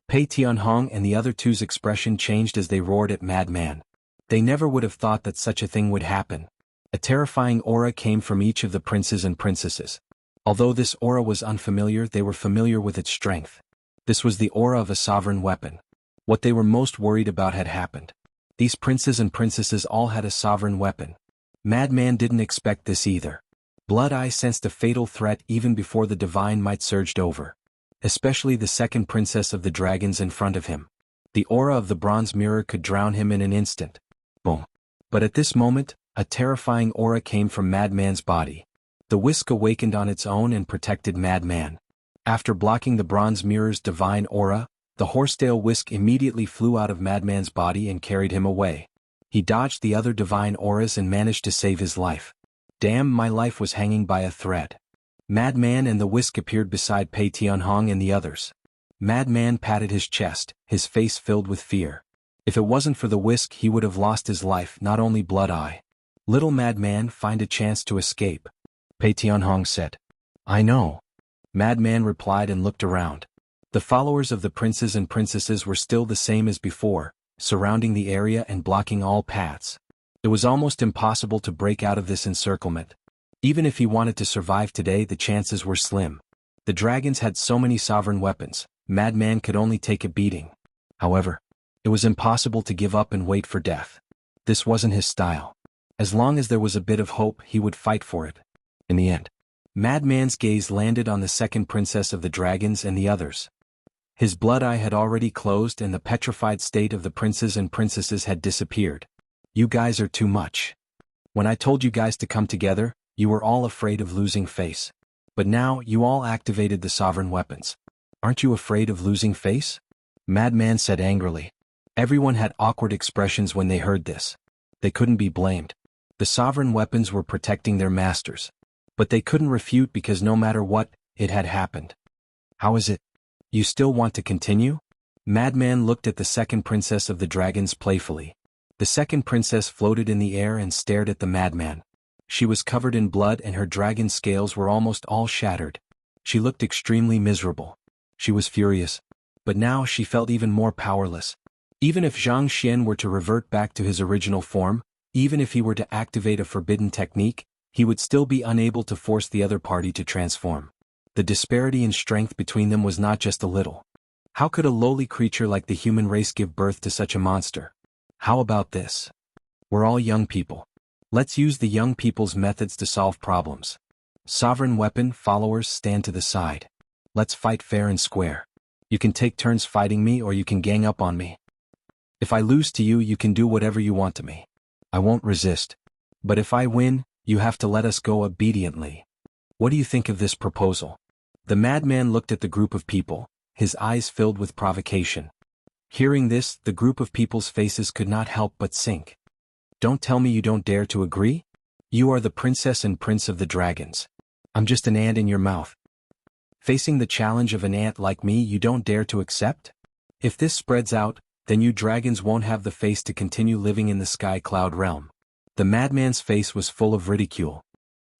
Pei Tianhong and the other two's expression changed as they roared at Madman. They never would have thought that such a thing would happen. A terrifying aura came from each of the princes and princesses. Although this aura was unfamiliar, they were familiar with its strength. This was the aura of a sovereign weapon. What they were most worried about had happened. These princes and princesses all had a sovereign weapon. Madman didn't expect this either. Blood Eye sensed a fatal threat even before the divine might surged over. Especially the second princess of the dragons in front of him. The aura of the bronze mirror could drown him in an instant. Boom. But at this moment, a terrifying aura came from Madman's body. The whisk awakened on its own and protected Madman. After blocking the bronze mirror's divine aura, the horsetail whisk immediately flew out of Madman's body and carried him away. He dodged the other divine auras and managed to save his life. Damn, my life was hanging by a thread. Madman and the whisk appeared beside Pei Tianhong and the others. Madman patted his chest, his face filled with fear. If it wasn't for the whisk, he would have lost his life, not only Blood Eye. Little Madman, find a chance to escape. Pei Tianhong said. I know. Madman replied and looked around. The followers of the princes and princesses were still the same as before, surrounding the area and blocking all paths. It was almost impossible to break out of this encirclement. Even if he wanted to survive today, the chances were slim. The dragons had so many sovereign weapons, Madman could only take a beating. However, it was impossible to give up and wait for death. This wasn't his style. As long as there was a bit of hope, he would fight for it. In the end, Madman's gaze landed on the second princess of the dragons and the others. His blood eye had already closed and the petrified state of the princes and princesses had disappeared. You guys are too much. When I told you guys to come together, you were all afraid of losing face. But now, you all activated the sovereign weapons. Aren't you afraid of losing face? Madman said angrily. Everyone had awkward expressions when they heard this. They couldn't be blamed. The sovereign weapons were protecting their masters. But they couldn't refute because no matter what, it had happened. How is it? You still want to continue? Madman looked at the second princess of the dragons playfully. The second princess floated in the air and stared at the madman. She was covered in blood and her dragon scales were almost all shattered. She looked extremely miserable. She was furious. But now she felt even more powerless. Even if Zhang Xian were to revert back to his original form, even if he were to activate a forbidden technique, he would still be unable to force the other party to transform. The disparity in strength between them was not just a little. How could a lowly creature like the human race give birth to such a monster? How about this? We're all young people. Let's use the young people's methods to solve problems. Sovereign weapon followers, stand to the side. Let's fight fair and square. You can take turns fighting me or you can gang up on me. If I lose to you, you can do whatever you want to me. I won't resist. But if I win, you have to let us go obediently. What do you think of this proposal? The madman looked at the group of people, his eyes filled with provocation. Hearing this, the group of people's faces could not help but sink. Don't tell me you don't dare to agree? You are the princess and prince of the dragons. I'm just an ant in your mouth. Facing the challenge of an ant like me, you don't dare to accept? If this spreads out, then you dragons won't have the face to continue living in the sky cloud realm. The madman's face was full of ridicule.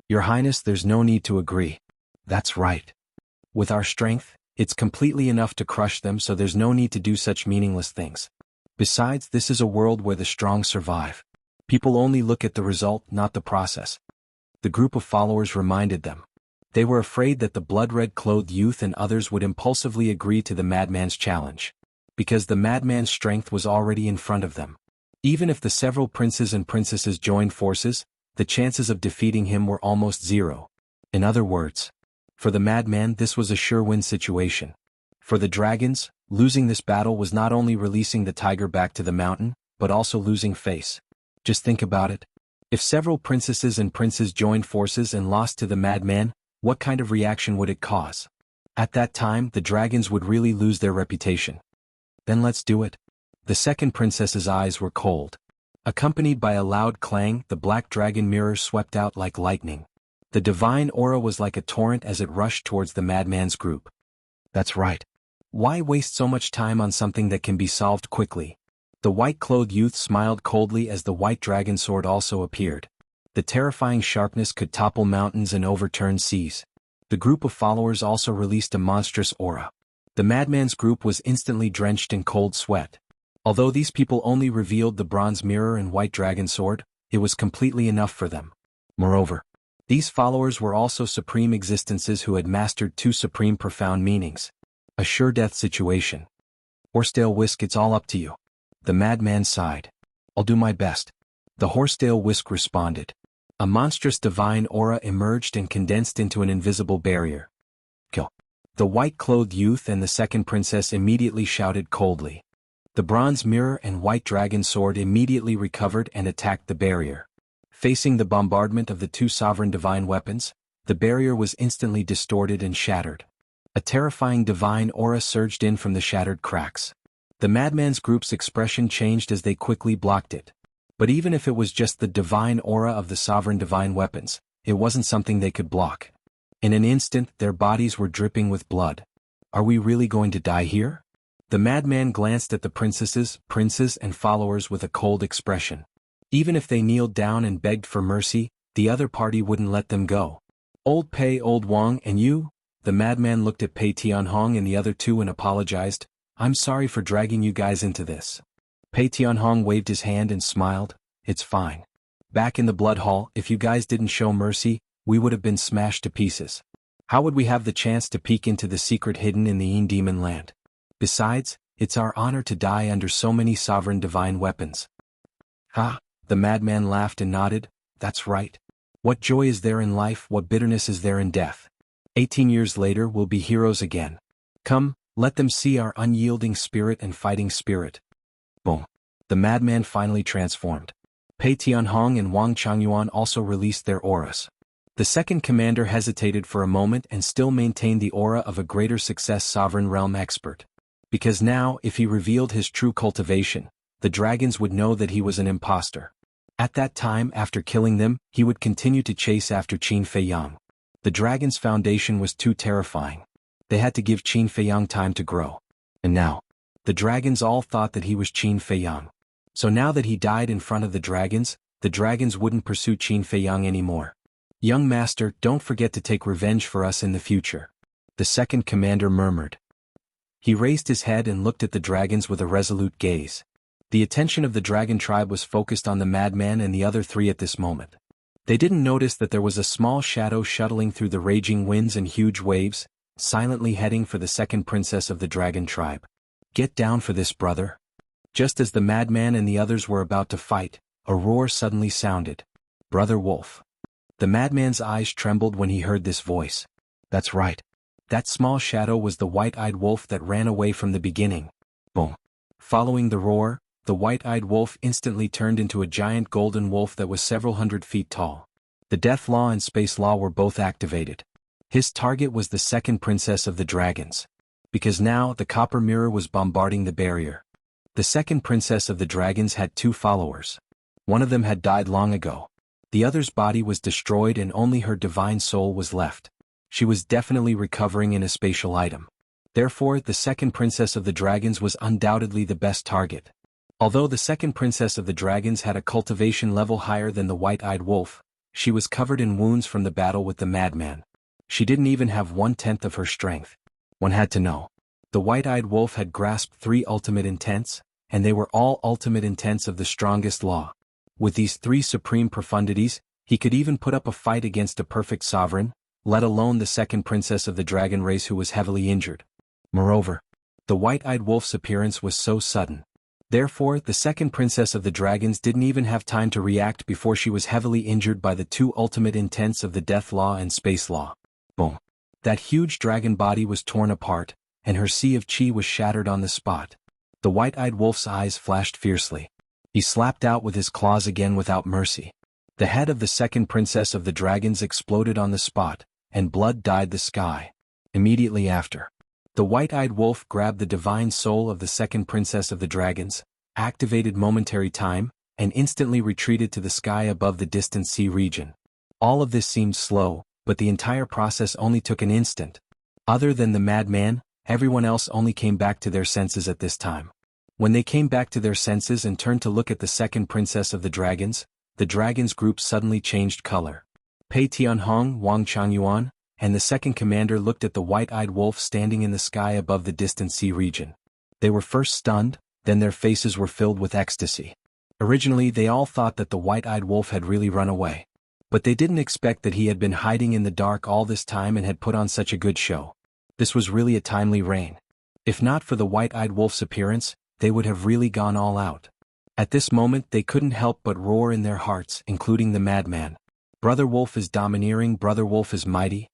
Your Highness, there's no need to agree. That's right. With our strength, it's completely enough to crush them, so there's no need to do such meaningless things. Besides, this is a world where the strong survive. People only look at the result, not the process. The group of followers reminded them. They were afraid that the blood-red-clothed youth and others would impulsively agree to the madman's challenge. Because the madman's strength was already in front of them. Even if the several princes and princesses joined forces, the chances of defeating him were almost zero. In other words, for the madman this was a sure-win situation. For the dragons, losing this battle was not only releasing the tiger back to the mountain, but also losing face. Just think about it. If several princesses and princes joined forces and lost to the madman, what kind of reaction would it cause? At that time, the dragons would really lose their reputation. Then let's do it. The second princess's eyes were cold. Accompanied by a loud clang, the black dragon mirror swept out like lightning. The divine aura was like a torrent as it rushed towards the madman's group. That's right. Why waste so much time on something that can be solved quickly? The white-clothed youth smiled coldly as the white dragon sword also appeared. The terrifying sharpness could topple mountains and overturn seas. The group of followers also released a monstrous aura. The madman's group was instantly drenched in cold sweat. Although these people only revealed the bronze mirror and white dragon sword, it was completely enough for them. Moreover, These followers were also supreme existences who had mastered two supreme profound meanings. A sure death situation. Horsetail Whisk, it's all up to you. The madman sighed. I'll do my best. The Horsetail Whisk responded. A monstrous divine aura emerged and condensed into an invisible barrier. Kill. The white-clothed youth and the second princess immediately shouted coldly. The bronze mirror and white dragon sword immediately recovered and attacked the barrier. Facing the bombardment of the two sovereign divine weapons, the barrier was instantly distorted and shattered. A terrifying divine aura surged in from the shattered cracks. The madman's group's expression changed as they quickly blocked it. But even if it was just the divine aura of the sovereign divine weapons, it wasn't something they could block. In an instant, their bodies were dripping with blood. Are we really going to die here? The madman glanced at the princesses, princes, and followers with a cold expression. Even if they kneeled down and begged for mercy, the other party wouldn't let them go. Old Pei, Old Wang, and you? The madman looked at Pei Tianhong and the other two and apologized. I'm sorry for dragging you guys into this. Pei Tianhong waved his hand and smiled. It's fine. Back in the blood hall, if you guys didn't show mercy, we would have been smashed to pieces. How would we have the chance to peek into the secret hidden in the Yin Demon land? Besides, it's our honor to die under so many sovereign divine weapons. Ha! The madman laughed and nodded. That's right. What joy is there in life, what bitterness is there in death? 18 years later we'll be heroes again. Come, let them see our unyielding spirit and fighting spirit. Boom. The madman finally transformed. Pei Tianhong and Wang Changyuan also released their auras. The second commander hesitated for a moment and still maintained the aura of a greater success sovereign realm expert. Because now, if he revealed his true cultivation, the dragons would know that he was an imposter. At that time, after killing them, he would continue to chase after Qin Feiyang. The dragon's foundation was too terrifying. They had to give Qin Feiyang time to grow. And now, the dragons all thought that he was Qin Feiyang. So now that he died in front of the dragons wouldn't pursue Qin Feiyang anymore. Young master, don't forget to take revenge for us in the future. The second commander murmured. He raised his head and looked at the dragons with a resolute gaze. The attention of the dragon tribe was focused on the madman and the other three at this moment. They didn't notice that there was a small shadow shuttling through the raging winds and huge waves, silently heading for the second princess of the dragon tribe. Get down for this, brother. Just as the madman and the others were about to fight, a roar suddenly sounded. Brother Wolf. The madman's eyes trembled when he heard this voice. That's right. That small shadow was the white-eyed wolf that ran away from the beginning. Boom. Following the roar, the white-eyed wolf instantly turned into a giant golden wolf that was several hundred feet tall. The death law and space law were both activated. His target was the second princess of the dragons. Because now the copper mirror was bombarding the barrier. The second princess of the dragons had two followers. One of them had died long ago. The other's body was destroyed and only her divine soul was left. She was definitely recovering in a spatial item. Therefore, the second princess of the dragons was undoubtedly the best target. Although the second princess of the dragons had a cultivation level higher than the white-eyed wolf, she was covered in wounds from the battle with the madman. She didn't even have 1/10 of her strength. One had to know. The white-eyed wolf had grasped 3 ultimate intents, and they were all ultimate intents of the strongest law. With these 3 supreme profundities, he could even put up a fight against a perfect sovereign, let alone the second princess of the dragon race who was heavily injured. Moreover, the white-eyed wolf's appearance was so sudden. Therefore, the second princess of the dragons didn't even have time to react before she was heavily injured by the 2 ultimate intents of the death law and space law. Boom. That huge dragon body was torn apart, and her sea of chi was shattered on the spot. The white-eyed wolf's eyes flashed fiercely. He slapped out with his claws again without mercy. The head of the second princess of the dragons exploded on the spot, and blood dyed the sky. Immediately after, the white-eyed wolf grabbed the divine soul of the second princess of the dragons, activated momentary time, and instantly retreated to the sky above the distant sea region. All of this seemed slow, but the entire process only took an instant. Other than the madman, everyone else only came back to their senses at this time. When they came back to their senses and turned to look at the second princess of the dragons group suddenly changed color. Pei Tianhong, Wang Changyuan, and the second commander looked at the white-eyed wolf standing in the sky above the distant sea region. They were first stunned, then their faces were filled with ecstasy. Originally they all thought that the white-eyed wolf had really run away. But they didn't expect that he had been hiding in the dark all this time and had put on such a good show. This was really a timely rain. If not for the white-eyed wolf's appearance, they would have really gone all out. At this moment they couldn't help but roar in their hearts, including the madman. Brother Wolf is domineering, Brother Wolf is mighty,